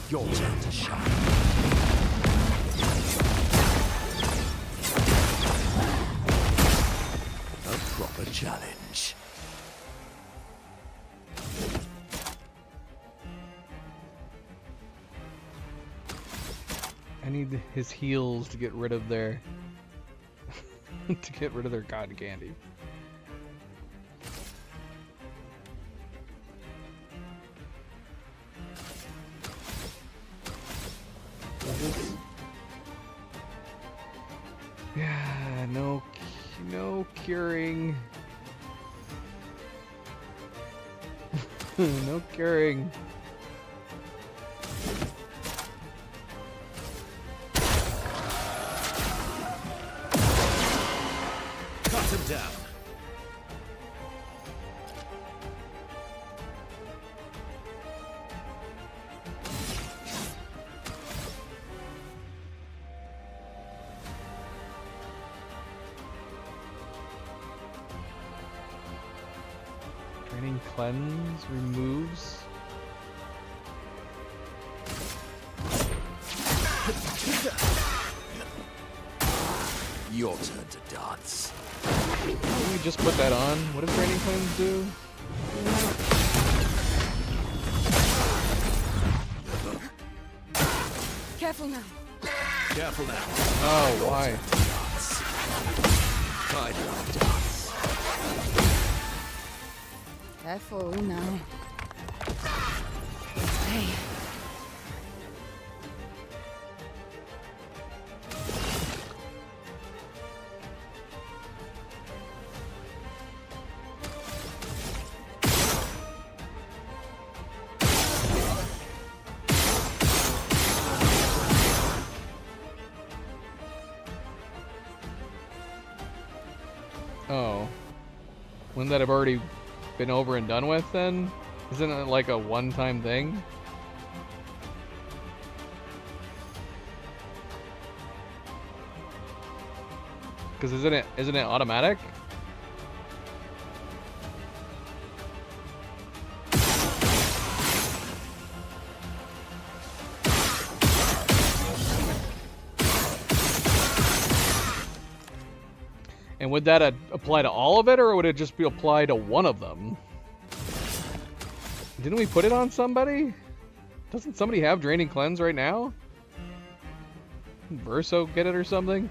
Your turn to shine. A proper challenge. I need his heals to get rid of their to get rid of their cotton candy. Yeah, no curing. No curing. down. Draining Cleanse removes. Your turn to dance. Can we just put that on? What does Draining Cleanse do? Careful now. Careful now. Oh, why? I love dance. Careful now. Hey. Oh. Wouldn't that have already been over and done with then? Isn't it like a one-time thing? Because isn't it automatic? And would that apply to all of it, or would it just be applied to one of them? Didn't we put it on somebody? Doesn't somebody have Draining Cleanse right now? Didn't Verso get it or something?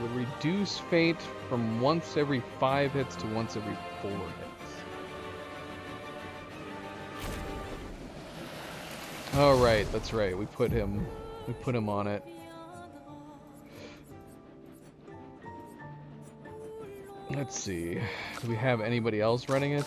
Would reduce Fate from once every 5 hits to once every 4 hits. Oh right, that's right. We put him on it. Let's see. Do we have anybody else running it?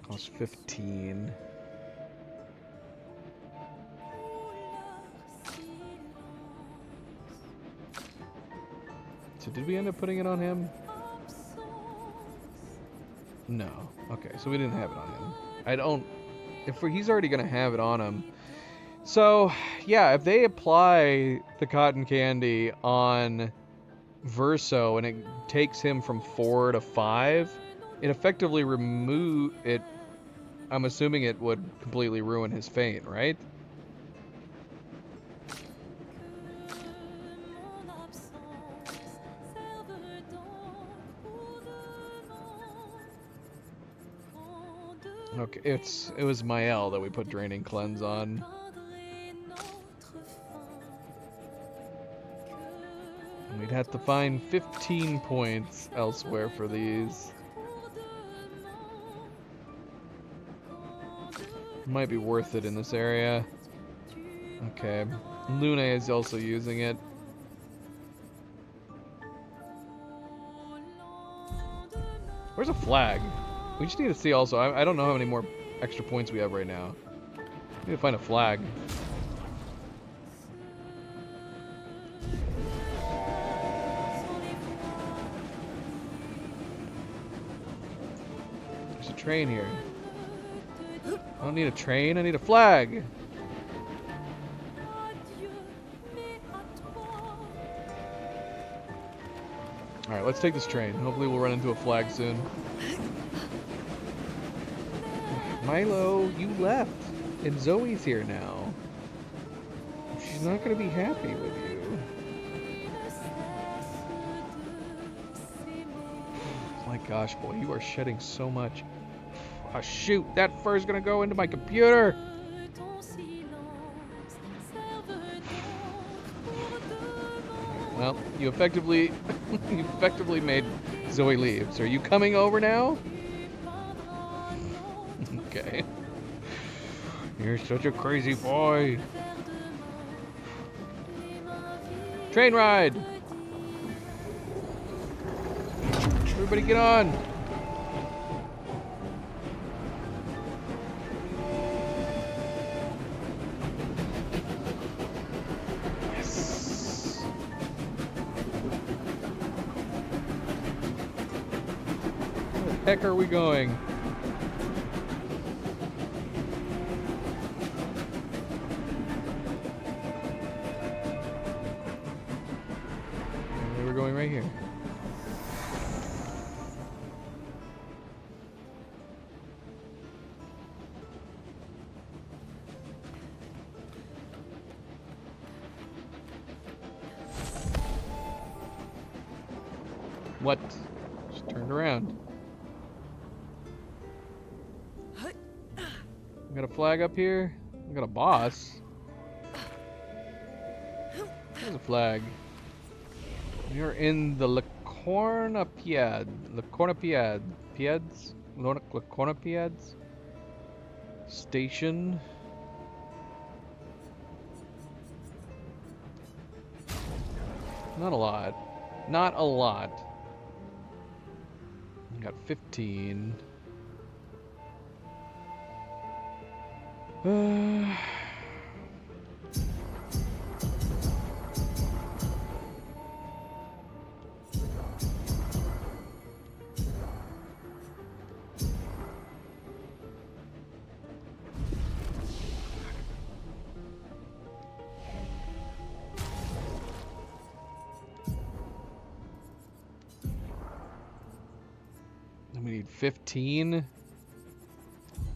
Cost 15. So did we end up putting it on him? No. Okay, so we didn't have it on him. I don't... he's already going to have it on him. So, yeah, if they apply the cotton candy on Verso and it takes him from 4 to 5, it effectively remove it. I'm assuming it would completely ruin his Fate, right? Okay, it was Mael that we put Draining Cleanse on. And we'd have to find 15 points elsewhere for these. Might be worth it in this area. Okay. Luna is also using it. Where's a flag? We just need to see also. I don't know how many more extra points we have right now. Need to find a flag. There's a train here. I don't need a train, I need a flag. Alright, let's take this train. Hopefully we'll run into a flag soon. Milo, you left. And Zoe's here now. She's not going to be happy with you. My gosh, boy, you are shedding so much. Oh, shoot, that fur's going to go into my computer. Well, you effectively made Zoe leave. So are you coming over now? Okay. You're such a crazy boy. Train ride. Everybody get on. Yes. Where the heck are we going? We're going right here. What? Just turned around. We got a flag up here. We got a boss. There's a flag. We are in the Lacornapiad. Lacornapiads? Station. Not a lot. Not a lot. We got 15. We need 15.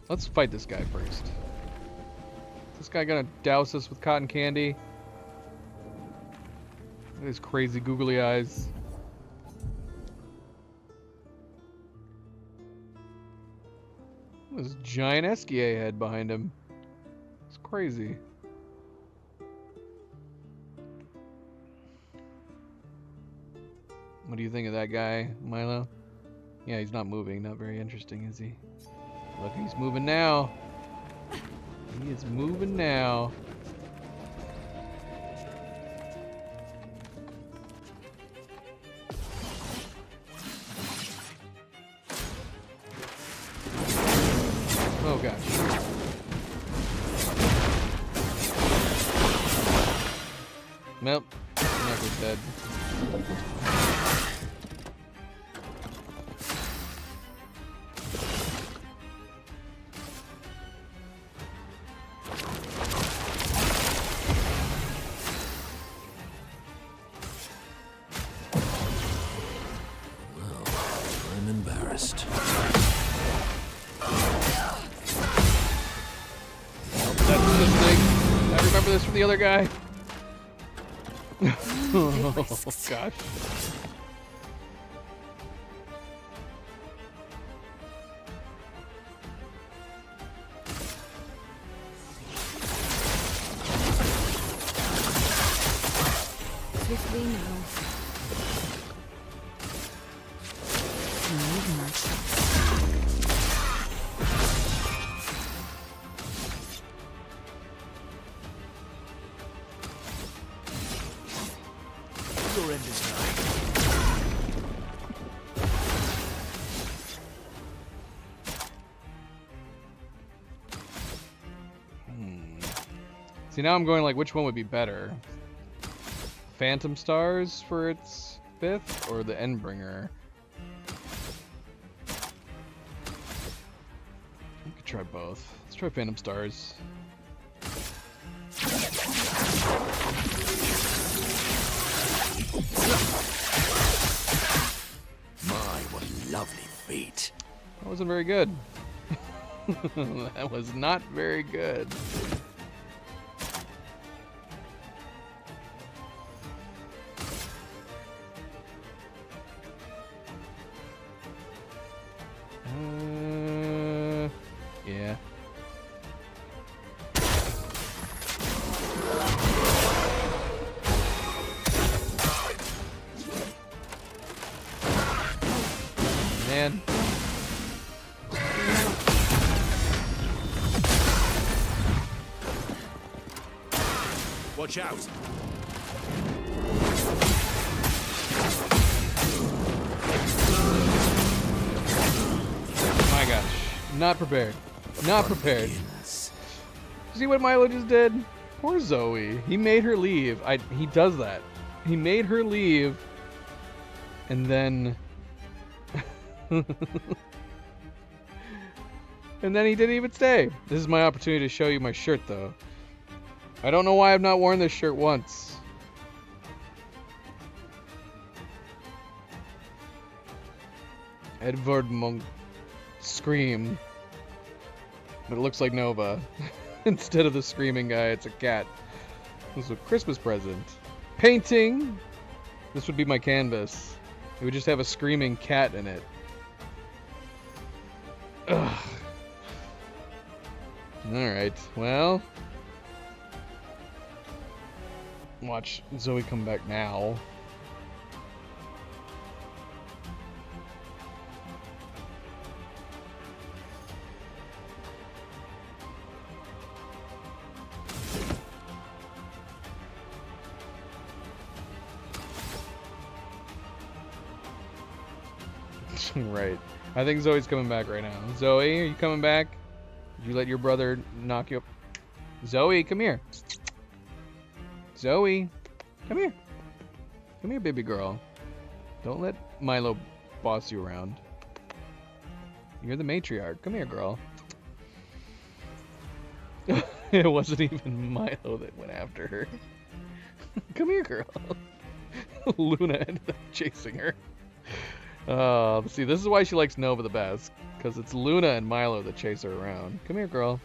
Let's fight this guy first. Is this guy gonna douse us with cotton candy? Look at his crazy googly eyes. Look at this giant Esquier head behind him. It's crazy. What do you think of that guy, Milo? Yeah, he's not moving. Not very interesting, is he? Look, he's moving now. He is moving now. Oh, gosh. Nope. Knuckles dead. I'm embarrassed. That's the thing. I remember this from the other guy. Oh, gosh. Swiftly now. Need much. Your end is nigh. See, now I'm going like, which one would be better? Phantom Stars for its 5th, or the Endbringer? We could try both. Let's try Phantom Stars. lovely feet. That wasn't very good. That was not very good. Yeah. Man. Watch out! My gosh. Not prepared. Not prepared. See what Milo just did? Poor Zoe. He made her leave. He does that. He made her leave. And then... and then he didn't even stay. This is my opportunity to show you my shirt, though. I don't know why I've not worn this shirt once. Edvard Munch Scream. But it looks like Nova. Instead of the screaming guy, it's a cat. This is a Christmas present. Painting! This would be my canvas. It would just have a screaming cat in it. Ugh. Alright, well... Watch Zoe come back now. Right. I think Zoe's coming back right now. Zoe, are you coming back? Did you let your brother knock you up? Zoe, come here. Zoe, come here. Come here, baby girl. Don't let Milo boss you around. You're the matriarch. Come here, girl. It wasn't even Milo that went after her. Come here, girl. Luna ended up chasing her. See, this is why she likes Nova the best. Because it's Luna and Milo that chase her around. Come here, girl.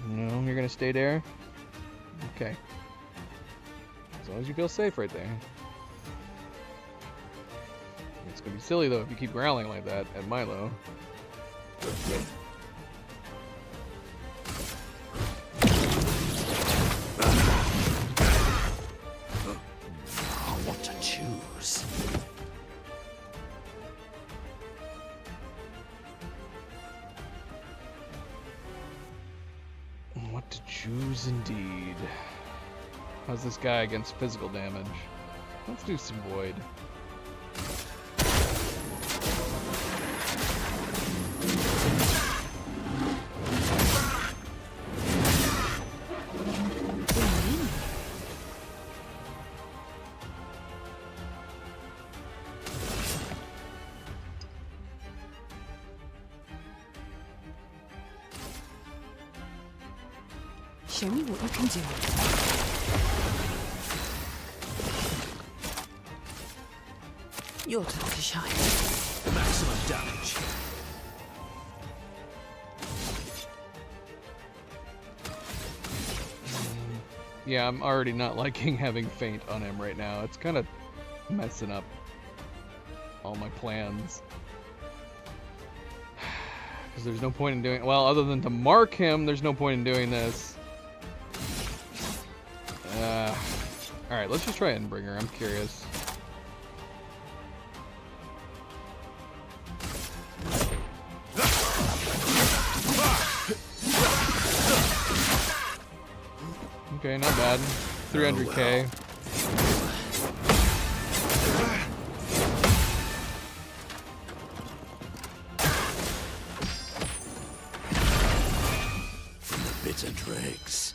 No, you're gonna stay there? Okay. As long as you feel safe right there. It's gonna be silly though if you keep growling like that at Milo. What to choose? What to choose indeed. How's this guy against physical damage? Let's do some void. Show me what you can do. Your turn to shine. Maximum damage. Yeah, I'm already not liking having Feint on him right now. It's kind of messing up all my plans. Because there's no point in doing... Well, other than to mark him, there's no point in doing this. Alright, let's just try Endbringer. I'm curious. Okay, not bad. 300k. Bits and dregs.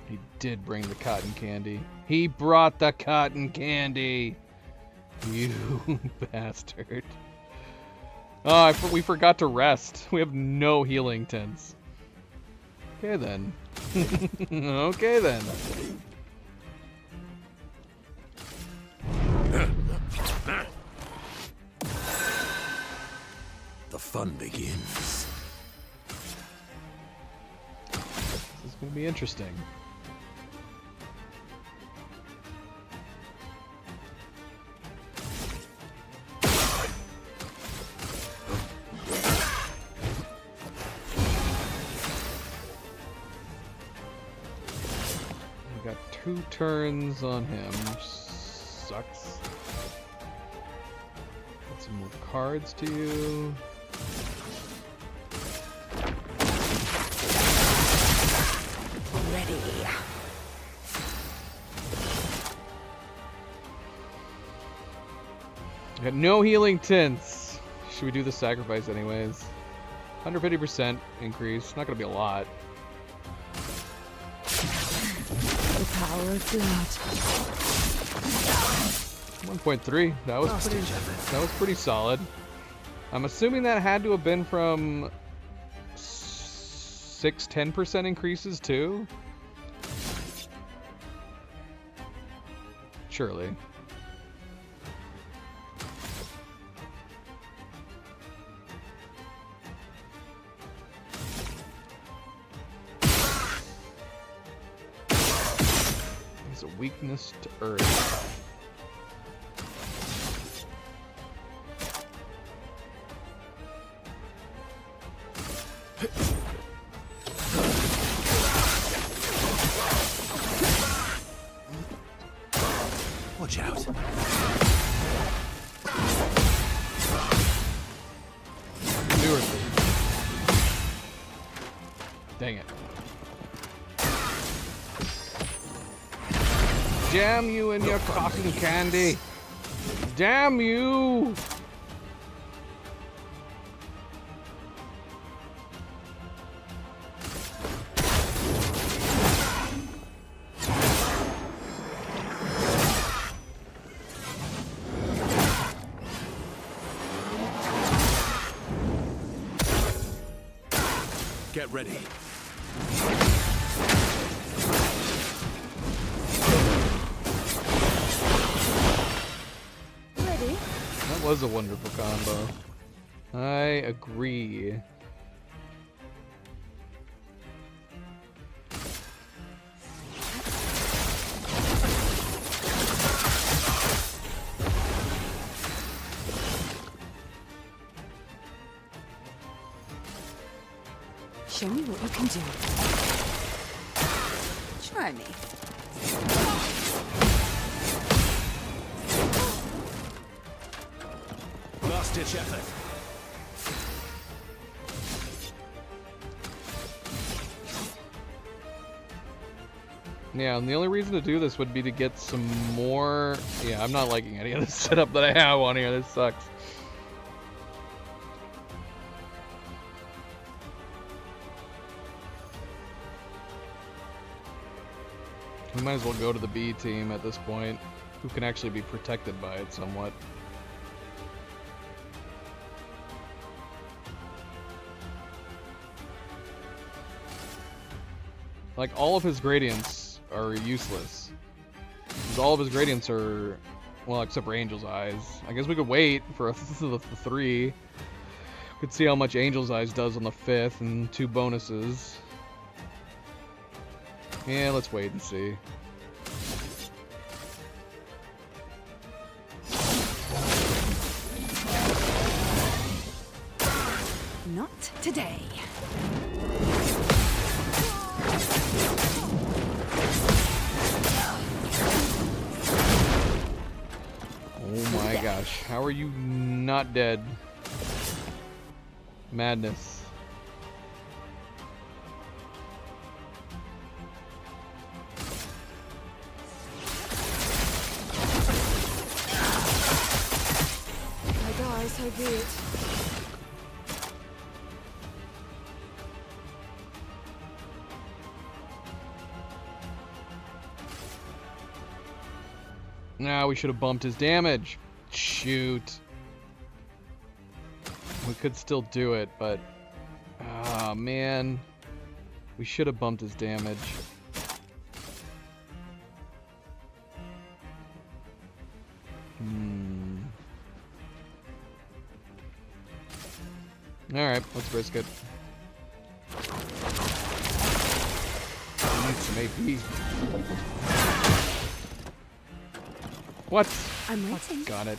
He did bring the cotton candy. He brought the cotton candy. You bastard. Oh, we forgot to rest. We have no healing tints. Okay then. Okay then. fun begins. This is going to be interesting. We got 2 turns on him, which sucks. Got some more cards to you. Ready. I got no healing tints. Should we do the sacrifice anyways? 150% increase. Not gonna be a lot. The power of blood. 1.3. That was pretty solid. I'm assuming that had to have been from 10% increases too. Surely. It's a weakness to earth. Watch out. Dang it. Damn you and your cotton candy. Damn you. Get ready. Ready? That was a wonderful combo. I agree. Show me what you can do. Try me. Last ditch effort. Yeah, and the only reason to do this would be to get some more... Yeah, I'm not liking any of the setup that I have on here. This sucks. We might as well go to the B team at this point, who can actually be protected by it somewhat. Like, all of his gradients are useless. Because all of his gradients are, well, except for Angel's Eyes. I guess we could wait for the 3. We could see how much Angel's Eyes does on the 5th and 2 bonuses. Yeah, let's wait and see. Not today. Oh my gosh, how are you not dead? Madness. So be it. Nah, we should have bumped his damage. Shoot. We could still do it, but... Ah, man. We should have bumped his damage. Alright, let's risk it. I need some AP. What? I'm waiting. Got it.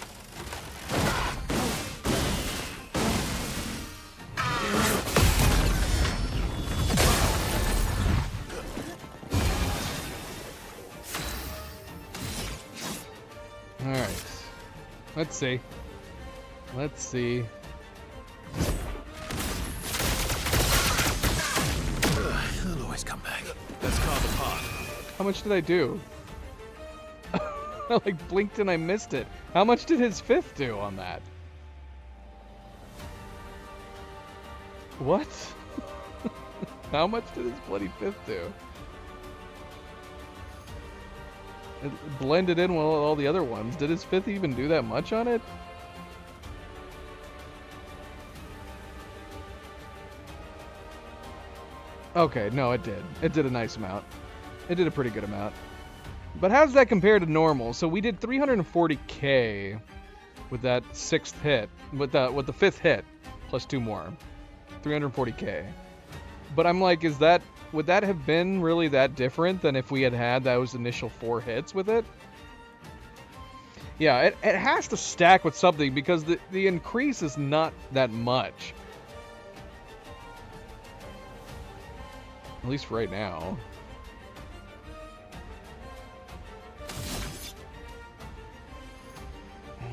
Alright. Let's see. Let's see. They'll always come back. Let's carve apart. How much did I do? I like blinked and I missed it. How much did his fifth do on that? What? How much did his bloody fifth do? It blended in with all the other ones. Did his fifth even do that much on it? Okay, no, it did. It did a nice amount. It did a pretty good amount. But how does that compare to normal? So we did 340k with that sixth hit, with the fifth hit, plus 2 more, 340k. But I'm like, would that have been really that different than if we had those initial 4 hits with it? Yeah, it has to stack with something because the increase is not that much. At least for right now.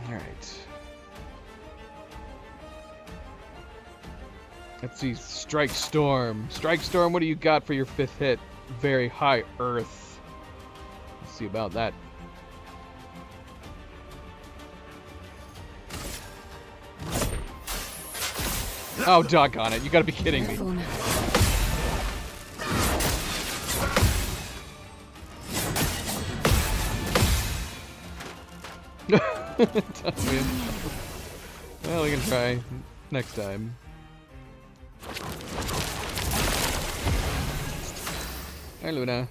Alright. Let's see, Strike Storm. Strike Storm, what do you got for your 5th hit? Very high Earth. Let's see about that. Oh, doggone it. You gotta be kidding me. Careful now. Tough win. Well, we can try next time. Hi, Luna.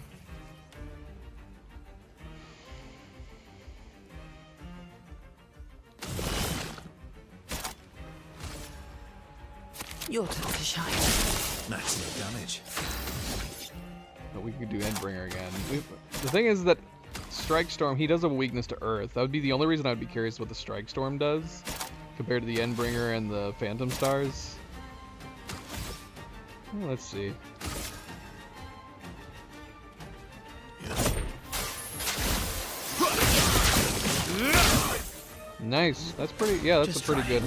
Your turn to shine. That's no damage. But we could do Endbringer again. The thing is that Strike Storm, he does have a weakness to Earth. That would be the only reason I'd be curious what the Strike Storm does compared to the Endbringer and the Phantom Stars. Well, let's see. Nice. That's pretty. Yeah, that's a pretty good.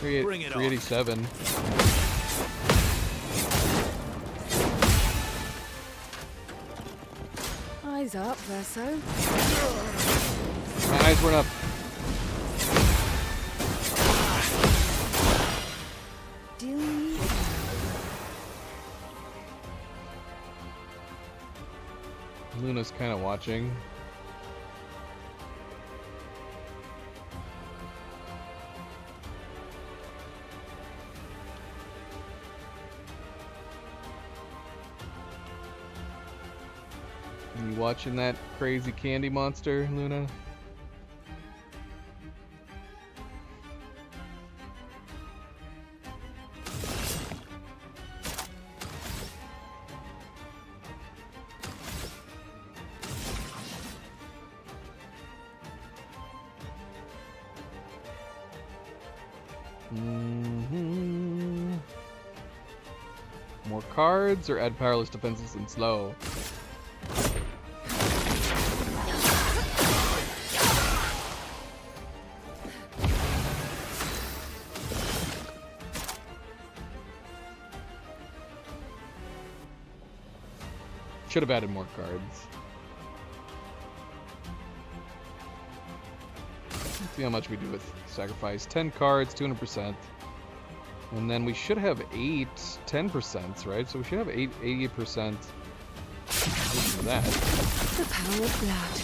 Bring it on. 387. Eyes up, Verso. My eyes weren't up. Do you? Luna's kind of watching. You watching that crazy candy monster, Luna? More cards or add powerless defenses and slow? Should have added more cards. Let's see how much we do with sacrifice. 10 cards, 200%. And then we should have 10%, right? So we should have 80% of that. The power of blood.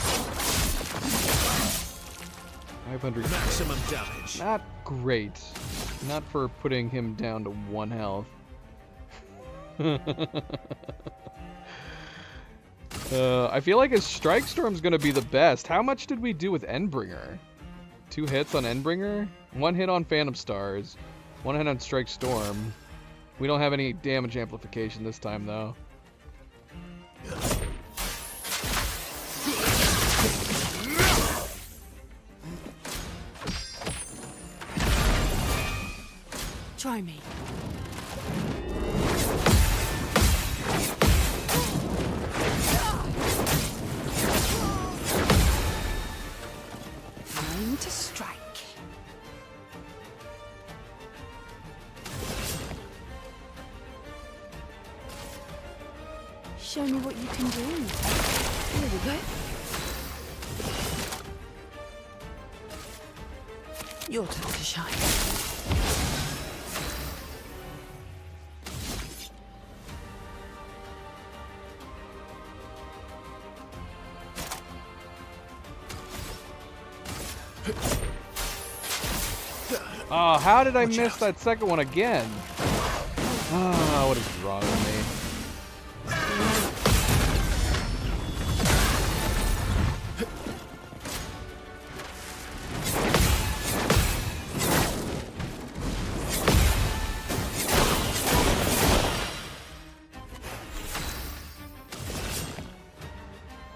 500. Maximum damage. Not great. Not for putting him down to 1 health. I feel like his Strike Storm's gonna be the best. How much did we do with Endbringer? 2 hits on Endbringer? One hit on Phantom Stars. One hit on Strike Storm. We don't have any damage amplification this time, though. Try me. Time to strike. Show me what you can do. Here we go. Your turn to shine. Oh, how did I miss that second one again? Oh, what is wrong with me?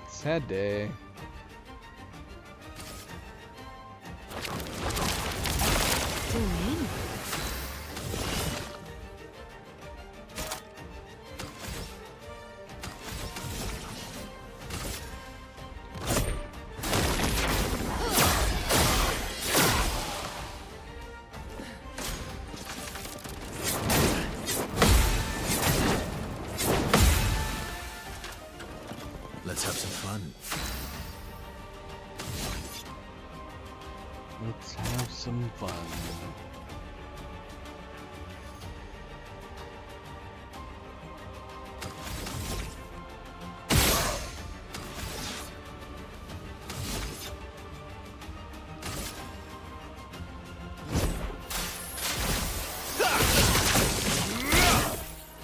Sad day. Let's have some fun. Let's have some fun.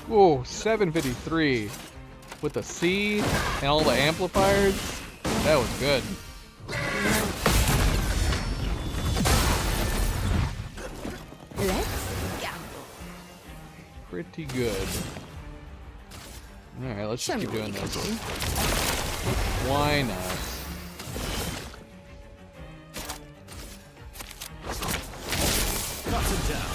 Whoa, 753 with a C and all the amplifiers. That was good. Let's gamble. Pretty good. Alright, let's Show just me keep what doing you can this. do. Why not? Cut him down.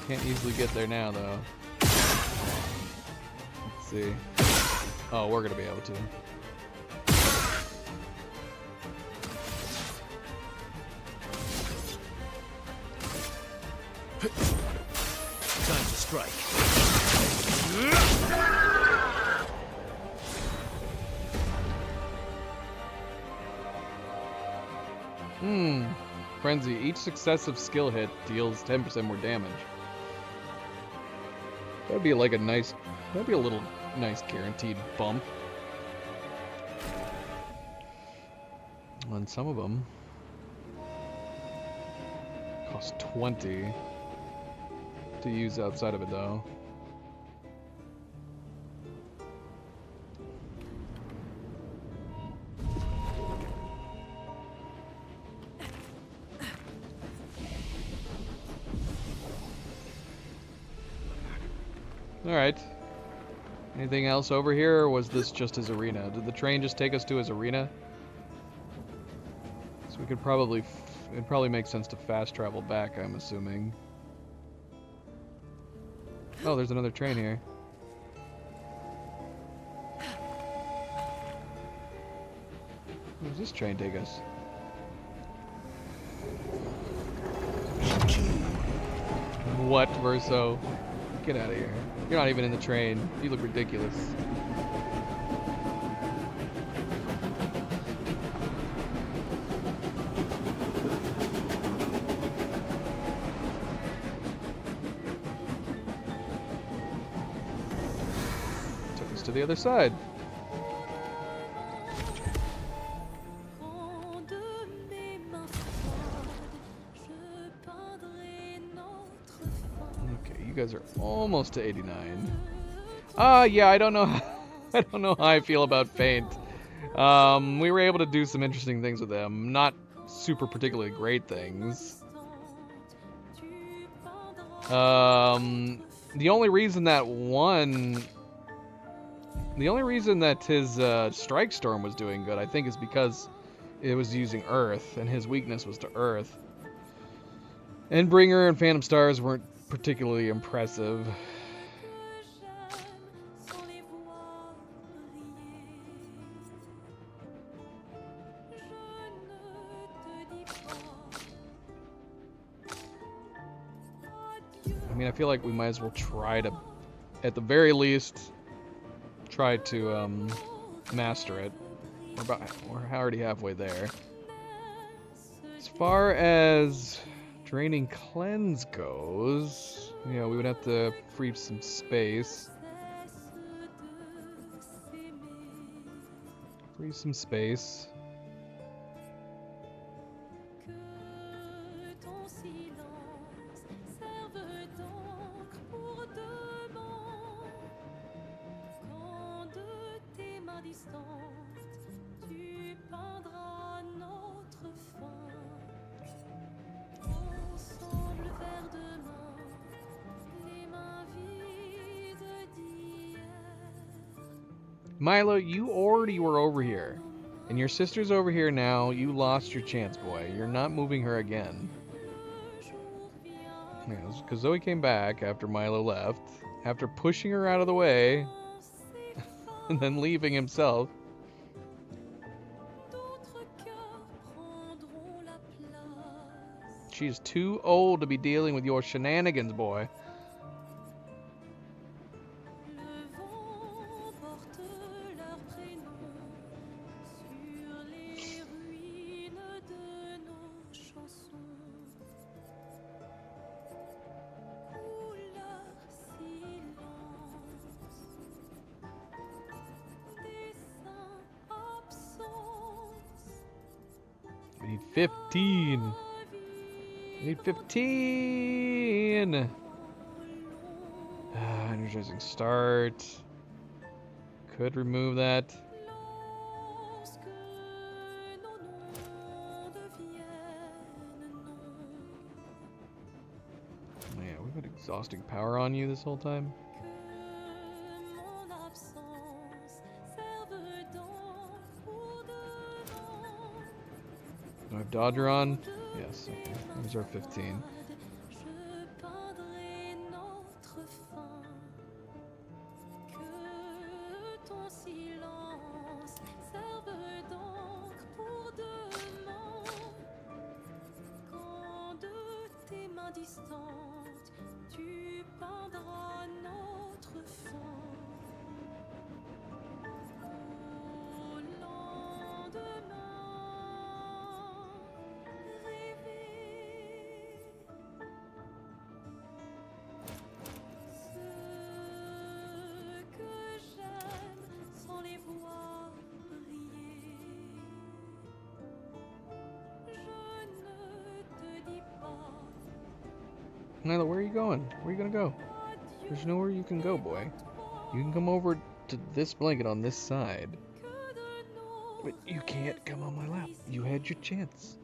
Can't easily get there now, though. Let's see. Oh, we're gonna be able to. Time to strike. Frenzy. Each successive skill hit deals 10% more damage. That'd be like a nice, that'd be a little nice guaranteed bump. On some of them. Cost 20 to use outside of it though. Alright. Anything else over here, or was this just his arena? Did the train just take us to his arena? So we could probably... it'd probably make sense to fast travel back, I'm assuming. Oh, there's another train here. Where does this train take us? What, Verso? Get out of here. You're not even in the train. You look ridiculous. Took us to the other side. Okay, you guys are almost to 89. Yeah, I don't know. I don't know how I feel about Paint. We were able to do some interesting things with them. Not super particularly great things. The only reason that his Strike Storm was doing good, I think, is because it was using Earth, and his weakness was to Earth. Endbringer and Phantom Stars weren't particularly impressive. I mean, I feel like we might as well try to, at the very least, try to master it. We're already halfway there. As far as Draining Cleanse goes, you know, we would have to free some space. Free some space. Milo, you already were over here. And your sister's over here now. You lost your chance, boy. You're not moving her again. Yeah, because Zoe came back after Milo left. After pushing her out of the way. And then leaving himself. She's too old to be dealing with your shenanigans, boy. We need 15. We need 15. Energizing start. Could remove that. Man, we've been exhausting power on you this whole time. Do I have Dodger on? Yes, okay. These are 15. Nyla, where are you going? Where are you gonna go? There's nowhere you can go, boy. You can come over to this blanket on this side. But you can't come on my lap. You had your chance.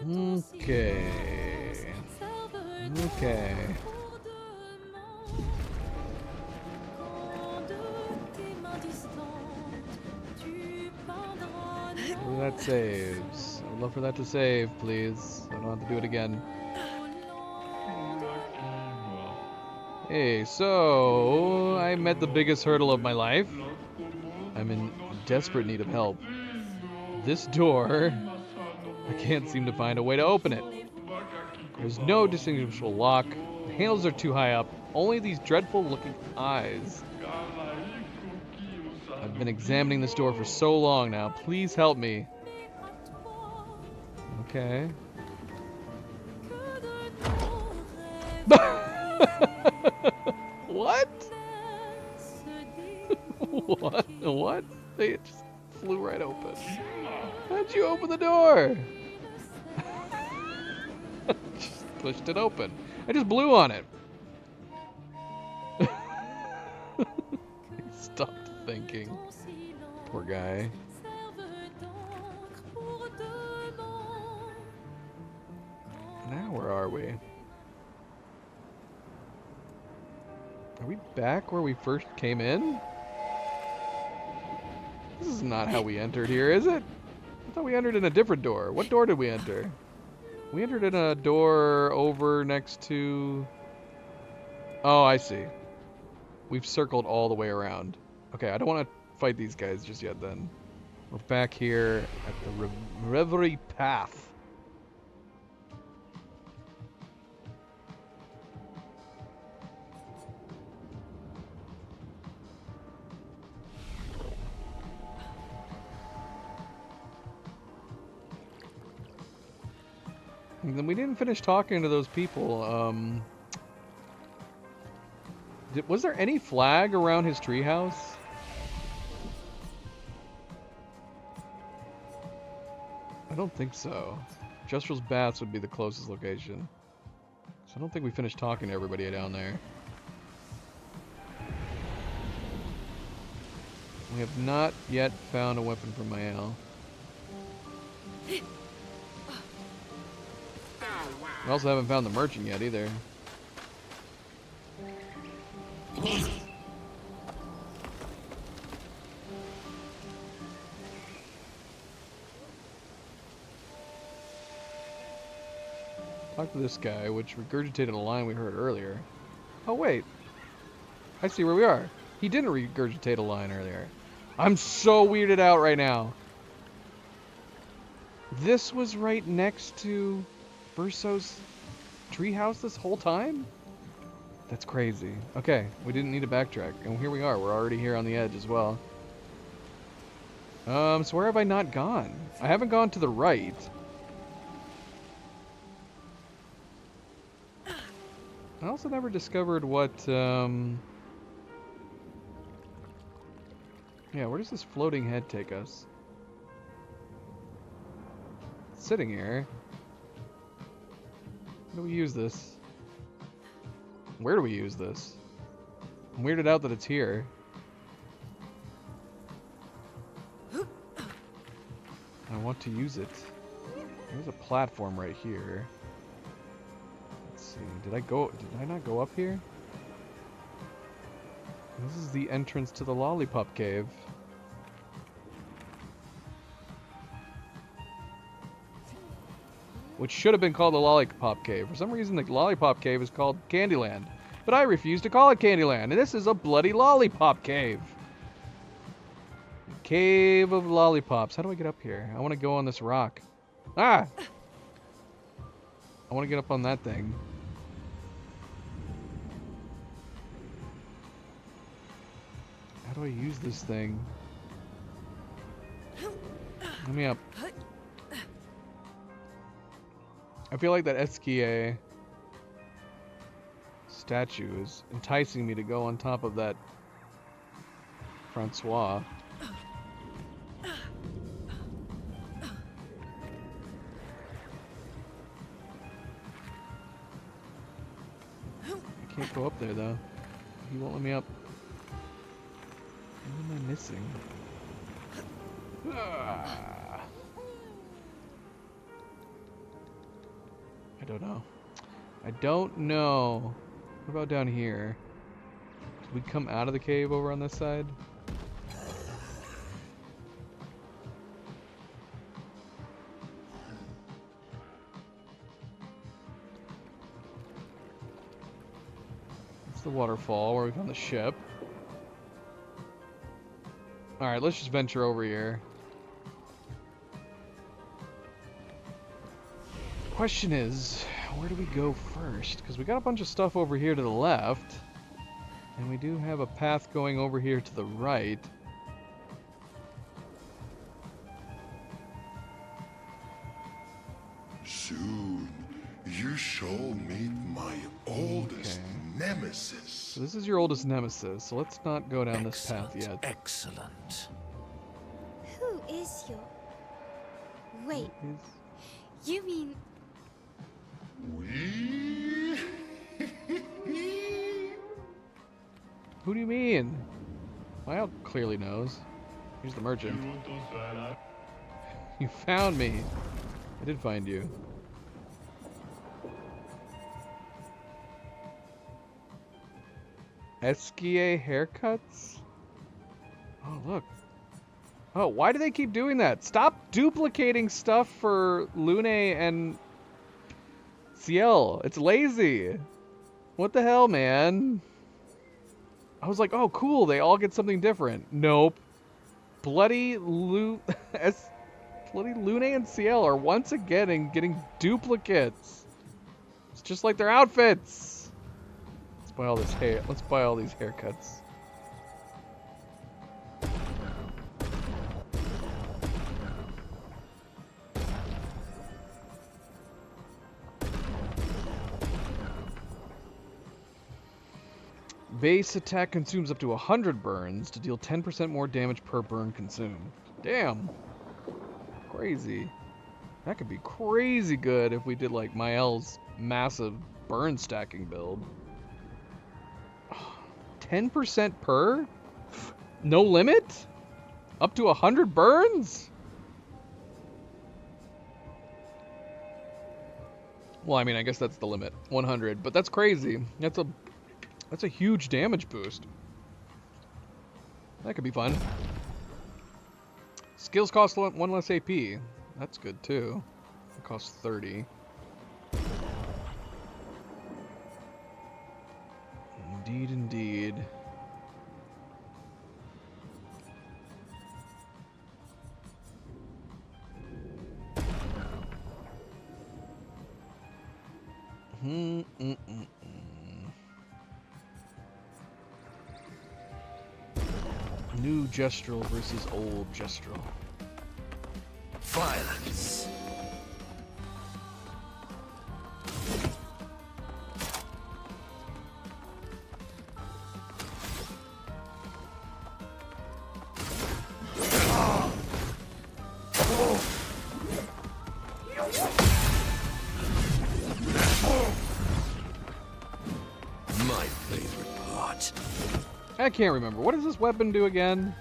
Okay. Okay. That saves. I would love for that to save, please. I don't have to do it again. Hey, so I met the biggest hurdle of my life. I'm in desperate need of help. This door, I can't seem to find a way to open it. There's no distinguishable lock. The handles are too high up. Only these dreadful looking eyes. I've been examining this door for so long now. Please help me. Okay. What? What? What? They just flew right open. How'd you open the door? Just pushed it open. I just blew on it. He stopped thinking. Poor guy. Now where are we? Are we back where we first came in? This is not how we entered here, is it? I thought we entered in a different door. What door did we enter? We entered in a door over next to... Oh, I see. We've circled all the way around. Okay, I don't want to fight these guys just yet then. We're back here at the Reverie Path. And then we didn't finish talking to those people. Was there any flag around his treehouse? I don't think so. Jestrel's Baths would be the closest location. So I don't think we finished talking to everybody down there. We have not yet found a weapon for Mael. We also haven't found the merchant yet either. Talk to this guy, which regurgitated a line we heard earlier. Oh wait, I see where we are. He didn't regurgitate a line earlier. I'm so weirded out right now. This was right next to Verso's treehouse this whole time? That's crazy. Okay, we didn't need to backtrack, and here we are. We're already here on the edge as well. So where have I not gone? I haven't gone to the right. I also never discovered what, yeah, where does this floating head take us? It's sitting here. How do we use this? Where do we use this? I'm weirded out that it's here. I want to use it. There's a platform right here. Let's see. Did I not go up here? This is the entrance to the Lollipop Cave. Which should have been called the Lollipop Cave. For some reason, the Lollipop Cave is called Candyland. But I refuse to call it Candyland. And this is a bloody Lollipop Cave. Cave of Lollipops. How do I get up here? I want to go on this rock. Ah! I want to get up on that thing. How do I use this thing? Let me up. I feel like that Esquier statue is enticing me to go on top of that Francois. I can't go up there though. He won't let me up. What am I missing? Ah. I don't know. I don't know. What about down here? Did we come out of the cave over on this side? It's the waterfall where we found the ship. Alright, let's just venture over here. Question is, where do we go first? Because we got a bunch of stuff over here to the left. And we do have a path going over here to the right. Soon, you shall meet my oldest Okay. nemesis. So this is your oldest nemesis, so let's not go down this path yet. Excellent. Who is your... Wait, you mean... We? Who do you mean? Lyle clearly knows. Here's the merchant. You found me. I did find you. Esquier haircuts? Oh, look. Oh, why do they keep doing that? Stop duplicating stuff for Lune and Ciel. It's lazy. What the hell, man? I was like, oh, cool. They all get something different. Nope. Bloody Lune and Ciel are once again getting duplicates. It's just like their outfits. Let's buy all this hair. Let's buy all these haircuts. Base attack consumes up to 100 burns to deal 10% more damage per burn consumed. Damn. Crazy. That could be crazy good if we did like Mael's massive burn stacking build. 10% per? No limit? Up to 100 burns? Well, I mean, I guess that's the limit. 100. But that's crazy. That's a huge damage boost. That could be fun. Skills cost 1 less AP. That's good too. It costs 30. Indeed, indeed. New Gestrel versus old Gestrel. Violence. My favorite part. I can't remember. What does this weapon do again?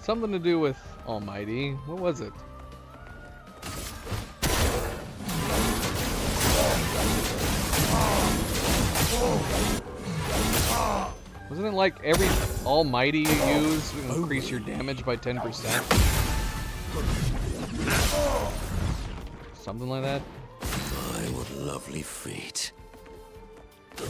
Something to do with Almighty. What was it? Wasn't it like every Almighty you use will increase your damage by 10%? Something like that? My, what lovely feet. I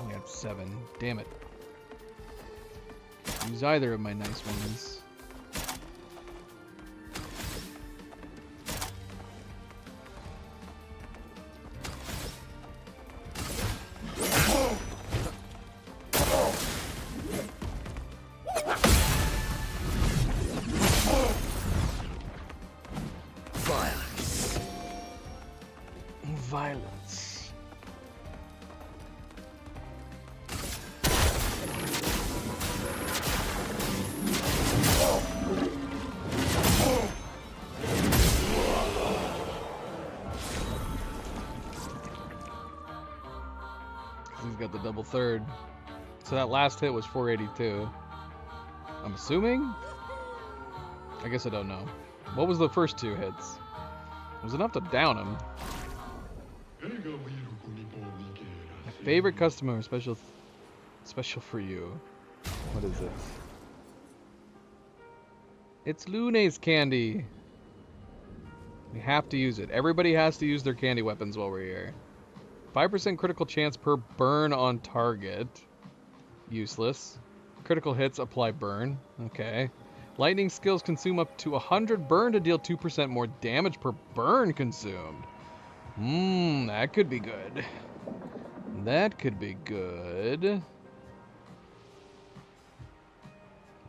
only have 7. Damn it. Use either of my nice ones. Violence. Violence. He's got the double third. So that last hit was 482. I'm assuming? I guess I don't know. What was the first 2 hits? It was enough to down him. My favorite customer, special for you. What is it? It's Lune's candy. We have to use it. Everybody has to use their candy weapons while we're here. 5% critical chance per burn on target. Useless. Critical hits apply burn. Okay. Lightning skills consume up to 100 burn to deal 2% more damage per burn consumed. That could be good. That could be good.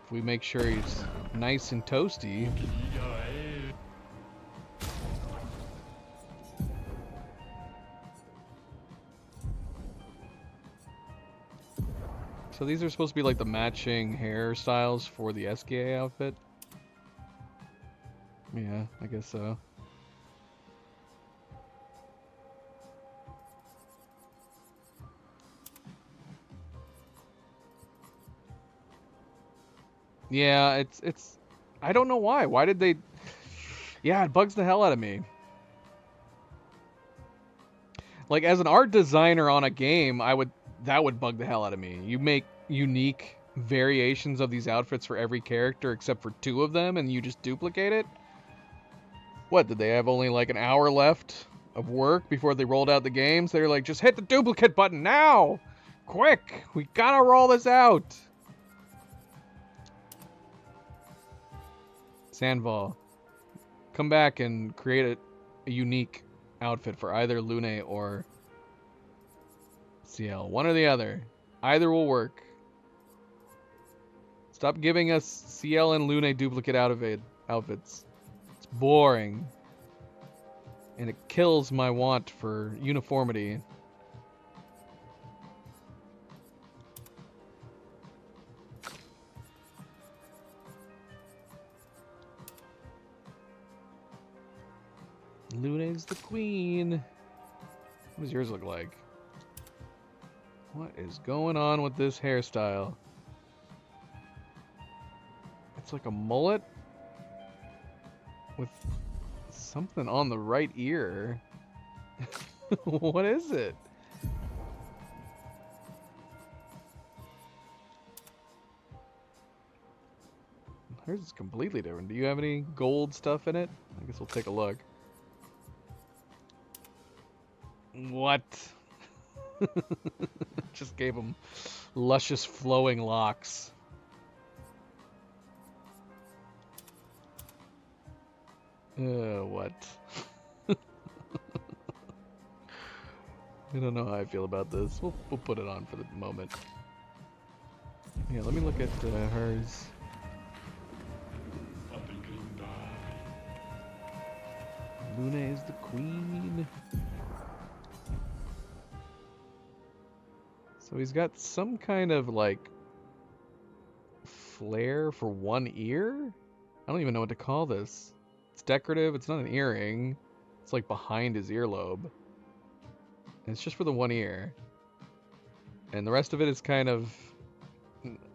If we make sure he's nice and toasty. So these are supposed to be like the matching hairstyles for the SKA outfit? Yeah, I guess so. Yeah, it's I don't know why. Why did they... Yeah, it bugs the hell out of me. Like, as an art designer on a game, that would bug the hell out of me. You make unique variations of these outfits for every character except for 2 of them, and you just duplicate it? What, did they have only like an hour left of work before they rolled out the games? They were like, just hit the duplicate button now! Quick! We gotta roll this out! Sandval, come back and create a unique outfit for either Lune or CL. One or the other. Either will work. Stop giving us CL and Lune duplicate outfits. It's boring. And it kills my want for uniformity. Lune's the queen. What does yours look like? What is going on with this hairstyle? It's like a mullet with something on the right ear. What is it? Hers is completely different. Do you have any gold stuff in it? I guess we'll take a look. What? Just gave him luscious flowing locks. What? I don't know how I feel about this. We'll put it on for the moment. Yeah, let me look at hers. Lune is the queen. So he's got some kind of like flare for one ear? I don't even know what to call this. It's decorative, it's not an earring. It's like behind his earlobe. And it's just for the one ear. And the rest of it is kind of,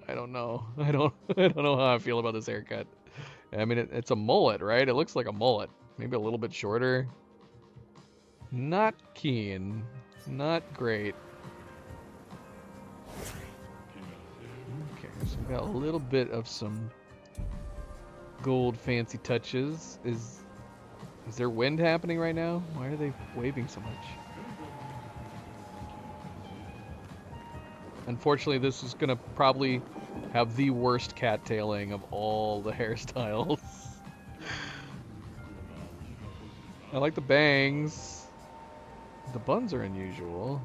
I don't know. I don't know how I feel about this haircut. I mean, it's a mullet, right? It looks like a mullet. Maybe a little bit shorter. Not keen. Not great. Okay, so we got a little bit of some gold fancy touches. Is there wind happening right now? Why are they waving so much? Unfortunately, this is gonna probably have the worst cattailing of all the hairstyles. I like the bangs. The buns are unusual.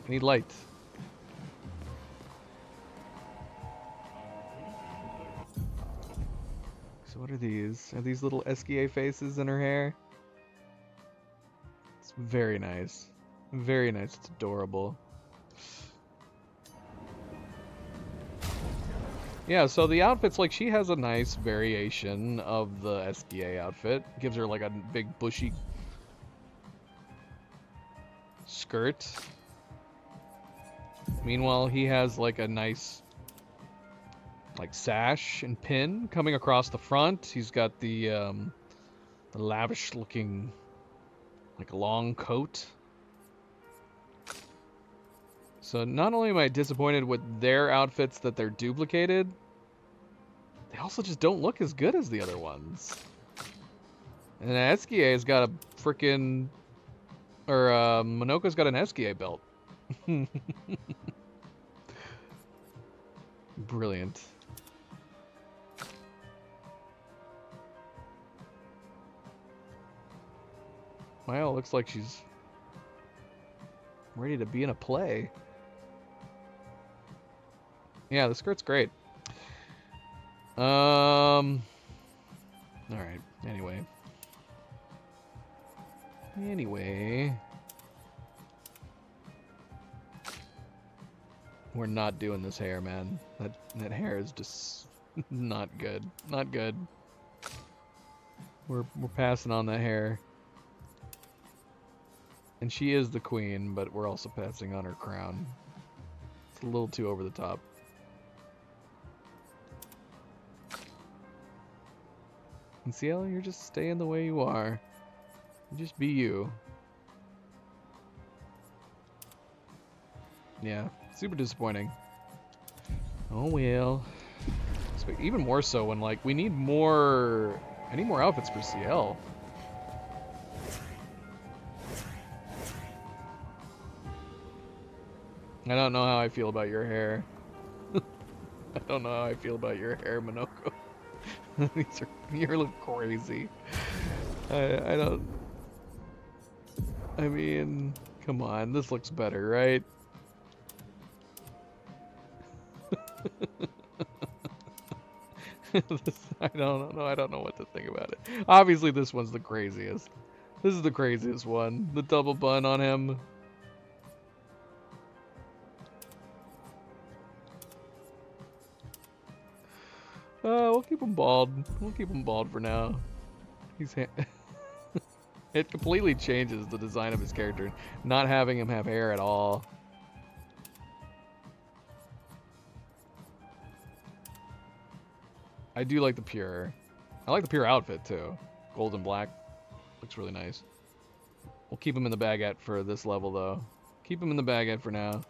I need light. So what are these? Are these little SKA faces in her hair? It's very nice. Very nice. It's adorable. Yeah, so the outfit's like she has a nice variation of the SKA outfit. Gives her like a big bushy skirt. Meanwhile, he has like a nice like sash and pin coming across the front. He's got the lavish looking like long coat. So not only am I disappointed with their outfits that they're duplicated, they also just don't look as good as the other ones. And Esquia's got a frickin' or Monoko's got an Esquia belt. Brilliant. Well, looks like she's ready to be in a play. Yeah, the skirt's great. All right. Anyway. We're not doing this hair, man. That hair is just not good. Not good. We're passing on that hair. And she is the queen, but we're also passing on her crown. It's a little too over the top. And Ciel, you're just staying the way you are. You just be you. Yeah, super disappointing. Oh well. Even more so when like we need more. I need more outfits for Ciel. I don't know how I feel about your hair. I don't know how I feel about your hair, Monoko. You look crazy. I don't. I mean, come on, this looks better, right? I don't know. I don't know what to think about it. Obviously, this one's the craziest. This is the craziest one. The double bun on him. We'll keep him bald. We'll keep him bald for now. It completely changes the design of his character, not having him have hair at all. I do like the pure. I like the pure outfit too. Gold and black. Looks really nice. We'll keep him in the baguette for this level though. Keep him in the baguette for now.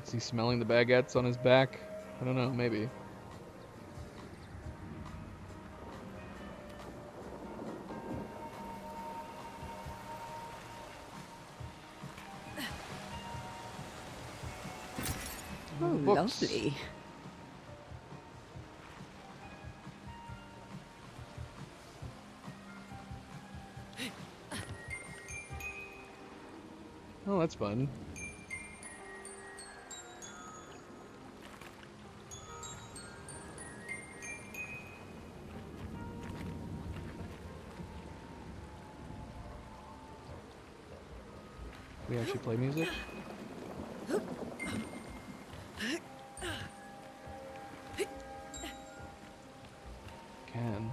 Is he smelling the baguettes on his back? I don't know, maybe. Oh, Books. lovely. Oh, that's fun. We actually play music? Can.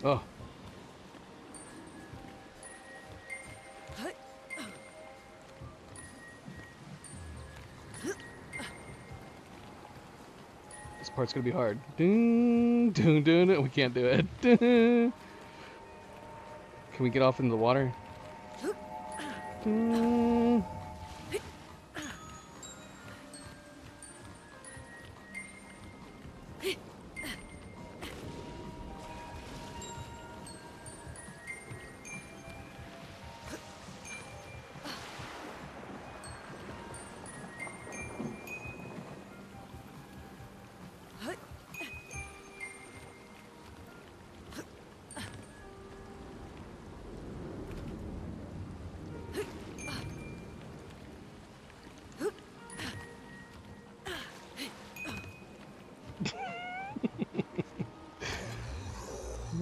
Oh. This part's gonna be hard. Ding, ding, ding. We can't do it. Ding. Can we get off into the water? Ding.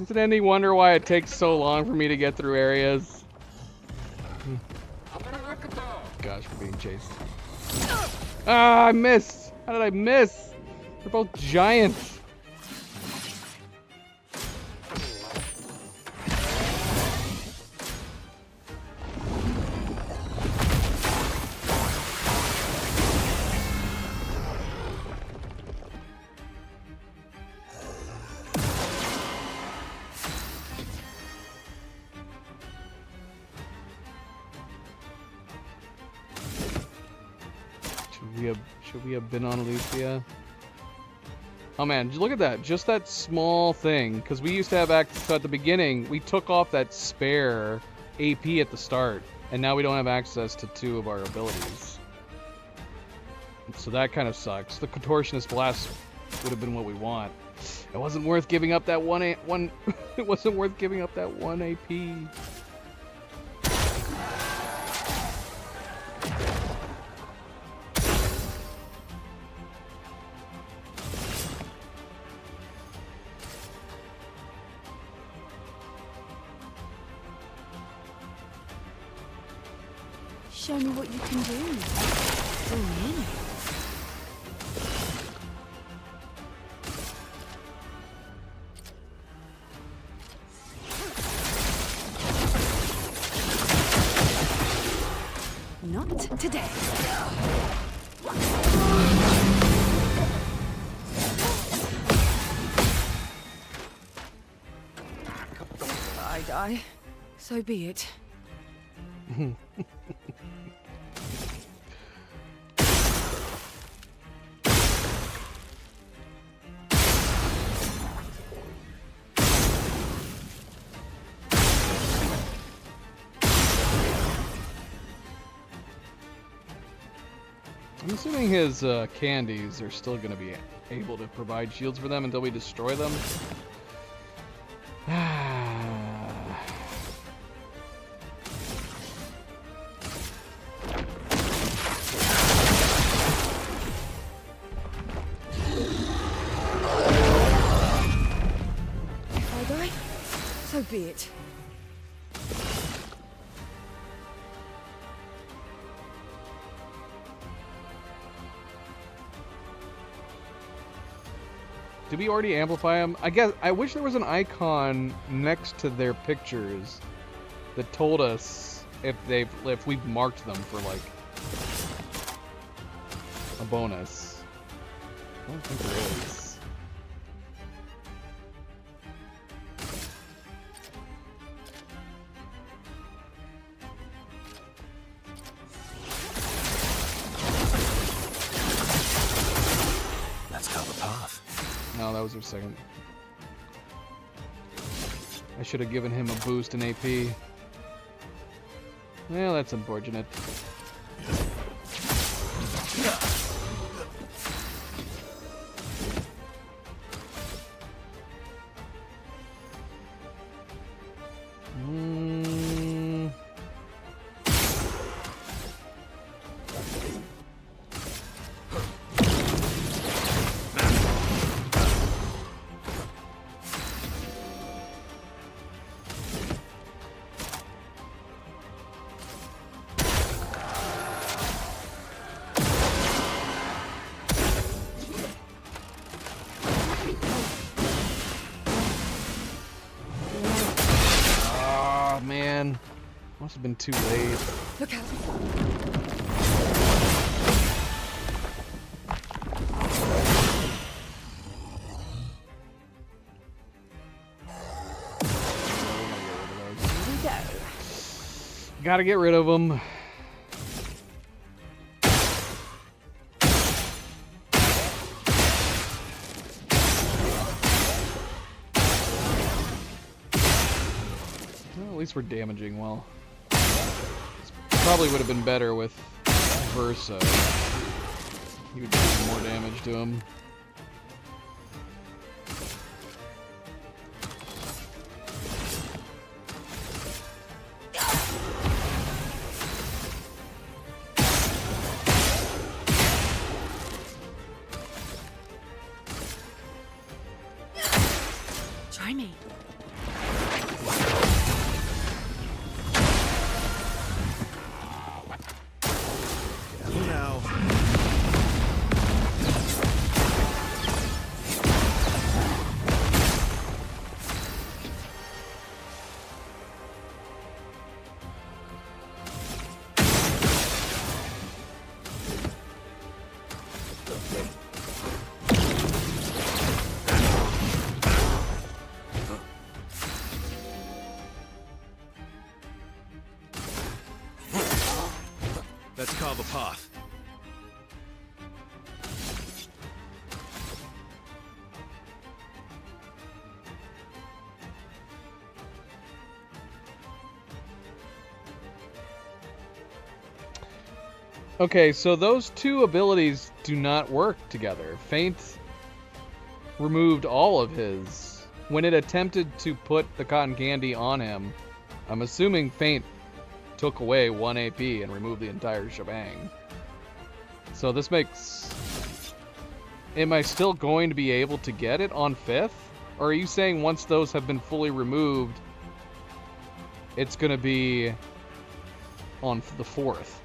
Is it any wonder why it takes so long for me to get through areas? Gosh, we're being chased. Ah, I missed! How did I miss? They're both giants. Should we have been on Lucia? Oh man, look at that. Just that small thing. Because we used to have access, so at the beginning, we took off that spare AP at the start. And now we don't have access to 2 of our abilities. So that kind of sucks. The Contortionist Blast would have been what we want. It wasn't worth giving up that one it wasn't worth giving up that 1 AP. Show me what you can do. Bring me in. Not today. If I die, so be it. I'm assuming his candies are still going to be able to provide shields for them until we destroy them. If I die, so be it. Did we already amplify them? I guess I wish there was an icon next to their pictures that told us if we've marked them for like a bonus. I don't think there is. Let's cover path. No, that was her second. I should have given him a boost in AP. Well, that's unfortunate. Must have been too late. Look out. Here we go. Gotta get rid of them. Well, at least we're damaging well. Probably would have been better with Versa. He would do more damage to him. Try me. Let's carve a path. Okay, so those two abilities do not work together. Feint removed all of his. When it attempted to put the cotton candy on him, I'm assuming Feint took away 1 AP and removed the entire shebang. So this makes... Am I still going to be able to get it on 5th? Or are you saying once those have been fully removed, it's going to be on the 4th?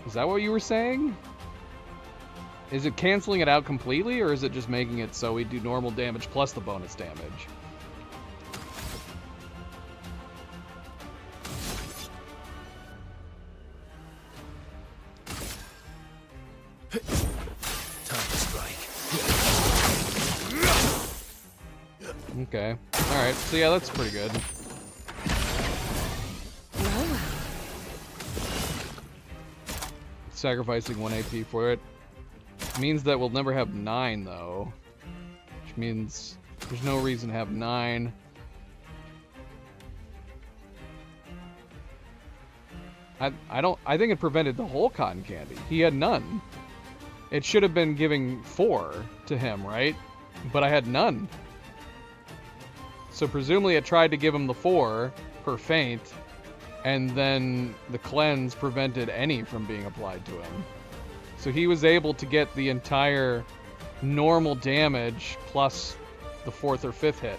Is that what you were saying? Is it canceling it out completely, or is it just making it so we do normal damage plus the bonus damage? Time to strike. Okay. Alright, so yeah, that's pretty good. Well, well. Sacrificing 1 AP for it. Means that we'll never have 9, though. Which means there's no reason to have 9. I think it prevented the whole cotton candy. He had none. It should have been giving 4 to him, right? But I had none. So presumably it tried to give him the 4 per feint, and then the cleanse prevented any from being applied to him. So he was able to get the entire normal damage plus the 4th or 5th hit.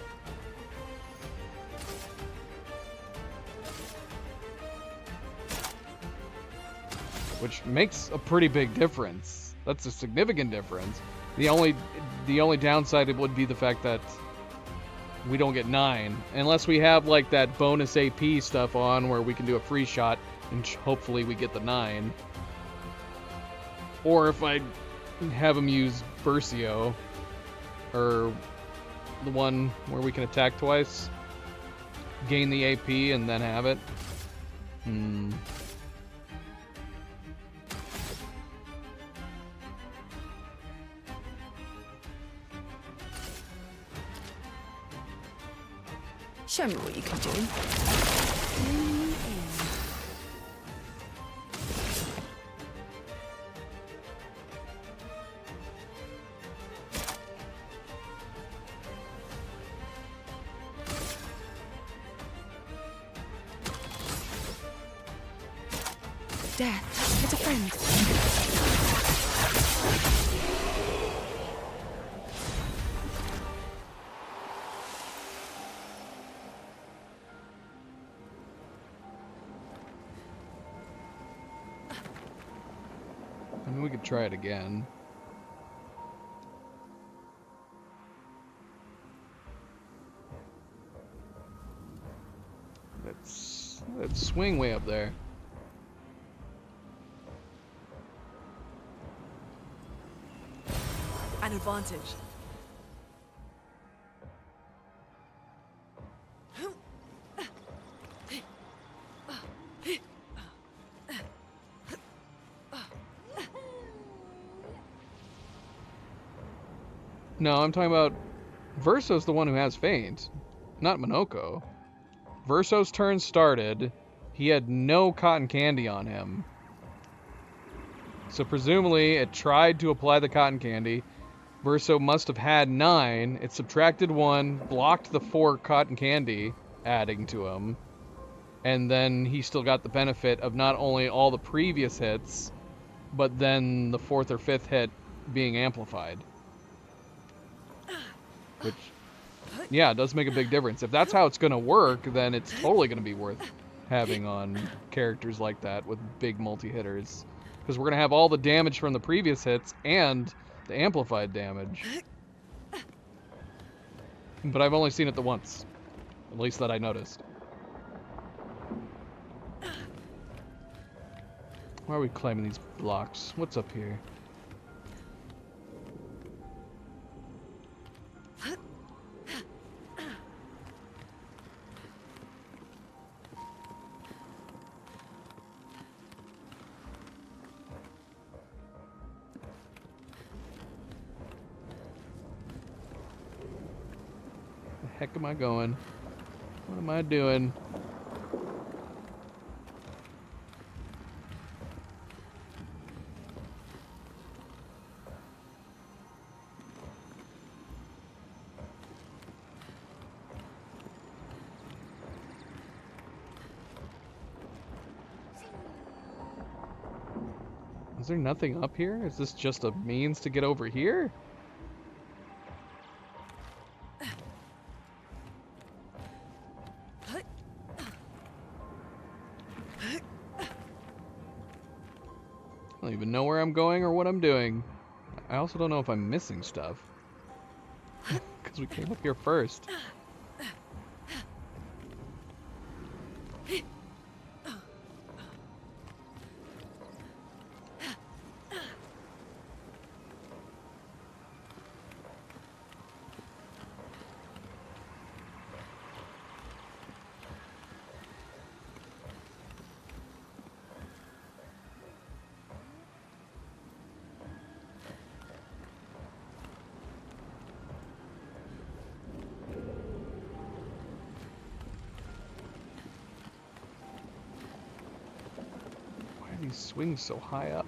Which makes a pretty big difference. That's a significant difference. The only downside would be the fact that we don't get 9. Unless we have like that bonus AP stuff on where we can do a free shot and hopefully we get the 9. Or if I have him use Versio, or the one where we can attack twice, gain the AP and then have it. Show me what you can do. Death, it's a friend. I mean, we could try it again. Let's swing way up there. An advantage. No, I'm talking about Verso's the one who has feint, not Monoko. Verso's turn started. He had no cotton candy on him. So presumably it tried to apply the cotton candy. Verso must have had 9. It subtracted 1, blocked the 4 cotton candy, adding to him. And then he still got the benefit of not only all the previous hits, but then the 4th or 5th hit being amplified. Which, yeah, it does make a big difference. If that's how it's going to work, then it's totally going to be worth having on characters like that with big multi-hitters. Because we're going to have all the damage from the previous hits and the amplified damage. But I've only seen it the once. At least that I noticed. Why are we climbing these blocks? What's up here? heck am I going? What am I doing? Is there nothing up here? Is this just a means to get over here? I don't even know where I'm going or what I'm doing. I also don't know if I'm missing stuff. Because we came up here first. These swings so high up.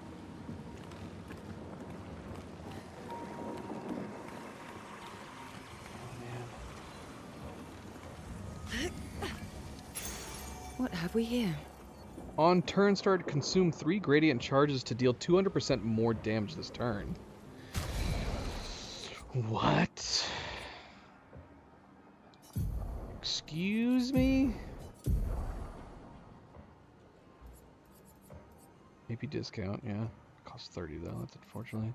What have we here? On turn start, consume 3 gradient charges to deal 200% more damage this turn. What? Excuse me? AP discount, yeah. Costs 30 though, that's unfortunately.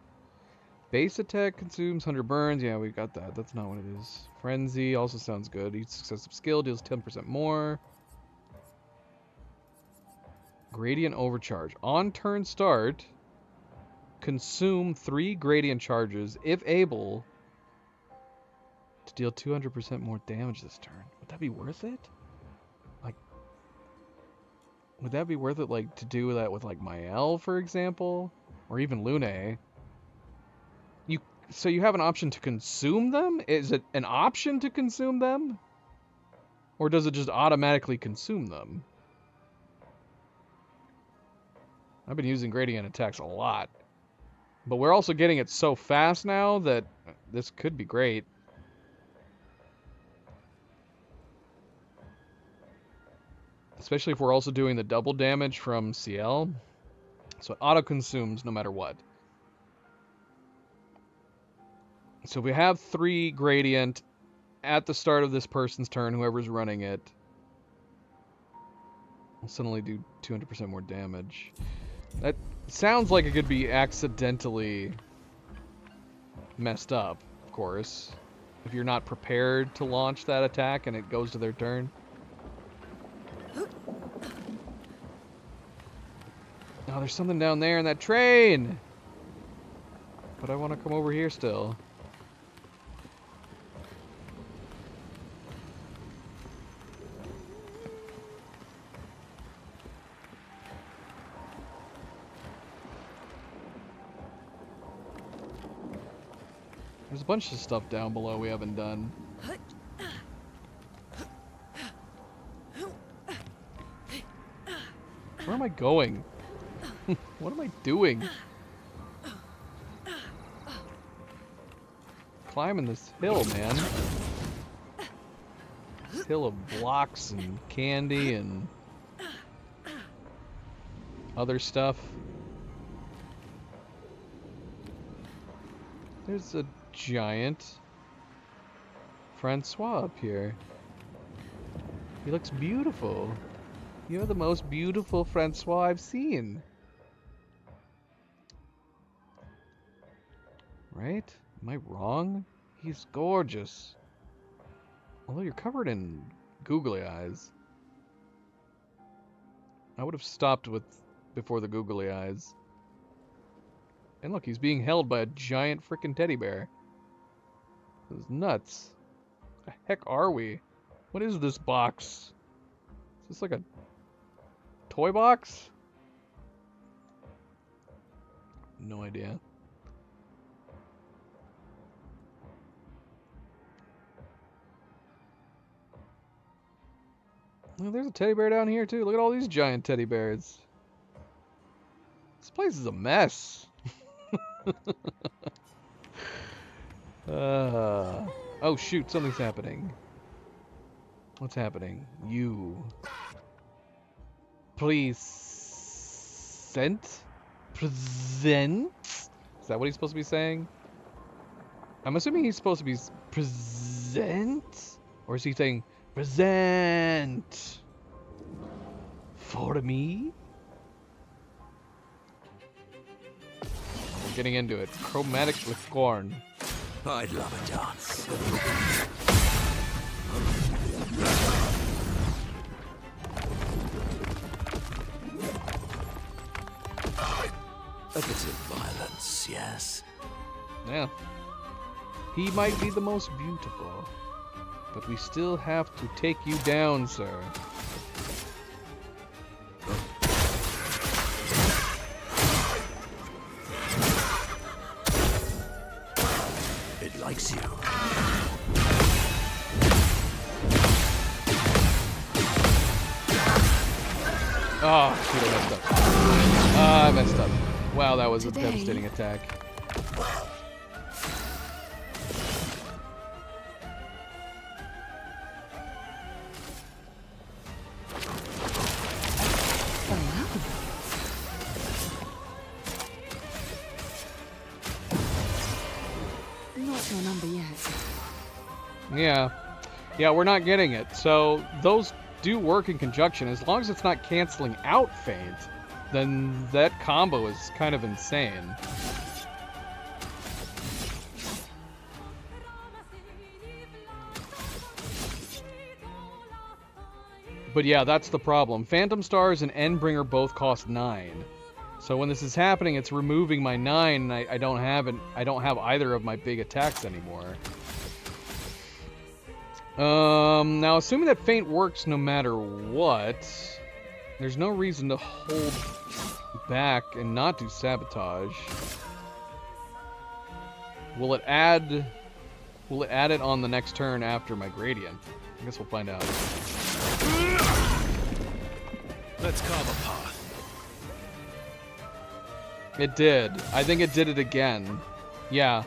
Base attack consumes 100 burns. Yeah, we got that. That's not what it is. Frenzy also sounds good. Each successive skill deals 10% more. Gradient overcharge. On turn start, consume 3 gradient charges, if able, to deal 200% more damage this turn. Would that be worth it? Like, would that be worth it, like, to do that with, like, Mael, for example? Or even Lune? So you have an option to consume them? Is it an option to consume them? Or does it just automatically consume them? I've been using gradient attacks a lot. But we're also getting it so fast now that this could be great. Especially if we're also doing the double damage from CL. So it auto-consumes no matter what. So we have 3 gradient at the start of this person's turn, whoever's running it. We'll suddenly do 200% more damage. That sounds like it could be accidentally messed up, of course. If you're not prepared to launch that attack and it goes to their turn. Oh, there's something down there in that train! But I want to come over here still. There's a bunch of stuff down below we haven't done. Where am I going? What am I doing? Climbing this hill, man. This hill of blocks and candy and other stuff. There's a giant Francois up here. He looks beautiful. You're the most beautiful Francois I've seen. Right? Am I wrong? He's gorgeous. Although you're covered in googly eyes. I would have stopped before the googly eyes. And look, he's being held by a giant frickin' teddy bear. This is nuts. The heck are we? What is this box? Is this like a toy box? No idea. Oh, there's a teddy bear down here too. Look at all these giant teddy bears. This place is a mess. Oh shoot, something's happening. What's happening? You. Please. Present? Is that what he's supposed to be saying? I'm assuming he's supposed to be present? Or is he saying present for me? We're getting into it. Chromatic with corn. I'd love a dance. A bit of violence, yes. Yeah. He might be the most beautiful, but we still have to take you down, sir. It likes you. Oh, shoot, I messed up. I messed up. Wow, that was a devastating attack. Not your number yet. Yeah. Yeah, we're not getting it. So those do work in conjunction. As long as it's not canceling out Feint, then that combo is kind of insane. But yeah, that's the problem. Phantom Stars and Endbringer both cost 9. So when this is happening, it's removing my 9, and I don't have it. I don't have either of my big attacks anymore. Now assuming that Feint works no matter what, there's no reason to hold back and not do Sabotage. Will it add it on the next turn after my Gradient? I guess we'll find out. Let's carve a path. It did. I think it did it again. Yeah.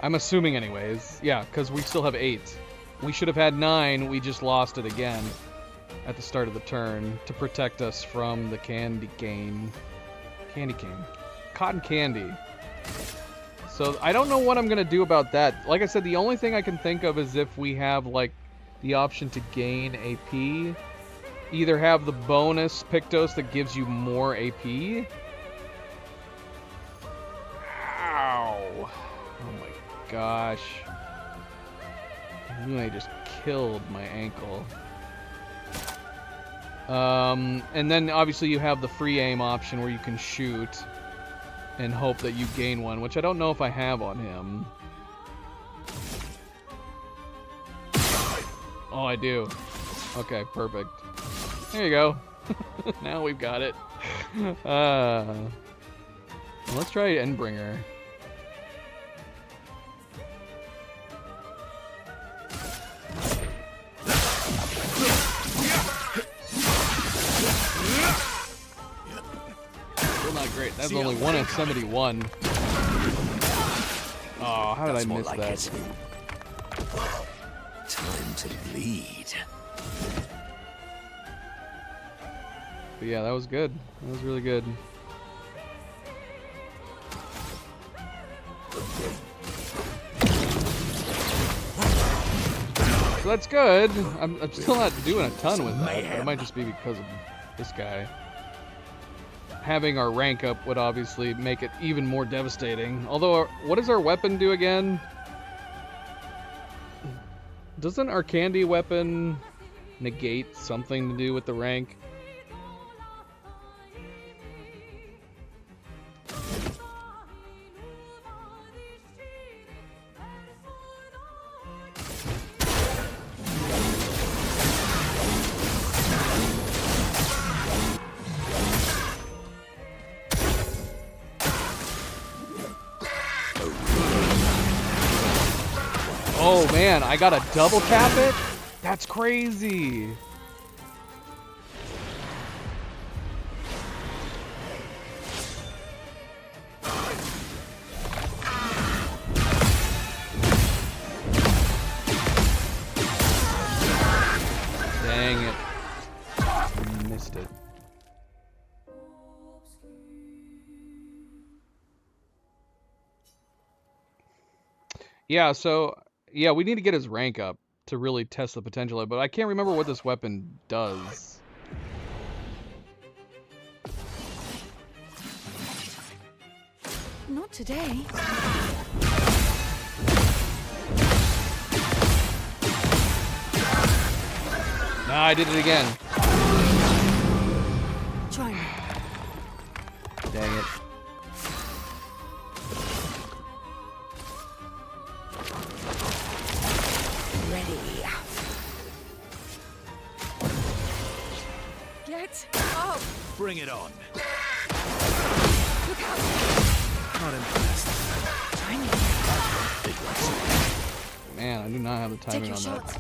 I'm assuming anyways. Yeah, because we still have 8. We should have had 9. We just lost it again at the start of the turn to protect us from the candy cane. Candy cane. Cotton candy. So I don't know what I'm going to do about that. Like I said, the only thing I can think of is if we have like the option to gain AP. Either have the bonus Pictos that gives you more AP. Ow. Oh my gosh. I just killed my ankle. And then obviously you have the free aim option where you can shoot and hope that you gain one, which I don't know if I have on him. Oh, I do. Okay, perfect. There you go. Now we've got it. Let's try Endbringer. Still not great. That's only 1 of 71. Oh, how did I miss that? Time to bleed. But yeah, that was good. That was really good. So that's good. I'm still not doing a ton with that, but it might just be because of this guy. Having our rank up would obviously make it even more devastating. Although, what does our weapon do again? Doesn't our candy weapon negate something to do with the rank? Oh man, I gotta double tap it? That's crazy. missed it. Yeah, so yeah, we need to get his rank up to really test the potential of it, but I can't remember what this weapon does. Not today. Nah, I did it again. Try me. Dang it. Ready. Get up. Bring it on. Look out. Not impressed. Try me. Man, I do not have the Take timing your on shot. that.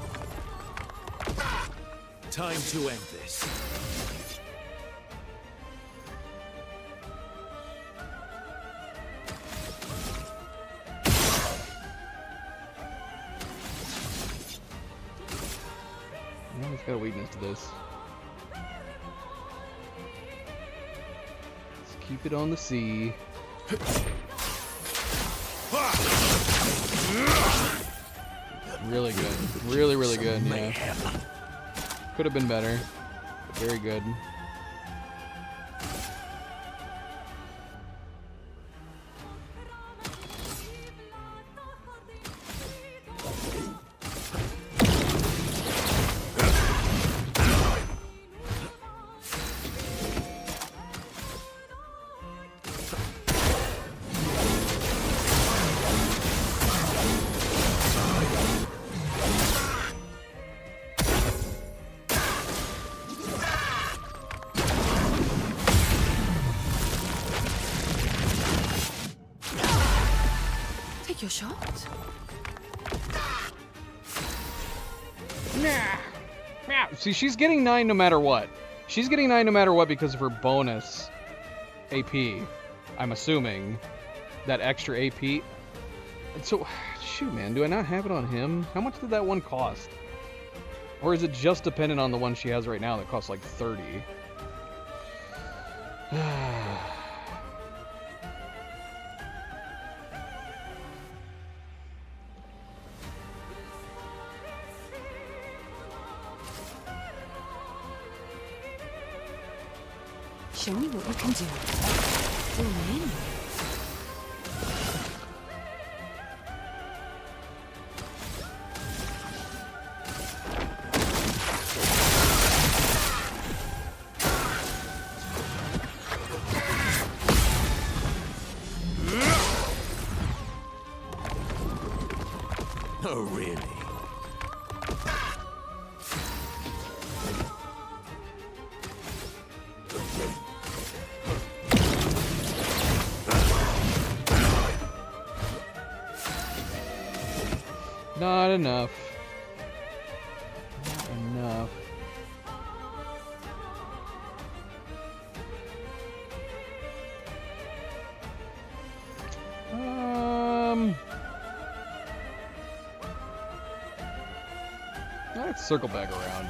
Time to end this. Yeah, he's got a weakness to this. Let's keep it on the sea. Really good. Really, really good, yeah. Could have been better. But very good. Take your shot. Yeah, see, she's getting 9 no matter what. She's getting 9 no matter what because of her bonus AP. I'm assuming that extra AP. And so, shoot, man, do I not have it on him? How much did that one cost? Or is it just dependent on the one she has right now that costs like 30? Show me what you can do. Fool me anyway. Oh, really? Not enough. Not enough. Let's circle back around.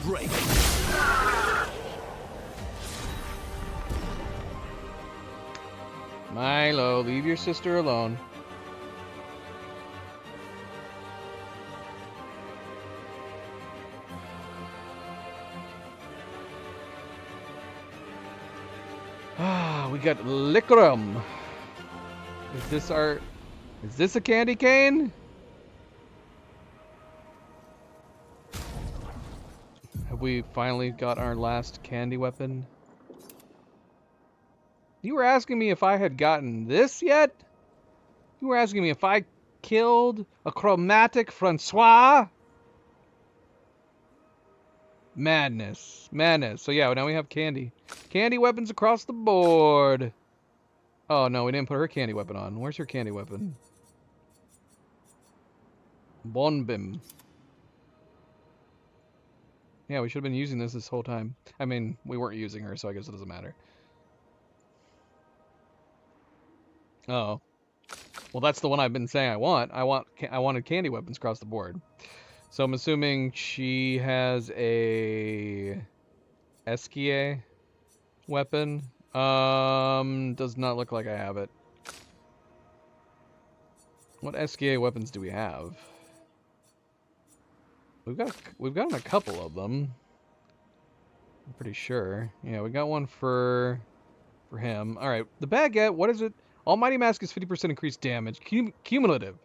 Break. Milo, leave your sister alone. Ah, we got Liquorum. Is this a candy cane? Have we finally got our last candy weapon? You were asking me if I had gotten this yet? You were asking me if I killed a chromatic Francois? Madness. Madness. So yeah, now we have candy. Candy weapons across the board. Oh no, we didn't put her candy weapon on. Where's her candy weapon? Bonbim. Yeah, we should have been using this whole time. I mean, we weren't using her, so I guess it doesn't matter. Oh. Well, that's the one I've been saying I want. I wanted candy weapons across the board. So I'm assuming she has a Esquier weapon. Does not look like I have it. What Esquier weapons do we have? We've gotten a couple of them. I'm pretty sure. Yeah, we got one for him. All right, the baguette. What is it? Almighty Mask is 50% increased damage, cumulative,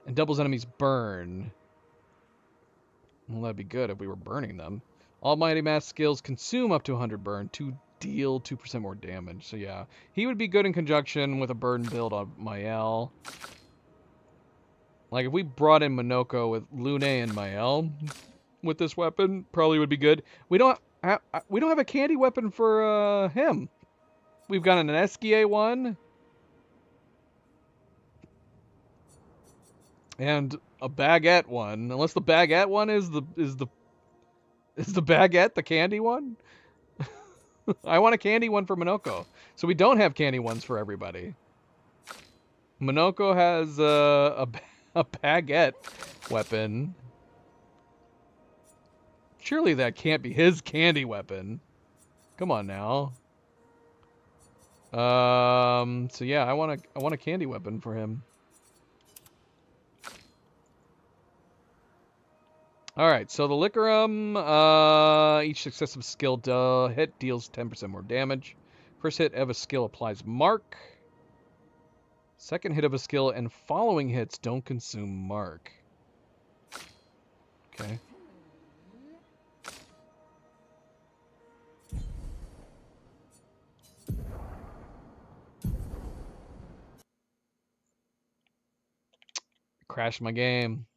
and doubles enemies burn. Well, that'd be good if we were burning them. Almighty Mask skills consume up to 100 burn to deal 2% more damage. So yeah, he would be good in conjunction with a burn build on Mael. Like if we brought in Monoko with Lune and Mael with this weapon, probably would be good. We don't have a candy weapon for him. We've got an Esquier one and a baguette one. Unless the baguette one is the baguette the candy one? I want a candy one for Monoko. So we don't have candy ones for everybody. Monoko has a baguette weapon. Surely that can't be his candy weapon. Come on now. So yeah, I want a candy weapon for him. All right, so the Liquorum, each successive skill hit deals 10% more damage. First hit of a skill applies mark. Second hit of a skill and following hits don't consume mark. Okay. Crashed my game.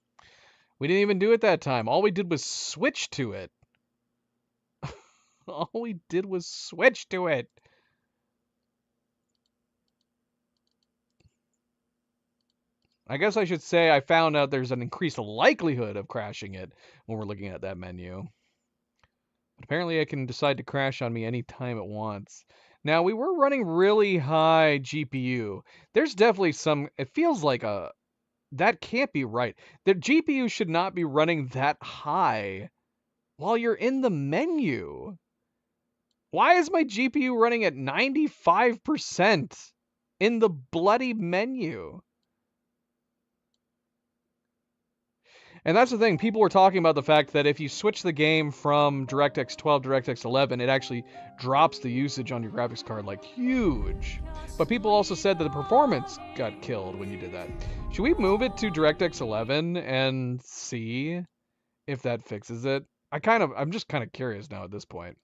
We didn't even do it that time. All we did was switch to it. All we did was switch to it. I guess I should say I found out there's an increased likelihood of crashing it when we're looking at that menu. But apparently I can decide to crash on me anytime it wants. Now, we were running really high GPU. There's definitely some... It feels like a... That can't be right. The GPU should not be running that high while you're in the menu. Why is my GPU running at 95% in the bloody menu? And that's the thing. People were talking about the fact that if you switch the game from DirectX 12 to DirectX 11, it actually drops the usage on your graphics card like huge. But people also said that the performance got killed when you did that. Should we move it to DirectX 11 and see if that fixes it? I'm just kind of curious now at this point.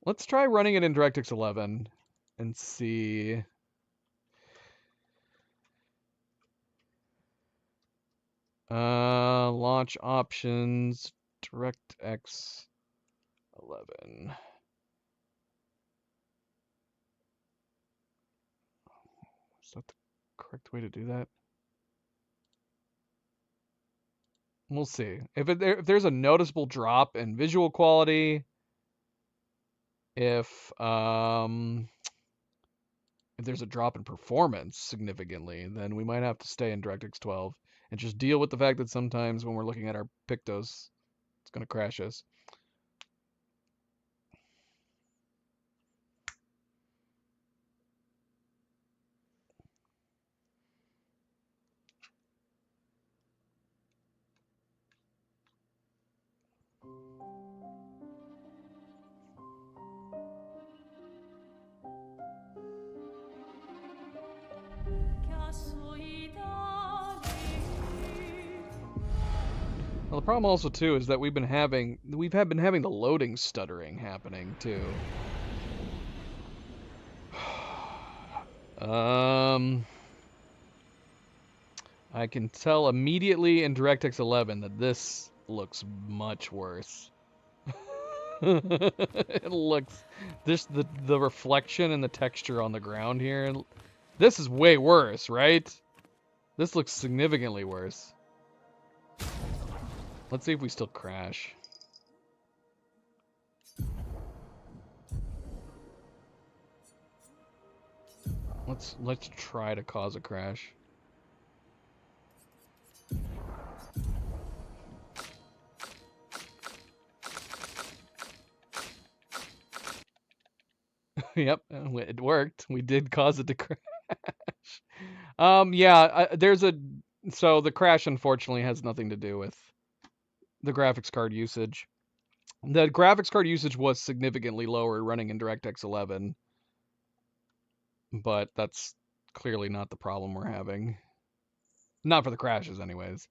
Let's try running it in DirectX 11 and see. Launch options, DirectX 11. Is that the correct way to do that? We'll see. If there's a noticeable drop in visual quality, if there's a drop in performance significantly, then we might have to stay in DirectX 12 and just deal with the fact that sometimes when we're looking at our pictos, it's going to crash us. Well, the problem also too is that we've been having the loading stuttering happening too. I can tell immediately in DirectX 11 that this looks much worse. It looks the reflection and the texture on the ground here. This is way worse, right? This looks significantly worse. Let's see if we still crash. Let's try to cause a crash. Yep, it worked. We did cause it to crash. Yeah, so the crash unfortunately has nothing to do with the graphics card usage. The graphics card usage was significantly lower running in DirectX 11, but that's clearly not the problem we're having. Not for the crashes, anyways.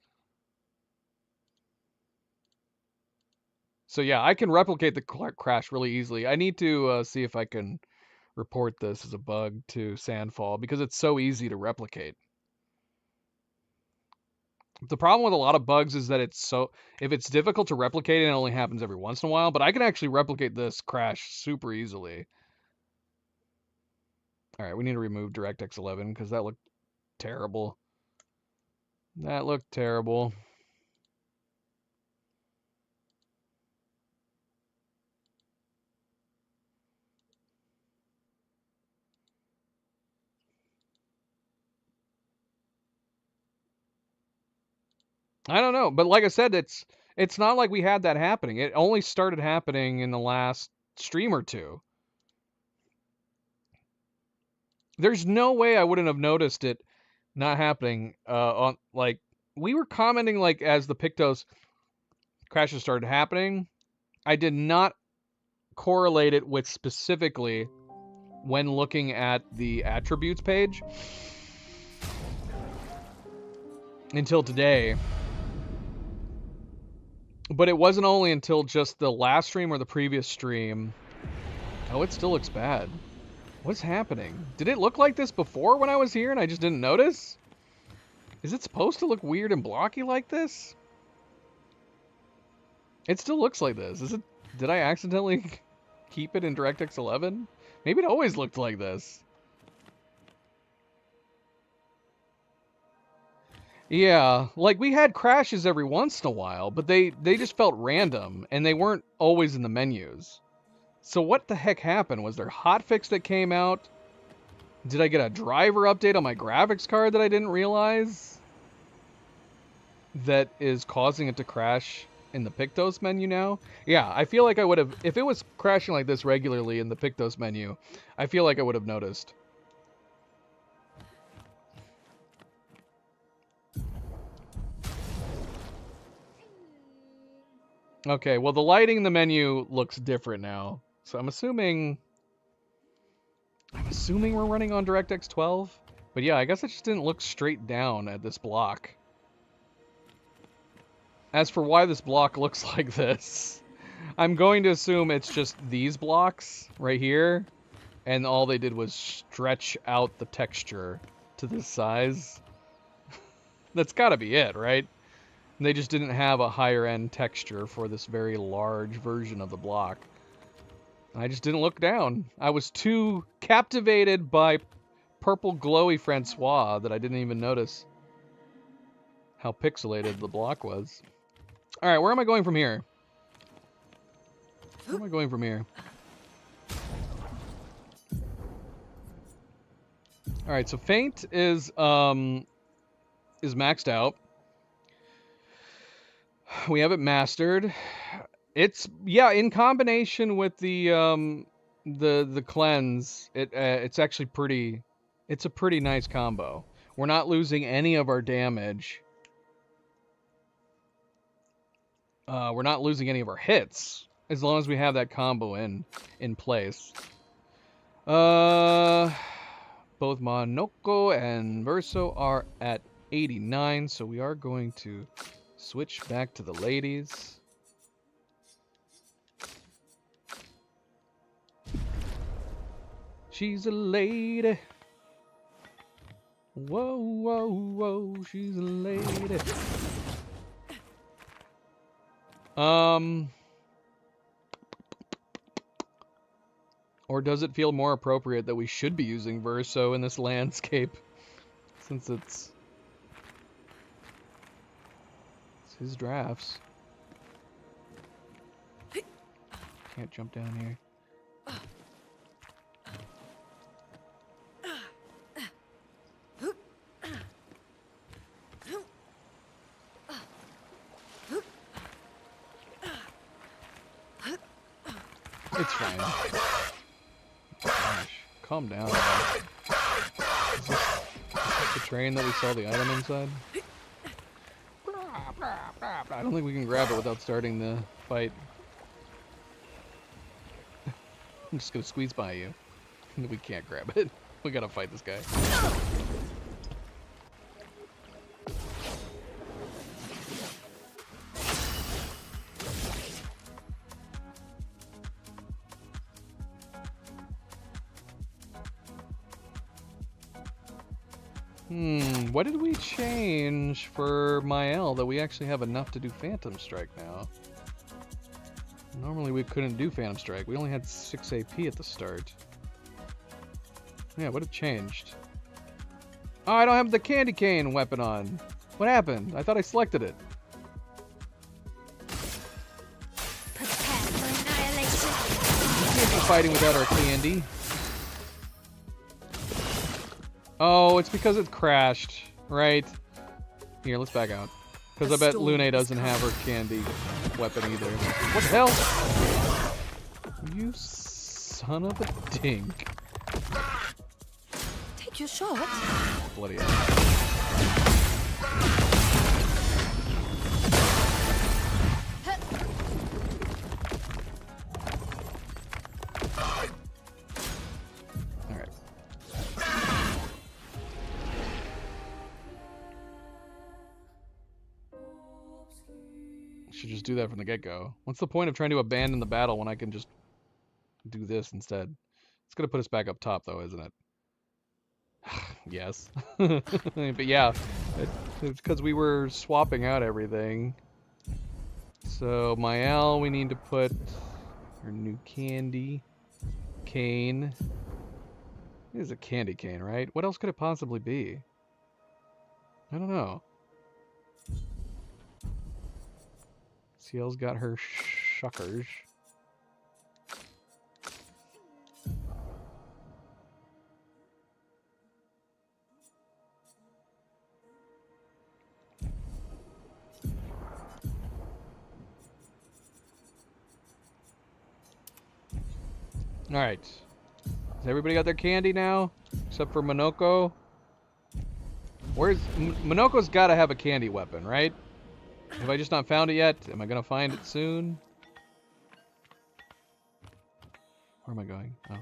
So yeah, I can replicate the crash really easily. I need to see if I can report this as a bug to Sandfall because it's so easy to replicate. The problem with a lot of bugs is that if it's difficult to replicate, it only happens every once in a while, but I can actually replicate this crash super easily. All right, we need to remove DirectX 11 because that looked terrible. That looked terrible. I don't know, but like I said, it's not like we had that happening. It only started happening in the last stream or two. There's no way I wouldn't have noticed it not happening on like we were commenting like as the Pictos crashes started happening. I did not correlate it with specifically when looking at the attributes page until today. But it wasn't only until just the last stream or the previous stream. Oh, it still looks bad. What's happening? Did it look like this before when I was here and I just didn't notice? Is it supposed to look weird and blocky like this? It still looks like this. Did I accidentally keep it in DirectX 11? Maybe it always looked like this. Yeah, like we had crashes every once in a while, but they just felt random and they weren't always in the menus. So what the heck happened? Was there hotfix that came out? Did I get a driver update on my graphics card that I didn't realize that is causing it to crash in the Pictos menu now? Yeah, I feel like I would have, if it was crashing like this regularly in the Pictos menu, I feel like I would have noticed. Okay, well the lighting in the menu looks different now. So I'm assuming we're running on DirectX 12. But yeah, I guess it just didn't look straight down at this block. As for why this block looks like this, I'm going to assume it's just these blocks right here, and all they did was stretch out the texture to this size. That's gotta be it, right? They just didn't have a higher end texture for this very large version of the block. I just didn't look down. I was too captivated by purple glowy Francois that I didn't even notice how pixelated the block was. All right, where am I going from here? Where am I going from here? All right, so Faint is maxed out. We have it mastered. It's in combination with the cleanse, it's actually pretty. It's a pretty nice combo. We're not losing any of our damage. We're not losing any of our hits as long as we have that combo in place. Both Monoko and Verso are at 89, so we are going to switch back to the ladies. She's a lady. Whoa, whoa, whoa, she's a lady. Or does it feel more appropriate that we should be using Verso in this landscape? Since it's his drafts. Can't jump down here. Gosh, calm down. Is this the train that we saw the item inside? I don't think we can grab it without starting the fight. I'm just gonna squeeze by you. We can't grab it. We gotta fight this guy. What did we change for Mael that we actually have enough to do Phantom Strike now? Normally we couldn't do Phantom Strike. We only had 6 AP at the start. Yeah, what had changed? Oh, I don't have the candy cane weapon on. What happened? I thought I selected it. Prepare for annihilation. We can't be fighting without our candy. Oh, it's because it crashed, right? Here, let's back out. Because I bet Lune doesn't have her candy weapon either. What the hell? You son of a dink. Take your shot. Bloody hell. Alright. Should just do that from the get-go. What's the point of trying to abandon the battle when I can just do this instead? It's gonna put us back up top though, isn't it? Yes. But yeah, it's because we were swapping out everything. So Mael, we need to put her new candy cane. It is a candy cane, right? What else could it possibly be? I don't know. Ciel's got her shuckers. Alright. Has everybody got their candy now? Except for Monoko? Where's... Monoko's gotta have a candy weapon, right? Have I just not found it yet? Am I gonna find it soon? Where am I going? Oh.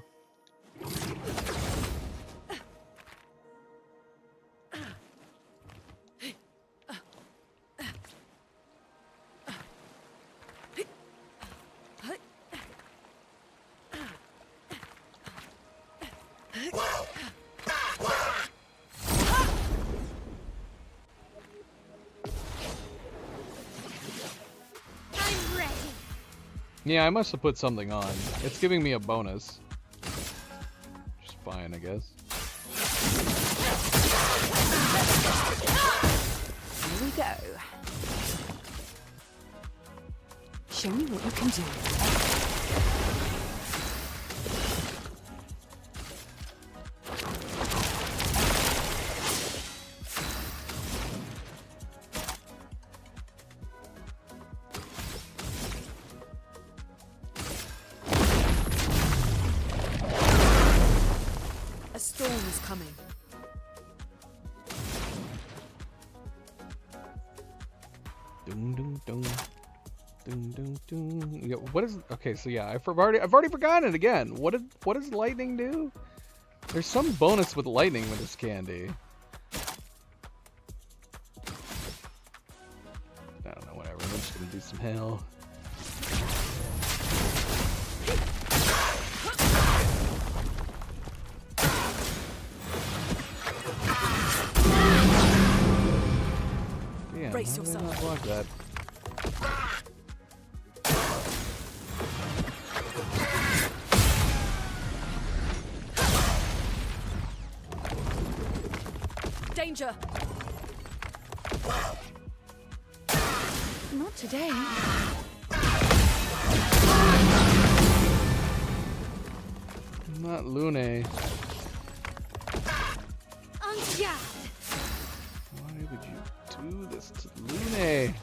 Yeah, I must have put something on. It's giving me a bonus. Which is fine, I guess. Here we go. Show me what you can do. A storm is coming. Dun, dun, dun. Dun, dun, dun. Yeah, what is... Okay, so yeah, I've already forgotten it again. What does lightning do? There's some bonus with lightning with this candy. I don't know, whatever. I'm just gonna do some hell. Damn, Brace how did I yourself. not block that? Danger! Not today. Not Lune. Antia! Why would you do this to Lune?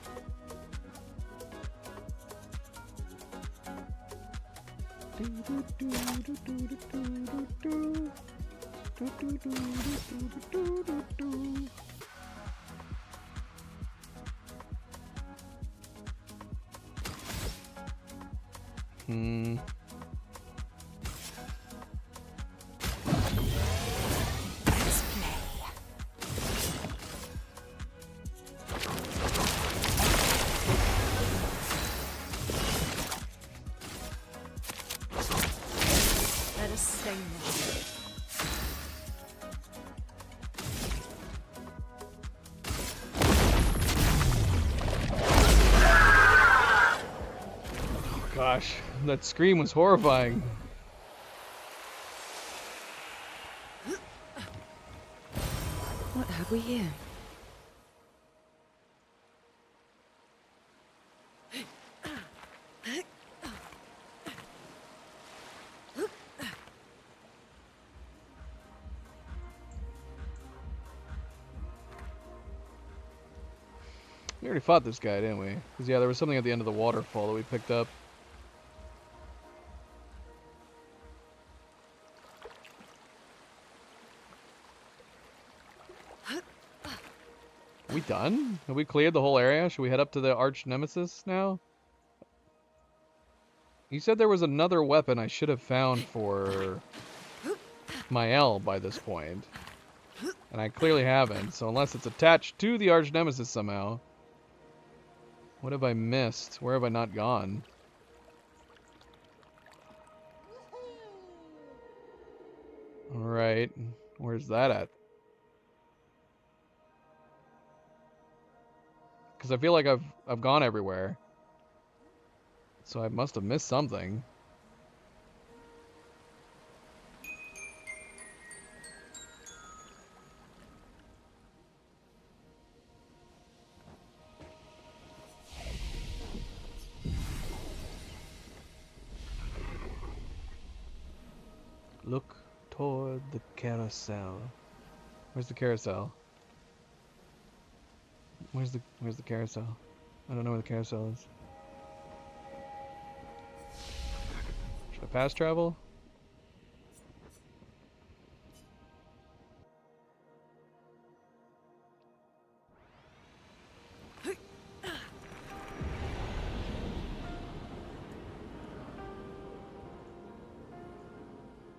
Hmm. Let's play. Let us stay now. Gosh, that scream was horrifying. What have we here? We already fought this guy, didn't we? Because, yeah, there was something at the end of the waterfall that we picked up. Are we done? Have we cleared the whole area? Should we head up to the arch nemesis now? You said there was another weapon I should have found for Mael by this point. And I clearly haven't, so unless it's attached to the arch nemesis somehow. What have I missed? Where have I not gone? Alright. Where's that at? Because I feel like I've gone everywhere. So I must have missed something. Look toward the carousel. Where's the carousel? Where's the carousel? I don't know where the carousel is. Should I fast travel?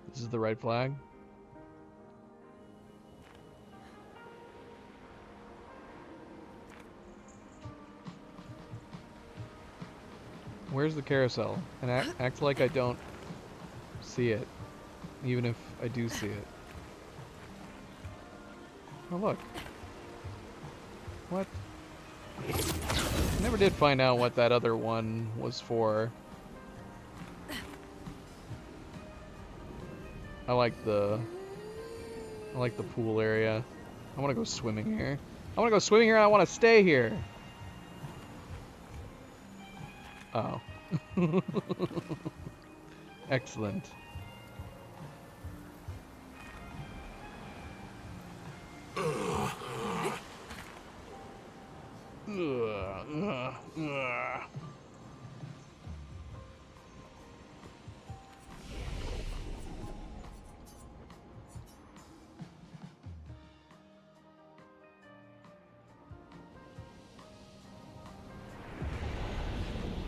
This is the right flag. Where's the carousel? And act like I don't see it, even if I do see it. Oh look. What? I never did find out what that other one was for. I like the pool area. I want to go swimming here. I want to go swimming here and I want to stay here. Oh. Excellent.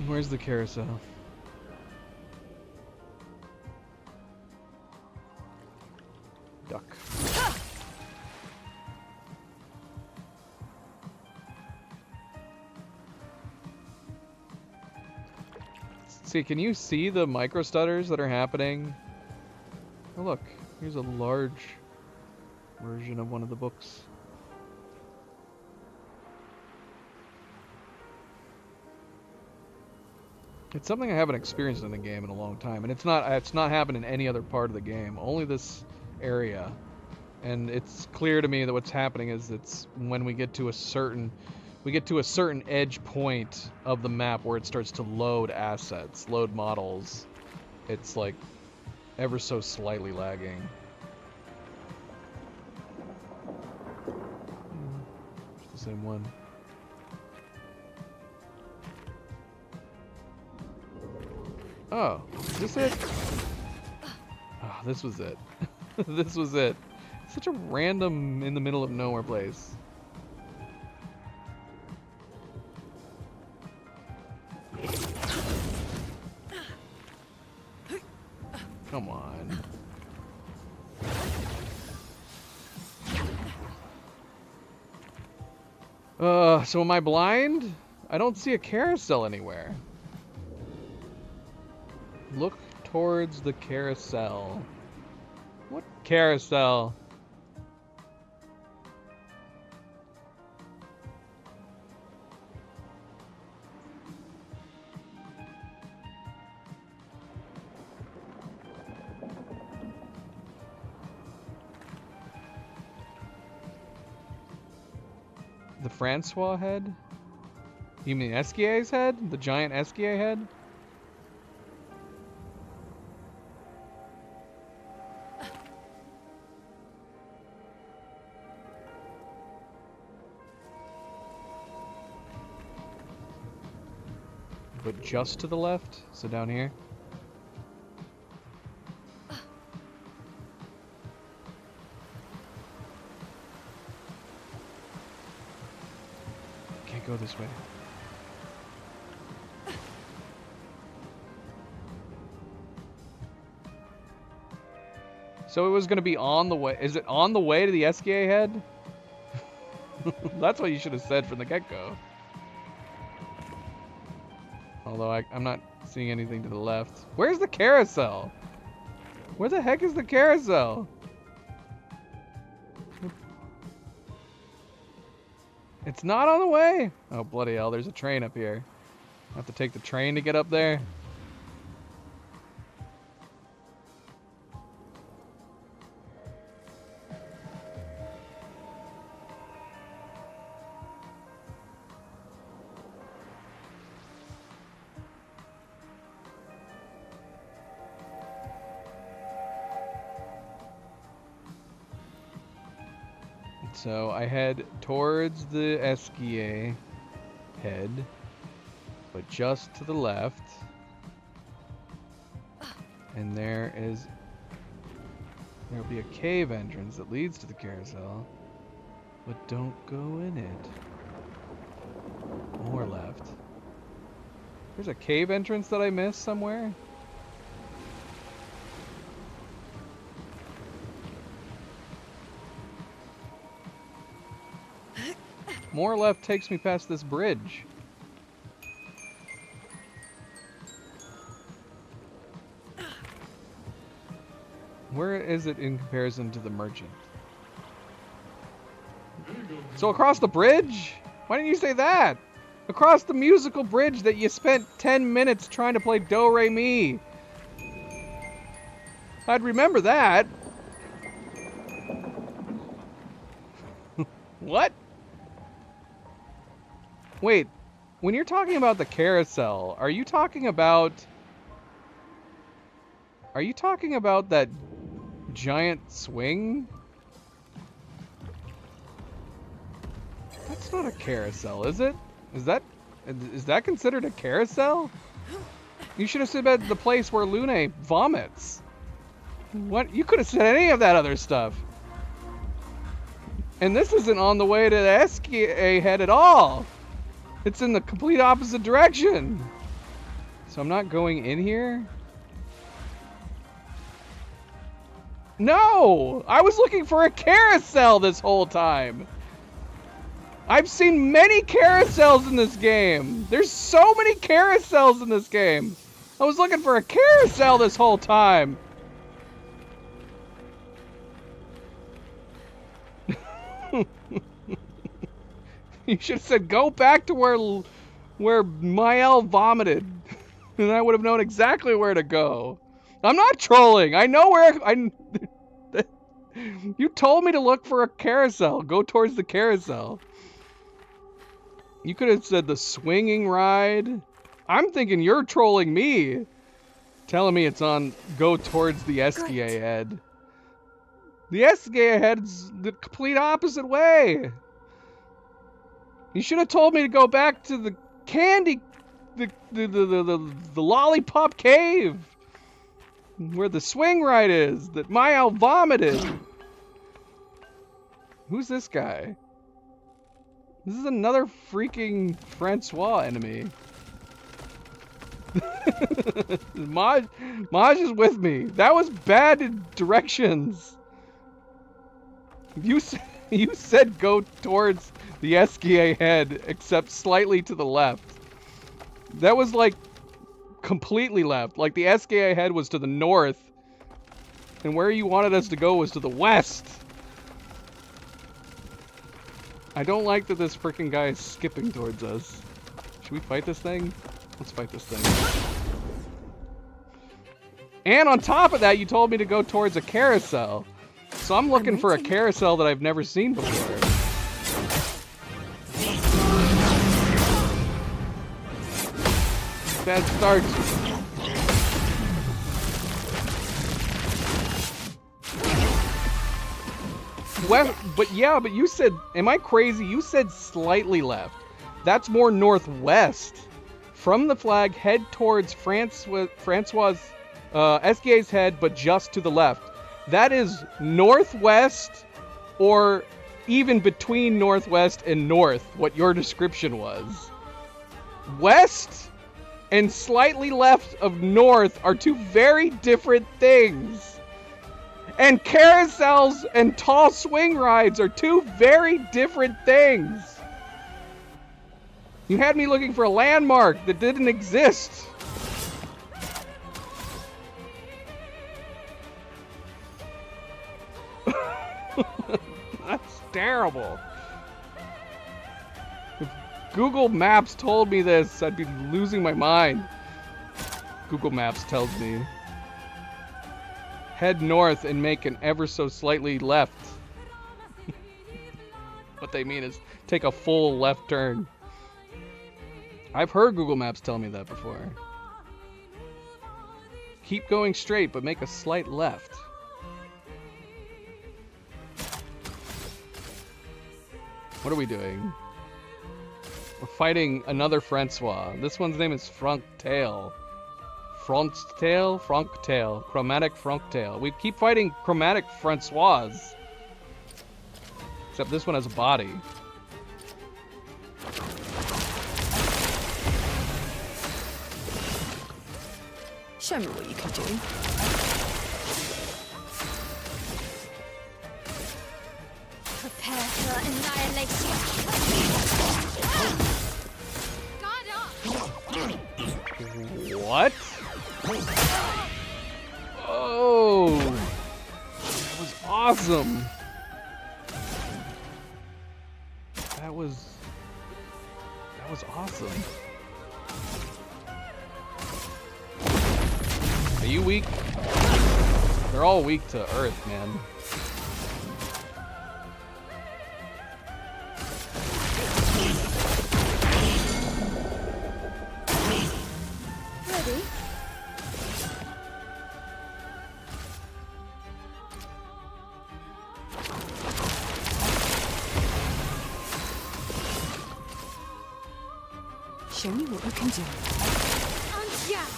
Where's the carousel? Duck. See, can you see the micro stutters that are happening? Oh look, here's a large version of one of the books. It's something I haven't experienced in the game in a long time, and it's not happened in any other part of the game, only this area. And it's clear to me that what's happening is it's when we get to a certain edge point of the map where it starts to load assets, load models. It's like ever so slightly lagging. It's the same one. Oh, is this it? Oh, this was it. This was it. Such a random in the middle of nowhere place. Come on. So am I blind? I don't see a carousel anywhere. Look towards the carousel. What carousel? The Francois head? You mean Esquia's head? The giant Esquia head? But just to the left? So down here? Can't go this way. So it was going to be on the way. Is it on the way to the Esquia head? That's what you should have said from the get-go. Although I'm not seeing anything to the left. Where's the carousel? Where the heck is the carousel? It's not on the way. Oh, bloody hell. There's a train up here. I have to take the train to get up there. So I head towards the Esquia head, but just to the left. And there'll be a cave entrance that leads to the carousel, but don't go in it. More left. There's a cave entrance that I missed somewhere. More left takes me past this bridge. Where is it in comparison to the merchant? So across the bridge? Why didn't you say that? Across the musical bridge that you spent 10 minutes trying to play Do Re Mi. I'd remember that. What? Wait, when you're talking about the carousel, are you talking about that giant swing? That's not a carousel, is it? Is that considered a carousel? You should have said about the place where Lune vomits. What? You could have said any of that other stuff. And this isn't on the way to the Esquia head at all. It's in the complete opposite direction. So I'm not going in here? No! I was looking for a carousel this whole time. I've seen many carousels in this game. There's so many carousels in this game. I was looking for a carousel this whole time. You should have said, go back to where Mael vomited. And I would have known exactly where to go. I'm not trolling. I know where you told me to look for a carousel. Go towards the carousel. You could have said the swinging ride. I'm thinking you're trolling me. Telling me it's on, go towards the Esquia head. The Esquia head's the complete opposite way. You should have told me to go back to the candy the lollipop cave where the swing ride is that Mael vomited. Who's this guy? This is another freaking Francois enemy. Maj is with me. That was bad directions. You said go towards the SKA head, except slightly to the left. That was like completely left. Like the SKA head was to the north, and where you wanted us to go was to the west. I don't like that this freaking guy is skipping towards us. Should we fight this thing? Let's fight this thing. And on top of that, you told me to go towards a carousel. So I'm looking for a carousel that I've never seen before. Bad start. Well, but you said, am I crazy? You said slightly left. That's more northwest. From the flag, head towards Francois' SKA's head, but just to the left. That is northwest, or even between northwest and north, what your description was. West and slightly left of north are two very different things. And carousels and tall swing rides are two very different things. You had me looking for a landmark that didn't exist. That's terrible. If Google Maps told me this, I'd be losing my mind. Google Maps tells me. Head north and make an ever so slightly left. What they mean is take a full left turn. I've heard Google Maps tell me that before. Keep going straight, but make a slight left. What are we doing? We're fighting another Francois. This one's name is Franctail. Franctail. Chromatic Franctail. We keep fighting chromatic Francois. Except this one has a body. Show me what you can do. Prepare for annihilation. God up! What? Oh! That was awesome! That was awesome. Are you weak? They're all weak to Earth, man. Ready? Show me what you can do. En garde!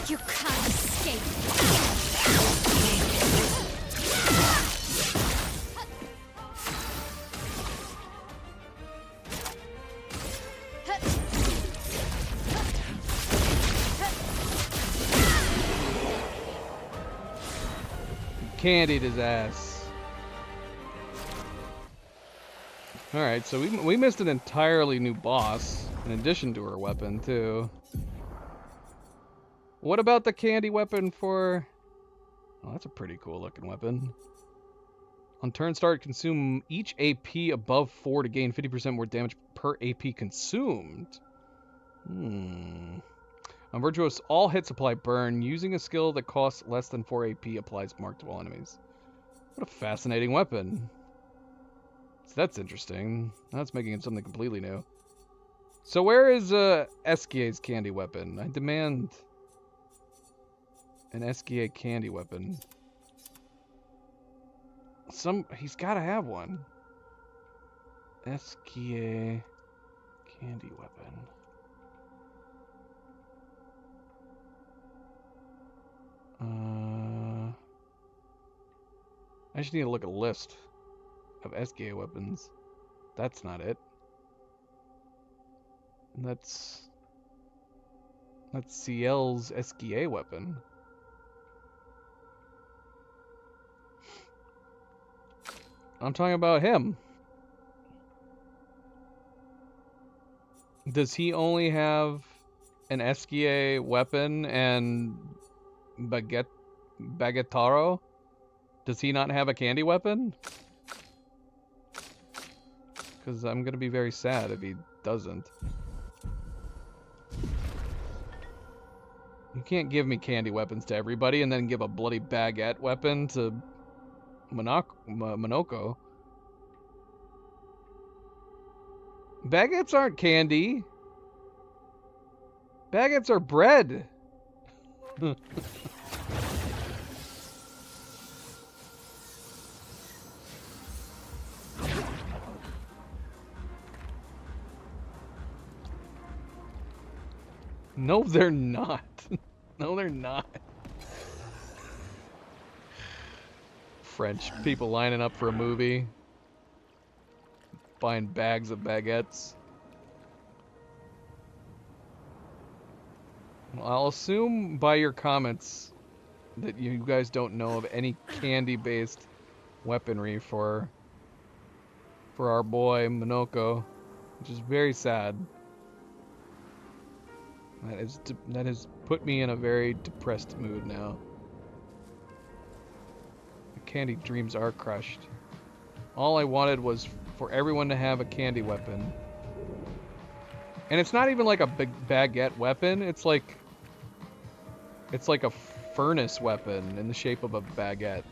You can't escape. Candied his ass. Alright, so we missed an entirely new boss, in addition to her weapon, too. What about the candy weapon for... Oh, that's a pretty cool looking weapon. On turn start, consume each AP above 4 to gain 50% more damage per AP consumed. On Virtuos, all hits apply burn. Using a skill that costs less than 4 AP applies mark to all enemies. What a fascinating weapon. So that's interesting. That's making it something completely new. So where is SKA's candy weapon? I demand an SKA candy weapon. He's got to have one. SKA candy weapon. I just need to look at a list of SKA weapons. That's not it. That's CL's SKA weapon. I'm talking about him. Does he only have an SKA weapon and Baguettaro? Does he not have a candy weapon? Because I'm gonna be very sad if he doesn't. You can't give me candy weapons to everybody and then give a bloody baguette weapon to Monoko. Baguettes aren't candy. Baguettes are bread. No, they're not. No, they're not. French people lining up for a movie. Buying bags of baguettes. Well, I'll assume by your comments that you guys don't know of any candy-based weaponry for our boy Monoko, which is very sad. That has put me in a very depressed mood now. The candy dreams are crushed. All I wanted was for everyone to have a candy weapon. And it's not even like a big baguette weapon, it's like a furnace weapon in the shape of a baguette.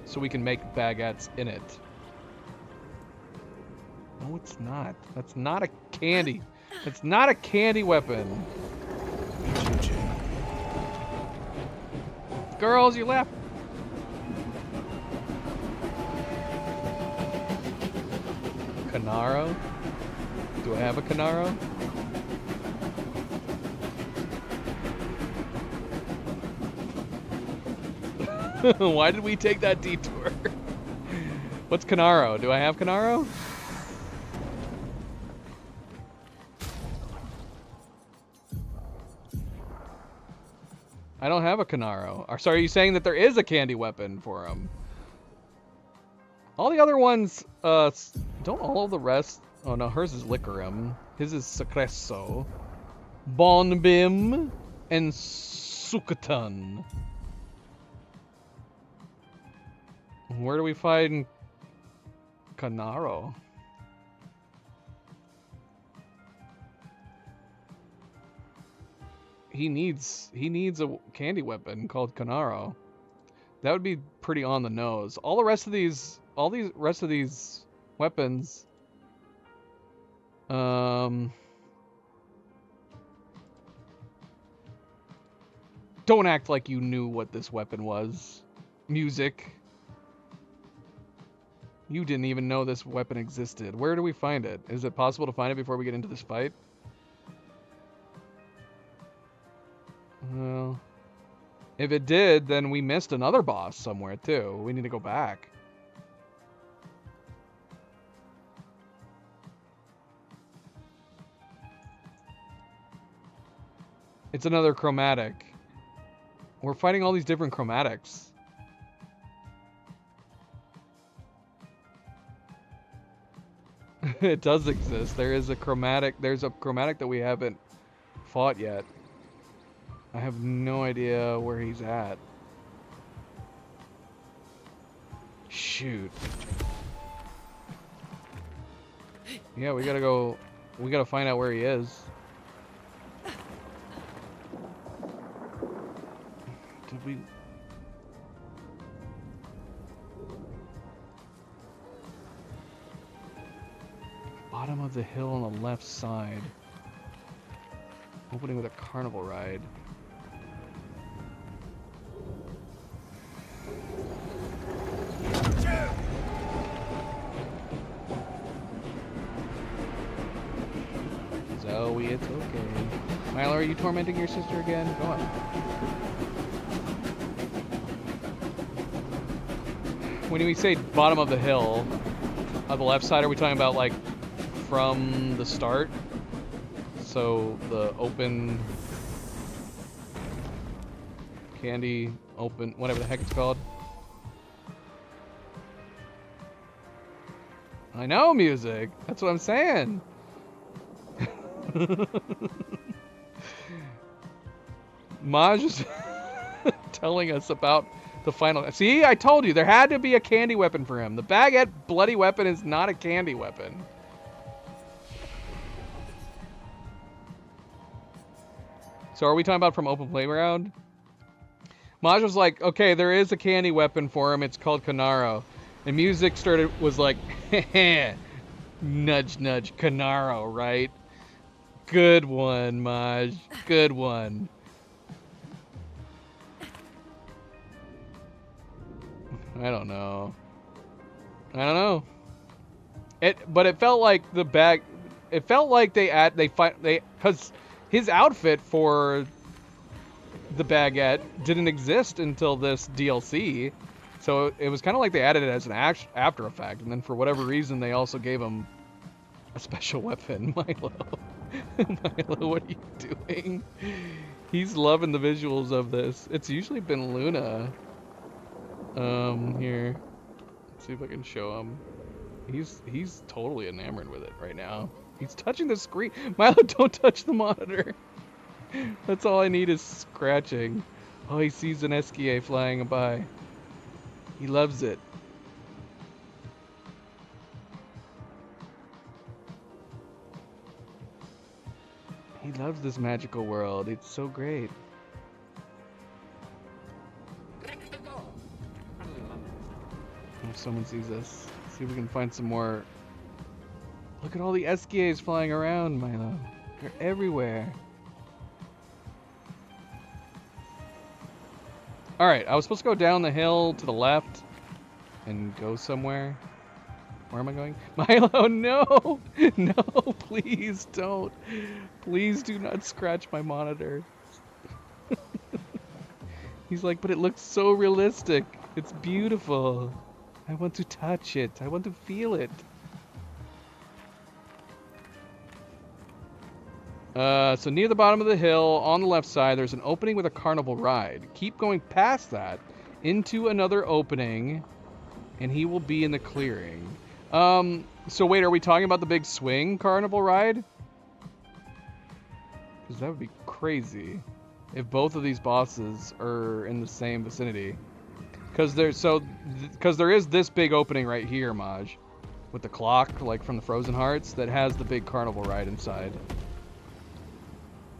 So we can make baguettes in it. No, it's not. That's not a candy. It's not a candy weapon. Girls, you left. Canaro? Do I have a Canaro? Why did we take that detour? What's Canaro? Do I have Canaro? I don't have a Canaro. Or, sorry, are you saying that there is a candy weapon for him? All the other ones, don't all of the rest... Oh no, hers is Liquorum. His is Secreso. Bonbim. And Sukatan. Where do we find Canaro? He needs a candy weapon called Canaro. That would be pretty on the nose. All the rest of these weapons, don't act like you knew what this weapon was. Music. You didn't even know this weapon existed. Where do we find it? Is it possible to find it before we get into this fight? Well, if it did, then we missed another boss somewhere too. We need to go back. It's another chromatic. We're fighting all these different chromatics. It does exist. There's a chromatic that we haven't fought yet. I have no idea where he's at. Shoot. Yeah, we gotta find out where he is. Did we... Bottom of the hill on the left side. Opening with a carnival ride. Zoe, it's okay. Milo, are you tormenting your sister again? Go on. When we say bottom of the hill, on the left side, are we talking about like from the start? So the open candy, open, whatever the heck it's called. I know music. That's what I'm saying. Maj is telling us about the final. See, I told you there had to be a candy weapon for him. The baguette bloody weapon is not a candy weapon. So are we talking about from open playground? Maj was like, okay, there is a candy weapon for him. It's called Canaro. And music was like, nudge, nudge, Canaro, right? Good one, Maj. Good one. I don't know. But it felt like the bag. It felt like because his outfit for the baguette didn't exist until this DLC, so it was kind of like they added it as an after effect, and then for whatever reason they also gave him a special weapon. Milo, Milo, what are you doing? He's loving the visuals of this. It's usually been Luna. Here, let's see if I can show him. He's totally enamored with it right now. He's touching the screen. Milo, don't touch the monitor. That's all I need is scratching. Oh, he sees an SKA flying by. He loves it. He loves this magical world. It's so great. If someone sees us, see if we can find some more. Look at all the SKAs flying around, Milo. They're everywhere. Alright, I was supposed to go down the hill to the left and go somewhere. Where am I going? Milo, no! No, please don't. Please do not scratch my monitor. He's like, but it looks so realistic. It's beautiful. I want to touch it. I want to feel it. So near the bottom of the hill, on the left side, there's an opening with a carnival ride. Keep going past that into another opening, and he will be in the clearing. So wait, are we talking about the big swing carnival ride? Because that would be crazy if both of these bosses are in the same vicinity. Because there is this big opening right here, Maj, with the clock, like from the Frozen Hearts, that has the big carnival ride inside.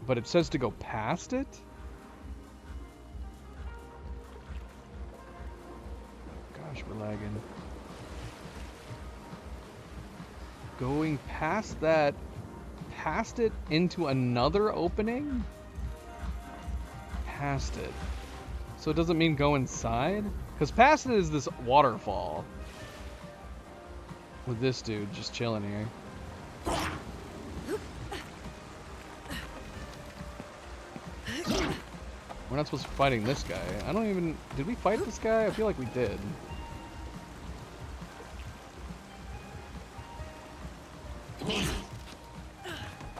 But it says to go past it? Gosh, we're lagging. Going past that, past it into another opening? Past it. So it doesn't mean go inside? Because past it is this waterfall. With this dude just chilling here. We're not supposed to be fighting this guy. I don't even... Did we fight this guy? I feel like we did.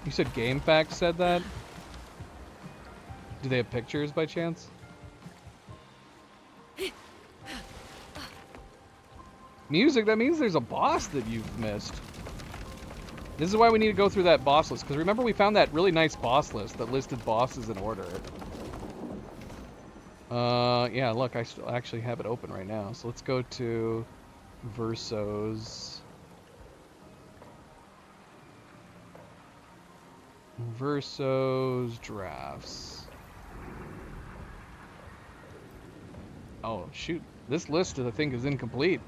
You said GameFAQs said that? Do they have pictures by chance? Music, that means there's a boss that you've missed. This is why we need to go through that boss list, because remember we found that really nice boss list that listed bosses in order. Yeah, look, I still actually have it open right now. So let's go to Versos. Versos drafts. Oh, shoot. This list, I think, is incomplete.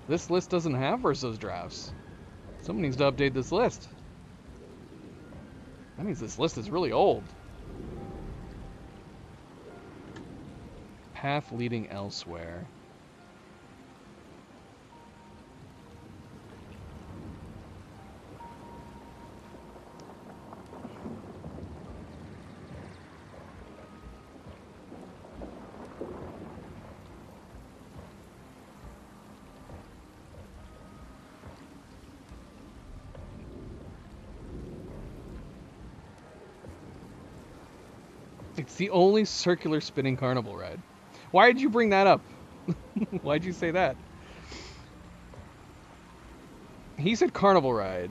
This list doesn't have Versos drafts. Someone needs to update this list. That means this list is really old. Path leading elsewhere. It's the only circular spinning carnival ride. Why did you bring that up? Why'd you say that? He said carnival ride.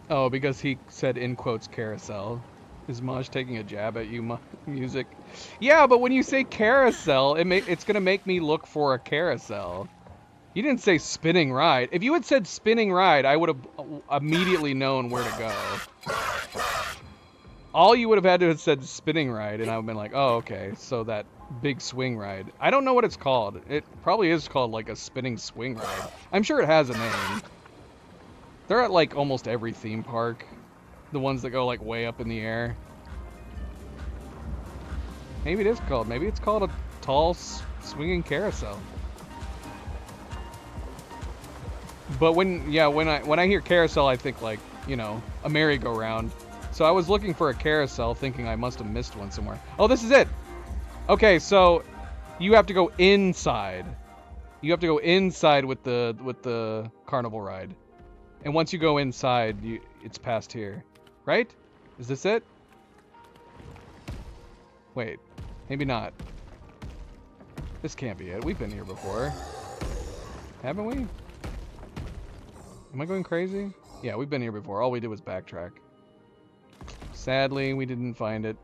Oh, because he said in quotes carousel. Is Maj taking a jab at you, music? Yeah, but when you say carousel, it's gonna make me look for a carousel. You didn't say spinning ride. If you had said spinning ride, I would have immediately known where to go. All you would have had to have said spinning ride, and I would have been like, oh, okay, so that big swing ride. I don't know what it's called. It probably is called like a spinning swing ride. I'm sure it has a name. They're at like almost every theme park. The ones that go like way up in the air. Maybe it is called. Maybe it's called a tall swinging carousel. But when I hear carousel, I think like, you know, a merry-go-round. So I was looking for a carousel, thinking I must have missed one somewhere. Oh, this is it. Okay, so you have to go inside. You have to go inside with the carnival ride. And once you go inside, it's past here. Right? Is this it? Wait, maybe not. This can't be it. We've been here before. Haven't we? Am I going crazy? Yeah, we've been here before. All we did was backtrack. Sadly, we didn't find it.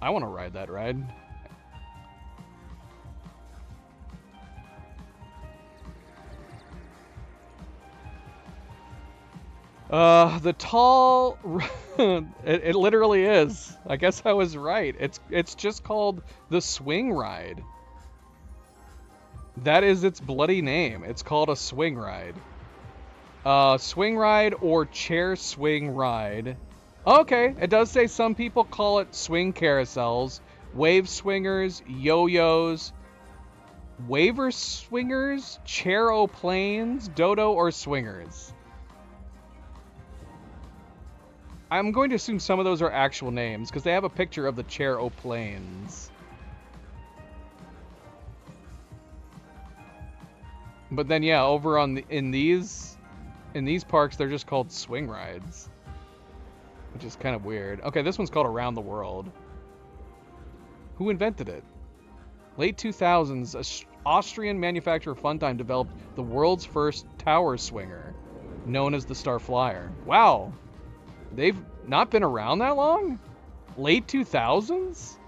I want to ride that ride. The tall... it literally is. I guess I was right. It's just called the swing ride. That is its bloody name. It's called a swing ride. Swing ride or chair swing ride. Okay, it does say some people call it swing carousels, wave swingers, yo-yos, waver swingers, chair-o-planes, dodo, or swingers. I'm going to assume some of those are actual names because they have a picture of the chair-o-planes. But then, yeah, over on in these parks, they're just called swing rides. Which is kind of weird. Okay, this one's called Around the World. Who invented it? Late 2000s, an Austrian manufacturer Funtime developed the world's first tower swinger, known as the Star Flyer. Wow, they've not been around that long? Late 2000s?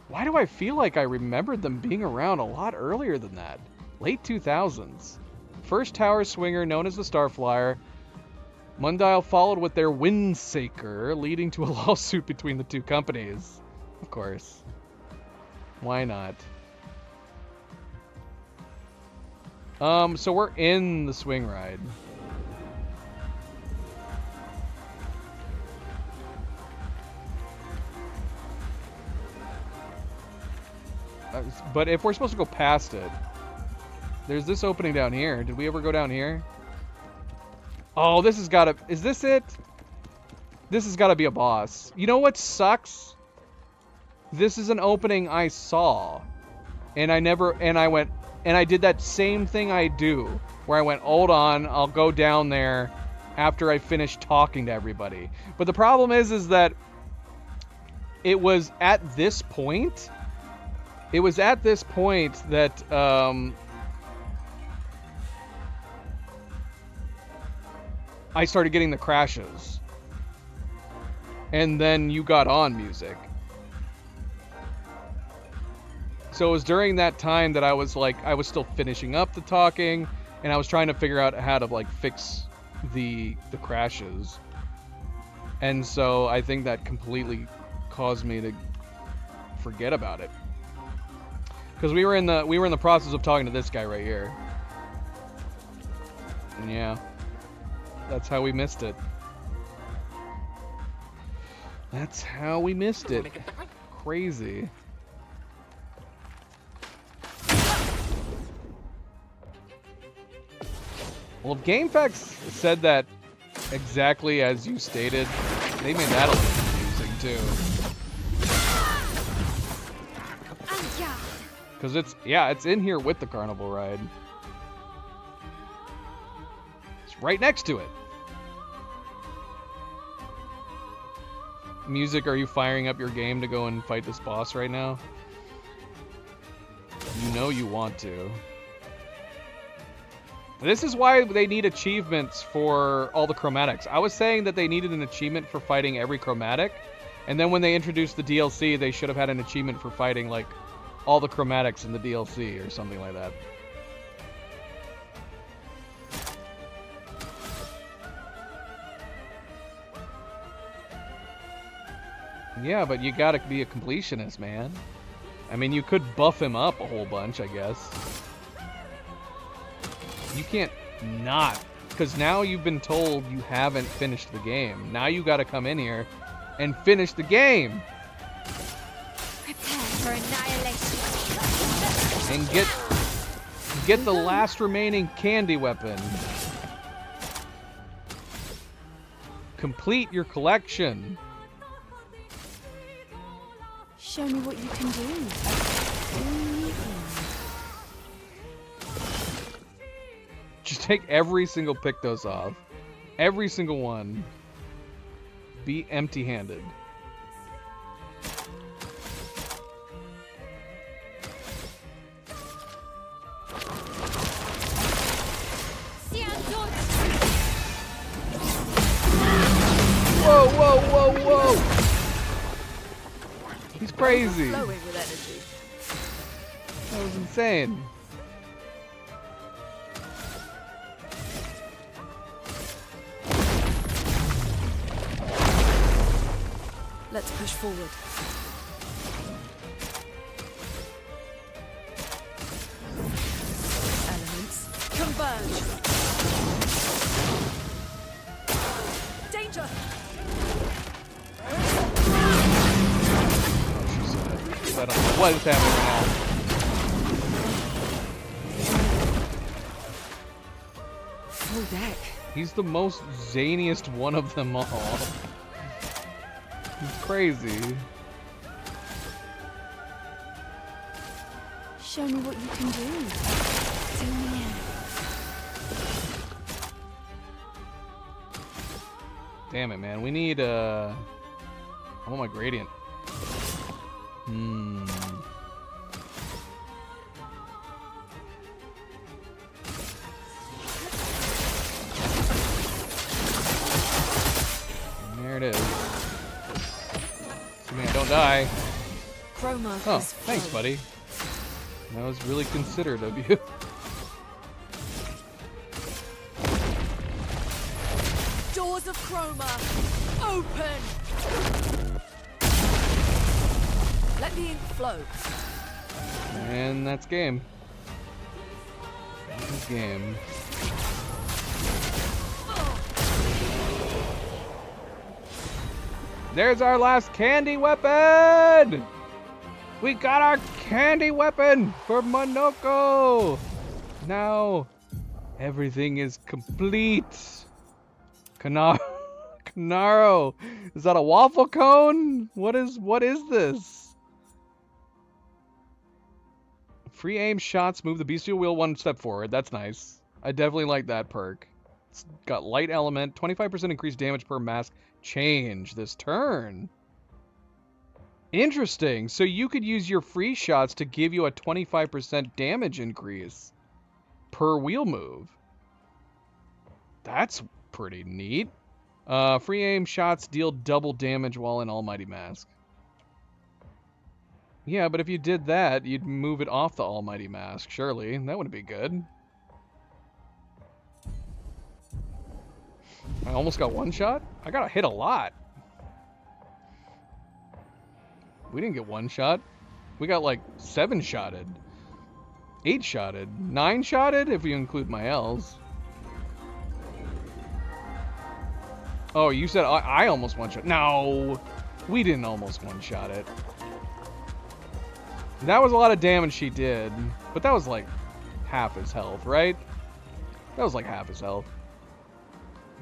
Why do I feel like I remembered them being around a lot earlier than that? Late 2000s. First tower swinger known as the Star Flyer. Mundial followed with their Windsaker, leading to a lawsuit between the two companies. Of course. Why not? So we're in the swing ride. But if we're supposed to go past it, there's this opening down here. Did we ever go down here? Oh, this has got to... Is this it? This has got to be a boss. You know what sucks? This is an opening I saw. And I did that same thing I do. Where I went, hold on, I'll go down there after I finish talking to everybody. But the problem is that it was at this point... It was at this point that... I started getting the crashes. And then you got on music. So it was during that time that I was still finishing up the talking, and I was trying to figure out how to like fix the crashes. And so I think that completely caused me to forget about it. Because we were in the process of talking to this guy right here. And yeah. That's how we missed it. That's how we missed it. Crazy. Well, if GameFAQs said that exactly as you stated, They made that a little confusing too. Because it's in here with the carnival ride. It's right next to it. Music, are you firing up your game to go and fight this boss right now? You know you want to. This is why they need achievements for all the chromatics. I was saying that they needed an achievement for fighting every chromatic, and then when they introduced the DLC, they should have had an achievement for fighting, like, all the chromatics in the DLC or something like that. Yeah, but you gotta be a completionist, man. I mean, you could buff him up a whole bunch, I guess. You can't not, because now you've been told you haven't finished the game. Now you gotta come in here and finish the game. Prepare for annihilation. And get the last remaining candy weapon. Complete your collection. Show me what you can do. Just take every single Pictos off. Every single one. Be empty-handed. Whoa, whoa, whoa, whoa! He's crazy. Flowing with energy. That was insane. Let's push forward. Elements converge. Danger! I don't know what is happening now. Full deck. He's the most zaniest one of them all. He's crazy. Show me what you can do. Zoom in. Damn it, man. We need I want my gradient. There it is. Assuming I don't die. Chroma Oh, is thanks, flow. buddy. That was really considerate of you. Doors of Chroma, open! Let the ink flow. And that's game. That's game. There's our last candy weapon! We got our candy weapon for Monoko! Now, everything is complete. Kanaro, is that a waffle cone? What is this? Free aim shots move the bestial wheel one step forward. That's nice. I definitely like that perk. It's got light element, 25% increased damage per mask change this turn. Interesting. So you could use your free shots to give you a 25% damage increase per wheel move. That's pretty neat. Free aim shots deal double damage while in Almighty Mask. Yeah, but if you did that, you'd move it off the Almighty Mask, surely. That wouldn't be good. I almost got one shot? I got hit a lot. We didn't get one shot. We got like 7-shotted. 8-shotted. 9-shotted if you include my L's. Oh, you said I almost one-shot. No! We didn't almost one-shot it. That was a lot of damage she did. But that was like half his health, right? That was like half his health.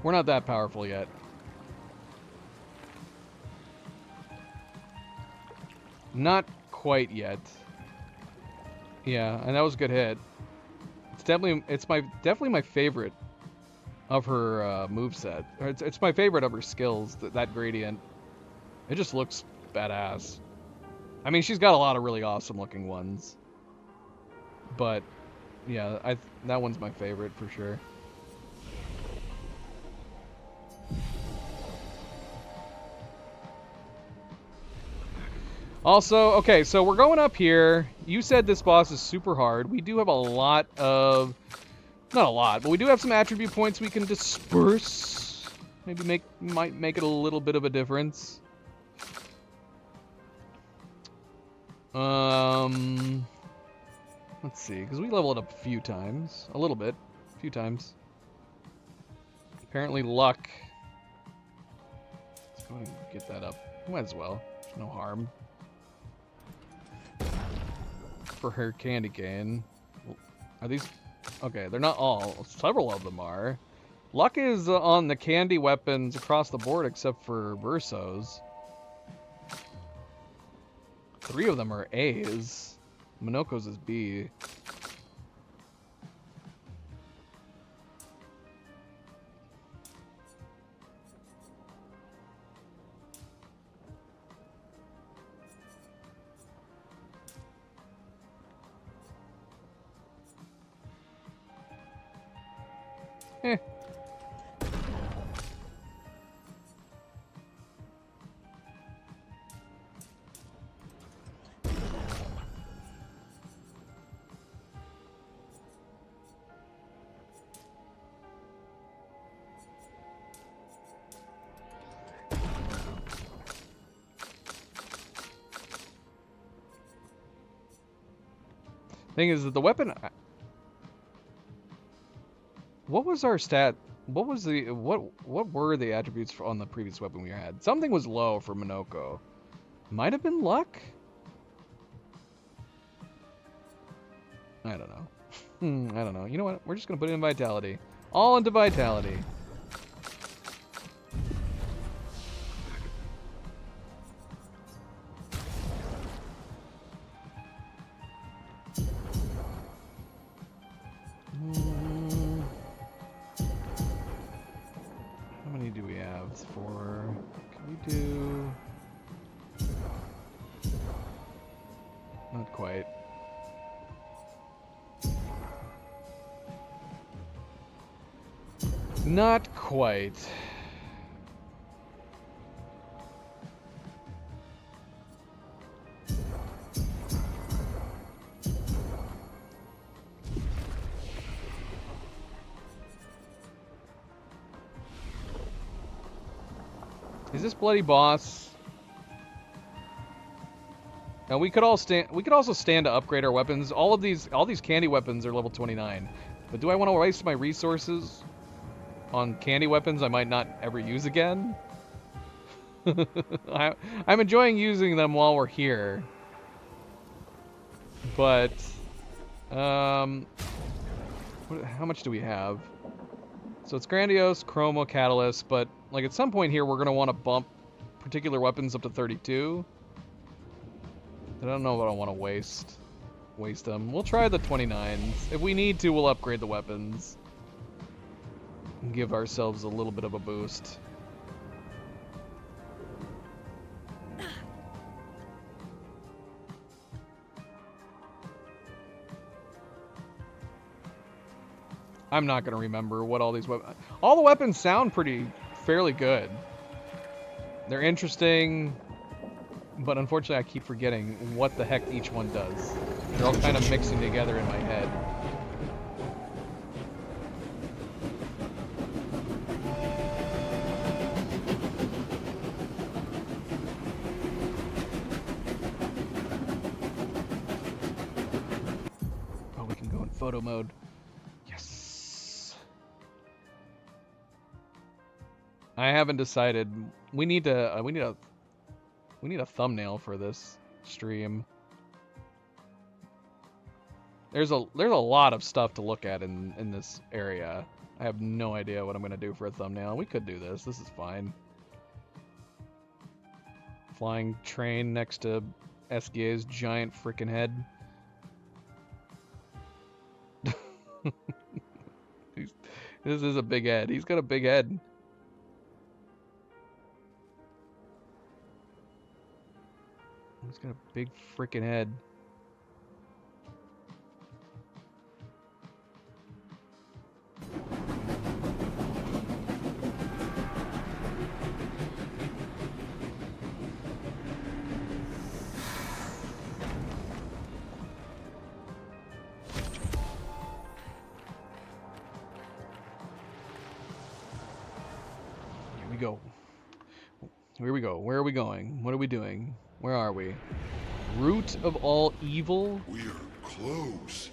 We're not that powerful yet. Not quite yet. Yeah, and that was a good hit. It's definitely my favorite of her moveset. It's my favorite of her skills, that gradient. It just looks badass. I mean, she's got a lot of really awesome looking ones. But yeah, that one's my favorite for sure. Also, okay, so we're going up here. You said this boss is super hard. We do have a lot of... Not a lot, but we do have some attribute points we can disperse. Maybe might make it a little bit of a difference. Let's see, because we leveled up a few times. A little bit. A few times. Apparently luck. Let's go ahead and get that up. Might as well. There's no harm. For her candy cane. Are these... Okay, they're not all. Several of them are. Luck is on the candy weapons across the board except for Verso's. 3 of them are A's. Minoko's is B. Eh. Thing is that the weapon... What was our stat? What was the... What were the attributes on the previous weapon we had? Something was low for Minoko. Might have been luck? I don't know. I don't know. You know what? We're just going to put it in Vitality. All into Vitality. How many do we have? 4. Can we do... Not quite. Not quite. Is this bloody boss? Now we could also stand to upgrade our weapons. All these candy weapons are level 29. But do I want to waste my resources on candy weapons I might not ever use again? I'm enjoying using them while we're here. But how much do we have? So it's Grandiose, Chroma, Catalyst, but like at some point here we're gonna want to bump particular weapons up to 32. I don't know if I want to waste them. We'll try the 29s. If we need to, we'll upgrade the weapons and give ourselves a little bit of a boost. I'm not going to remember what all these weapons... All the weapons sound fairly good. They're interesting, but unfortunately I keep forgetting what the heck each one does. They're all kind of mixing together in my head. Oh, we can go in photo mode. I haven't decided. We need a thumbnail for this stream. There's a lot of stuff to look at in this area. I have no idea what I'm gonna do for a thumbnail. We could do this. This is fine. Flying train next to Esquia's giant freaking head. This is a big head. He's got a big head. He's got a big freaking head. Go. Here we go. Where are we going? What are we doing? Where are we? Root of all evil? We are close.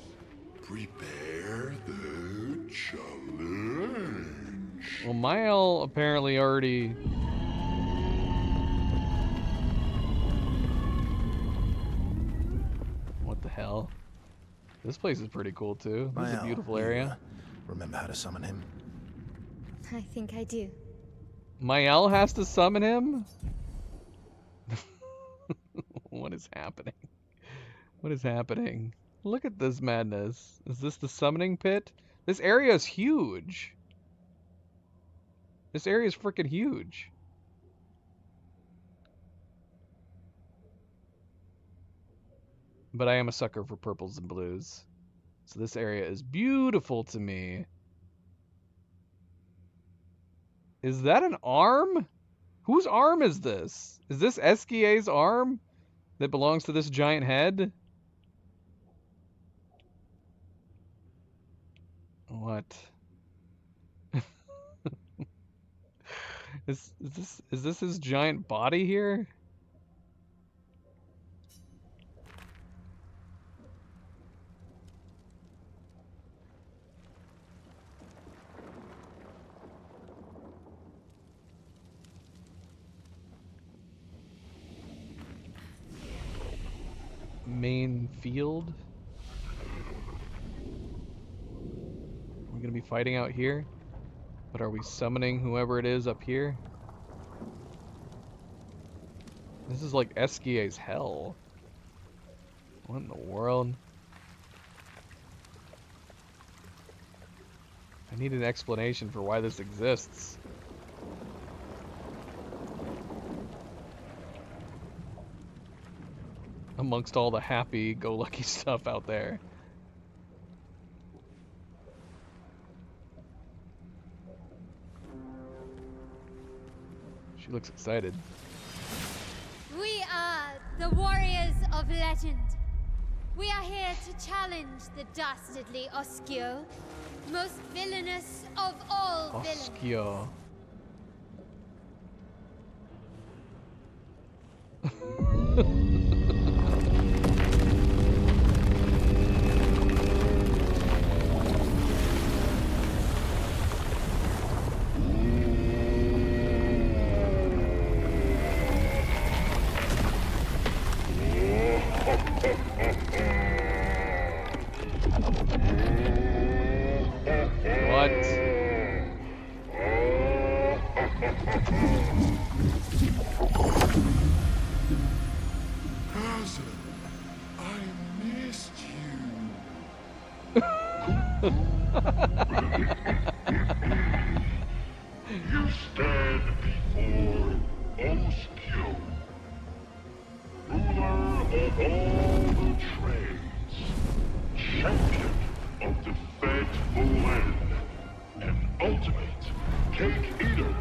Prepare the challenge. Well, Mael apparently already... What the hell? This place is pretty cool too. This is a beautiful area. Remember how to summon him? I think I do. Mael has to summon him? What is happening? What is happening? Look at this madness. Is this the summoning pit? This area is huge. This area is freaking huge. But I am a sucker for purples and blues. So this area is beautiful to me. Is that an arm? Whose arm is this? Is this Esquia's arm that belongs to this giant head? What? Is this his giant body here? Main field. We're gonna be fighting out here, but are we summoning whoever it is up here? This is like Esquia's hell. What in the world? I need an explanation for why this exists. Amongst all the happy-go-lucky stuff out there. She looks excited. We are the warriors of legend. We are here to challenge the dastardly Oscio, most villainous of all villains. Oscio. Cousin, I missed you. You stand before Oscio, ruler of all the trades, champion of the fed land, and ultimate cake eater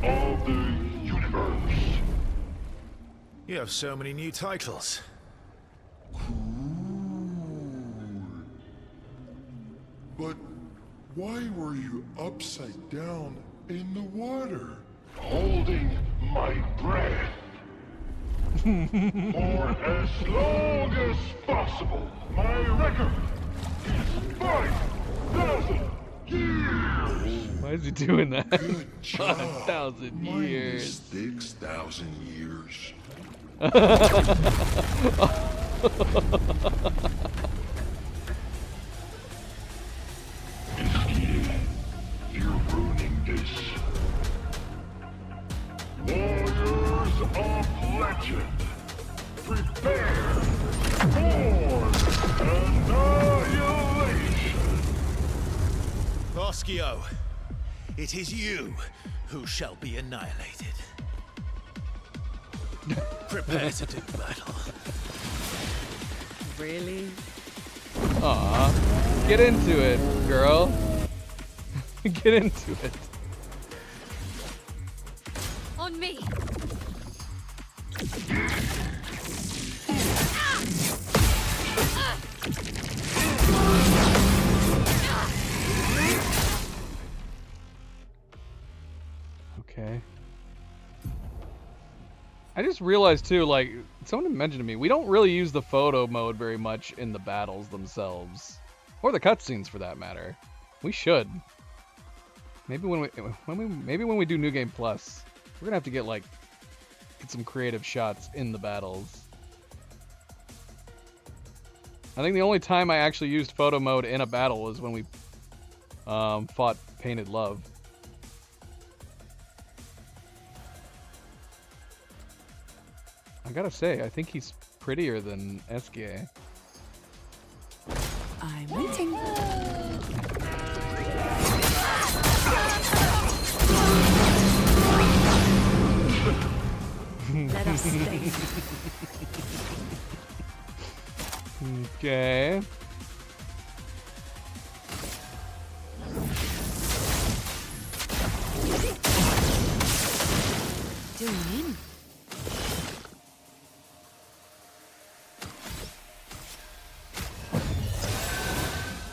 of the universe. You have so many new titles. But why were you upside down in the water? Holding my breath. For as long as possible. My record is 5,000 years. Why is he doing that? Good job. 5,000 years. Minus 6,000 years. Esquier, you're ruining this. Warriors of legend, Prepare for annihilation. Oskio, it is you who shall be annihilated. Prepare to do battle. Really? Aw. Get into it, girl. Get into it. On me. Okay. I just realized too, like, someone mentioned to me, we don't really use the photo mode very much in the battles themselves. Or the cutscenes for that matter. We should. Maybe when we do New Game Plus, we're gonna have to get some creative shots in the battles. I think the only time I actually used photo mode in a battle was when we fought Painted Love. I gotta say, I think he's prettier than Eskie. I'm waiting. Let us stay. Okay. Doing in.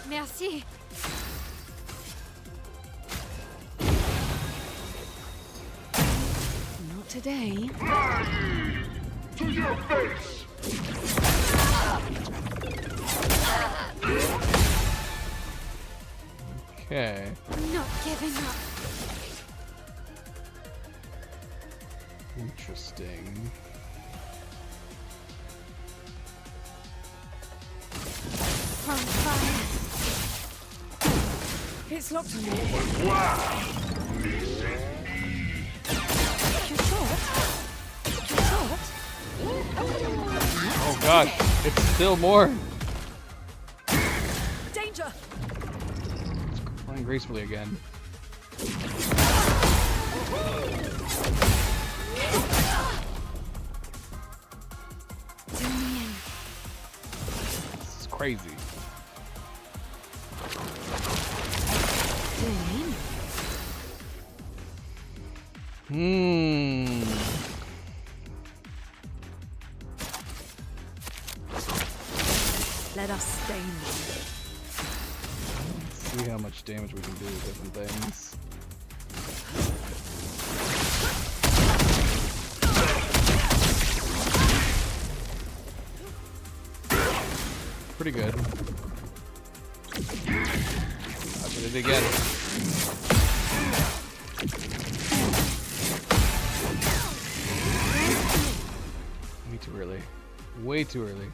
Merci. Not today. To your face. Okay. Not giving up. Interesting. On fire. It's locked on you. Wow. You're short. You're short. Oh god, it's still more. Danger. Flying gracefully again. Zoom me in. This is crazy. Doing in. Let us stain them. See how much damage we can do with different things. Pretty good. I did it again. Way too early. Way too early.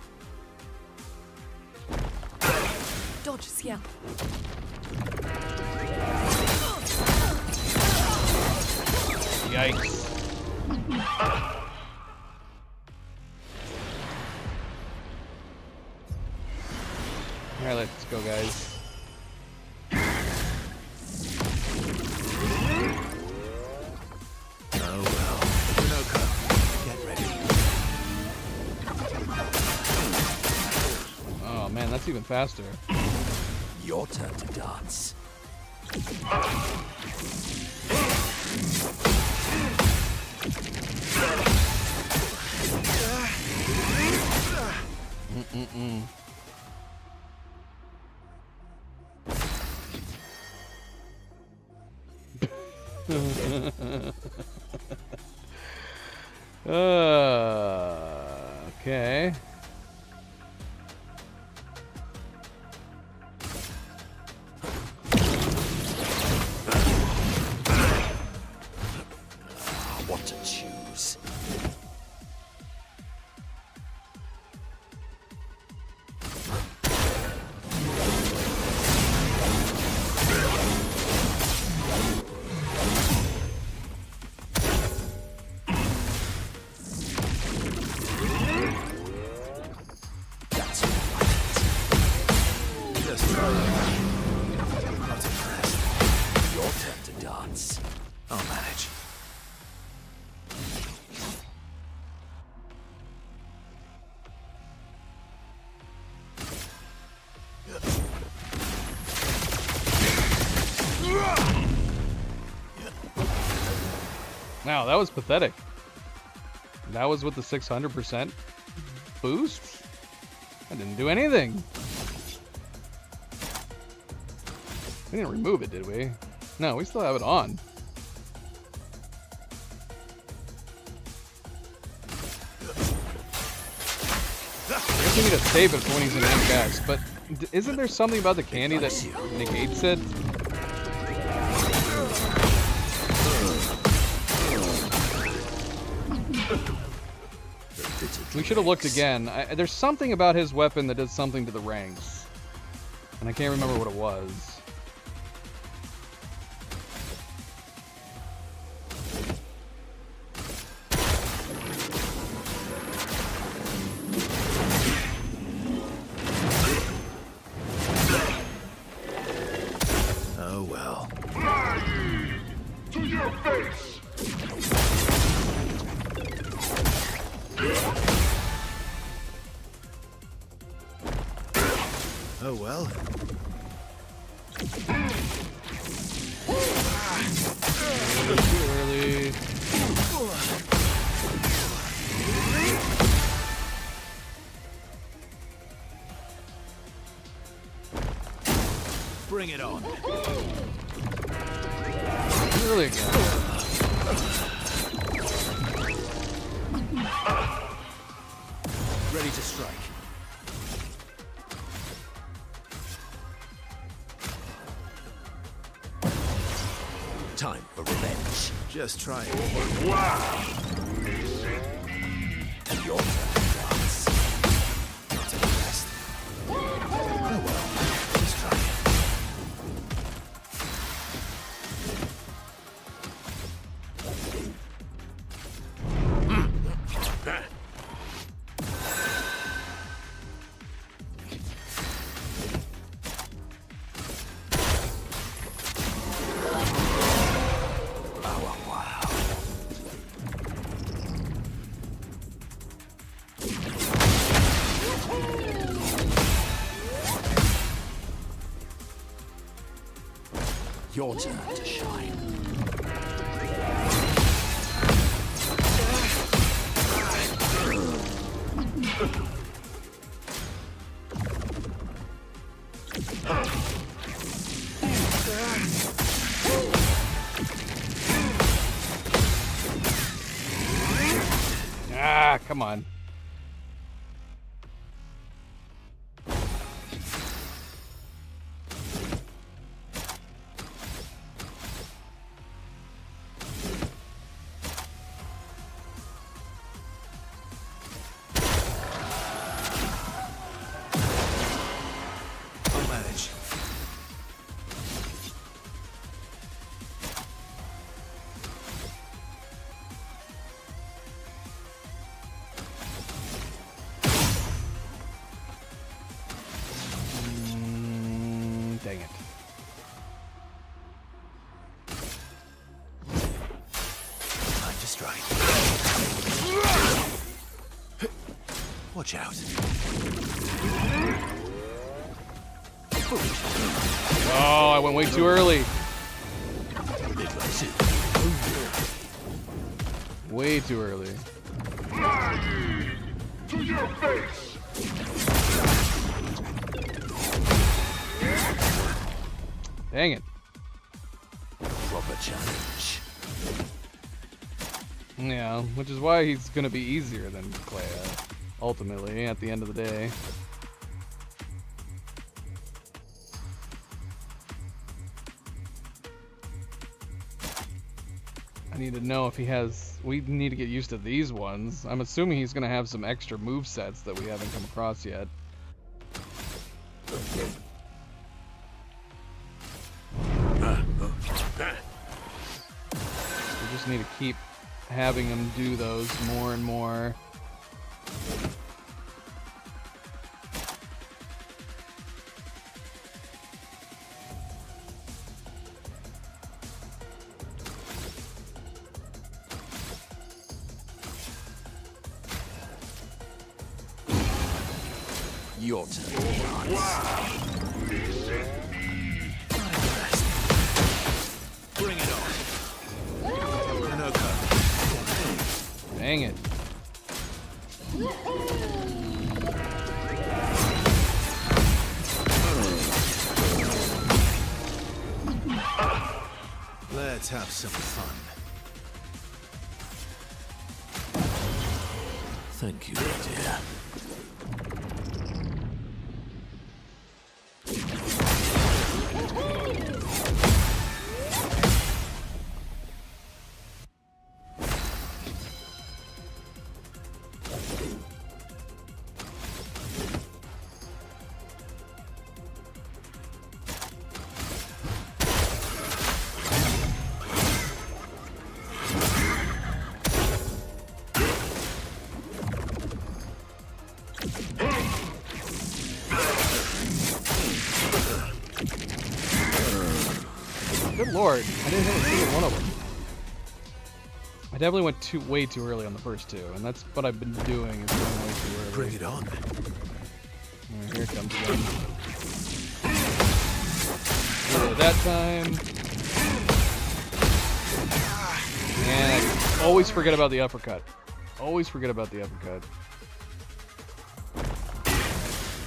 Dodge, Ciel. Yikes. Alright, let's go, guys. Oh well. Unoka, get ready. Oh man, that's even faster. Your turn to dance. Okay. What to choose? Wow, that was pathetic. That was with the 600% boost? I didn't do anything. We didn't remove it, did we? No, we still have it on. I guess we need to save it for when he's in MCAS, but isn't there something about the candy that negates it? We should have looked again. There's something about his weapon that does something to the ranks. And I can't remember what it was. Oh well. Fly to your face! Oh well. Too early. Bring it on. Too early again. Ready to strike. Time for revenge. Just try it. Wow! Your turn, Lance. Not to the best. Oh well. Just try it. Your turn to shine. Ah, come on. I'll manage. Dang it. Time to strike. Watch out. Oh, I went way too early. Way too early. Fly to your face! Dang it. Proper challenge. Yeah, which is why he's gonna be easier than Clea, ultimately, at the end of the day. I need to know if he has... We need to get used to these ones. I'm assuming he's gonna have some extra movesets that we haven't come across yet. We just need to keep having him do those more and more. Your turn. Wow! Bring it on. An occur. Dang it. Let's have some fun. Thank you, dear. Good lord, I didn't hit a single one of them. I definitely went way too early on the first two, and that's what I've been doing, is going way too early. Bring it on. Alright, here it comes again. Did it that time. And I always forget about the uppercut. Always forget about the uppercut.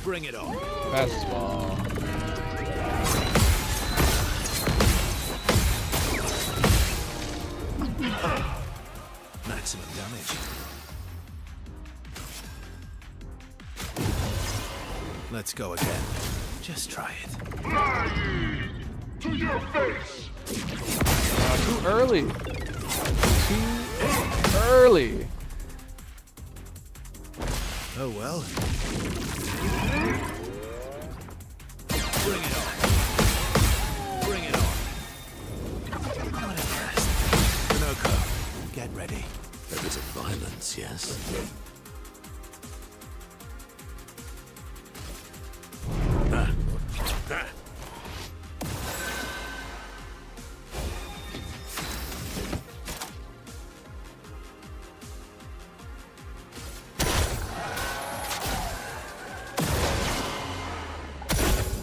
Bring it on. Fastball. Maximum damage. Let's go again. Just try it. Fly to your face. Too early. Too early. Oh well. Bring it on. Bring it on. Not impressed. Pinocchio, get ready. A bit of violence, yes?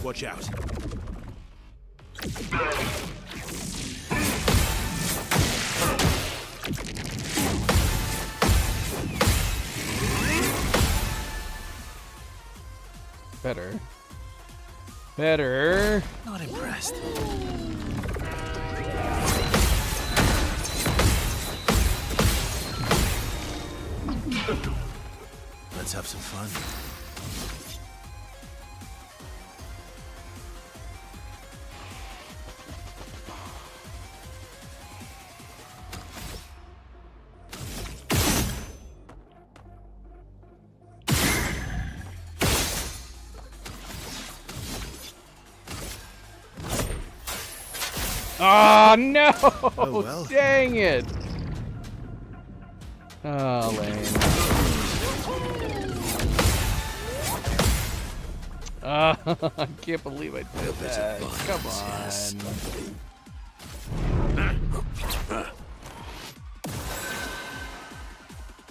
Watch out. Better. Better. Not impressed. Let's have some fun. Oh no! Oh, well. Dang it! Oh, lame. I can't believe I did that. Come on.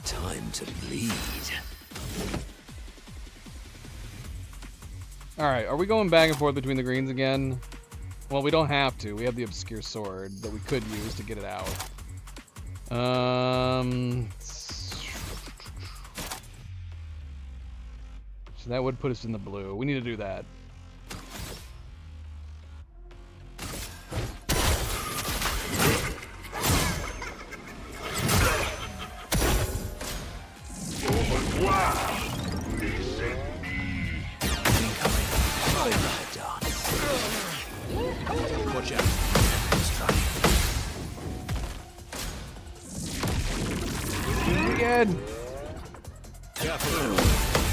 Time to bleed. Alright, are we going back and forth between the greens again? Well, we don't have to. We have the obscure sword that we could use to get it out. So that would put us in the blue. We need to do that. Watch out. Let's try it. Again. Careful.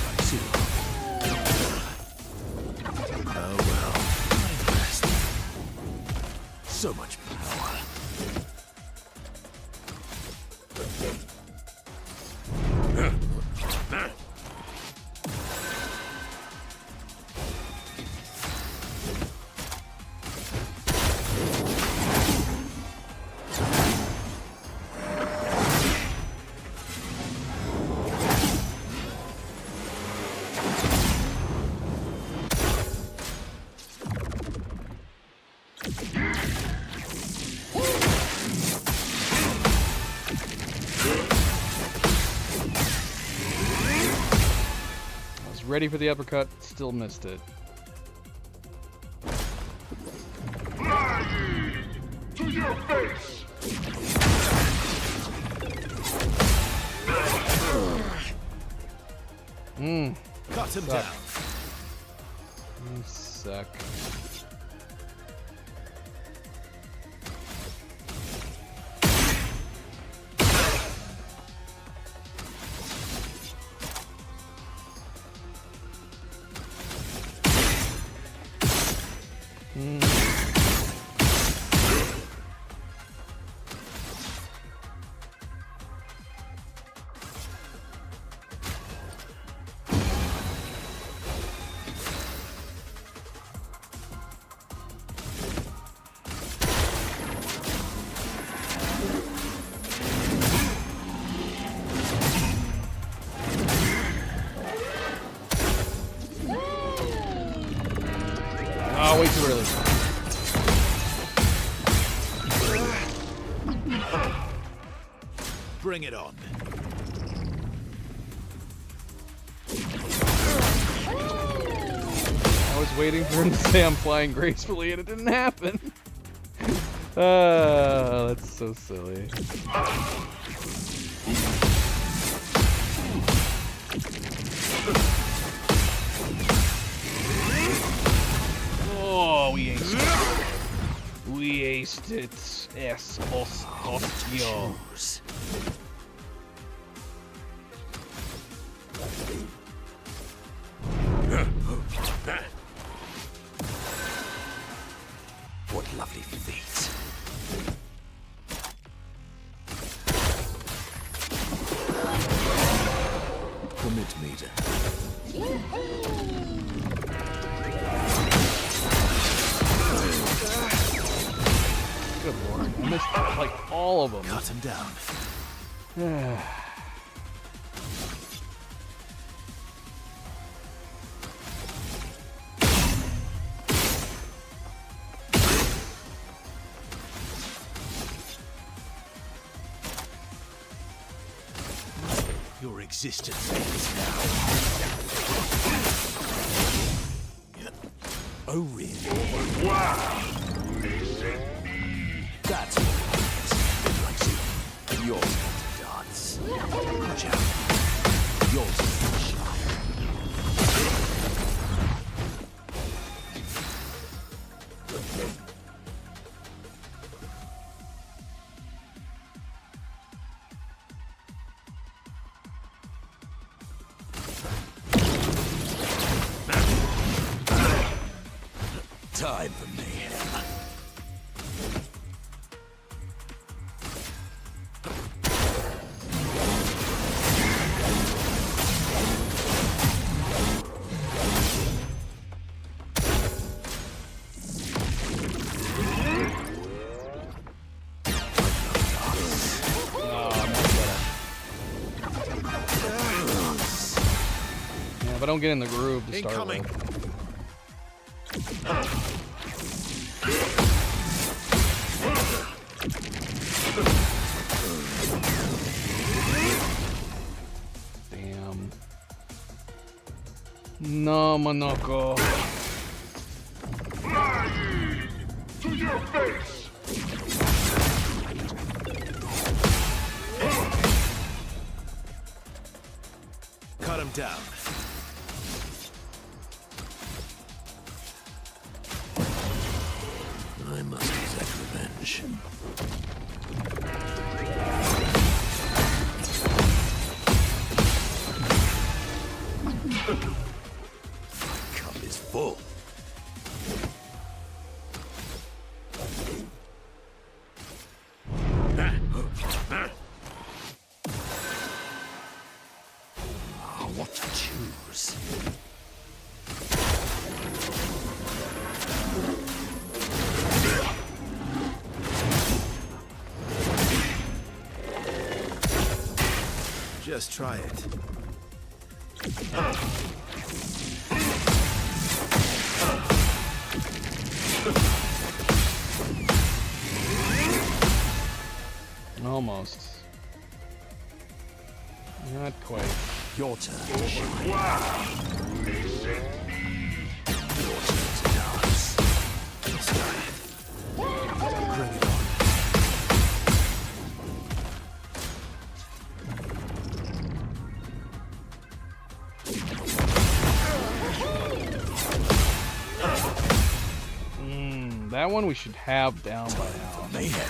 I see. Oh well. Not impressed. So much power. ready for the uppercut, still missed it. Fly to your face! Cut him Suck. down. You suck. Oh, way too early. Bring it on. I was waiting for him to say I'm flying gracefully, and it didn't happen. That's so silly. Oh, we aced it. We aced it. Es hostio. What lovely feet. Permit me to. Good lord. I missed like all of them. Cut him down. Your existence ends now. Oh, really? Wow! That's what it is. Yours to dance. Watch out. Yours to shine. Time for mayhem. Yeah, if I don't get in the groove to start Incoming. with. Damn. No, Monoko. Fly to your face! Cut him down. I must exact revenge. My cup is full. What to choose? Just try it. Almost. Not quite. Your turn to shine. Wow! Your turn to dance. Let's try it. Bring it on. That one we should have down by now. Mayhem.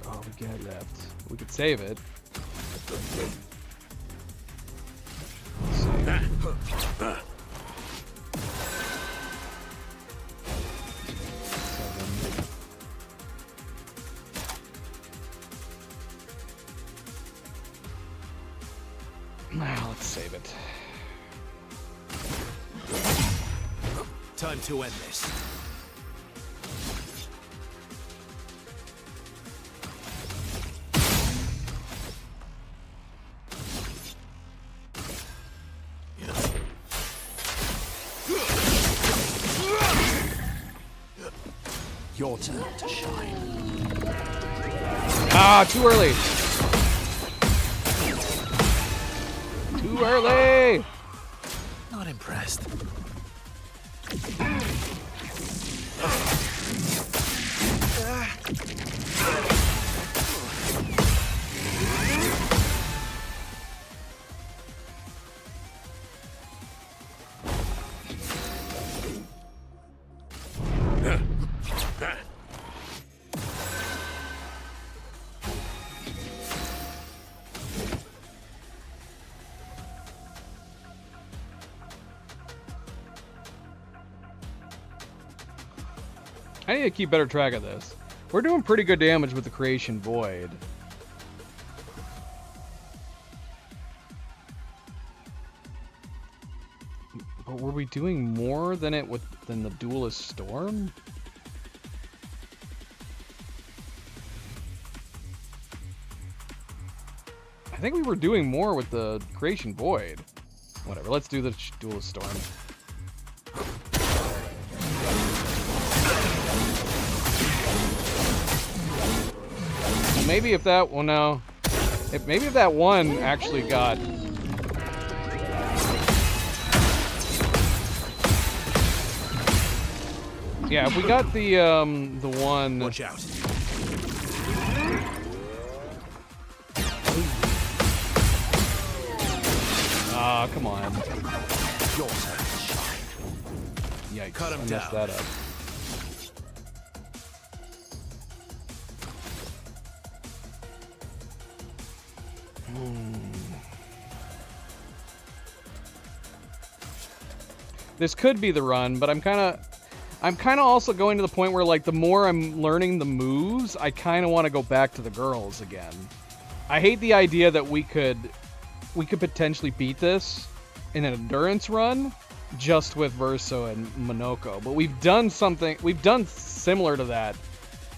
All we got left. We could save it. Now let's save it. Time to end this. Your turn to shine. Ah, too early. Too early. Not impressed. I need to keep better track of this. We're doing pretty good damage with the Creation Void. But were we doing more than the Duelist Storm? I think we were doing more with the Creation Void. Whatever, let's do the Duelist Storm. Maybe if that one maybe if that one actually got yeah, if we got the one. Watch out. Ah, come on. Your turn to shine. Yikes! Cut him I messed down. that up. This could be the run, but I'm kind of also going to the point where, like, the more I'm learning the moves, I kind of want to go back to the girls again. I hate the idea that we could potentially beat this in an endurance run just with Verso and Monoko, but we've done similar to that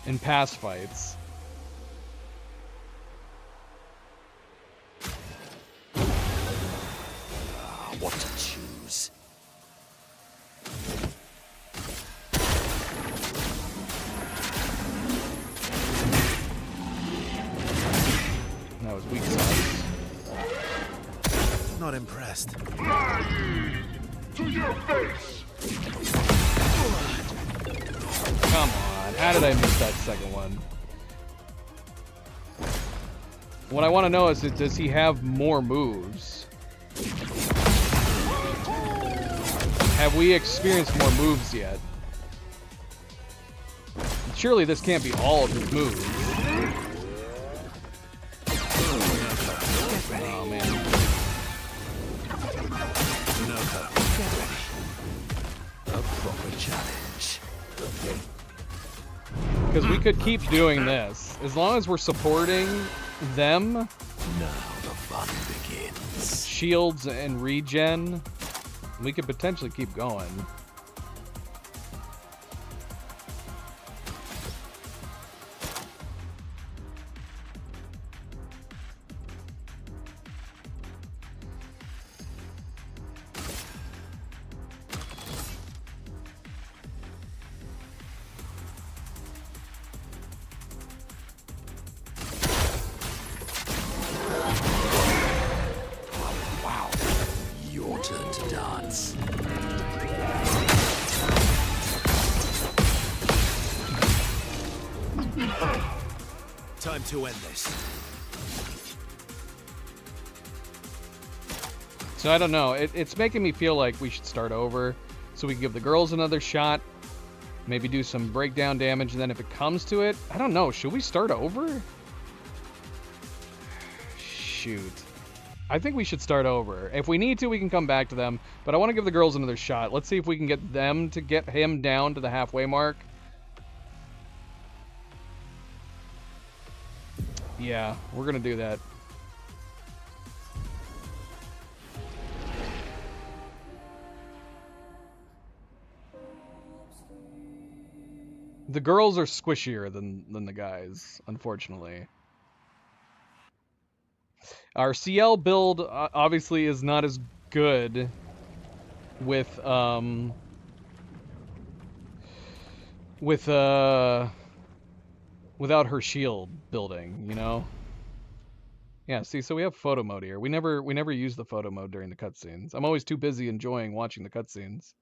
in past fights. What to choose? That was weak sauce. Not impressed. To your face! Come on, how did I miss that second one? What I want to know is, does he have more moves? Have we experienced more moves yet? Surely this can't be all of his moves. Oh man. A proper challenge. Because we could keep doing this. As long as we're supporting them, Now the fun begins. shields and regen. We could potentially keep going. Your turn to dance. Time to end this. So I don't know. It's making me feel like we should start over so we can give the girls another shot. Maybe do some breakdown damage, and then if it comes to it, I don't know. Should we start over? Shoot. I think we should start over. If we need to, we can come back to them. But I want to give the girls another shot. Let's see if we can get them to get him down to the halfway mark. Yeah, we're going to do that. The girls are squishier than the guys, unfortunately. Our CL build obviously is not as good with without her shield building, you know? Yeah, see, so we have photo mode here. We never use the photo mode during the cutscenes. I'm always too busy enjoying watching the cutscenes.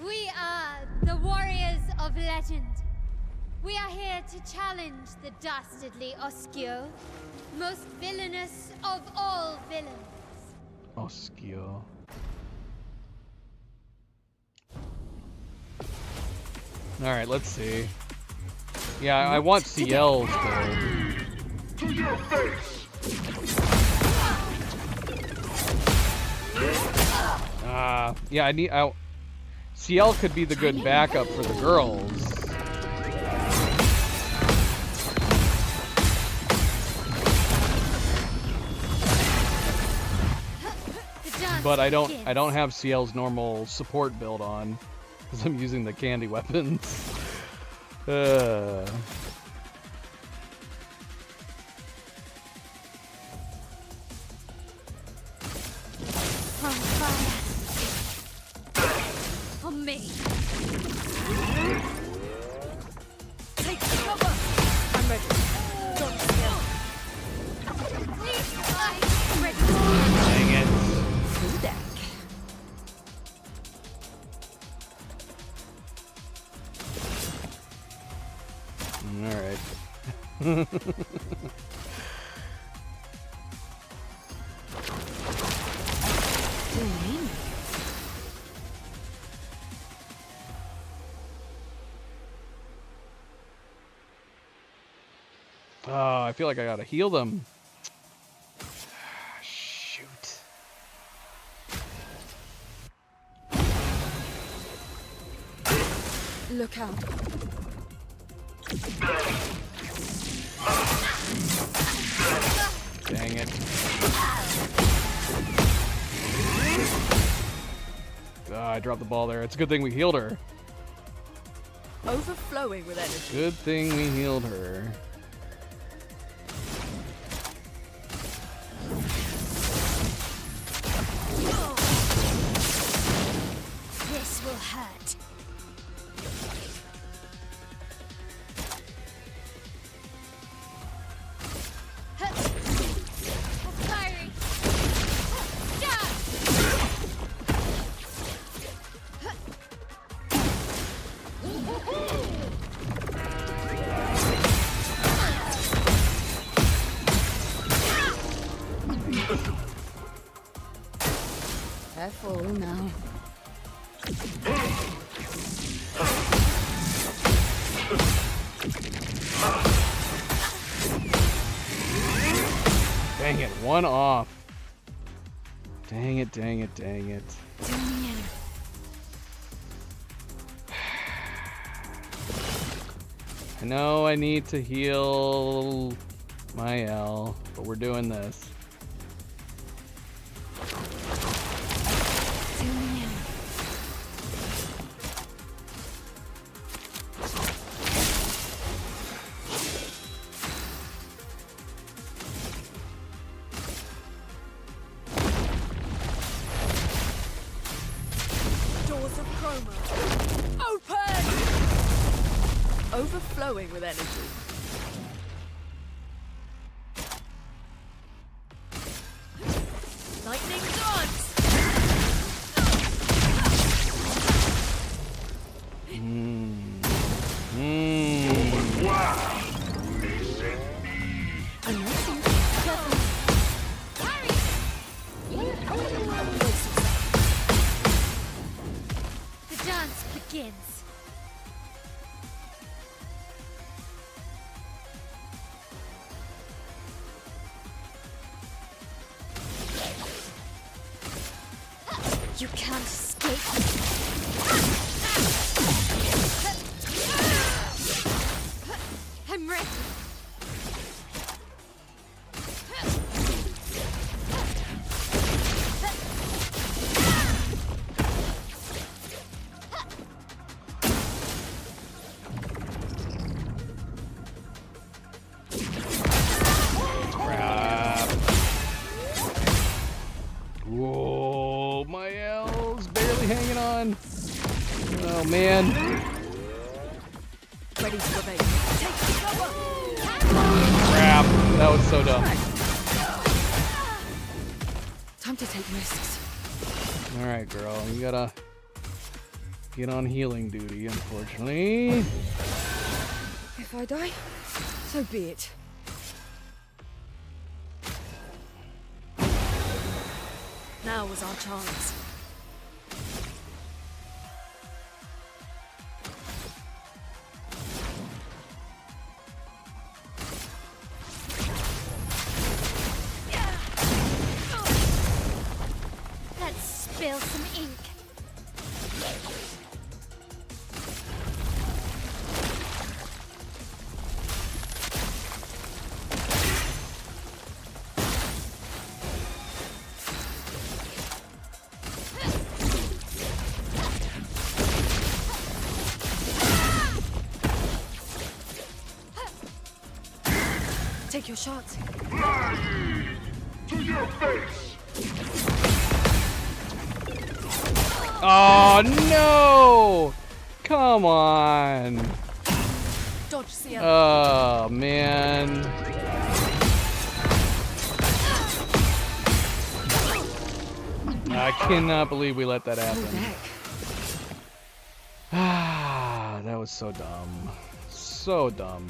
We are the warriors of legend. We are here to challenge the dastardly Oscio, most villainous of all villains. Oscio. Alright, let's see. Yeah, I want CL's build. To your face! Yeah, I need... CL could be the good backup for the girls. But I don't have CL's normal support build on because I'm using the candy weapons. On fire. On me. Take cover! I'm ready. Don't skill. Please, I'm ready. Dang it. Who's that? Alright. Oh, I feel like I gotta heal them. Shoot. Look out. Dang it. I dropped the ball there. It's a good thing we healed her. Overflowing with energy. Good thing we healed her. This will hurt. Firing. Careful now. Dang it, one off. Dang it, dang it, dang it. I know I need to heal my L, but we're doing this. Doors of chroma. Open! Overflowing with energy. Lightning dance! Wow! The dance begins. You can't escape. I'm ready. Crap. Whoa, my L's barely hanging on. Oh man. Ready to evade. Take cover! Crap. That was so dumb. Time to take risks. Alright, girl. You gotta get on healing duty, unfortunately. If I die, so be it. Now was our chance. Let's spill some ink. Take your shots. To your face! Oh no! Come on. Dodge Cielo. Oh man. I cannot believe we let that happen. Ah, that was so dumb. So dumb.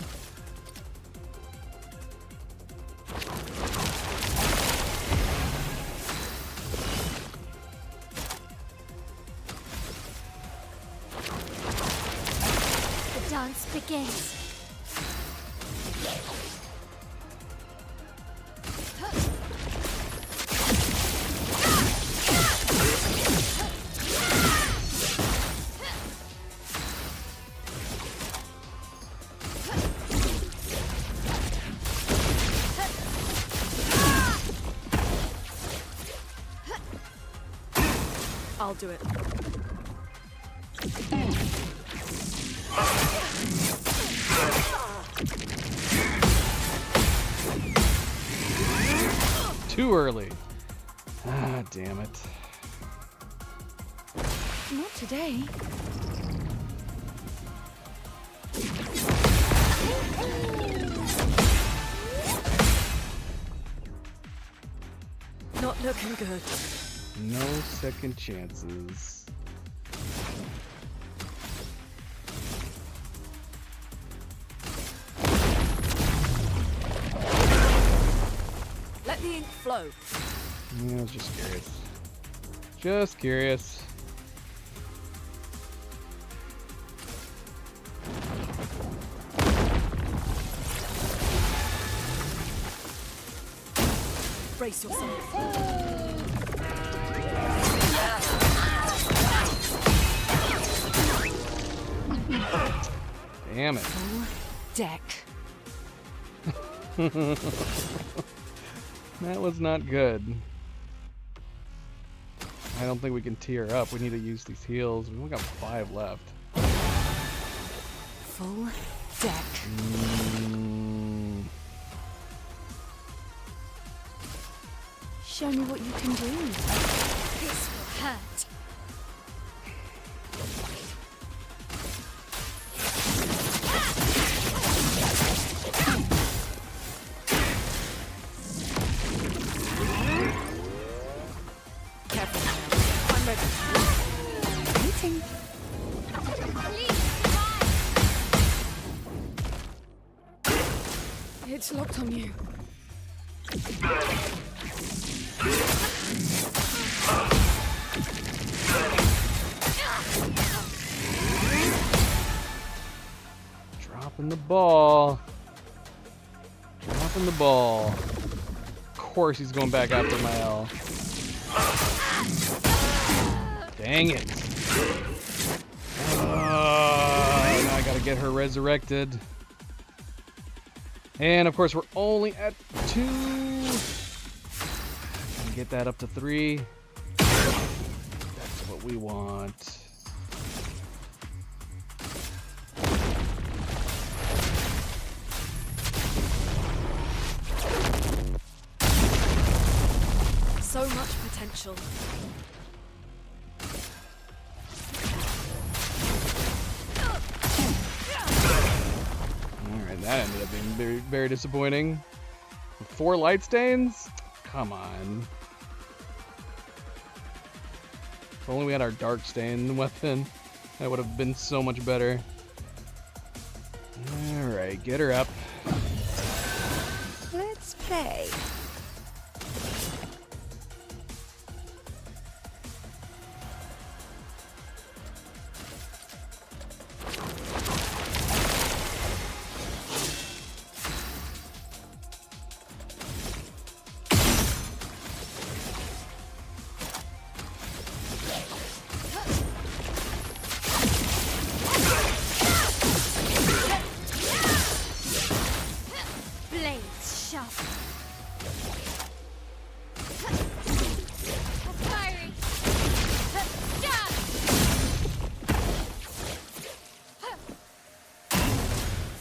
The dance begins. I'll do it. Too early. Ah, damn it. Not today. Not looking good. No second chances. Let the ink flow. Yeah, I was just curious. Just curious. Brace yourself. Damn it. deck. That was not good. I don't think we can tear up. We need to use these heals. We've only got 5 left. Full deck. Show me what you can do. This will hurt. Careful. I'm ready. Waiting. Please survive. It's locked on you. Dropping the ball. Dropping the ball. Of course he's going back after my L. Dang it. Now I gotta get her resurrected. And of course we're only at 2. Get that up to 3. That's what we want. So much potential. Alright, that ended up being very, very disappointing. 4 light stains? Come on. If only we had our dark stain weapon, that would have been so much better. Alright, get her up. Let's play. Blades sharp. Fiery. Stab.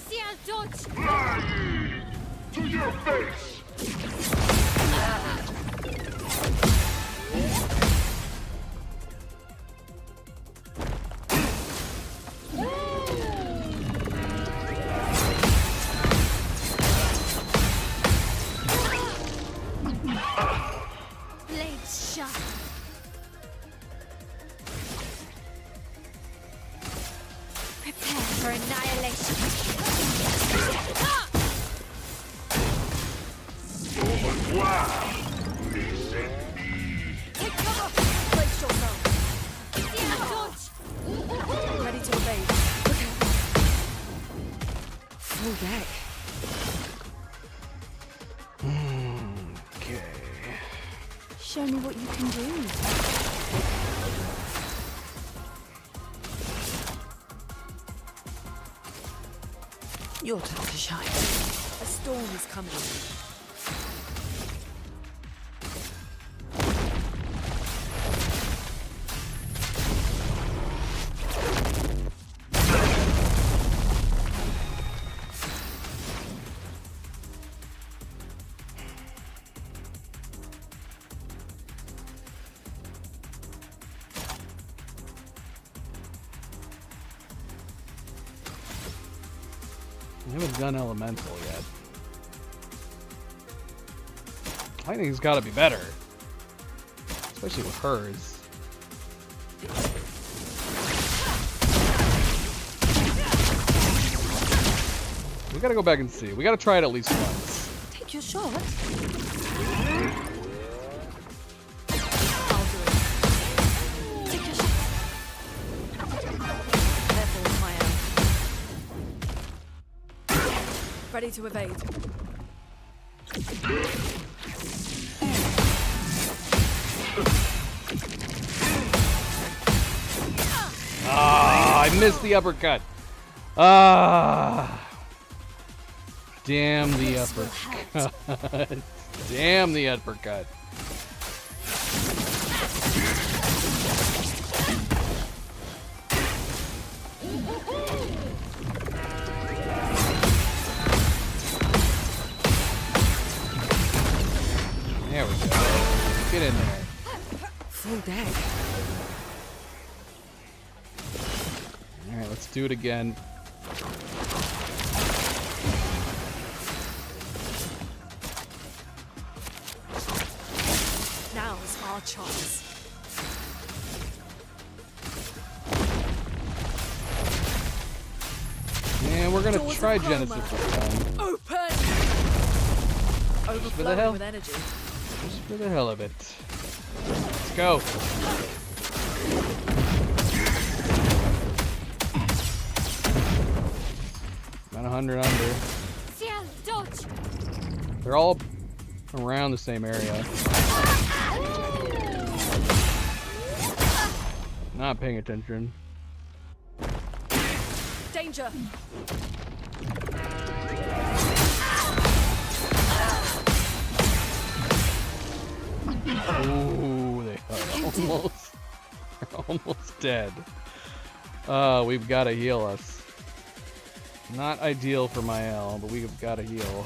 Seal dodge. To your face! Blades sharp. Prepare for annihilation. Take cover. Brace yourself. Seal dodge. Ready to evade. Look out. Full deck. Okay. Show me what you can do. Your time to shine. A storm is coming. We haven't done elemental yet. Lightning's gotta be better. Especially with hers. We gotta go back and see. We gotta try it at least once. Take your shot. I'll do it. Take your shot. Careful, Maya. Ready to evade. Ah, I missed the uppercut. Ah. Damn the This will uppercut. Damn the uppercut. There we go. Get in there. Full deck. Alright, let's do it again. Now's our chance. And we're gonna Doors of try Chroma. Genesis this time. Open! hell? Overflowing with energy. Just for the hell of it. Let's go. About 100 under. Ciel, dodge! They're all around the same area. Not paying attention. Danger! Ooh, they are almost dead. We've got to heal us. Not ideal for my L, but we've got to heal.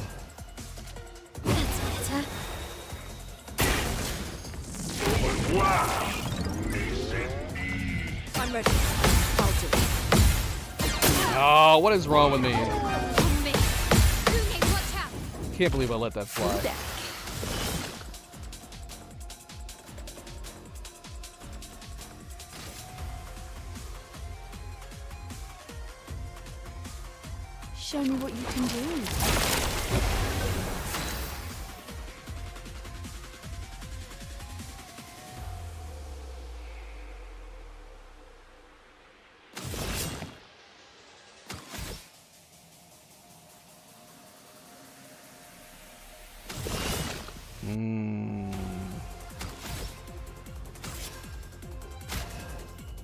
That's better. I'm ready. I'll do it. Oh, what is wrong with me? On me. Rune, watch out! Can't believe I let that fly. Deck. Show me what you can do.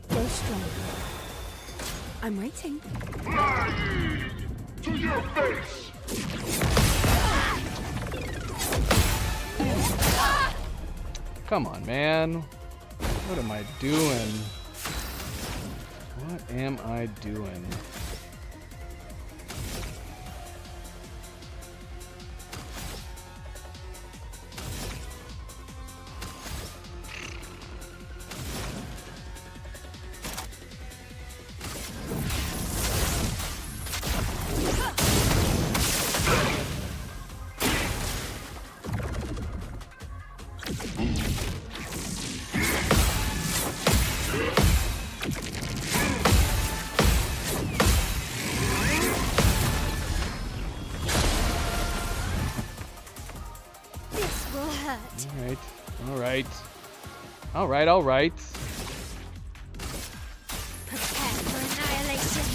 Go strong. I'm waiting. To your face! Come on, man. What am I doing? What am I doing? This will hurt. Alright, alright. Alright, alright. Prepare for annihilation.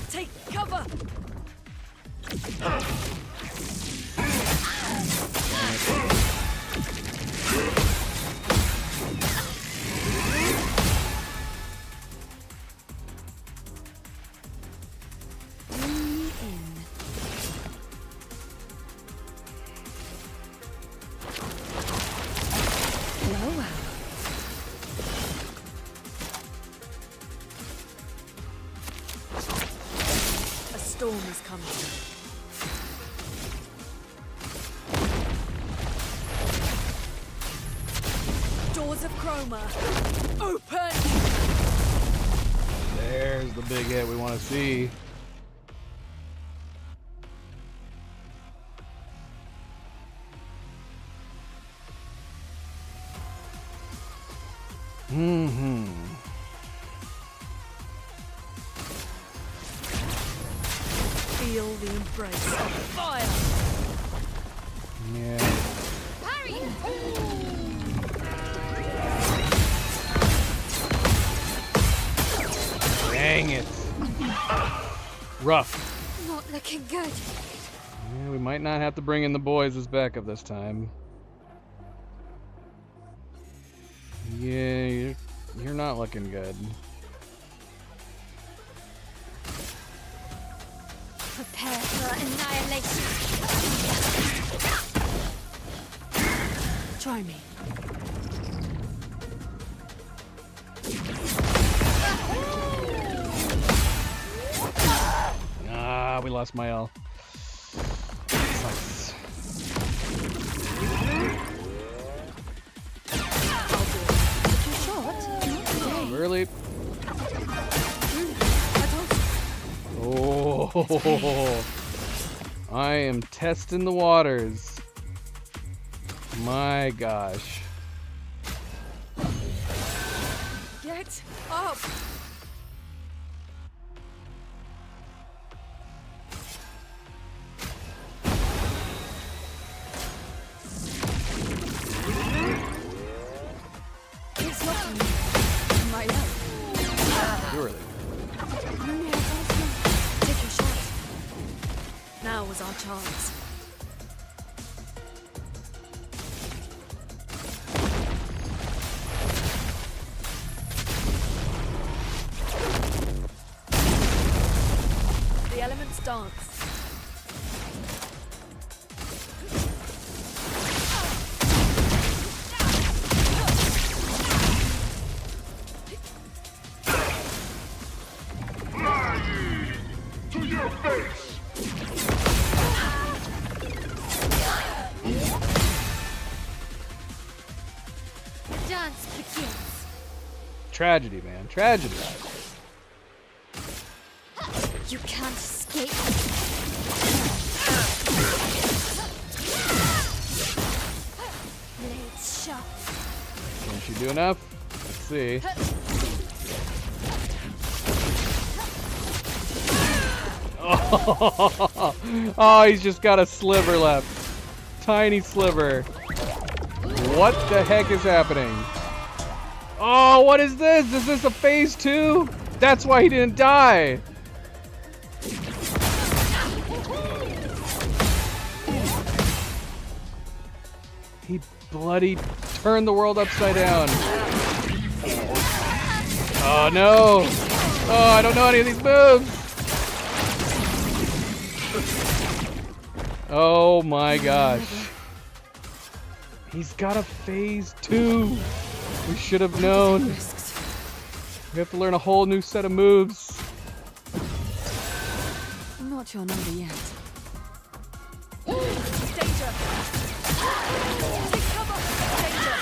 Take cover! Bring me in. Blow out. A storm is coming. Doors of Chroma. Open! There's the big hit we want to see. Mm-hmm. Feel the embrace of fire! Yeah. Parry! Dang it. Rough. Not looking good. Yeah, we might not have to bring in the boys as backup this time. Yeah, you're not looking good. Prepare for annihilation. Try me. Ah, we lost my L. Sucks. Shot? Not today. Really? I told you. Oh, I am testing the waters. My gosh. Get up. It's not me. My love. Surely. Take your shot. Now was our chance. The elements dance. To your face! The dance begins. Tragedy, man. Tragedy. You can't escape. Blades sharp. Can she do enough? Let's see. Oh, he's just got a sliver left. Tiny sliver. What the heck is happening? Oh, what is this? Is this a phase 2? That's why he didn't die. He bloody turned the world upside down. Oh no. Oh, I don't know any of these moves. Oh my gosh. He's got a phase 2. We should have known. Risks. We have to learn a whole new set of moves. Not your number yet. Danger! Take cover! Danger!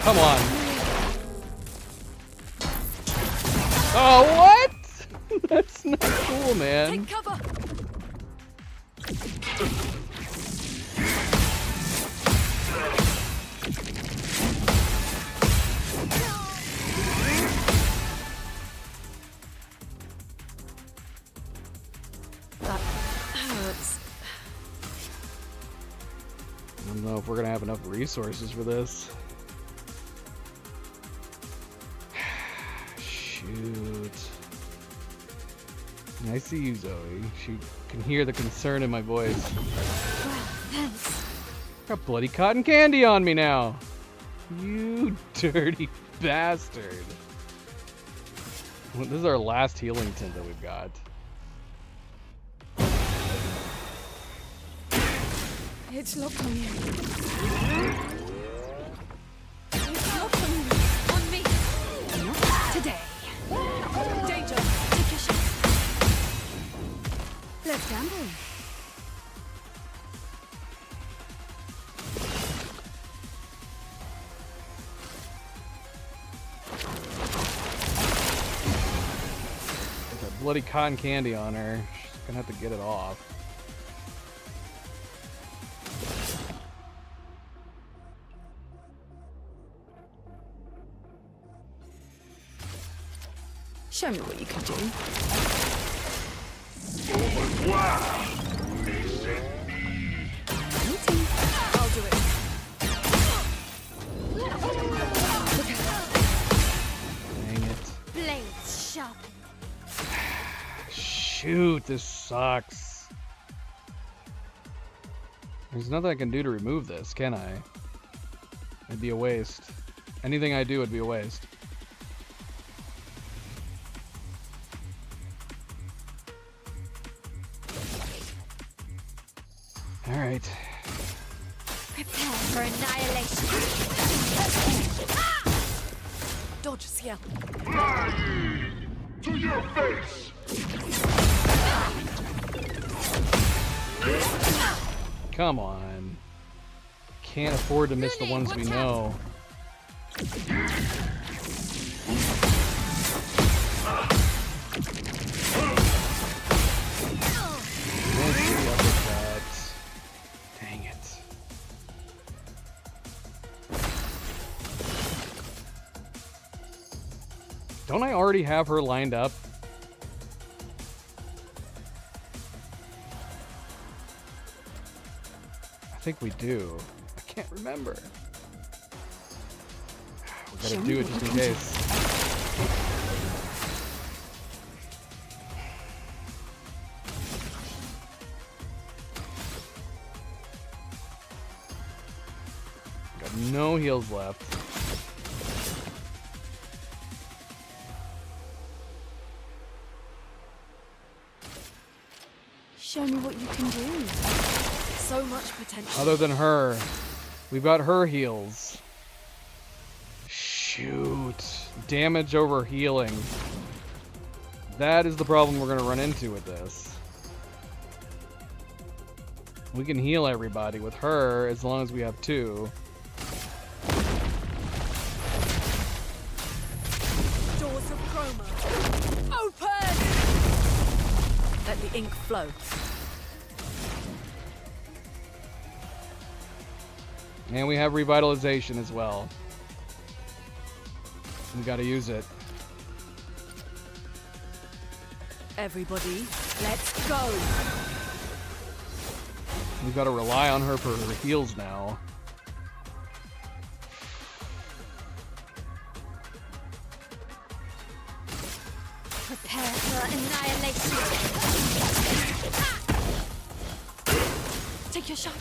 Come on. Oh, what? That's not cool, man. Take cover! That hurts. I don't know if we're gonna have enough resources for this. Shoot. I see you, Zoe. She can hear the concern in my voice. Thanks. Got bloody cotton candy on me now. You dirty bastard. Well, this is our last healing tint that we've got. It's locked on you. It's not on you! On me! Not today. Danger! Take your shot! Let's gamble. Got that bloody cotton candy on her. She's gonna have to get it off. Show me what you can do. Waiting. I'll do it. Dang it. Blades sharp. Shoot, this sucks. There's nothing I can do to remove this, can I? It'd be a waste. Anything I do would be a waste. right. Prepare for annihilation. Dodge, Ciel. To your face! Come on. Can't afford to miss the Rooney, ones we watch know. Missed the uppercut. Dang it. Don't I already have her lined up? I think we do. I can't remember. We gotta do it just in case. Got no heals left. Show me what you can do. So much potential. Other than her, we've got her heals. Shoot. Damage over healing. That is the problem we're going to run into with this. We can heal everybody with her as long as we have two. Doors of Chroma. Open! Let the ink flow. And we have revitalization as well. We got to use it. Everybody, let's go. We've got to rely on her for her heals now. Prepare for annihilation. Take your shot.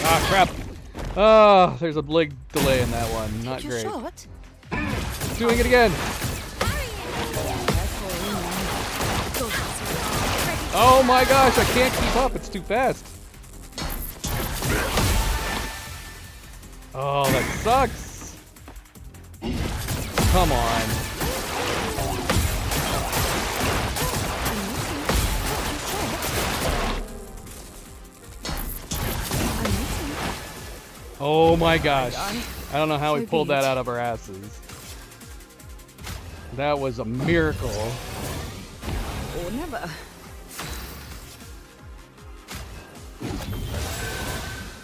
Ah, crap. Oh, there's a big delay in that one. Not Take your great. shot. Doing it again. Oh my gosh, I can't keep up. It's too fast. Oh, that sucks. Come on. Oh my gosh. I don't know how we pulled that out of our asses. That was a miracle. Or never.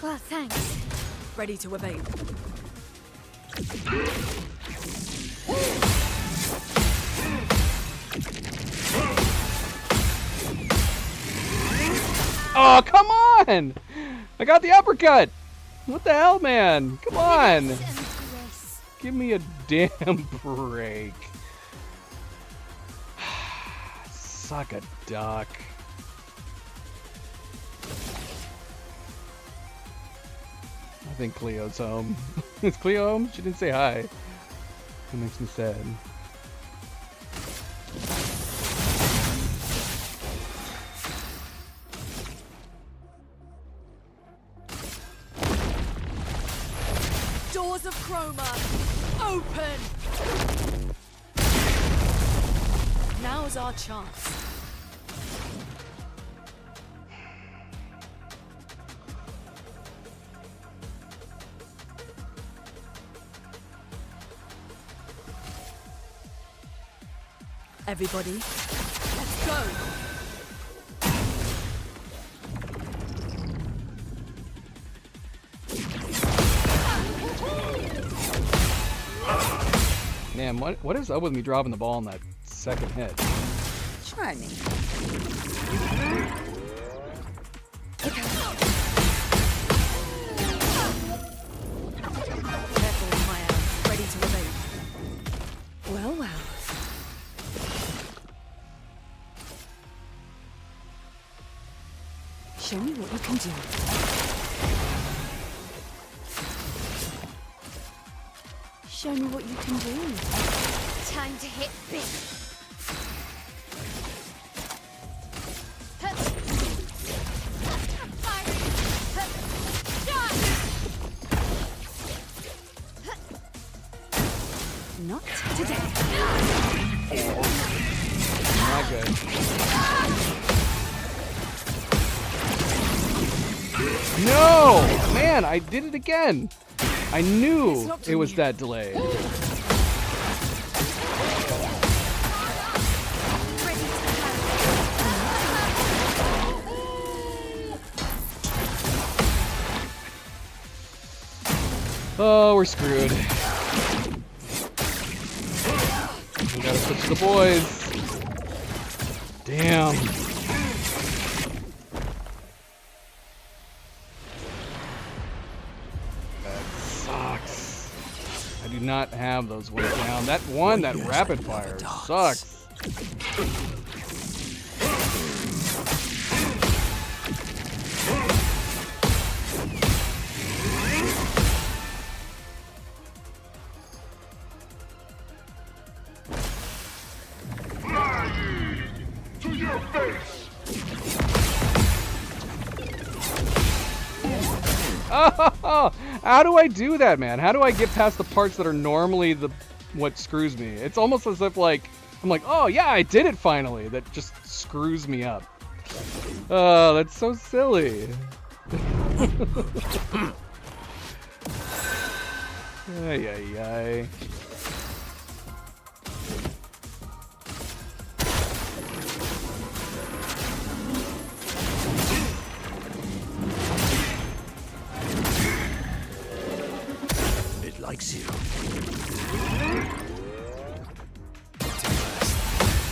Well, thanks. Ready to evade. Oh, come on! I got the uppercut! What the hell, man? Come on! Grace and grace. Give me a damn break. Suck a duck. I think Cleo's home. Is Cleo home? She didn't say hi. It makes me sad. Doors of Chroma. Open! Now's our chance. Everybody, let's go! Man, what is up with me dropping the ball on that second hit? Try me. Careful, Maya. Ready to evade. Well, well. Show me what you can do. Show me what you can do. Time to hit big. Not today. Not good. No! Man, I did it again. I knew it was that delay. Oh, we're screwed. We gotta switch to the boys. Damn. That sucks. I do not have those ones down. That one, that rapid fire, sucks. To your face! Oh, how do I do that, man? How do I get past the parts that are normally what screws me? It's almost as if like I'm like, oh yeah, I did it finally. That just screws me up. Oh, that's so silly. Ay ay ay. It likes you.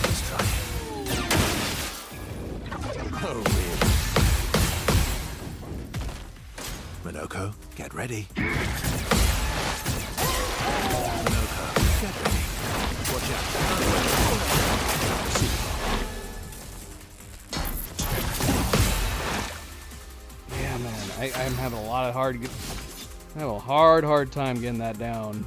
Let's try it. Oh, really? Minoko, get ready. Minoko, get ready. Watch out. Yeah, man, I'm having a lot of I have a hard time getting that down.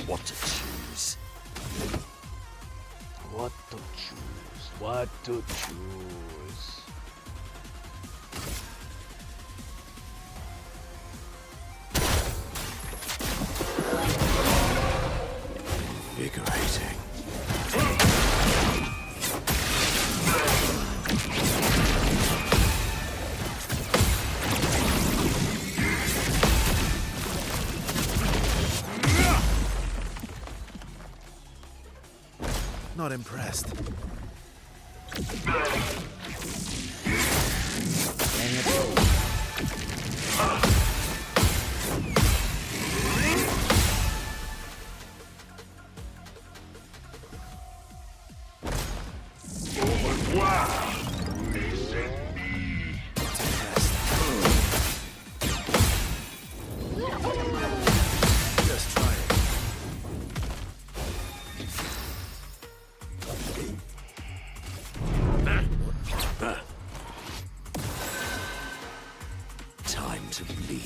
What to choose? What to choose? What to choose? Invigorating. Not impressed. Dang it. Just try it. Time to bleed.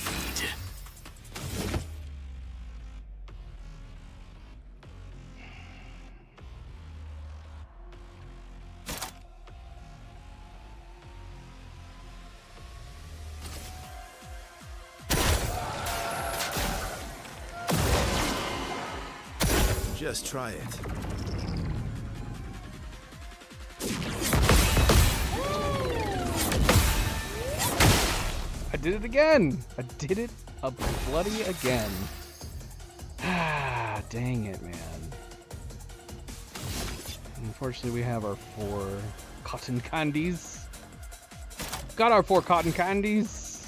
Just try it. I did it again. I did it a bloody again. Ah, dang it, man. Unfortunately, we have our 4 cotton candies. Got our 4 cotton candies.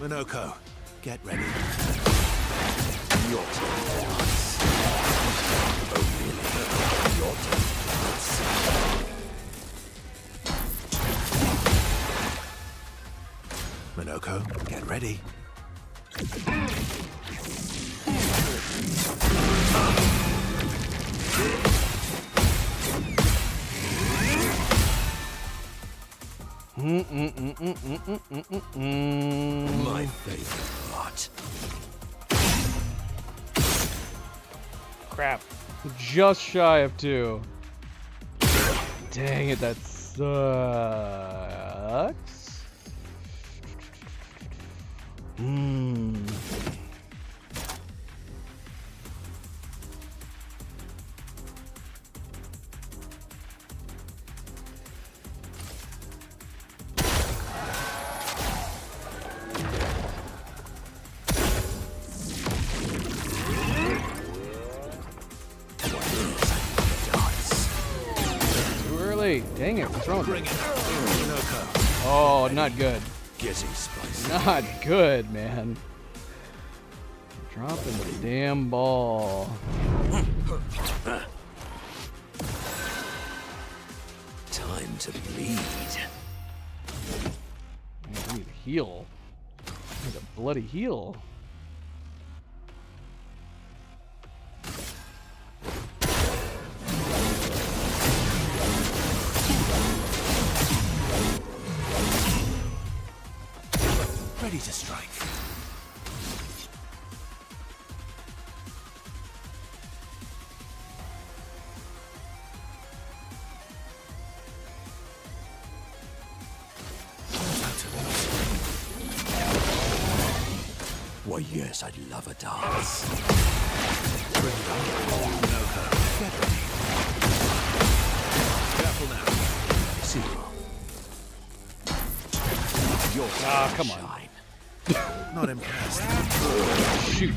Minoko, get ready. Your turn to dance. Oh, really? Your turn to dance. Minoko, get ready. My favorite part. Crap. Just shy of 2. Dang it, that sucks. Too early. Dang it, what's wrong with Bring me? it. Minoko, Oh, not good. getting spicy. Not good, man. Dropping the damn ball. Time to bleed. Man, I need a heal. I need a bloody heal. Ready to strike. Why, yes, I'd love a dance. Bring it on. Minoko, get ready. Careful now. See you. Your Ah, come on. shine. Not impressed. Shoot.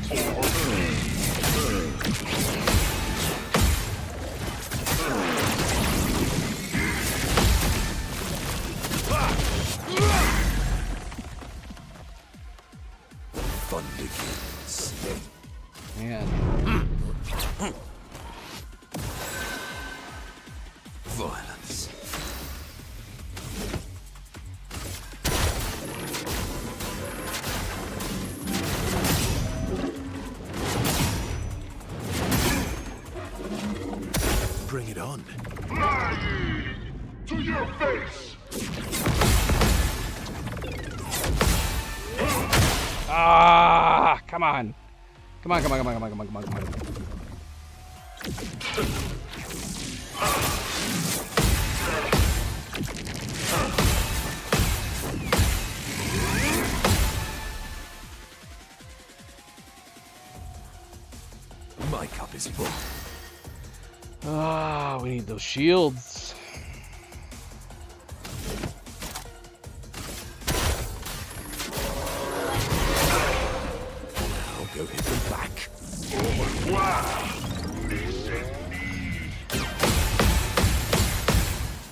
Fun begins. Man. Violence. Bring it on. Fly to your face. Ah, come on. Come on, come on, come on, come on, come on, come on, come on. My cup is full. Ah, we need those shields. I'll go hit them back. Wow.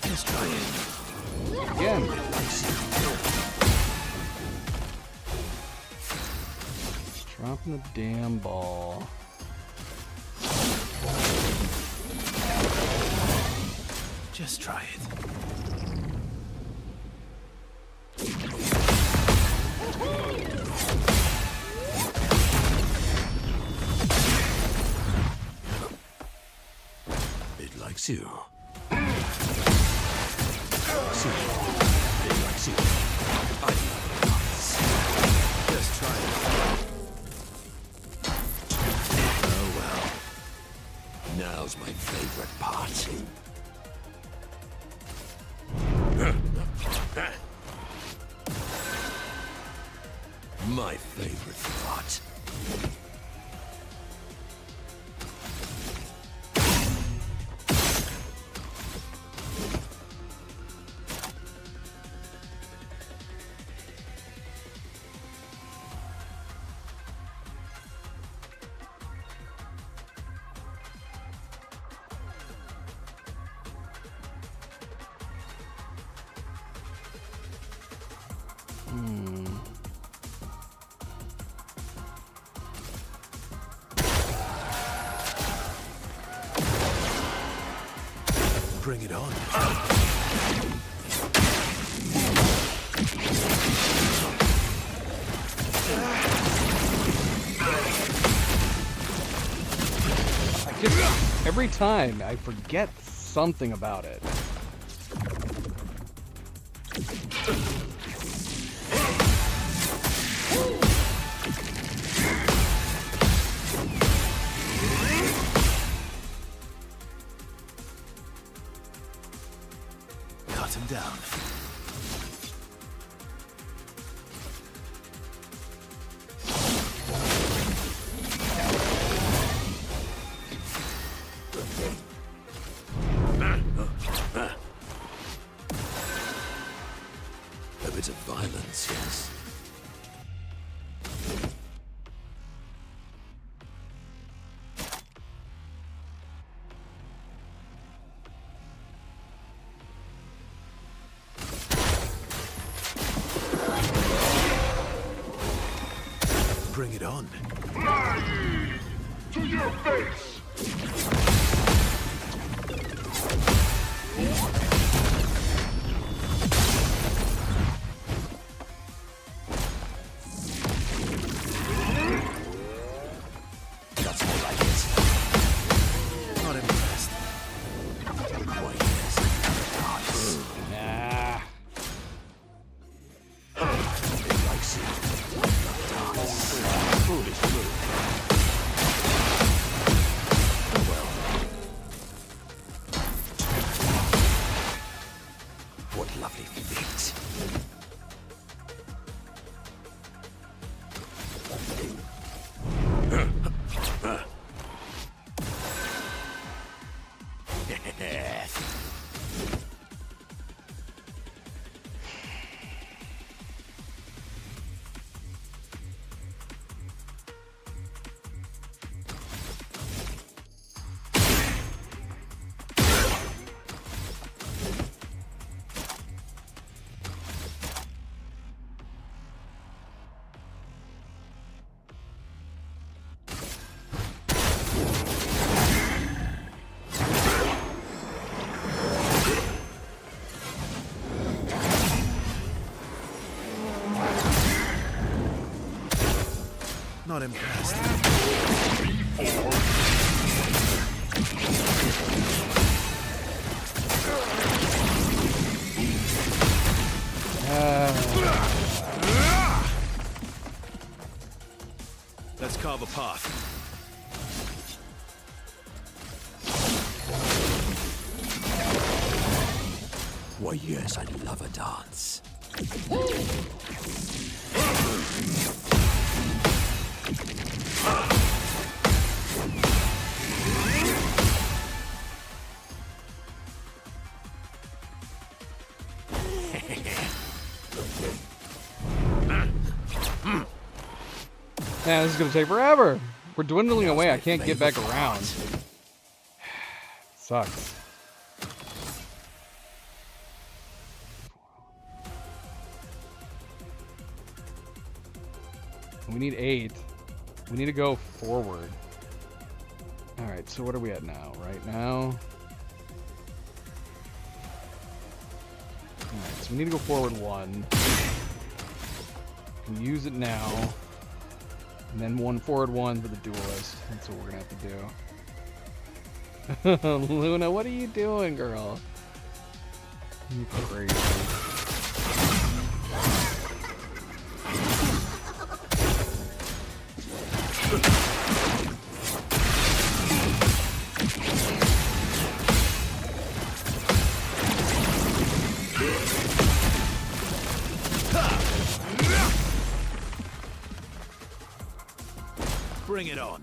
Just try it. Again. Dropping the damn ball. Just try it. It likes you. See, it likes you. I love it. Just try it. Oh well. Now's my favorite part. My favorite part. Bring it on. Every time I forget something about it. Cut him down. A bit of violence, yes. Bring it on. Fly ye to your face! That's more like it. Not impressed. Why, yes. Nah. It likes it. Dance. Foolish move. Oh well. What lovely feet. Not impressed. Let's carve a path. Why, yes, I love a dance. Man, this is gonna take forever. We're dwindling away. I can't get back around. Sucks. We need 8. We need to go forward. Alright, so what are we at now? Right now? Alright, so we need to go forward 1. Can use it now. And then 1 forward 1 for the duelist. That's what we're gonna have to do. Luna, what are you doing, girl? You crazy. Bring it on.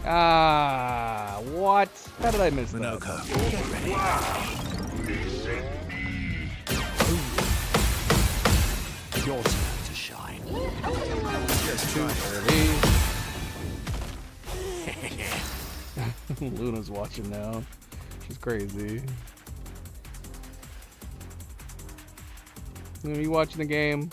Ah, what? How did I miss that? Minoko, get ready. Your turn to shine. Just try it. Luna's watching now. She's crazy. Luna, you watching the game?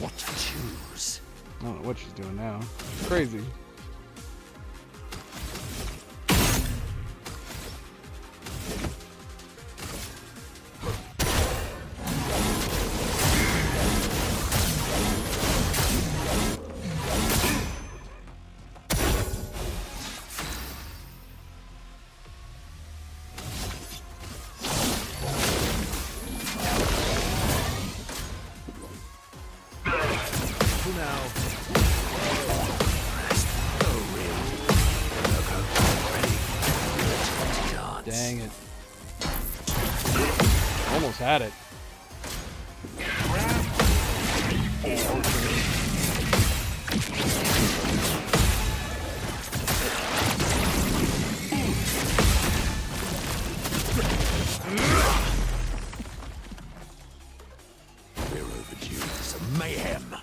what to choose. I don't know what she's doing now. It's crazy. Dang it. Almost had it. We're overdue for some mayhem.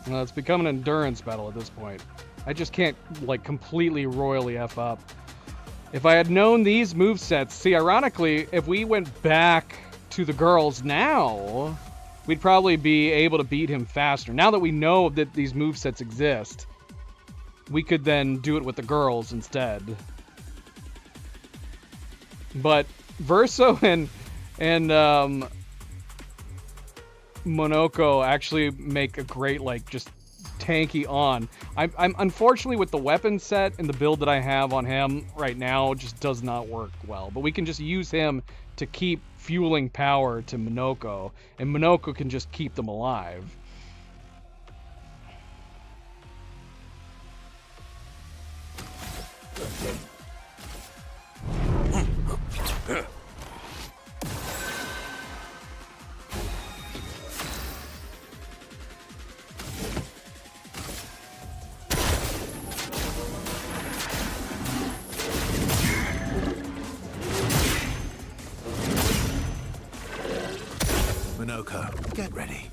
Well, it's become an endurance battle at this point. I just can't, like, completely royally F up. If I had known these movesets, see, ironically, if we went back to the girls now, we'd probably be able to beat him faster. Now that we know that these movesets exist, we could then do it with the girls instead. But Verso and Monoko actually make a great, like, just tanky on. I'm unfortunately with the weapon set and the build that I have on him right now just does not work well. But we can just use him to keep fueling power to Monoko, and Monoko can just keep them alive. Monoko, get ready.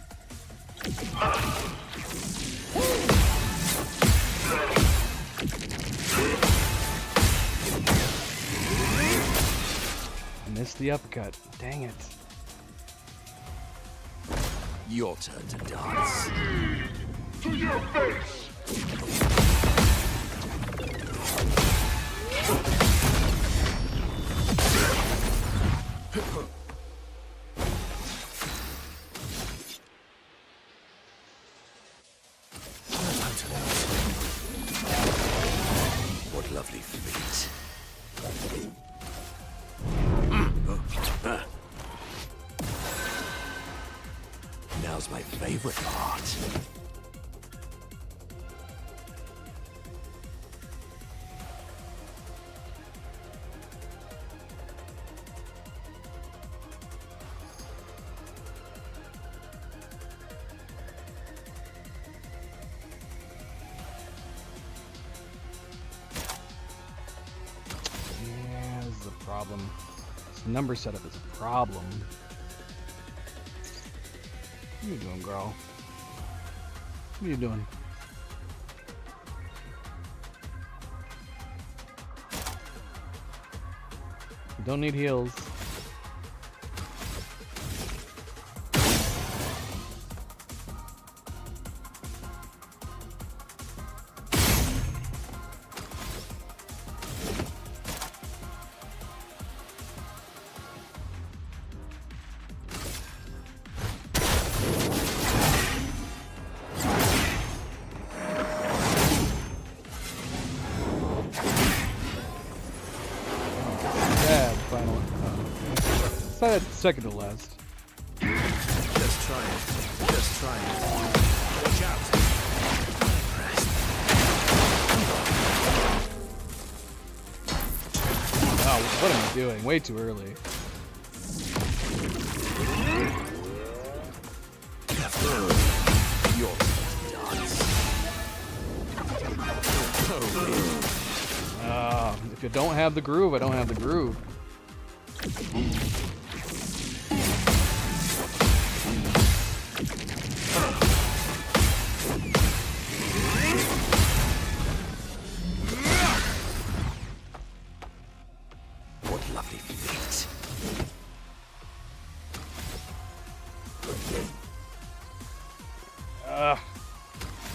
Missed the uppercut. Dang it. Your turn to dance. To your face! What lovely feet. Now's my favorite part. Yeah, this is a problem. This number setup is a problem. What are you doing, girl? What are you doing? You don't need heals. Second to last. Just try it. Just try it. Watch out. Wow, what am I doing? Way too early. Your dance. If you don't have the groove, I don't have the groove. What lovely feet. I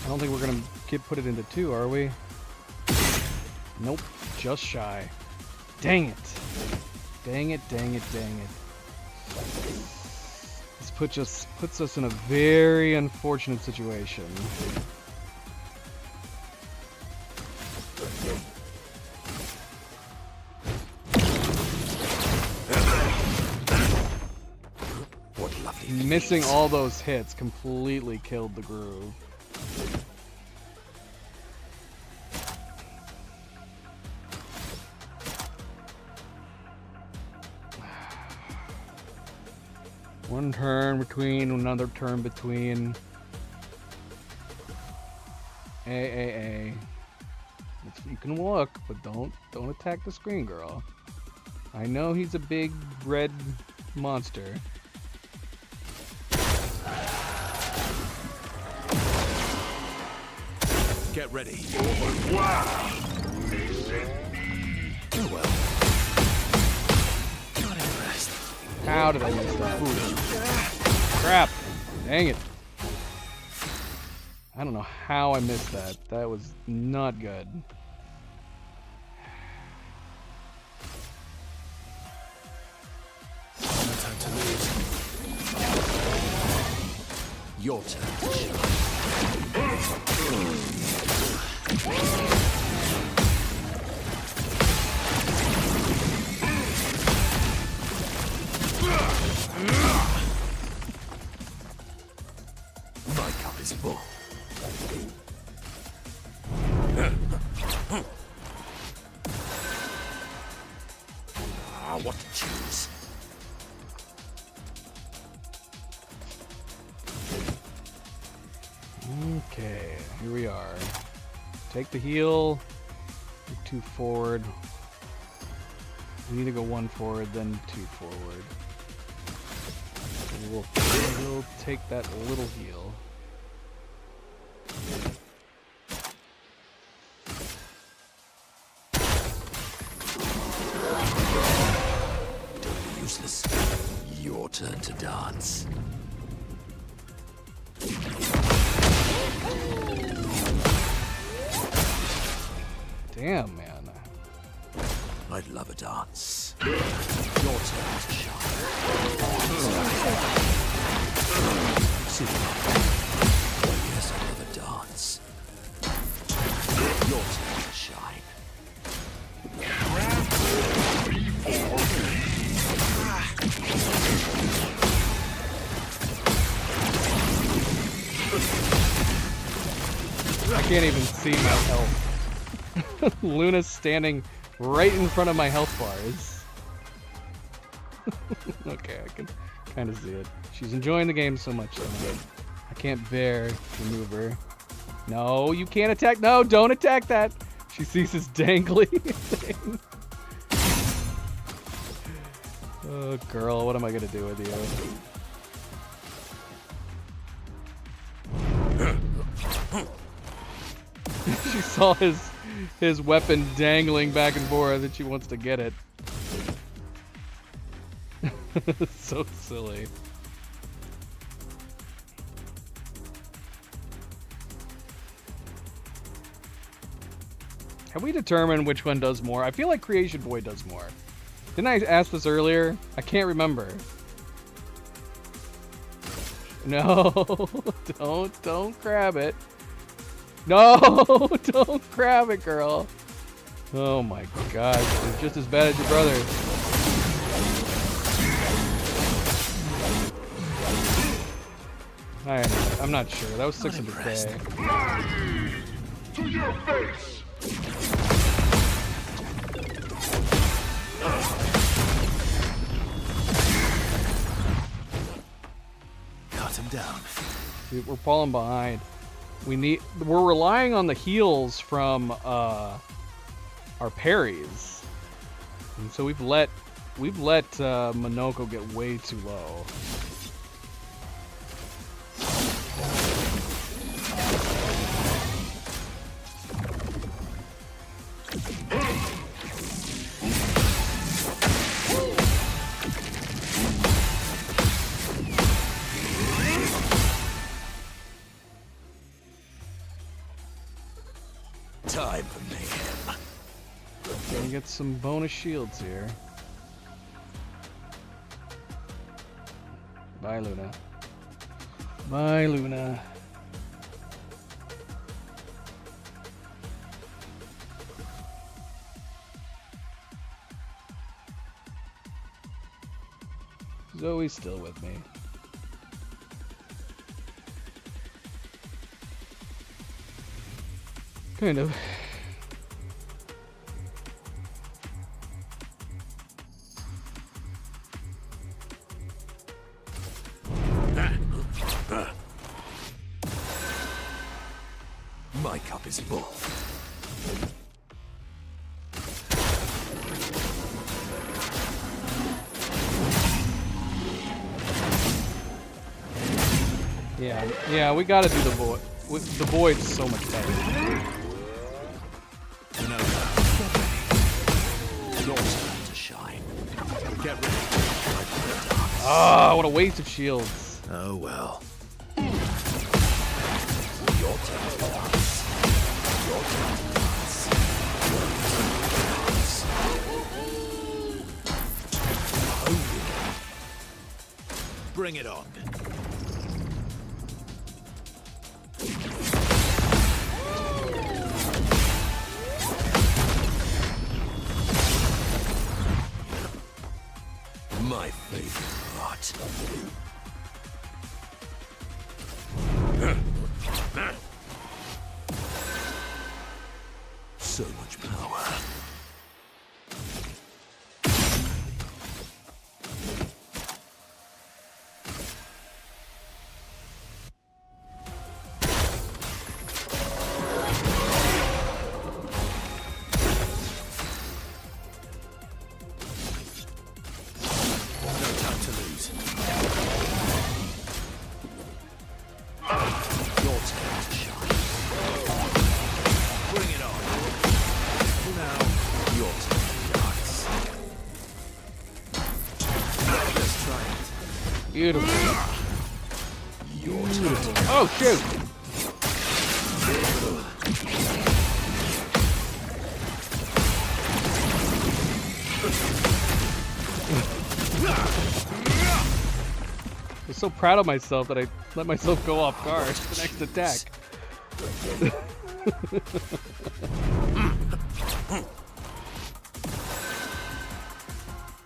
don't think we're gonna put it into 2, are we? Nope, just shy. Dang it. Dang it, dang it, dang it. This puts us in a very unfortunate situation. What lovely Missing all those hits completely killed the groove. One turn between, another turn between. A. You can look, but don't attack the screen, girl. I know he's a big red monster. Get ready. Wow! Oh well. Not impressed. How did I miss that? Crap! Dang it. I don't know how I missed that. That was not good. No time to lose. Your turn to shine. My cup is full. What to choose? Okay, here we are. Take the heal. 2 forward. We need to go 1 forward, then 2 forward. We'll take that little heal. Useless. Your turn to dance. Damn, man. I'd love a dance. Your turn to shine. Sit down. Oh yes, I love a dance. Your turn to shine. I can't even see my health. Luna's standing right in front of my health bars. Okay, I can kind of see it. She's enjoying the game so much that I can't bear to move her. No, you can't attack. No, don't attack that. She sees this dangly thing. Oh, girl, what am I gonna do with you? She saw his weapon dangling back and forth and she wants to get it. So silly. Have we determined which one does more? I feel like Creation Boy does more. Didn't I ask this earlier? I can't remember. No, don't grab it. No, don't grab it, girl. Oh my gosh, you're just as bad as your brother. I'm not sure. That was 600k. To your face! Cut him down. Dude, we're falling behind. We're relying on the heals from our parries, and so we've let Monoko get way too low. time for mayhem. Gonna get some bonus shields here. Bye, Luna. Bye, Luna. Zoe's still with me. Kind of. My cup is full. Yeah, we gotta do the void. The void's so much better. No, your turn to shine. Get ready. Ah, what a waste of shields. Oh well. Your turn to dance. Your turn to dance. Your turn to dance. Bring it on. My favorite part. So much power. Beautiful. Beautiful. Oh, shoot! I'm so proud of myself that I let myself go off guard. The next attack.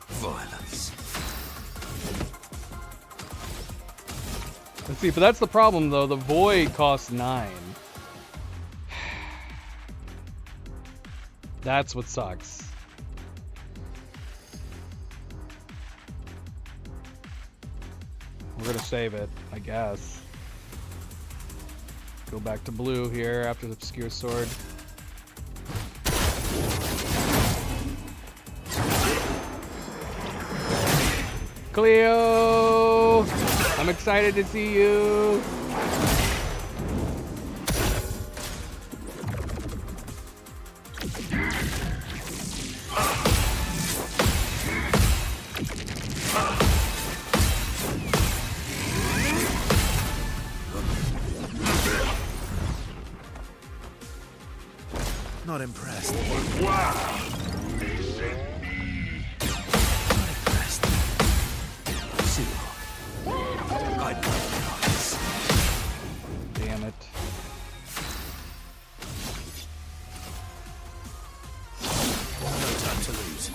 Violence. Let's see, but that's the problem though. The void costs 9. That's what sucks. We're gonna save it, I guess. Go back to blue here after the obscure sword. Cleo! I'm excited to see you! Not impressed. Wow! Not impressed. Zero. I'd love this. Damn it. No time to lose.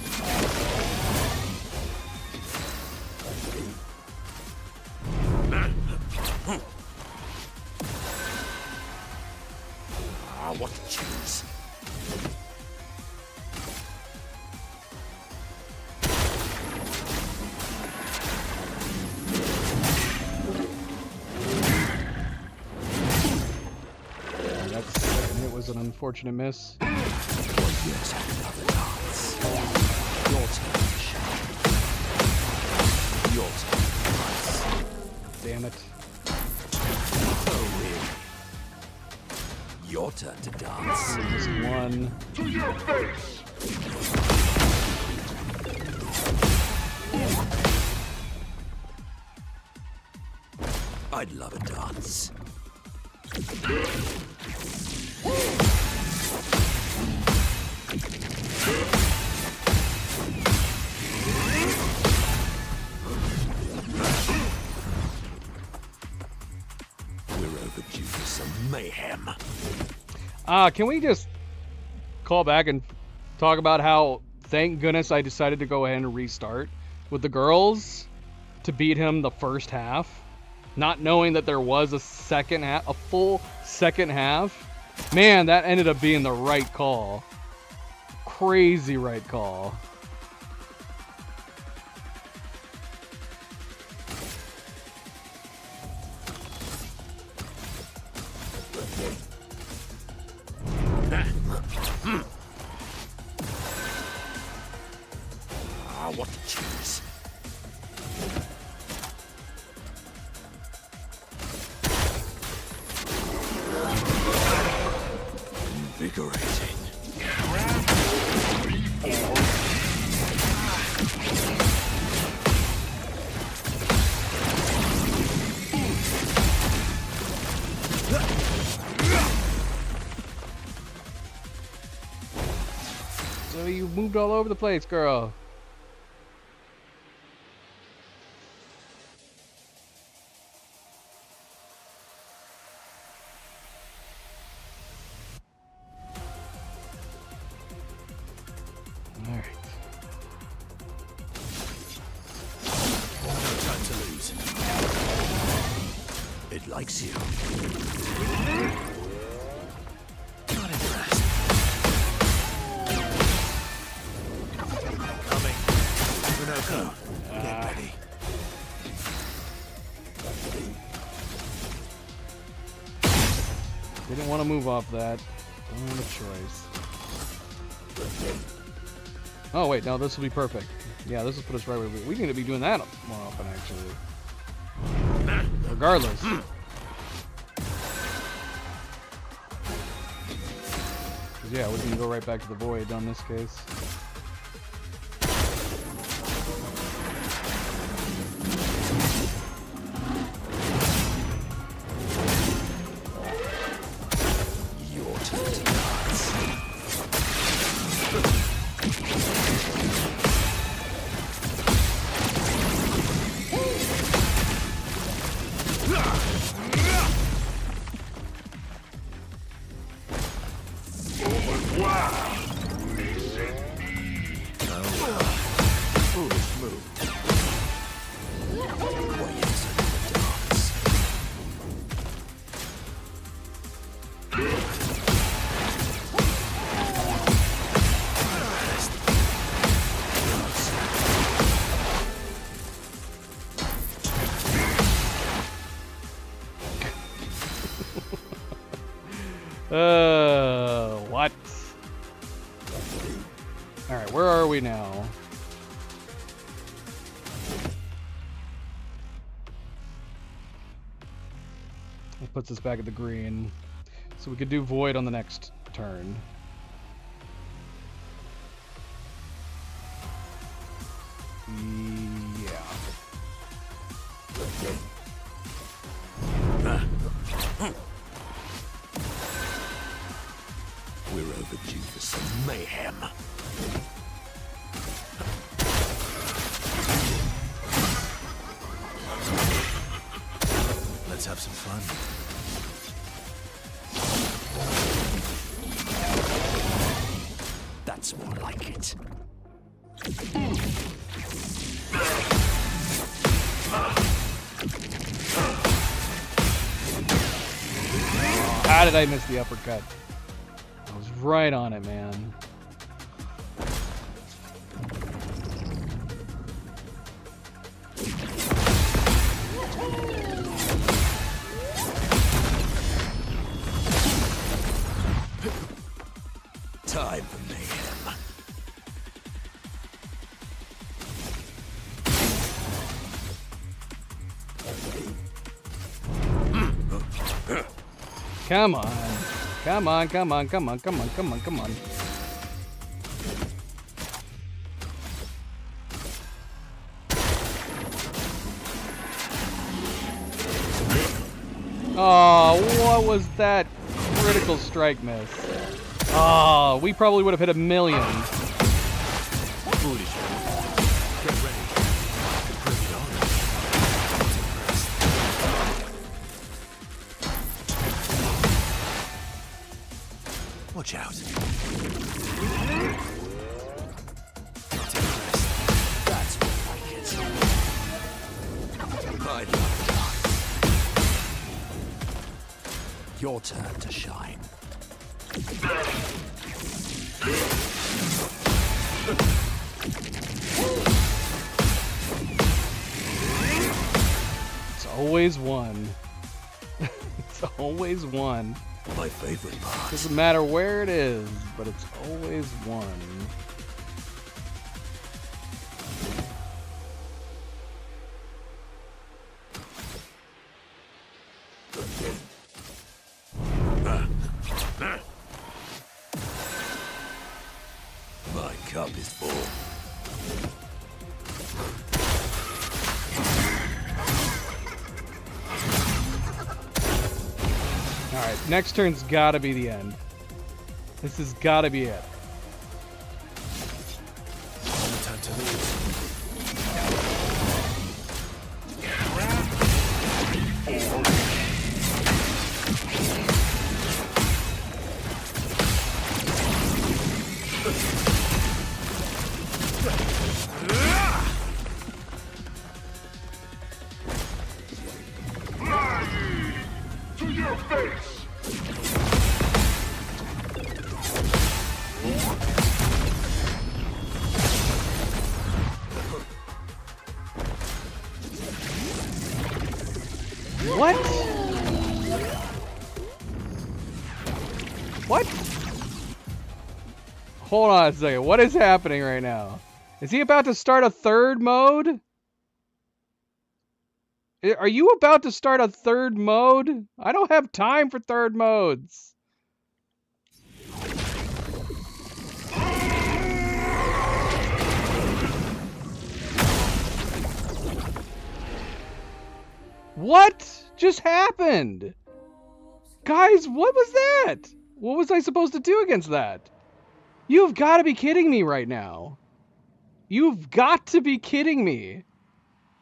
What a chance. It was an unfortunate miss. Yet another dance. Your turn to shine. Your turn to dance. Damn it. Oh, really? Your turn to dance. Just one. To your face! I'd love a dance. We're overdue for some mayhem. Can we just call back and talk about how, thank goodness, I decided to go ahead and restart with the girls to beat him the first half, not knowing that there was a second half, a full second half. Man, that ended up being the right call. Crazy right call. What to choose? Invigorating. So you moved all over the place, girl. It likes you. Not impressed. Coming. Runoko, get ready. Didn't want to move off that. Don't have a choice. Oh wait, no, this will be perfect. Yeah, this will put us right where we need to be doing that more often, actually. Regardless. 'Cause, yeah, we can go right back to the void on this case. Your turn. What? Alright, where are we now? That puts us back at the green. So we could do void on the next turn. Yeah. We're overdue for some mayhem. Let's have some fun. That's more like it. How did I miss the uppercut? I was right on it, man. Time for mayhem. Come on. Come on, come on, come on, come on, come on, come on. Oh, what was that critical strike miss? Oh, we probably would have hit 1 million. Foolish. Get ready. Bring it on. Watch out. Not impressed. That's more like it. I love it. Your turn to shine. It's always one. It's always one. My favorite part. Doesn't matter where it is, but it's always one. My cup is full. Alright, next turn's gotta be the end. This has gotta be it. No time to lose. To your face! What? What? Hold on a second. What is happening right now? Is he about to start a third mode? Are you about to start a third mode? I don't have time for third modes. What just happened? Guys, what was that? What was I supposed to do against that? You've got to be kidding me right now. You've got to be kidding me.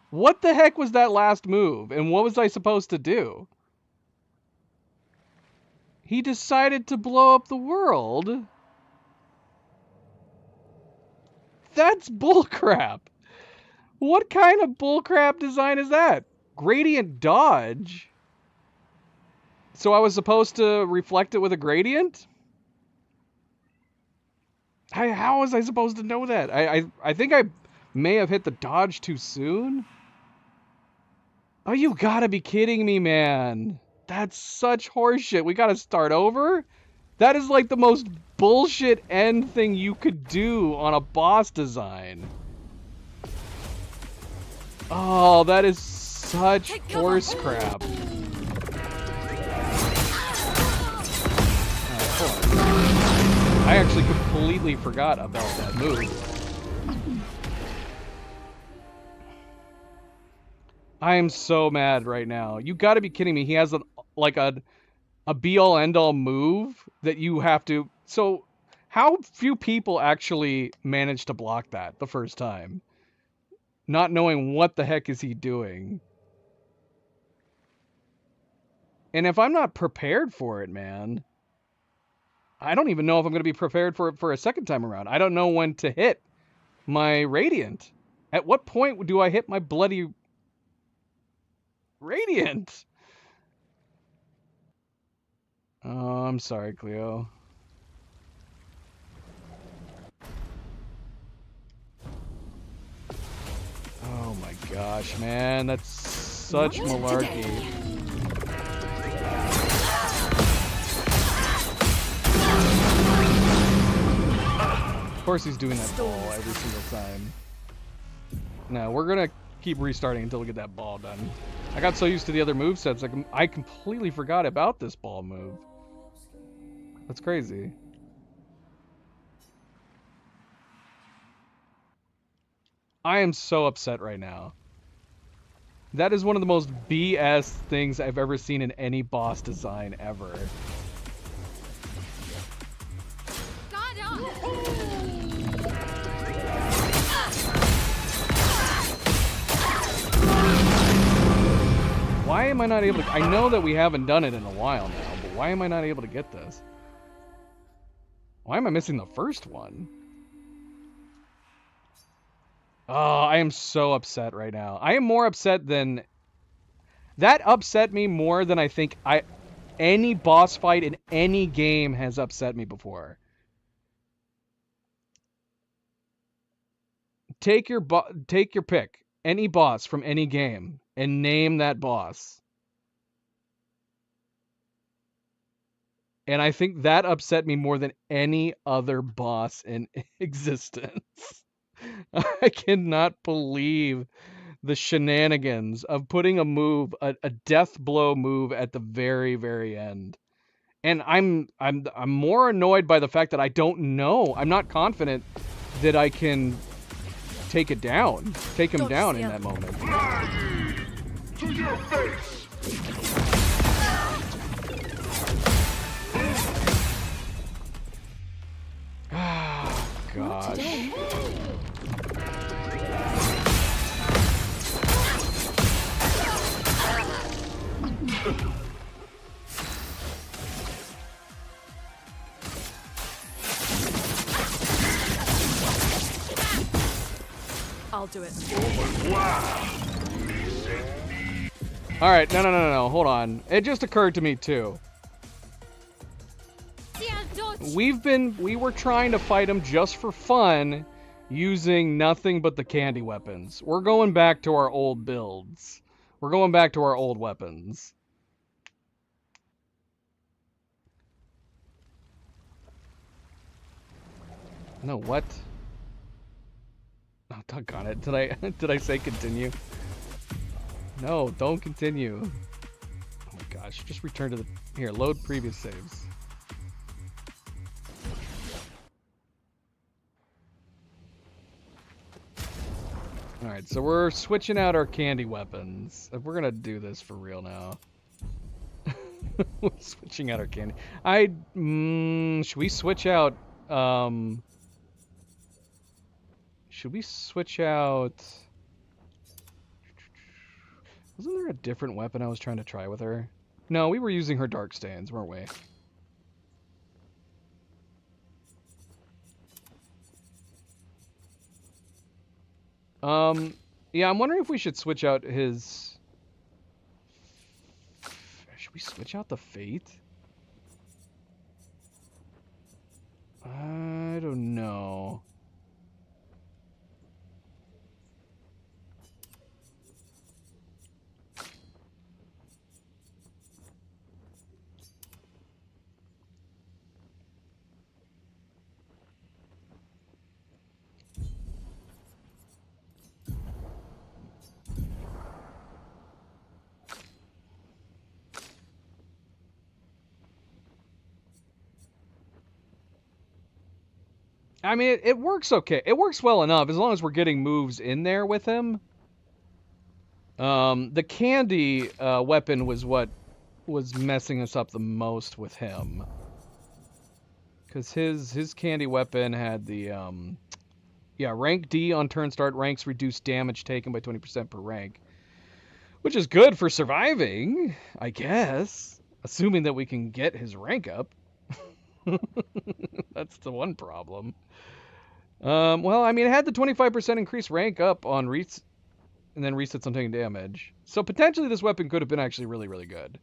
What the heck was that last move, and what was I supposed to do? He decided to blow up the world? That's bullcrap. What kind of bullcrap design is that? Gradient dodge? So I was supposed to reflect it with a gradient? How was I supposed to know that? I think I may have hit the dodge too soon? Oh, you gotta be kidding me, man. That's such horseshit. We gotta start over? That is like the most bullshit end thing you could do on a boss design. Oh, that is such horse crap. Alright, hold on. I actually completely forgot about that move. I am so mad right now. You gotta be kidding me. He has a be-all end-all move that you have to... So, how few people actually managed to block that the first time? Not knowing what the heck is he doing. And if I'm not prepared for it, man... I don't even know if I'm going to be prepared for it for a second time around. I don't know when to hit my Radiant. At what point do I hit my bloody... Radiant? Oh, I'm sorry, Cleo. Oh my gosh, man, that's such malarkey. Of course he's doing that ball every single time. No, we're gonna keep restarting until we get that ball done. I got so used to the other movesets, like I completely forgot about this ball move. That's crazy. I am so upset right now. That is one of the most BS things I've ever seen in any boss design ever. Why am I not able to... I know that we haven't done it in a while now, but why am I not able to get this? Why am I missing the first one? Oh, I am so upset right now. I am more upset than... That upset me more than I think any boss fight in any game has upset me before. Take your pick. Any boss from any game and name that boss. And I think that upset me more than any other boss in existence. I cannot believe the shenanigans of putting a move, a death blow move at the very, very end. And I'm more annoyed by the fact that I don't know. I'm not confident that I can take it down. Take him down in that moment. To your face! Ah, gosh. I'll do it. All right, no. Hold on. It just occurred to me too. We were trying to fight him just for fun, using nothing but the candy weapons. We're going back to our old builds. We're going back to our old weapons. No, what? Oh, doggone it. Did I say continue? No, don't continue. Oh my gosh, just return to the... Here, load previous saves. Alright, so we're switching out our candy weapons. If we're gonna do this for real now. We're switching out our candy. Should we switch out, should we switch out... Wasn't there a different weapon I was trying to try with her? No, we were using her dark stains, weren't we? Yeah, I'm wondering if we should switch out his... Should we switch out the Fate? I don't know. I mean, it works okay. It works well enough as long as we're getting moves in there with him. The candy weapon was what was messing us up the most with him. Because his candy weapon had the, yeah, rank D on turn start ranks reduce damage taken by 20% per rank. Which is good for surviving, I guess. Assuming that we can get his rank up. That's the one problem. Well, I mean, it had the 25% increased rank up on and then resets on taking damage. So potentially this weapon could have been actually really, really good.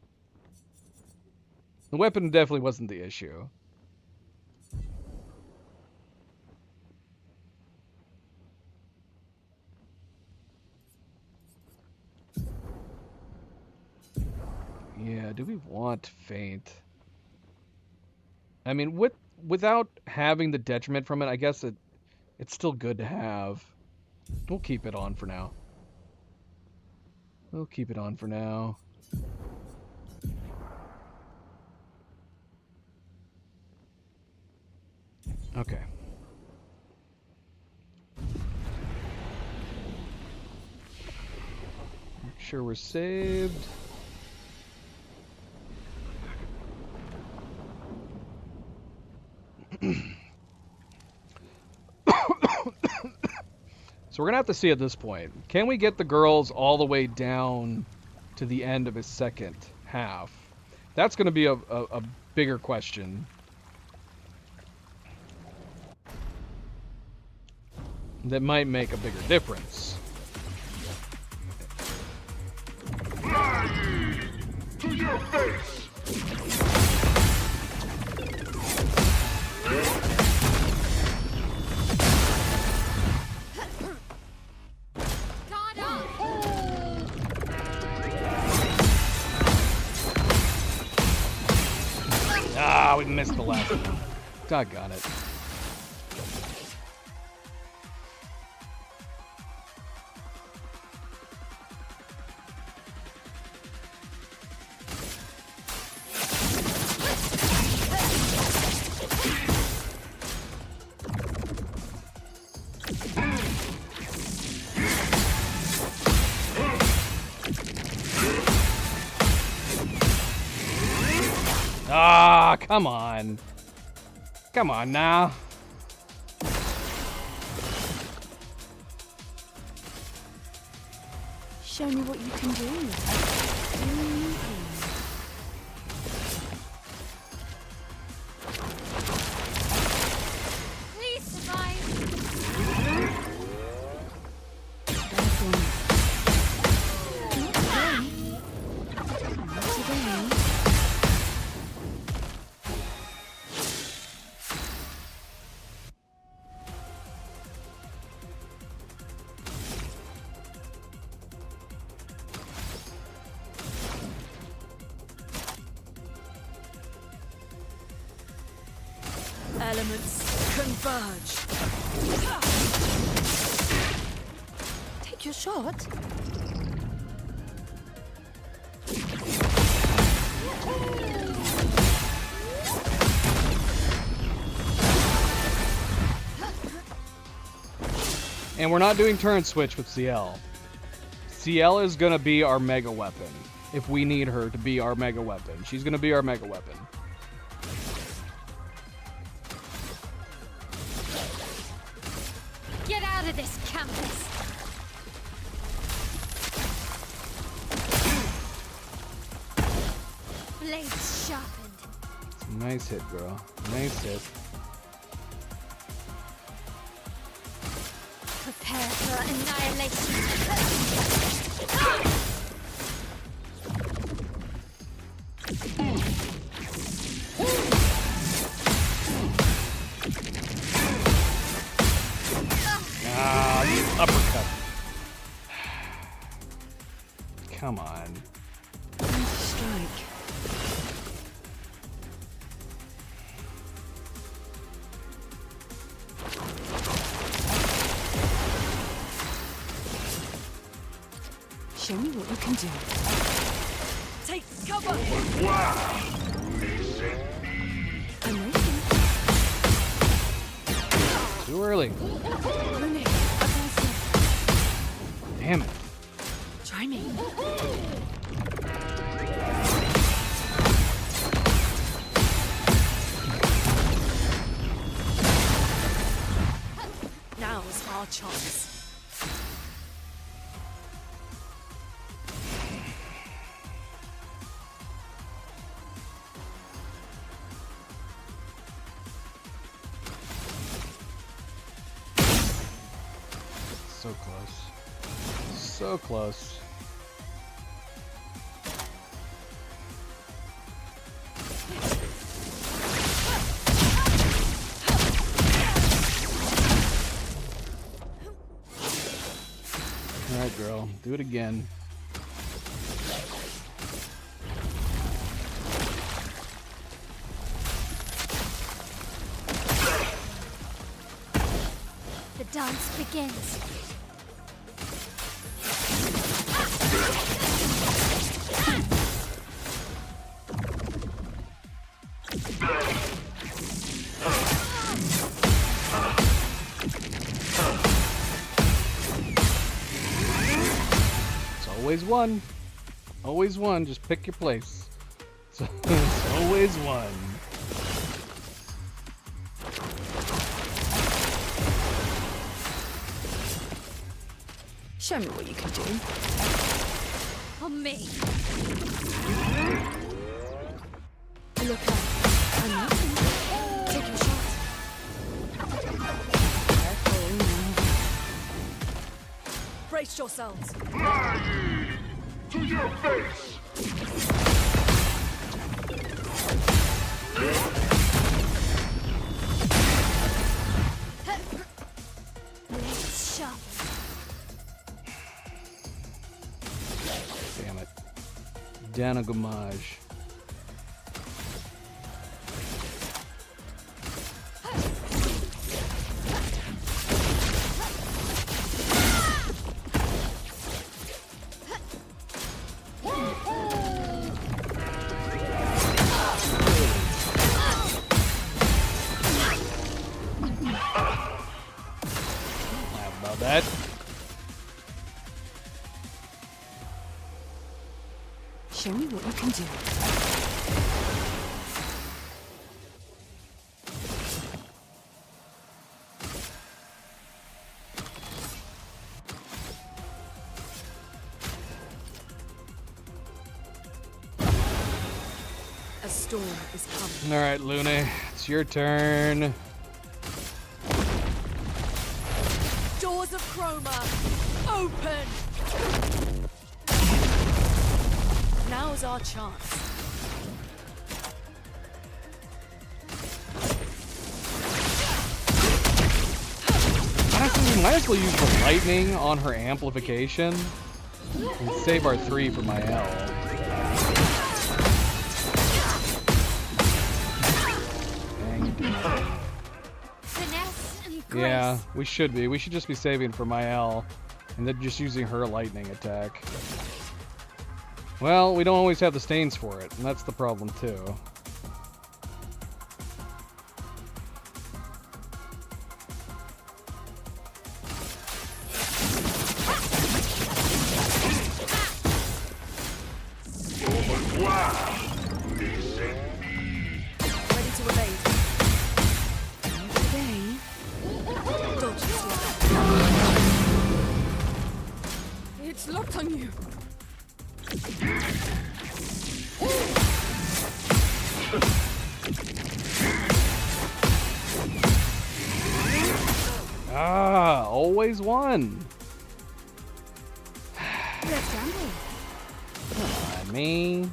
The weapon definitely wasn't the issue. Yeah, do we want Feint? I mean, without having the detriment from it, I guess it's still good to have. We'll keep it on for now. We'll keep it on for now. Okay. Make sure we're saved. So we're gonna have to see at this point. Can we get the girls all the way down to the end of his second half? That's going to be a bigger question. That might make a bigger difference. Fly to your face. God up! Ah, we missed the last one. Doggone it. Ah, come on. Come on now. Show me what you can do. Please survive! Elements converge. Take your shot. And we're not doing turn switch with CL. CL is going to be our mega weapon. If we need her to be our mega weapon. She's going to be our mega weapon. Get out of this campus! Blades sharpened. It's a nice hit, girl. Nice hit. Prepare for annihilation. Ah, uppercut. Come on. Strike. Show me what you can do. Take cover! Wow. I'm waiting. Too early. Rune, aggressive. Damn it. Try me. Now's our chance. So close. So close. All right, girl. Do it again. The dance begins. It's always one. Always one. Just pick your place. It's always one. Show me what you can do. on me. Look out. I'm nothing. Take your shot. Careful now. Brace yourselves. Fly ye to your face. Blades sharp. Damn it. Danagomage. Laugh about that. Show me what you can do. A storm is coming. All right, Lune, it's your turn. Doors of Chroma, open! Now's our chance. Honestly, we might as well use the lightning on her amplification and save our 3 for my L. Finesse and grace. Yeah, we should be. We should just be saving for my L and then just using her lightning attack. Well, we don't always have the stains for it, and that's the problem too. Ready to evade. Today, Dodge this way. It's locked on you. Ah, always one. let's gamble. Come on, man.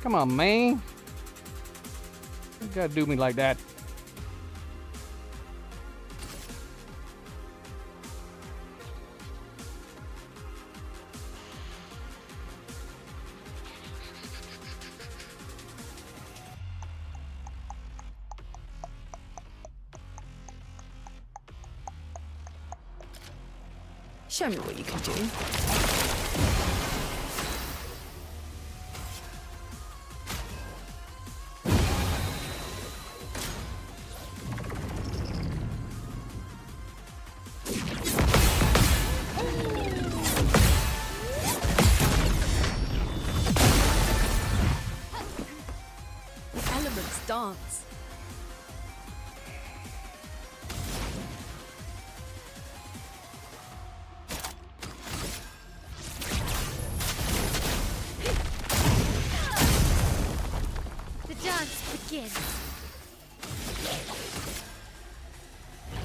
Come on, man. You gotta do me like that. Show me what you can do. The elements dance. The dance begins.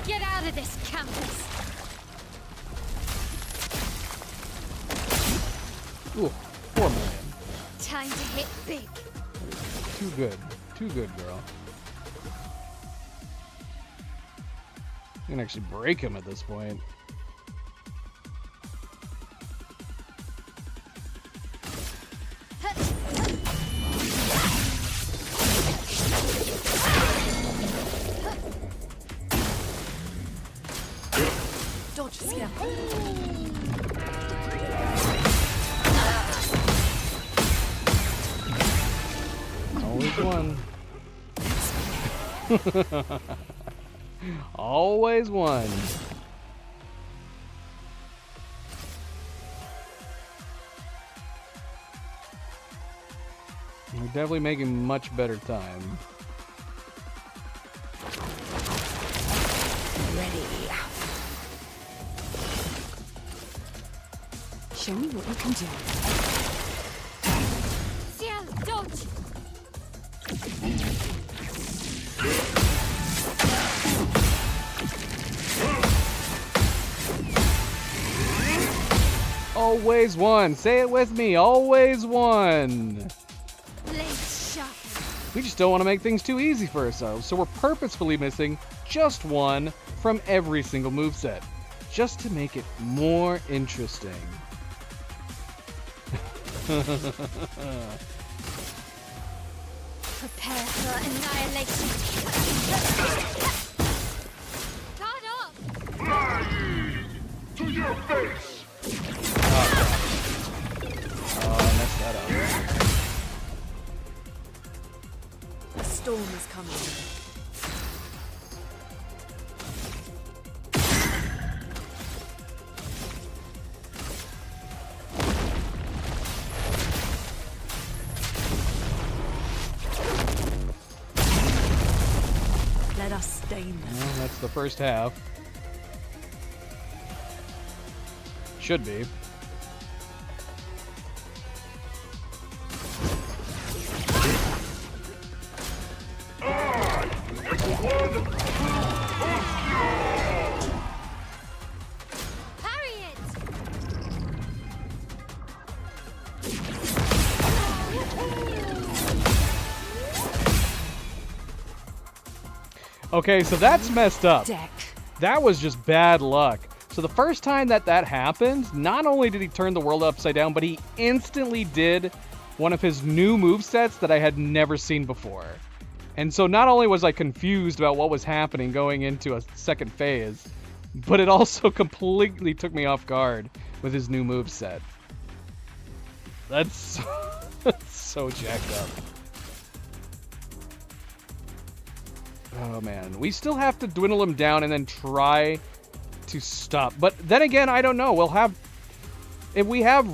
Get out of this campus. Ooh, 4 million. Time to hit big. Too good. Too good, girl. You can actually break him at this point. Dodge scale. Always one. Always one. We're definitely making much better time. Ready. Show me what you can do. Always one. Say it with me. Always one. Blades sharpened. We just don't want to make things too easy for ourselves, so we're purposefully missing just one from every single moveset, just to make it more interesting. Prepare for annihilation. Guard up! Fly to your face! Oh, I messed that up. A storm is coming. Let us stain them. Well, that's the first half. Should be. Parry it! Okay, so that's messed up. Deck. That was just bad luck. So the first time that happened, not only did he turn the world upside down, but he instantly did one of his new movesets that I had never seen before. And so not only was I confused about what was happening going into a second phase, but it also completely took me off guard with his new moveset. That's so jacked up. Oh man, we still have to dwindle him down and then try to stop. But then again, I don't know. We'll have, if we have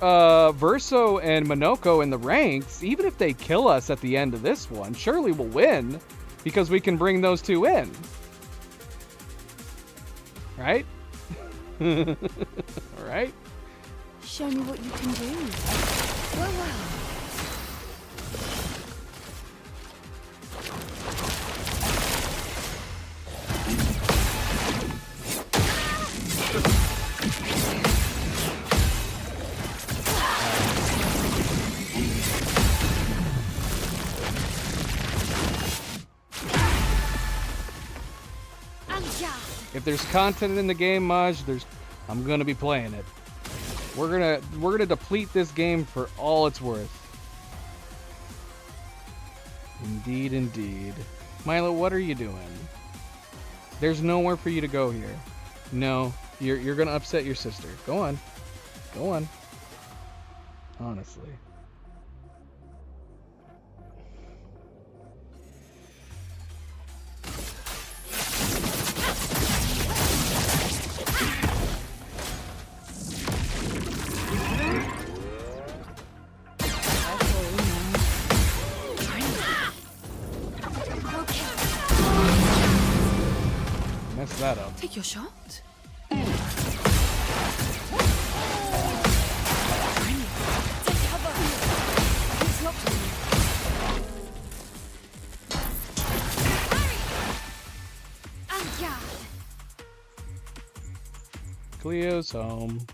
Verso and Monoko in the ranks, even if they kill us at the end of this one, surely we'll win because we can bring those two in. Right? Alright? Show me what you can do. Well, well. If there's content in the game, Maj, I'm gonna be playing it. We're gonna deplete this game for all it's worth. Indeed, indeed. Milo, what are you doing? There's nowhere for you to go here. No, you're gonna upset your sister. Go on. Go on. Honestly. Mess that up. Take your shot. Cleo's home.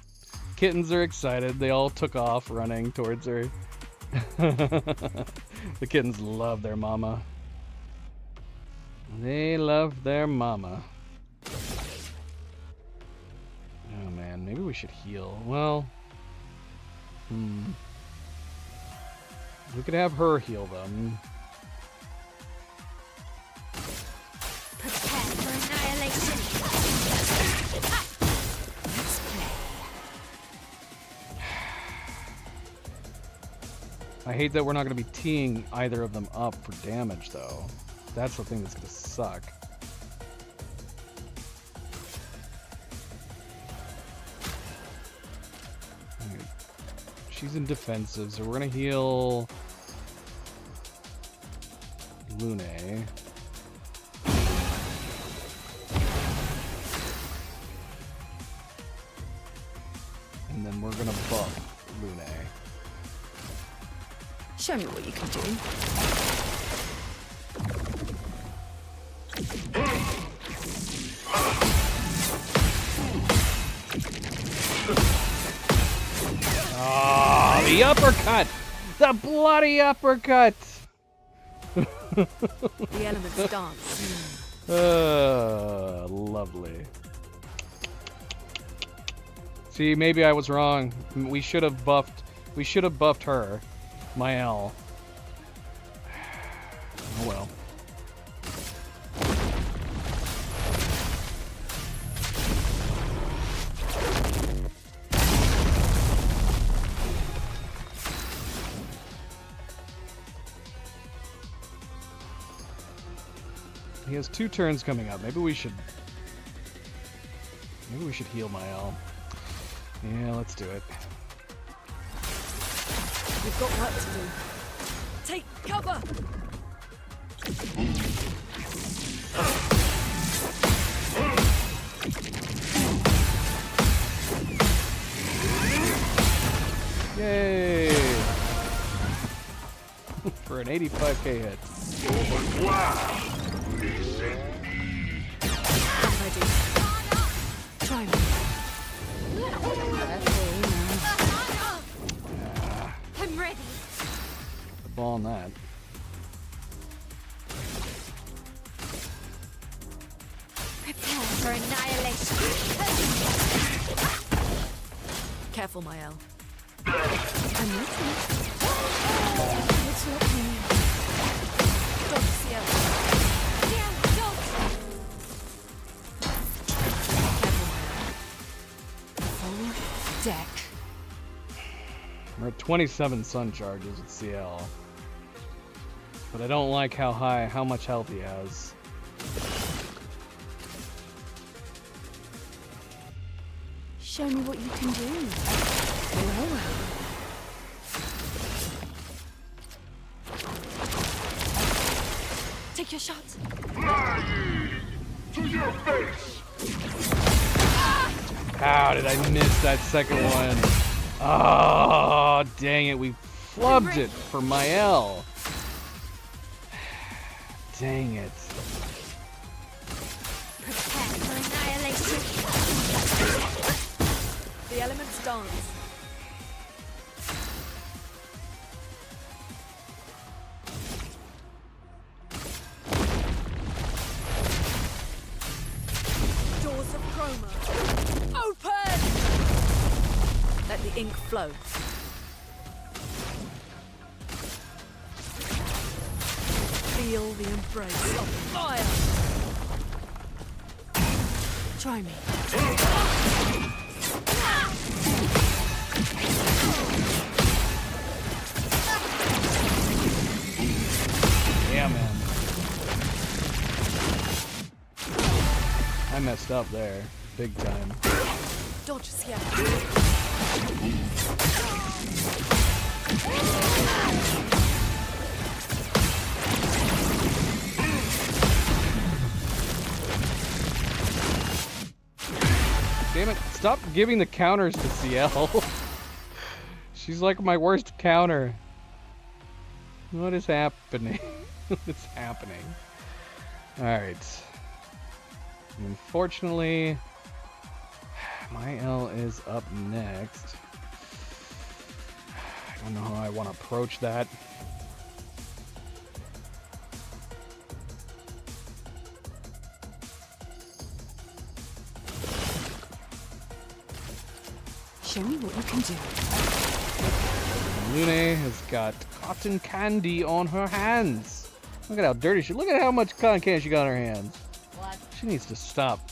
Kittens are excited. They all took off running towards her. The kittens love their mama. They love their mama. Oh man, maybe we should heal. Well, we could have her heal them. Prepare for annihilation. Let's play. I hate that we're not going to be teeing either of them up for damage, though. That's the thing that's going to suck. Alright. She's in defensive, so we're going to heal Lune. And then we're going to buff Lune. Show me what you can do. bloody uppercut! The bloody uppercut! The elements dance. Lovely. See, maybe I was wrong. We should have buffed her. Mael. Oh well. He has 2 turns coming up. Maybe we should heal Mael. Yeah, let's do it. We've got work to do. Take cover! Yay! For an 85k hit. I'm ready. Try me. I'm ready. The ball on that. Prepare for annihilation. Careful, Mael. I'm ready. It's not me. Dodge Ciel. Ciel, dodge. Careful, Mael. Full deck. We're at 27 sun charges at CL. But I don't like how much health he has. Show me what you can do. Well. Take your shot. To your face! How did I miss that second one? Oh, dang it. We flubbed it for Mael. Dang it. Prepare for annihilation. The elements dance. Doors of chroma. Open! Let the ink flow. Feel the embrace of fire. Try me. Yeah, man. I messed up there. Big time. Dodge Ciel. Damn it. Stop giving the counters to CL. She's like my worst counter. What is happening? What's happening? Alright. Unfortunately, Mael is up next. I don't know how I want to approach that. Show me what you can do. Lune has got cotton candy on her hands. Look at how dirty she. Look at how much cotton candy she got on her hands. What? She needs to stop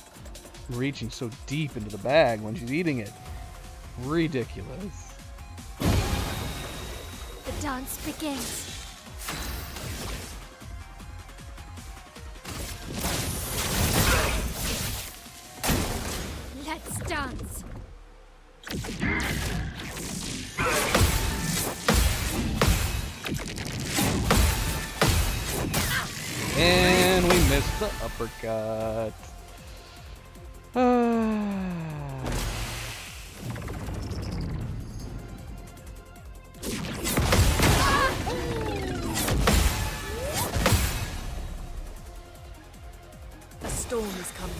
reaching so deep into the bag when she's eating it. Ridiculous. The dance begins. Let's dance. And we missed the uppercut. A storm is coming.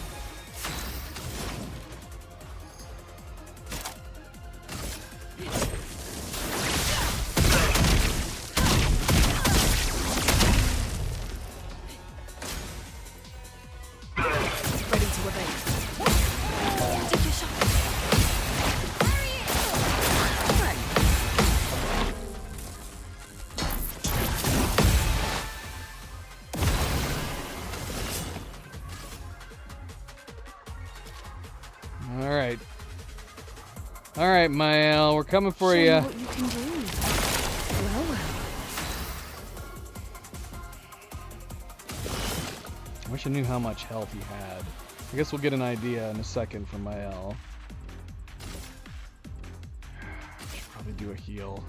All right, Mael, we're coming for Show me you. what you can do. Well, well. I wish I knew how much health he had. I guess we'll get an idea in a second from Mael. Should probably do a heal.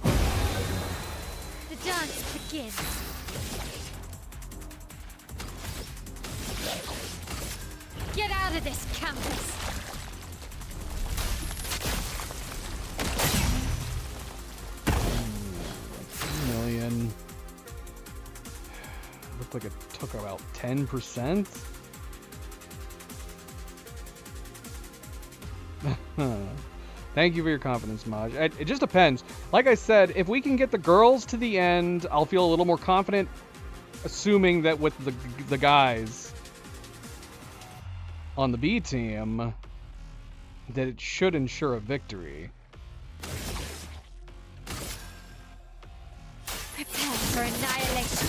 The dance begins. Get out of this campus. 2 million. Looked like it took about 10%. Thank you for your confidence, Maj. It just depends. Like I said, if we can get the girls to the end, I'll feel a little more confident, assuming that with the guys on the B team, that it should ensure a victory. Prepare for annihilation.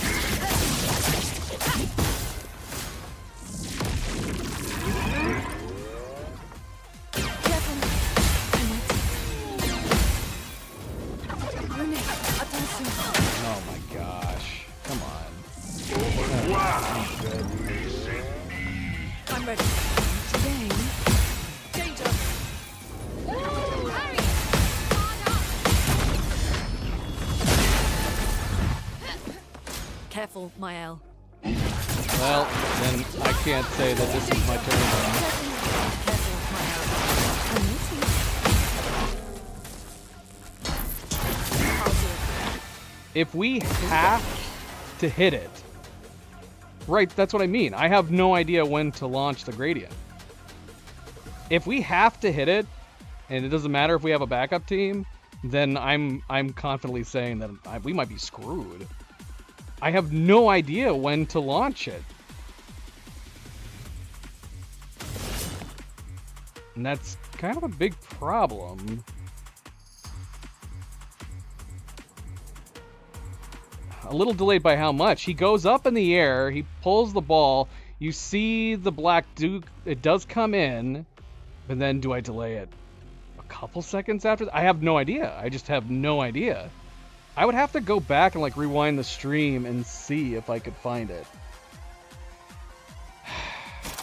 Oh my gosh. Come on. I'm ready. Today. Danger. Hurry! Careful, Mael. Well, then I can't say that this is my turn. Careful, Mael. I'm waiting. I'll do it. If we have to hit it, right, that's what I mean. I have no idea when to launch the gradient. If we have to hit it, and it doesn't matter if we have a backup team, then I'm confidently saying that we might be screwed. I have no idea when to launch it. And that's kind of a big problem. A little delayed by how much? He goes up in the air, he pulls the ball, you see the black Duke, it does come in, but then do I delay it a couple seconds after? I have no idea. I just have no idea. I would have to go back and like rewind the stream and see if I could find it.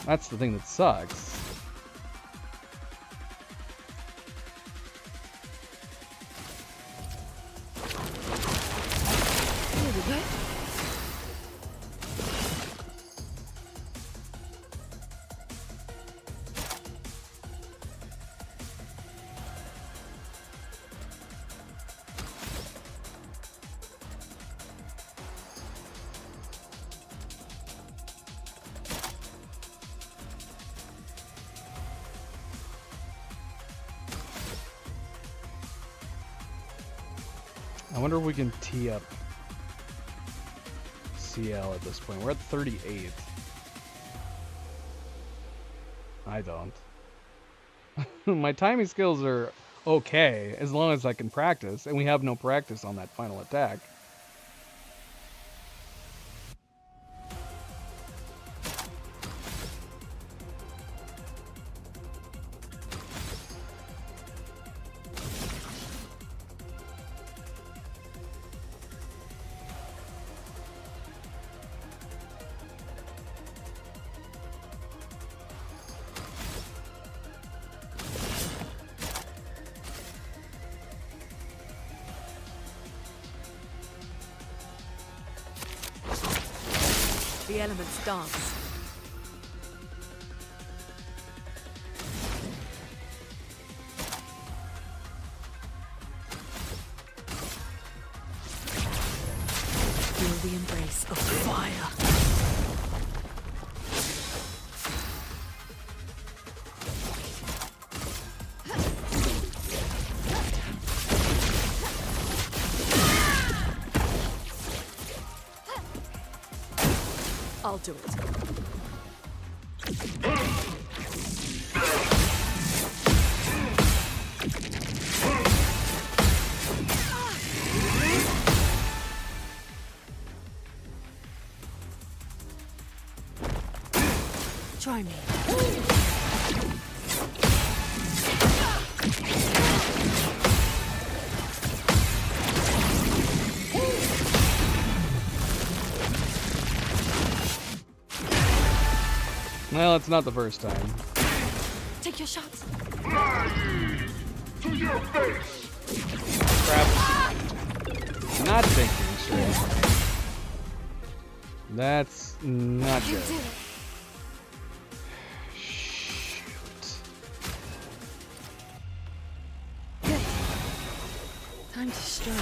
That's the thing that sucks. Here we go. I wonder if we can tee up CL at this point. We're at 38. I don't. My timing skills are okay as long as I can practice, and we have no practice on that final attack. The elements dance. Feel the embrace of fire. I'll do it. Try me. Well, it's not the first time. Take your shots. To your face! Crap. Not thinking straight. That's not You good. do it. Shoot. Time to strike.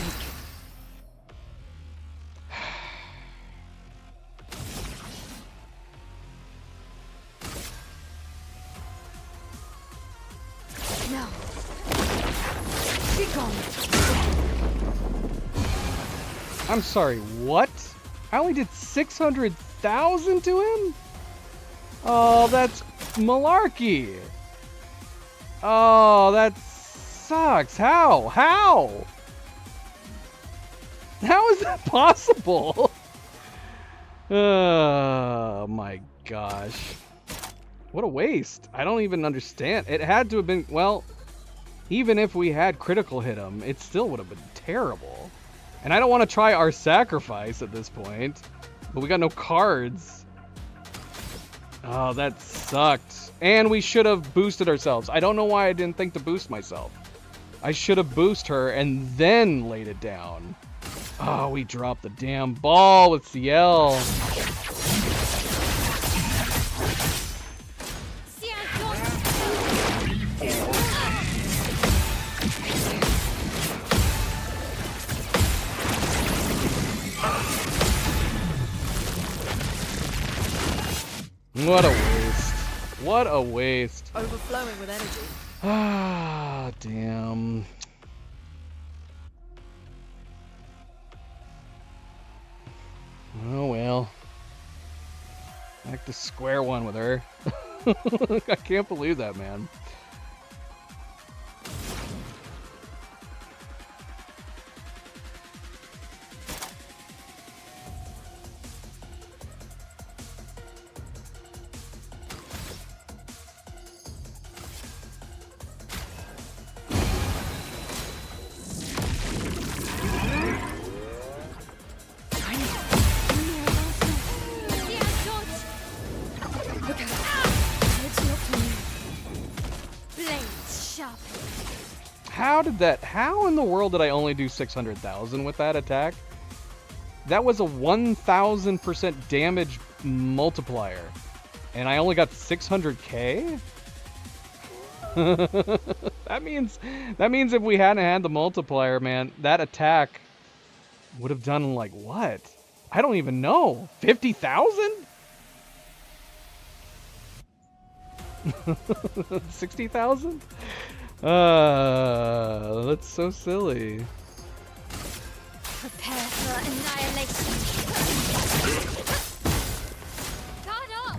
No. Be gone. I'm sorry, what? I only did 600,000 to him? Oh, that's malarkey. Oh, that sucks. How? How? How is that possible? Oh my gosh. What a waste. I don't even understand. It had to have been, well, even if we had critical hit him, it still would have been terrible. And I don't want to try our sacrifice at this point, but we got no cards. Oh, that sucked. And we should have boosted ourselves. I don't know why I didn't think to boost myself. I should have boosted her and then laid it down. Oh, we dropped the damn ball with CL. What a waste. What a waste. Overflowing with energy. Ah, damn. Oh well. Back to square one with her. I can't believe that, man. How in the world did I only do 600,000 with that attack? That was a 1,000% damage multiplier. And I only got 600k? That means if we hadn't had the multiplier, man, that attack would have done like what? I don't even know. 50,000? 60,000? That's so silly. Prepare for annihilation. Guard up!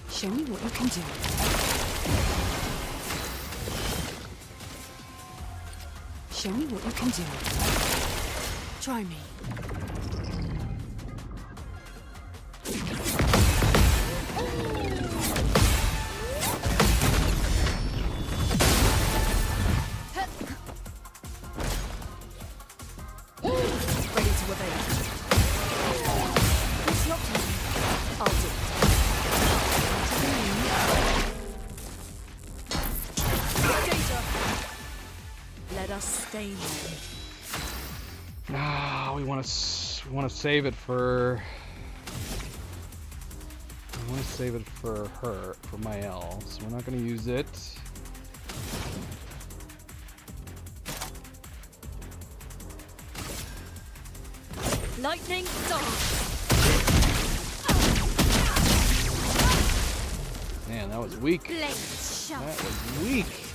Show me what you can do. Show me what you can do. Try me. Ready to evade. It's your turn. I'll do it. Danger. Let us stay here. Ah, we want to save it for. I want to save it for her, for Mael. So we're not going to use it. Lightning dart. Man, that was weak. Blade sharp. That was weak.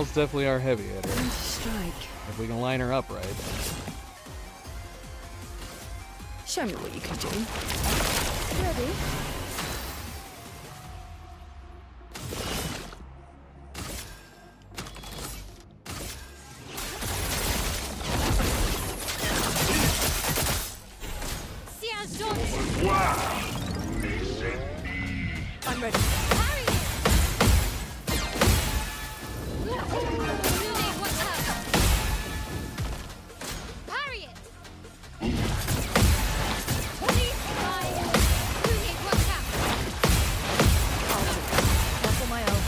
is definitely our heavy hitter. Time to strike. If we can line her up right. Show me what you can do. Ready? Sia's daughter. I'm ready. Parry it. Rune, watch out. Parry it. Please fire. Rune, watch out. That's on my own.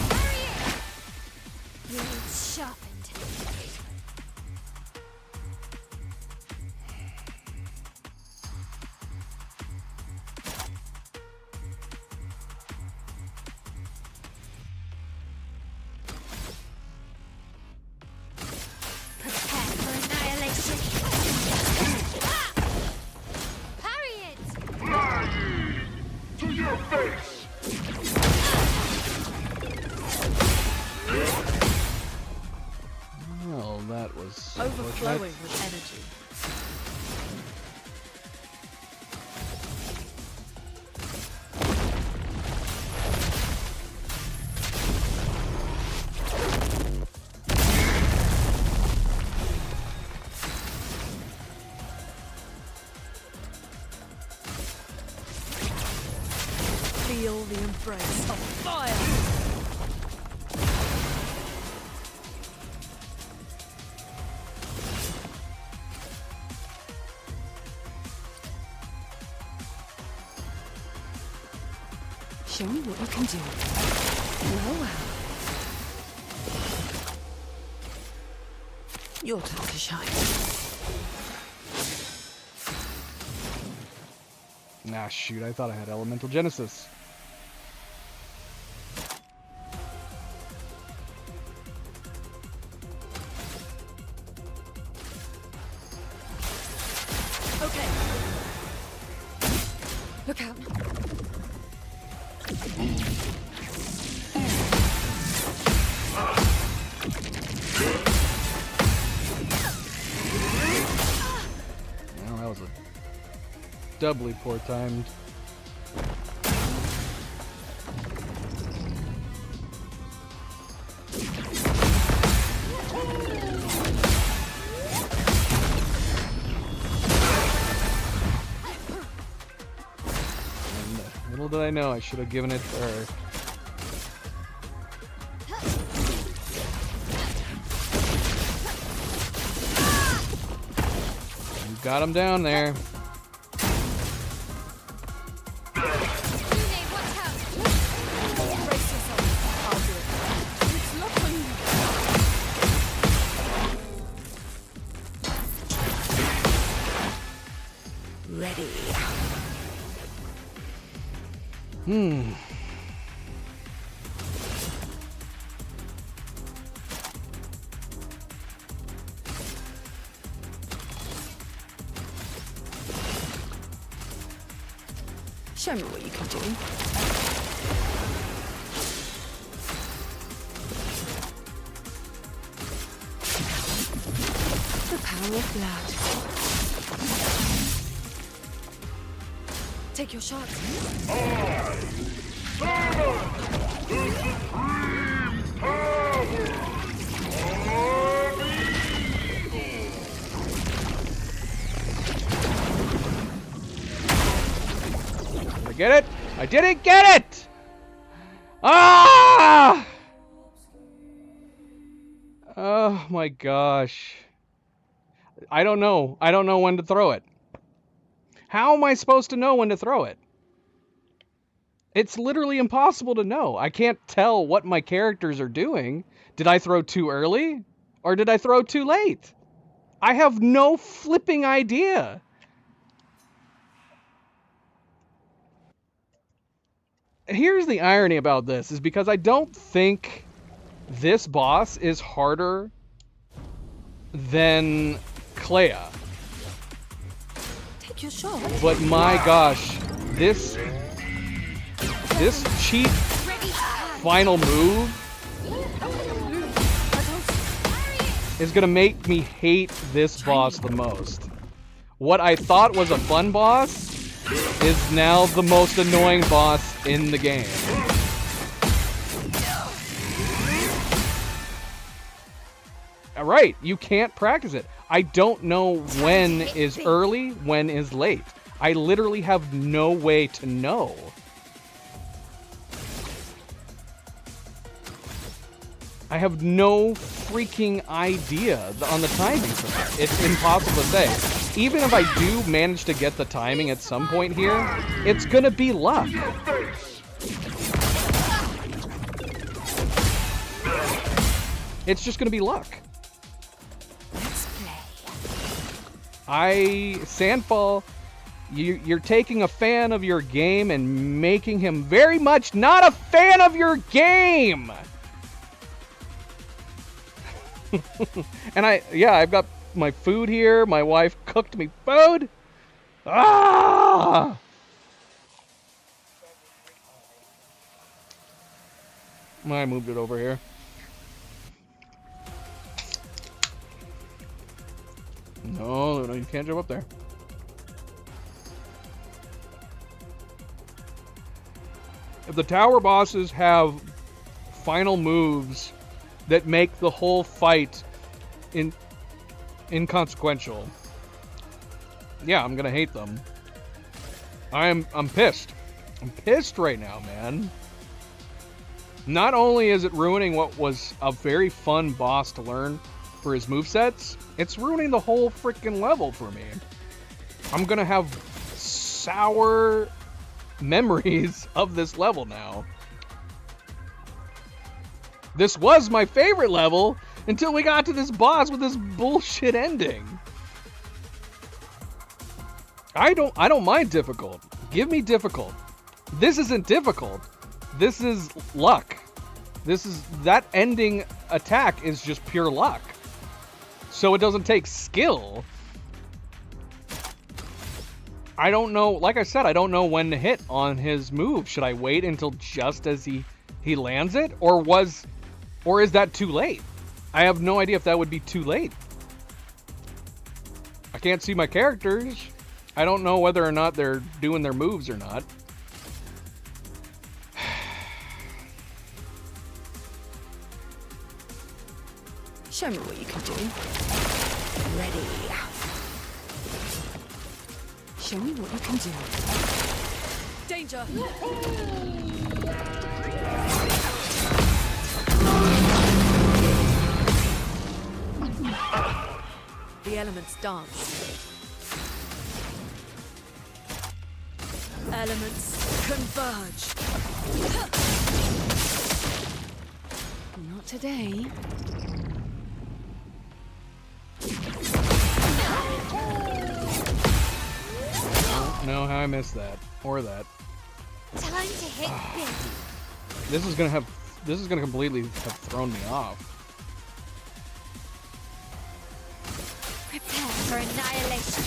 Parry it. Blades sharpened. Prepare for annihilation. Ah! Parry it. To your face! Well, that was Overflowing with energy. Feel the embrace of fire. Show me what you can do. Well, well. Your turn to shine. Nah, shoot, I thought I had Elemental Genesis. Okay. Look out. Well, that was a doubly poor timed. And little did I know I should have given it to her. You got him down there. Rune, watch out. Brace yourself. I'll do it. It's not on you. Ready. Show me what you can do. The power of blood. Take your shot. I get it? I didn't get it! Ah! Oh my gosh. I don't know. I don't know when to throw it. How am I supposed to know when to throw it? It's literally impossible to know. I can't tell what my characters are doing. Did I throw too early? Or did I throw too late? I have no flipping idea. Here's the irony about this, is because I don't think this boss is harder than Clea. Take your shot. But my gosh, this cheat Ready to final move is gonna make me hate this boss the most. What I thought was a fun boss is now the most annoying boss in the game. Alright, you can't practice it. I don't know when is early, when is late. I literally have no way to know. I have no freaking idea on the timing for that. It's impossible to say. Even if I do manage to get the timing at some point here, it's gonna be luck. It's just gonna be luck. Sandfall, you're taking a fan of your game and making him very much not a fan of your game. And I've got my food here. My wife cooked me food. Ah! I moved it over here. No, you can't jump up there. If the tower bosses have final moves that make the whole fight inconsequential, yeah, I'm gonna hate them. I'm pissed. I'm pissed right now, man. Not only is it ruining what was a very fun boss to learn for his movesets, it's ruining the whole freaking level for me. I'm gonna have sour memories of this level now. This was my favorite level until we got to this boss with this bullshit ending. I don't mind difficult. Give me difficult. This isn't difficult. This is luck. That ending attack is just pure luck. So it doesn't take skill. I don't know, like I said, I don't know when to hit on his move. Should I wait until just as he lands it? Or is that too late? I have no idea if that would be too late. I can't see my characters. I don't know whether or not they're doing their moves or not. Show me what you can do. Ready. Show me what you can do. Danger! The elements dance. Elements converge. Not today. No, how I missed that. Or that. Time to hit big. This is gonna completely have thrown me off. Prepare for annihilation.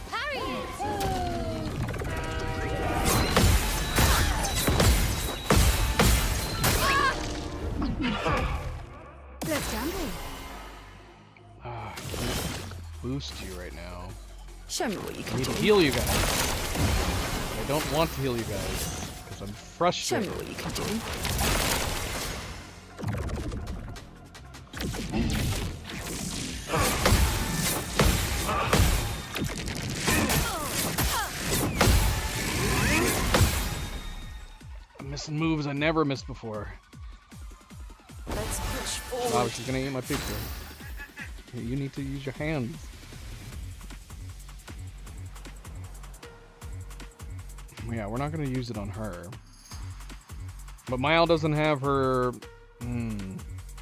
Parry it! Let's gamble. I can't boost you right now. Show me what you I can need do. to heal you guys. I don't want to heal you guys because I'm Show frustrated. me what you can do. I'm missing moves I never missed before. Let's push forward. Oh, she's gonna eat my pizza. You need to use your hands. Yeah, we're not gonna use it on her. But Mile doesn't have her... We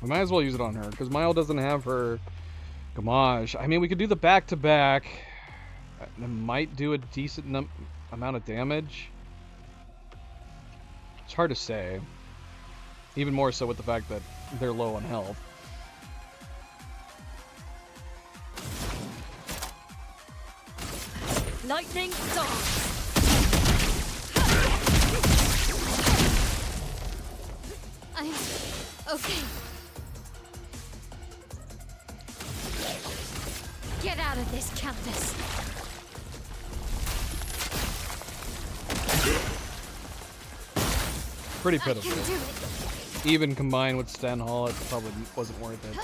might as well use it on her, because Mile doesn't have her Gamage. I mean, we could do the back-to-back. It might do a decent amount of damage. It's hard to say. Even more so with the fact that they're low on health. Lightning dance. I'm okay. Get out of this, Countess. Pretty I can pitiful. do it. Even combined with Sten Hall, it probably wasn't worth it.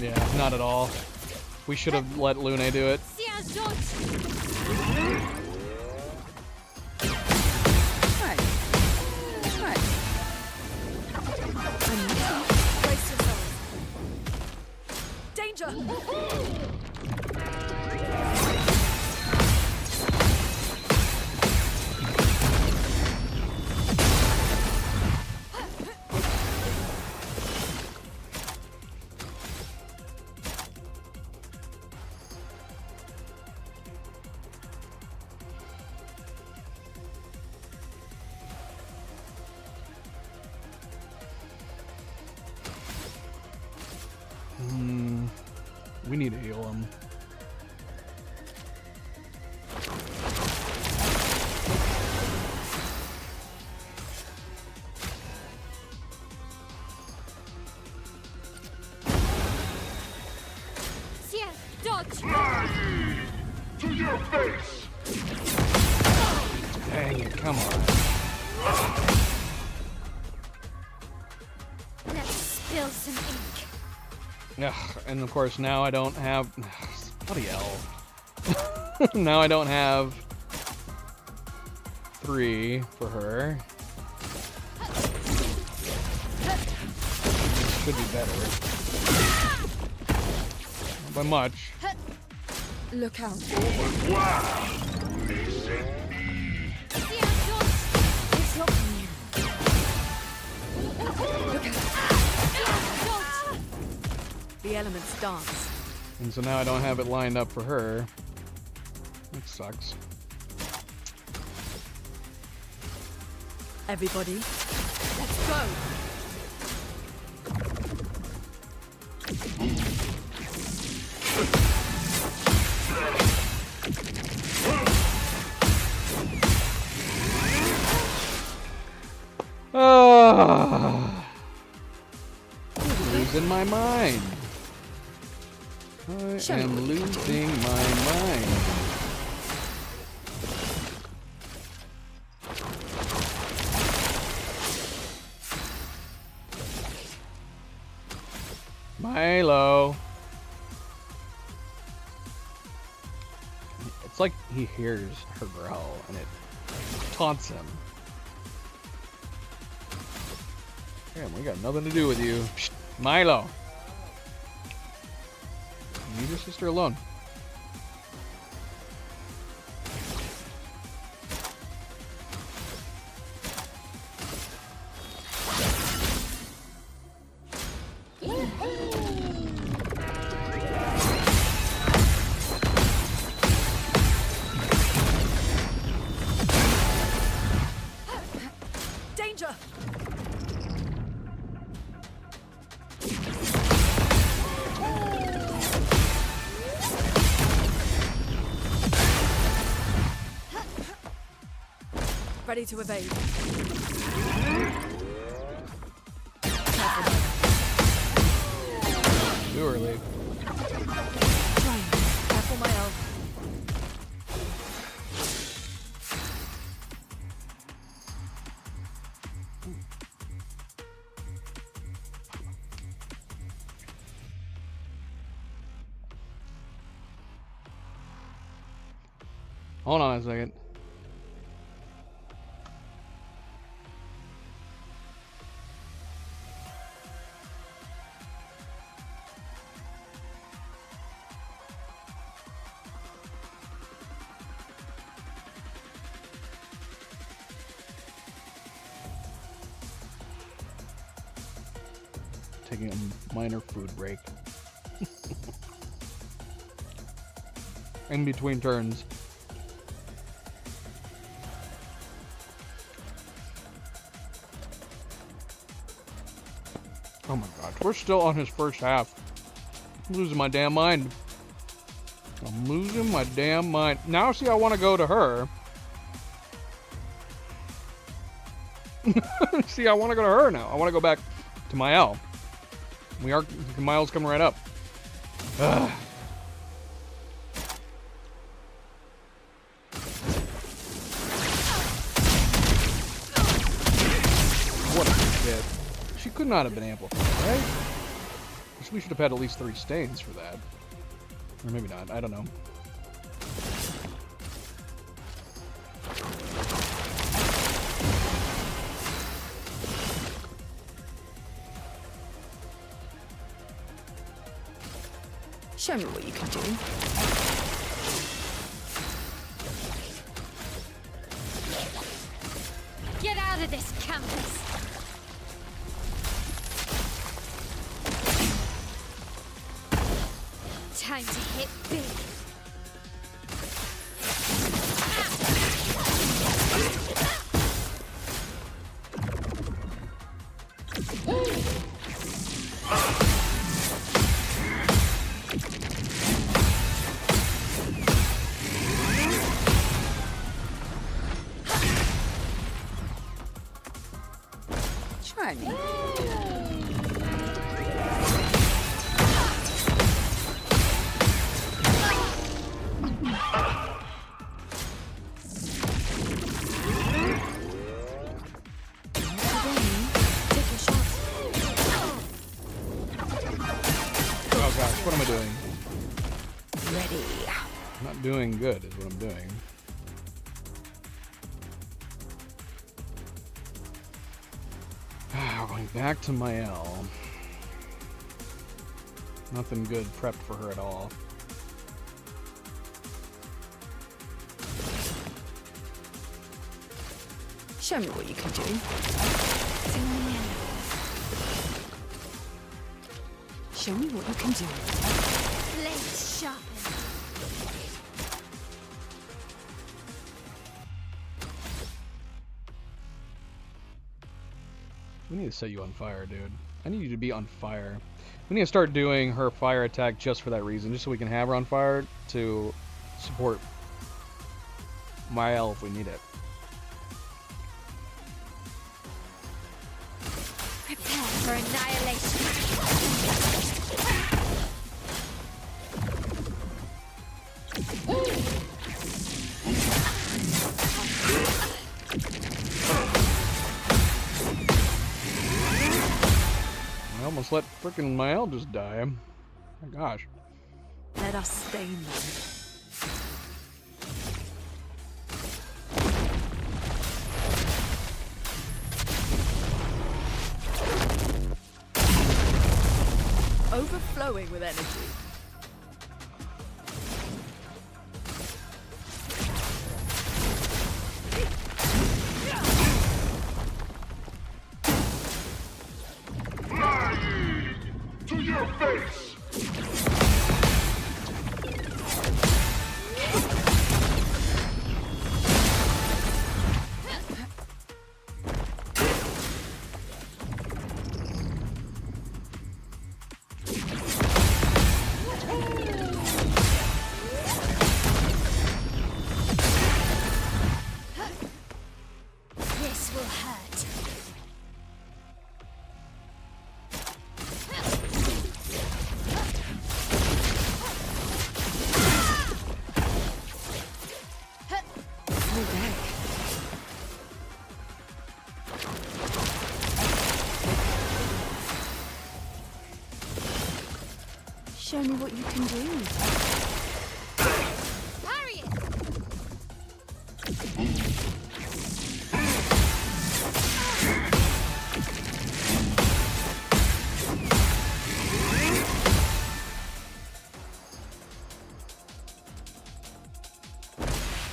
Yeah, not at all. We should have let Lune do it. Siege dodge. Right. Right. Brace yourselves. Danger! We need to heal him. Siege dodge. To your face! Dang it, come on. Let's spill some ink. Ugh, and of course now I don't have... Bloody hell. Now I don't have 3 for her. Should be better. Not by much. Look out. Wow! Siege dodge. It's not from you. Look out. Siege dodge. The elements dance. And so now I don't have it lined up for her. That sucks. Everybody, let's go! Losing my mind. I Show me am what you can do. losing my mind. Milo. It's like he hears her growl and it taunts him. Damn, we got nothing to do with you. Psst, Milo. Leave your sister alone. Danger! Ready to evade. Too early. Trying. Careful, my elf. Hold on a second. Taking a minor food break. In between turns. Oh my gosh, we're still on his first half. I'm losing my damn mind. I'm losing my damn mind. Now see, I want to go to her. See, I want to go to her now. I want to go back to Mael. Mael's coming right up. Ugh. What a shit. She could not have been amplified, right? We should have had at least 3 stains for that. Or maybe not. I don't know. Show me what you can do. Get out of this campus! Time to hit big. Try me. Oh gosh, what am I doing? Ready. I'm not doing good is what I'm doing. We're going back to Mael. Nothing good prepped for her at all. Show me what you can do. Show me what you can do. Blades sharpened. We need to set you on fire, dude. I need you to be on fire. We need to start doing her fire attack just for that reason, just so we can have her on fire to support Mael if we need it. Prepare for annihilation. I almost let frickin' Mael just die. My gosh. Let us stain them. Overflowing with energy. To your face! This will hurt. Show me what you can do. Parry it!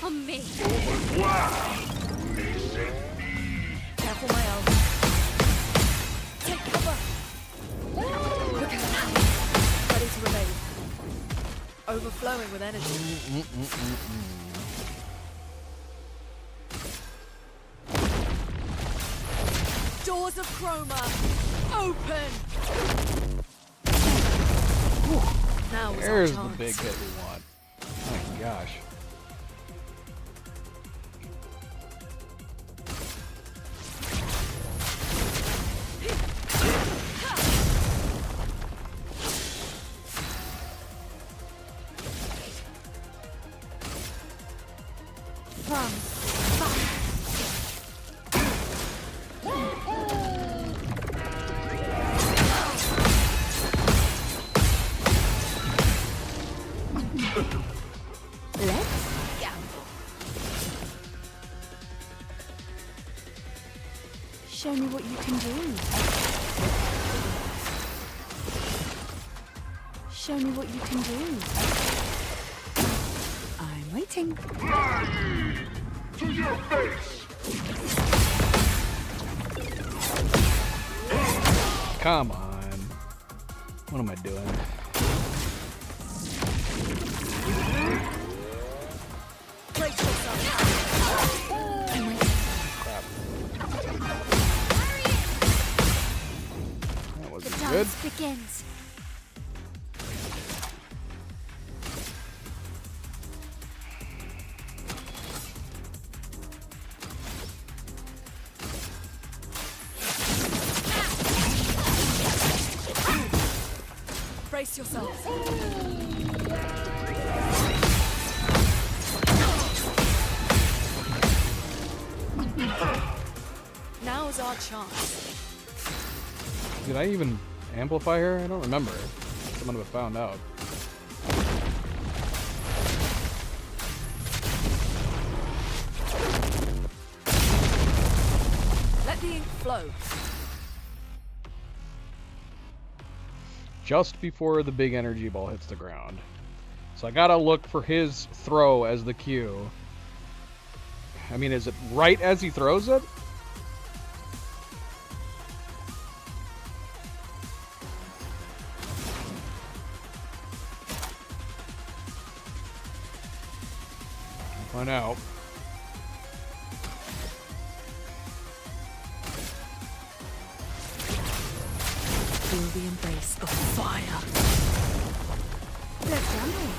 On me. Careful, Mael. Take cover. Look out. Ready to evade. Overflowing with energy. Doors of Chroma, open! Now is our There's the chance. big hit we want. Oh my gosh. Show me what you can do. Show me what you can do. I'm waiting. Fly to your face! Come on. What am I doing? Brace yourself. Crap. That The wasn't good. dance begins. Brace yourself. Now's our chance. Did I even amplify her? I don't remember. Someone would have found out. Let the ink flow. Just before the big energy ball hits the ground. So I gotta look for his throw as the cue. I mean, is it right as he throws it? Find out. Feel the embrace of fire. They're jumping.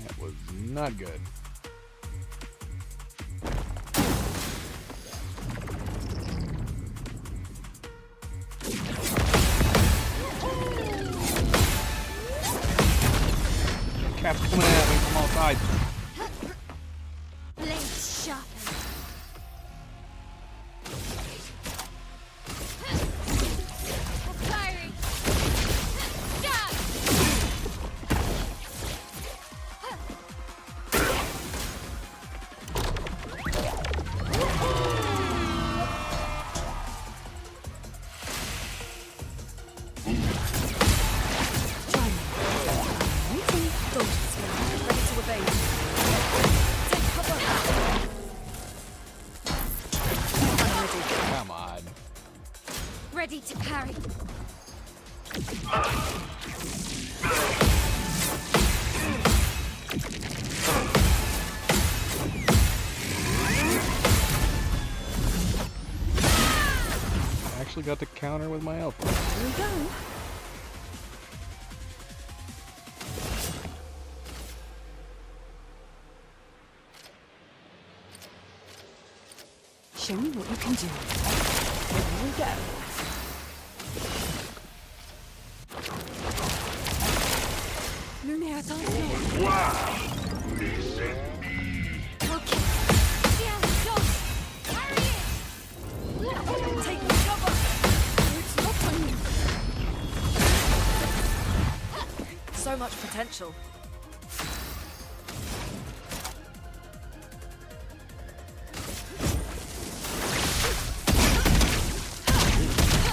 That was not good. Cap's coming at me from all sides. Blades sharpen. Firing. Jab. Waiting. Dodge skill. Ready to evade. Take cover. I'm ready. Come on. Ready to parry. I actually got to counter with my alpha. Here we go. Show me what you can do. Here we go. Lumière, attention. Okay. Yeah, go. Parry it. Take cover. It's not on you. So much potential.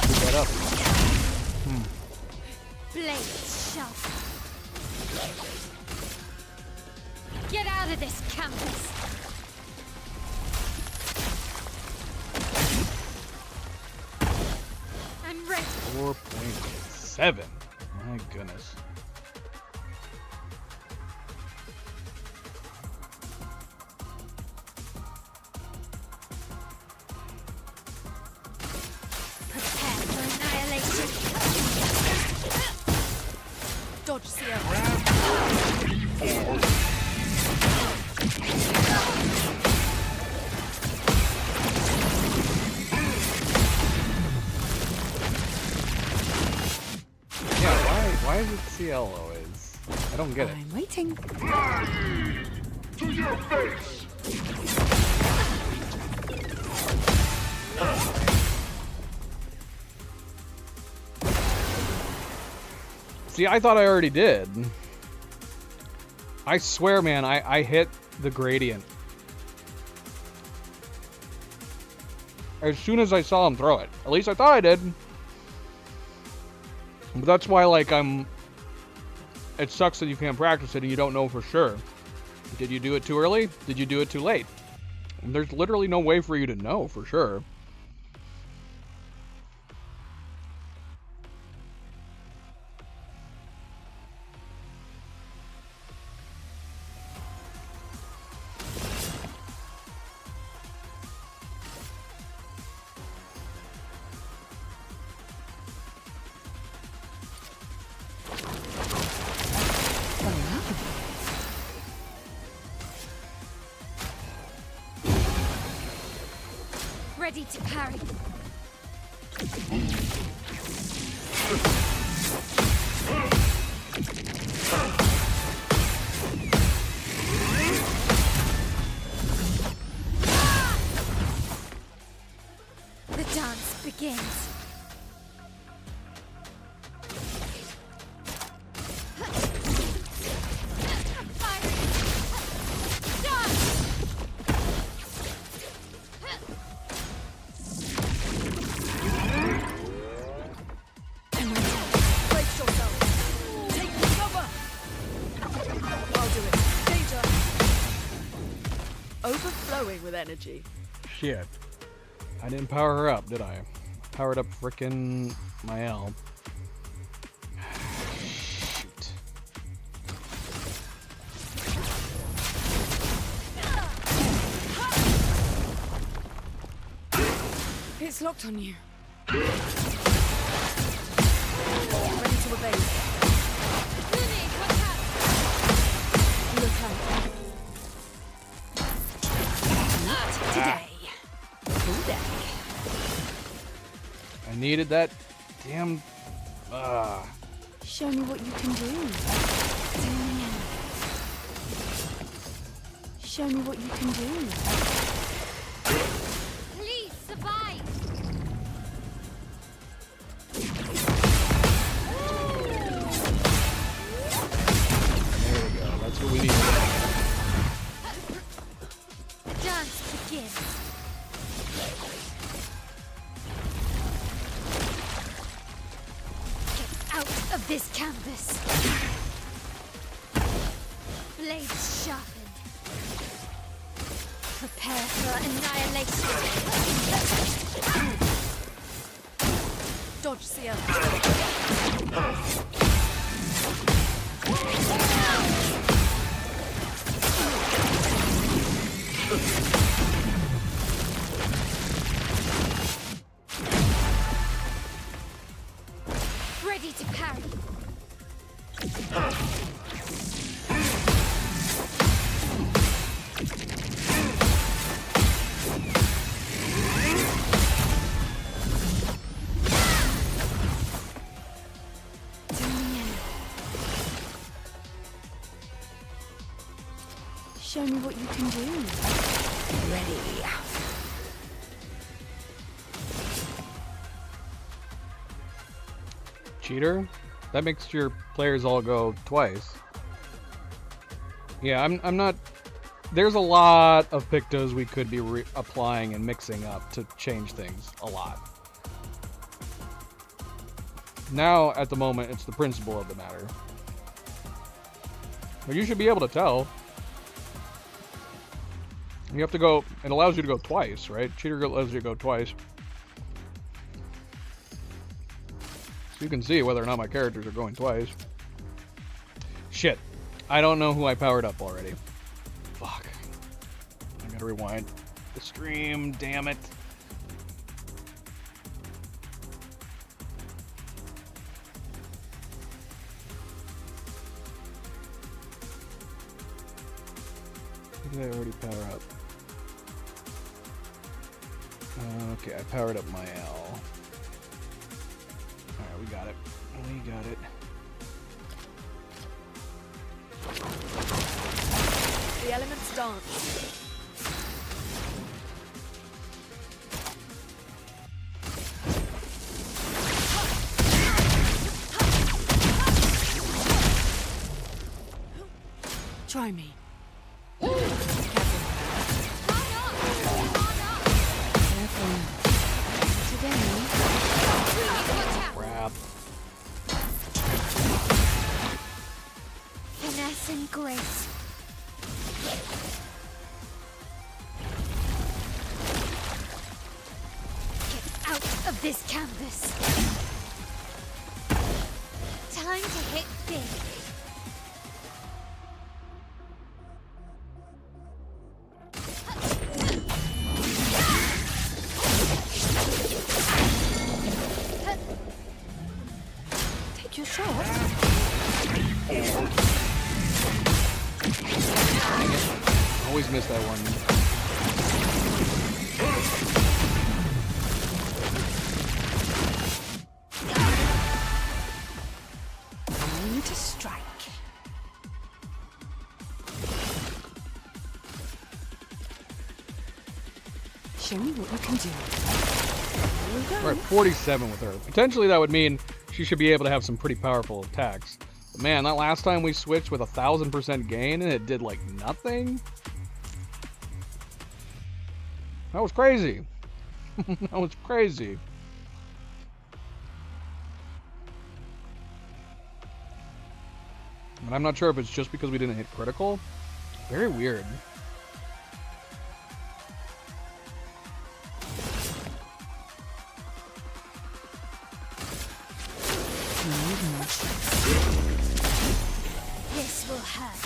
Pick that up. Blades sharp. Get out of this campus. I'm ready. 4.7. My goodness. Prepare for annihilation. Dodge CL. Yeah, why is it CL always? I don't get it. I'm waiting. To your face! See, I thought I already did. I swear, man, I hit the gradient. As soon as I saw him throw it. At least I thought I did. But that's why, like, it sucks that you can't practice it and you don't know for sure. Did you do it too early? Did you do it too late? And there's literally no way for you to know for sure. Ready to parry. The dance begins. Brace yourself. Take cover. I'll do it. Danger. Overflowing with energy. Shit. I didn't power her up, did I? Powered up frickin' my L. Shoot. It's locked on you. Ready to evade. Lily, watch out! Look out. Not today. Full deck. I needed that damn... Show me what you can do. Show me what you can do. Please survive! There we go. That's what we need. The dance begins. Get out of this canvas. Blades sharpened. Prepare for annihilation. Dodge CL. Ready to parry. Show me what you can do. Ready. Cheater? That makes your players all go twice. Yeah, I'm not... There's a lot of Pictos we could be applying and mixing up to change things a lot. Now, at the moment, it's the principle of the matter. But you should be able to tell. You have to go... It allows you to go twice, right? Cheater allows you to go twice. So you can see whether or not my characters are going twice. Shit. I don't know who I powered up already. Fuck. I gotta rewind the stream, damn it. What did I already power up? Okay, I powered up my L. Alright, we got it. We got it. The elements dance. Try me. Crap. Finesse and grace. Get out of this canvas. Time to hit big. Take your shot. Always miss that one. Time to strike. Show me what you can do. Here we go. We're at 47 with her. Potentially that would mean she should be able to have some pretty powerful attacks. But man, that last time we switched with 1,000% gain and it did like nothing? That was crazy. That was crazy. And I'm not sure if it's just because we didn't hit critical. Very weird. This will hurt.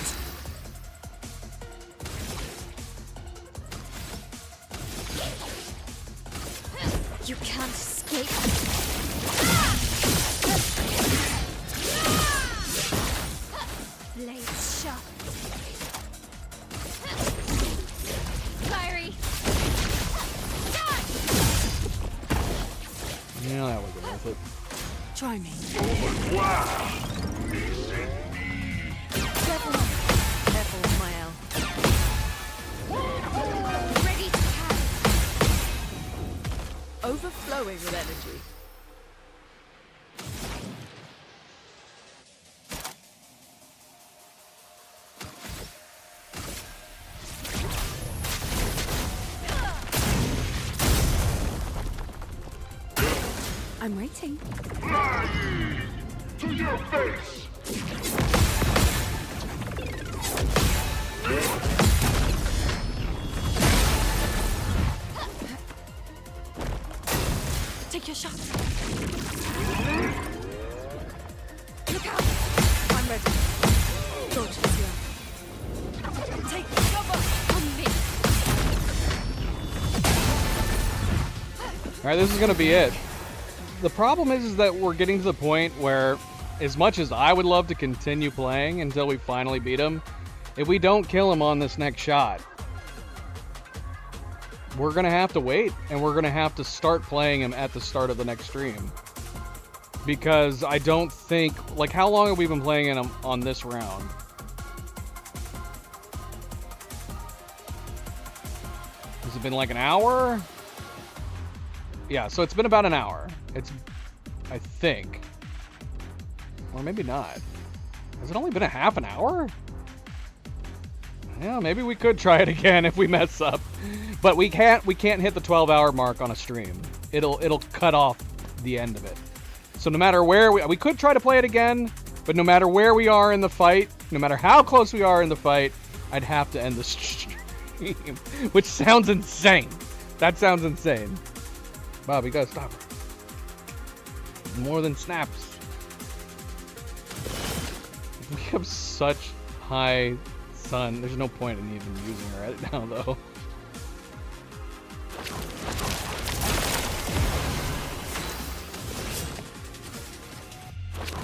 You can't escape. Blades sharp. Fiery. Yeah, that wasn't worth it. Try me. Careful with my L. Ready to carry. Overflowing with energy. I'm waiting. To your face! Take your shot. Look out! I'm ready. George, it's here. Take cover. On me. Alright, this is gonna be it. The problem is that we're getting to the point where, as much as I would love to continue playing until we finally beat him, if we don't kill him on this next shot, we're gonna have to wait, and we're gonna have to start playing him at the start of the next stream. Because I don't think, like, how long have we been playing him on this round? Has it been like an hour? Yeah, so it's been about an hour. It's, I think. Or maybe not. Has it only been a half an hour? Yeah, maybe we could try it again if we mess up. But we can't hit the 12-hour mark on a stream. It'll cut off the end of it. So no matter where we could try to play it again, but no matter where we are in the fight, no matter how close we are in the fight, I'd have to end the stream. Which sounds insane. That sounds insane. Bob, you gotta stop her. More than snaps. We have such high sun. There's no point in even using her right now, though.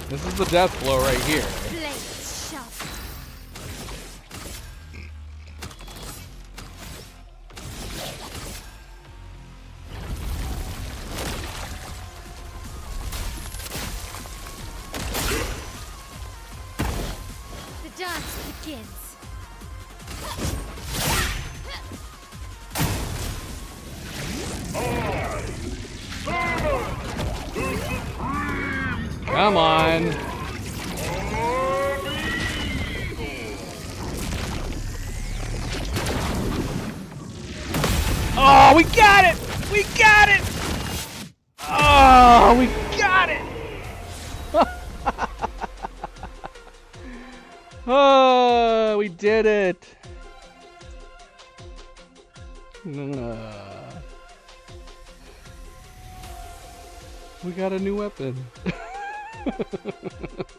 This is the death blow right here. Blades sharp. dance begins. Come on. Oh, we got it! We got it! Oh, we got it! Oh, we did it! We got a new weapon.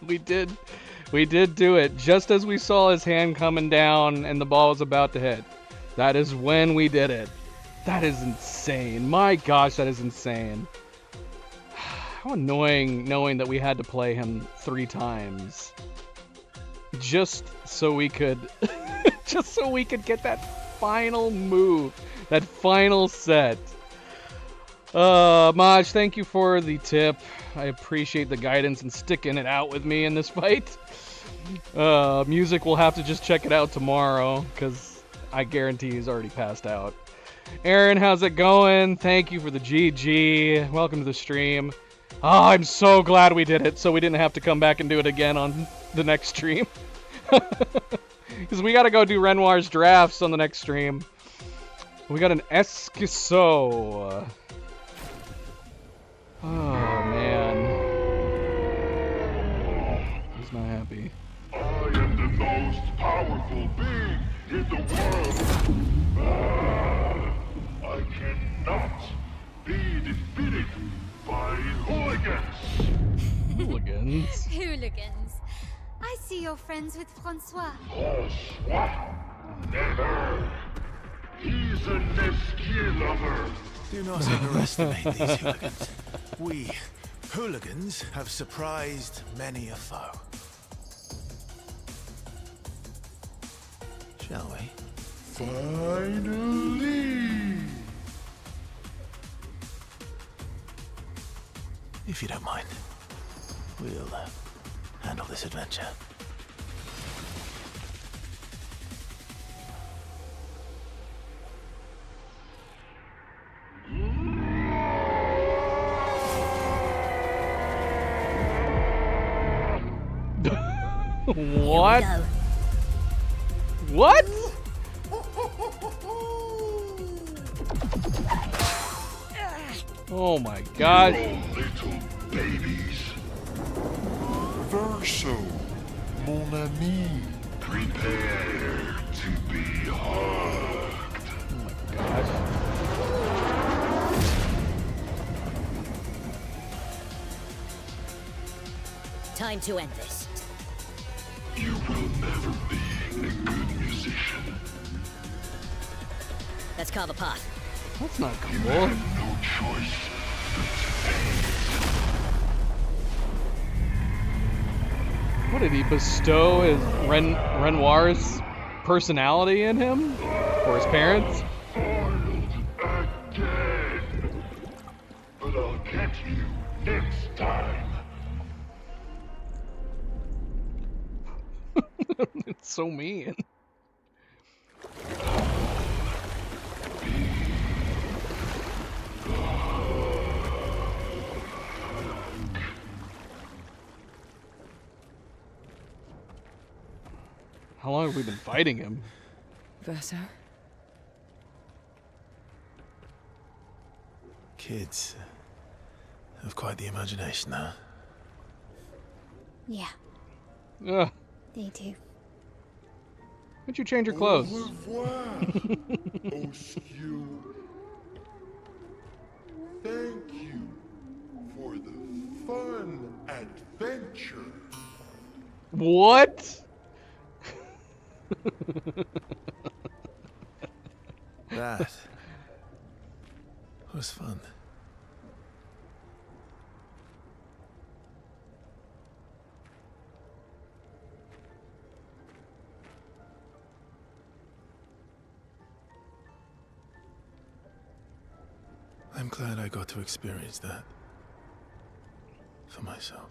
We did do it. Just as we saw his hand coming down and the ball was about to hit. That is when we did it. That is insane. My gosh, that is insane. How annoying knowing that we had to play him 3 times. Just so we could just so we could get that final move, that final set. Maj, thank you for the tip. I appreciate the guidance and sticking it out with me in this fight. Music will have to just check it out tomorrow, because I guarantee he's already passed out. Aaron, how's it going? Thank you for the GG. Welcome to the stream. Oh, I'm so glad we did it, so we didn't have to come back and do it again on the next stream. Because we got to go do Renoir's drafts on the next stream. We got an Esquisso. Oh, man. He's not happy. I am the most powerful being in the world. I cannot be defeated by hooligans. Hooligans? Hooligans. I see you're friends with Francois. Francois? Never. He's a Nesquier lover. Do not underestimate these hooligans. We, hooligans, have surprised many a foe. Shall we? Finally! If you don't mind, we'll handle this adventure. What? What? Oh my god. Little babies. Verso, mon ami. Prepare to be hugged. Oh my gosh. Time to end this. You will never be a good musician. Let's carve a path. That's not You cool. have no choice but to face. What did he bestow his Renoir's personality in him? For his parents? Foiled again. But I'll get you next time. It's so mean. How long have we been fighting him? Verso? Kids have quite the imagination, huh? Yeah, Ugh. they do. Why'd you change your clothes? Au revoir, Oscu. Thank you for the fun adventure. What? That was fun. I'm glad I got to experience that for myself.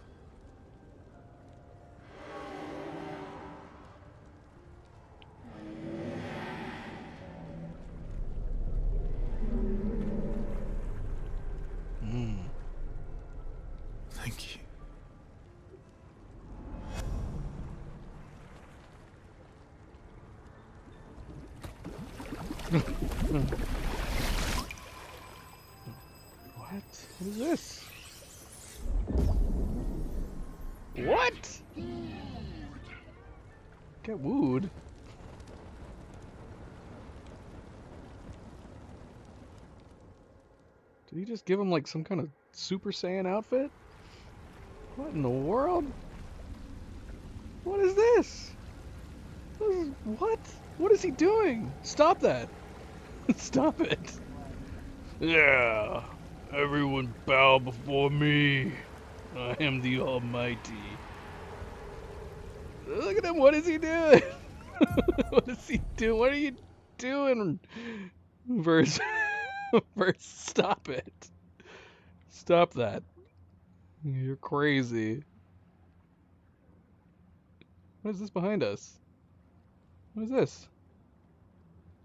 What? What is this? What? Get wooed. Did he just give him like some kind of Super Saiyan outfit? What in the world? What is this? What? What is he doing? Stop that. Stop it. Yeah. Everyone bow before me. I am the Almighty. Look at him. What is he doing? What is he doing? What are you doing? Verse. Stop it. Stop that. You're crazy. What is this behind us? What is this?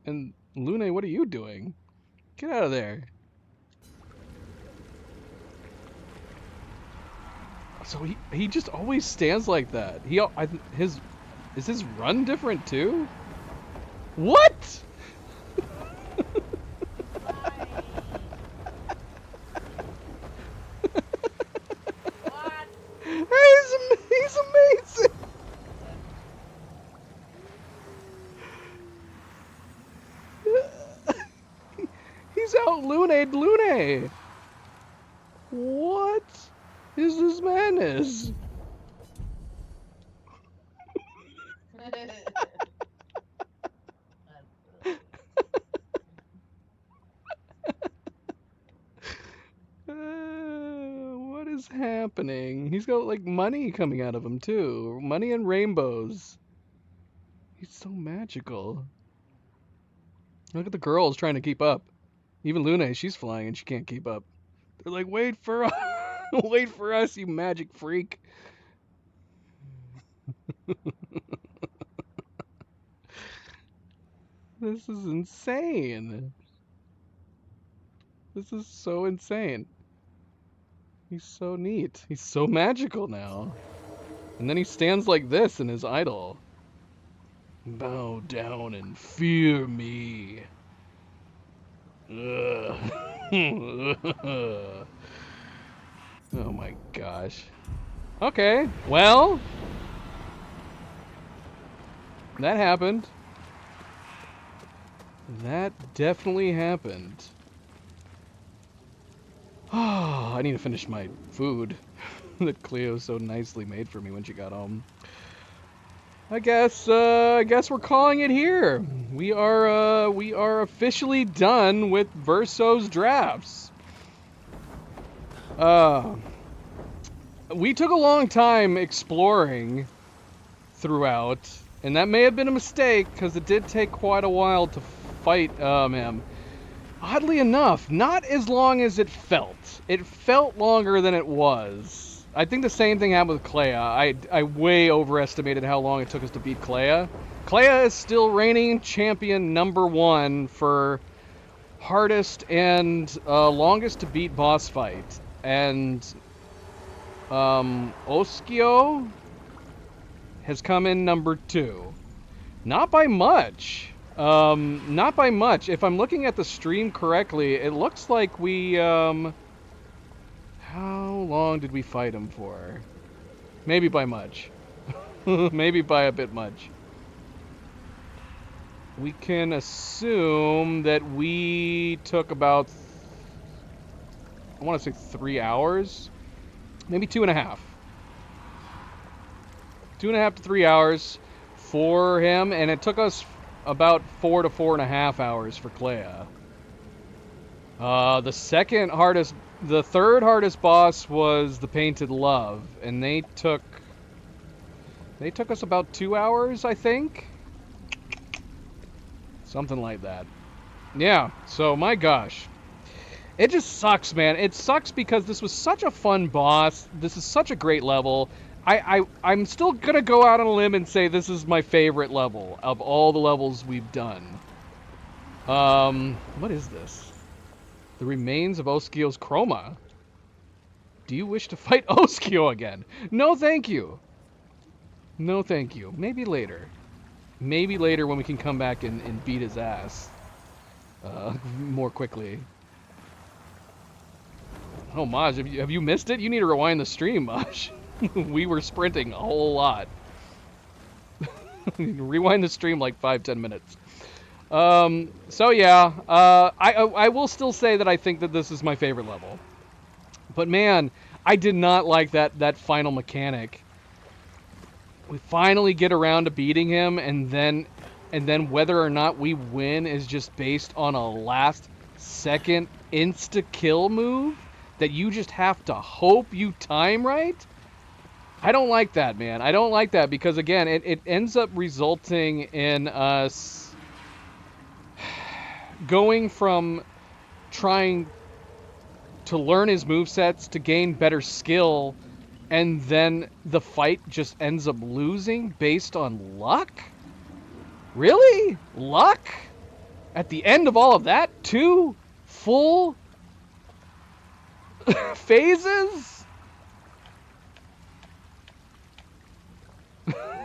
And Lune, what are you doing? Get out of there. So he just always stands like that. Is his run different too? What? He's amazing. He's out Lune. What is this madness? What is happening? He's got like money coming out of him too. Money and rainbows. He's so magical. Look at the girls trying to keep up. Even Lune, she's flying and she can't keep up. They're like, wait for us, wait for us, you magic freak. This is insane. This is so insane. He's so neat. He's so magical now. And then he stands like this in his idol. Bow down and fear me. Ugh. Oh my gosh. Okay, well, that happened. That definitely happened. Oh, I need to finish my food that Cleo so nicely made for me when she got home. I guess we're calling it here. We are officially done with Verso's drafts. We took a long time exploring throughout, and that may have been a mistake because it did take quite a while to fight him. Oddly enough, not as long as it felt. It felt longer than it was. I think the same thing happened with Clea. I way overestimated how long it took us to beat Clea. Clea is still reigning champion #1 for hardest and longest to beat boss fight. And Oskio has come in #2. Not by much. Not by much. If I'm looking at the stream correctly, it looks like we how long did we fight him for? Maybe by much. Maybe by a bit much. We can assume that we took about, I want to say 3 hours. Maybe 2.5. 2.5 to 3 hours for him, and it took us about 4 to 4.5 hours for Clea. The third hardest boss was the Painted Love, and they took us about 2 hours, I think. Something like that. Yeah, so my gosh. It just sucks, man. It sucks because this was such a fun boss. This is such a great level. I'm still gonna go out on a limb and say this is my favorite level of all the levels we've done. What is this? The remains of Oskio's Chroma. Do you wish to fight Oskio again? No, thank you. No, thank you. Maybe later. Maybe later when we can come back and beat his ass. more quickly. Oh, Maj, have you missed it? You need to rewind the stream, Maj. We were sprinting a whole lot. Rewind the stream like 5-10 minutes. So yeah, I will still say that I think that this is my favorite level. But man, I did not like that final mechanic. We finally get around to beating him, and then whether or not we win is just based on a last second insta-kill move that you just have to hope you time right. I don't like that, man. I don't like that because, again, it ends up resulting in us going from trying to learn his movesets to gain better skill, and then the fight just ends up losing based on luck? Really? Luck? At the end of all of that? 2 full phases?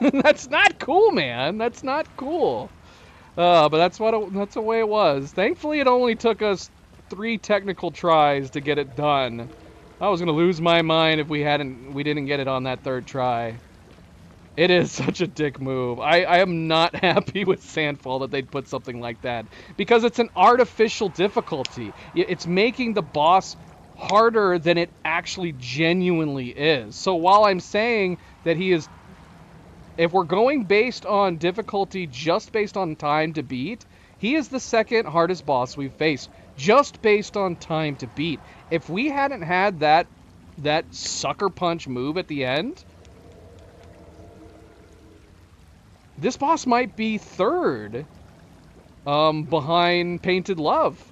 That's not cool, man. That's not cool. But that's the way it was. Thankfully, it only took us 3 technical tries to get it done. I was gonna lose my mind if we didn't get it on that 3rd try. It is such a dick move. I am not happy with Sandfall that they'd put something like that, because it's an artificial difficulty. It's making the boss harder than it actually genuinely is. So while I'm saying that he is, if we're going based on difficulty just based on time to beat, he is the 2nd hardest boss we've faced, just based on time to beat. If we hadn't had that sucker punch move at the end, this boss might be 3rd behind Painted Love.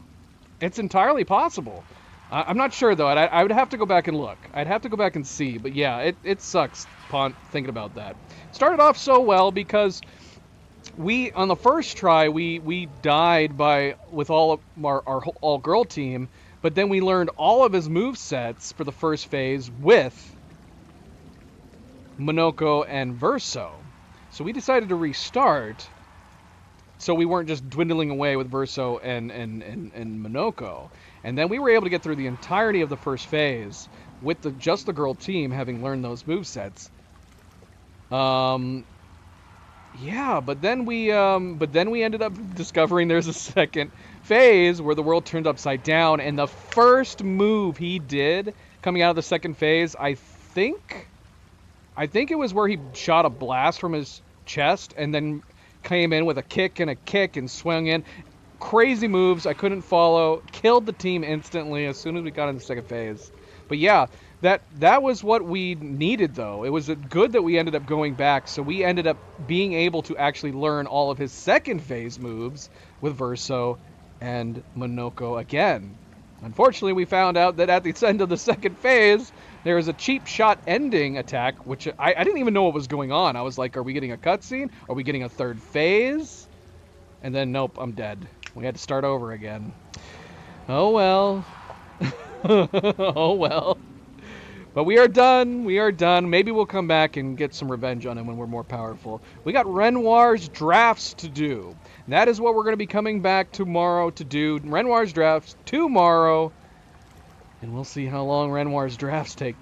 It's entirely possible. I'm not sure, though. I would have to go back and look. I'd have to go back and see. But yeah, it sucks thinking about that. Started off so well because on the first try, we died with all of our all-girl team, but then we learned all of his movesets for the first phase with Monoko and Verso. So we decided to restart, so we weren't just dwindling away with Verso and Monoko. And then we were able to get through the entirety of the first phase with just the girl team having learned those movesets. Yeah, but then we ended up discovering there's a 2nd phase where the world turned upside down, and the first move he did coming out of the 2nd phase, I think it was where he shot a blast from his chest and then came in with a kick and swung in. Crazy moves I couldn't follow. Killed the team instantly as soon as we got in the 2nd phase. But yeah, that was what we needed, though. It was good that we ended up going back, so we ended up being able to actually learn all of his 2nd phase moves with Verso and Monoko again. Unfortunately, we found out that at the end of the 2nd phase, there was a cheap shot ending attack, which I didn't even know what was going on. I was like, are we getting a cutscene? Are we getting a 3rd phase? And then, nope, I'm dead. We had to start over again. Oh well. Oh well. But we are done. We are done. Maybe we'll come back and get some revenge on him when we're more powerful. We got Renoir's drafts to do. And that is what we're going to be coming back tomorrow to do. Renoir's drafts tomorrow. And we'll see how long Renoir's drafts take.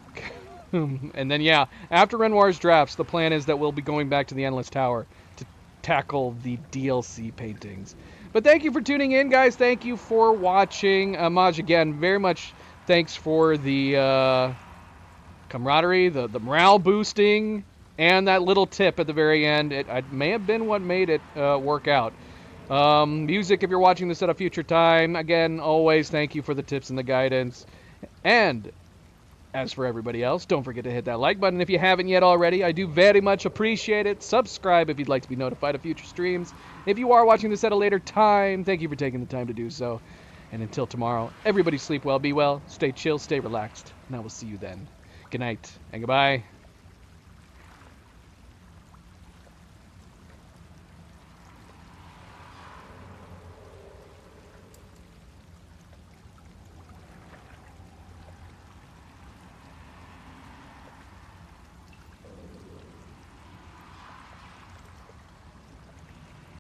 And then, yeah, after Renoir's drafts, the plan is that we'll be going back to the Endless Tower to tackle the DLC paintings. But thank you for tuning in, guys. Thank you for watching. Maj, again, very much thanks for the camaraderie, the morale boosting, and that little tip at the very end. It may have been what made it work out. Music, if you're watching this at a future time, again, always thank you for the tips and the guidance. And as for everybody else, don't forget to hit that like button if you haven't yet already. I do very much appreciate it. Subscribe if you'd like to be notified of future streams. If you are watching this at a later time, thank you for taking the time to do so. And until tomorrow, everybody sleep well, be well, stay chill, stay relaxed, and I will see you then. Good night and goodbye.